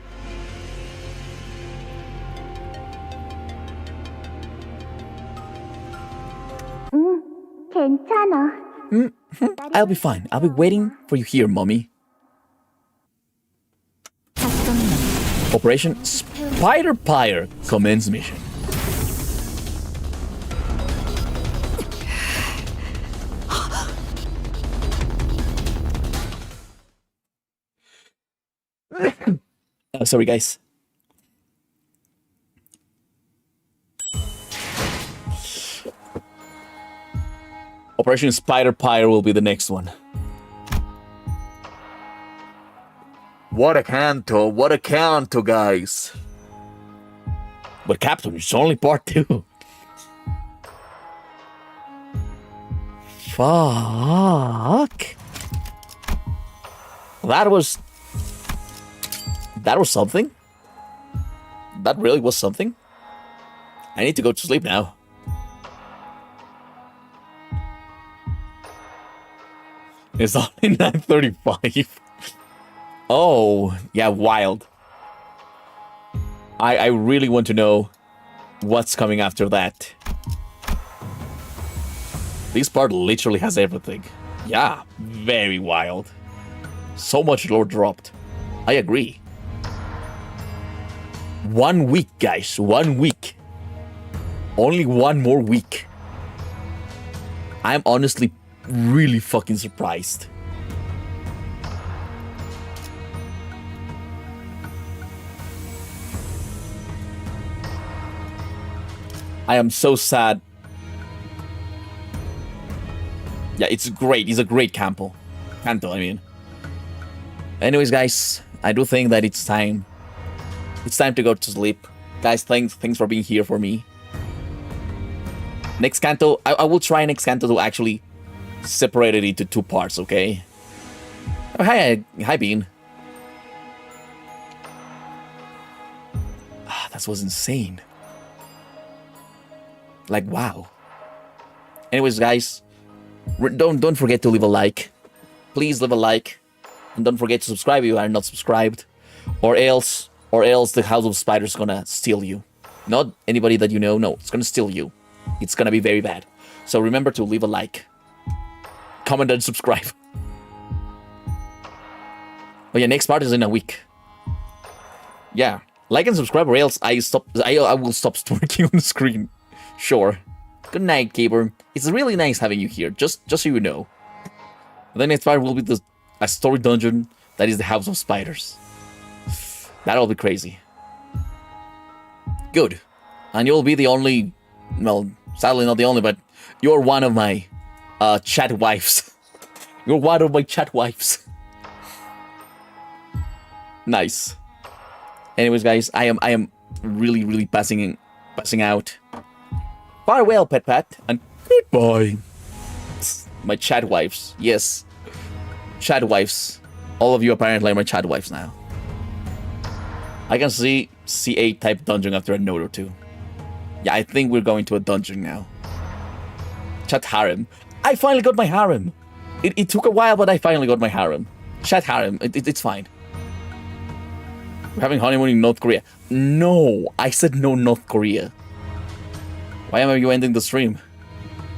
괜찮아. I'll be fine. I'll be waiting for you here, mommy. Operation Spider Pyre commence mission. Sorry, guys. Operation Spider Pyre will be the next one. What a Canto, guys. But Captain, it's only part 2. Fuck. That was something. That really was something. I need to go to sleep now. It's only 9:35. Oh, yeah, wild. I really want to know what's coming after that. This part literally has everything. Yeah, very wild. So much lore dropped. I agree. 1 week, guys. 1 week. Only 1 more week. I'm honestly really fucking surprised. I am so sad. Yeah, it's great. He's a great Canto, I mean. Anyways, guys, I do think that it's time. It's time to go to sleep. Guys, thanks for being here for me. Next Canto, I will try next Canto to actually separate it into 2 parts, okay? Oh, hi, Bean. That was insane. Like, wow. Anyways, guys, don't forget to leave a like. Please leave a like, and don't forget to subscribe if you are not subscribed, or else the House of Spiders is gonna steal you. Not anybody that you know. No, it's gonna steal you. It's gonna be very bad. So remember to leave a like, comment, and subscribe. Oh yeah, next part is in a week. Yeah, like and subscribe, or else I will stop working on the screen. Sure. Good night, Caber. It's really nice having you here, just so you know. The next part will be a story dungeon that is the House of Spiders. That'll be crazy. Good. And you'll be the only, well, sadly not the only, but you're one of my chat wives. You're one of my chat wives. Nice. Anyways, guys, I am really passing out. Farewell, Pet, and goodbye. My chat wives. Yes. Chat wives. All of you apparently are my chat wives now. I can see C8 type dungeon after a note or 2. Yeah, I think we're going to a dungeon now. Chat harem. I finally got my harem. It took a while, but I finally got my harem. Chat harem. It's fine. We're having honeymoon in North Korea. No, I said no North Korea. Why am I ending the stream?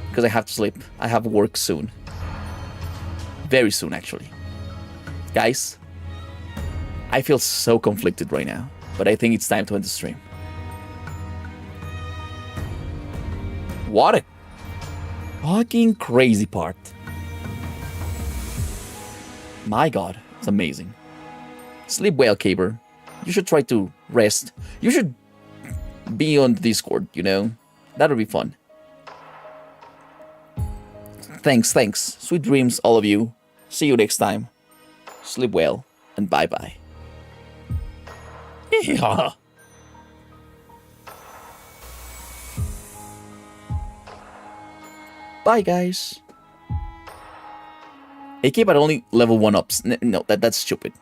Because I have to sleep. I have work soon. Very soon, actually. Guys, I feel so conflicted right now, but I think it's time to end the stream. What a fucking crazy part. My god, it's amazing. Sleep well, Caber. You should try to rest. You should be on Discord, you know? That would be fun. Thanks. Sweet dreams, all of you. See you next time. Sleep well, and bye-bye. Yeah. Bye, guys. AK, but only level 1-ups. No, that's stupid.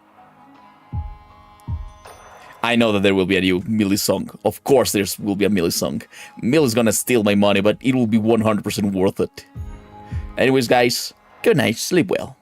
I know that there will be a new melee song. Of course there will be a melee song. Mill is gonna steal my money, but it will be 100% worth it. Anyways, guys, good night, sleep well.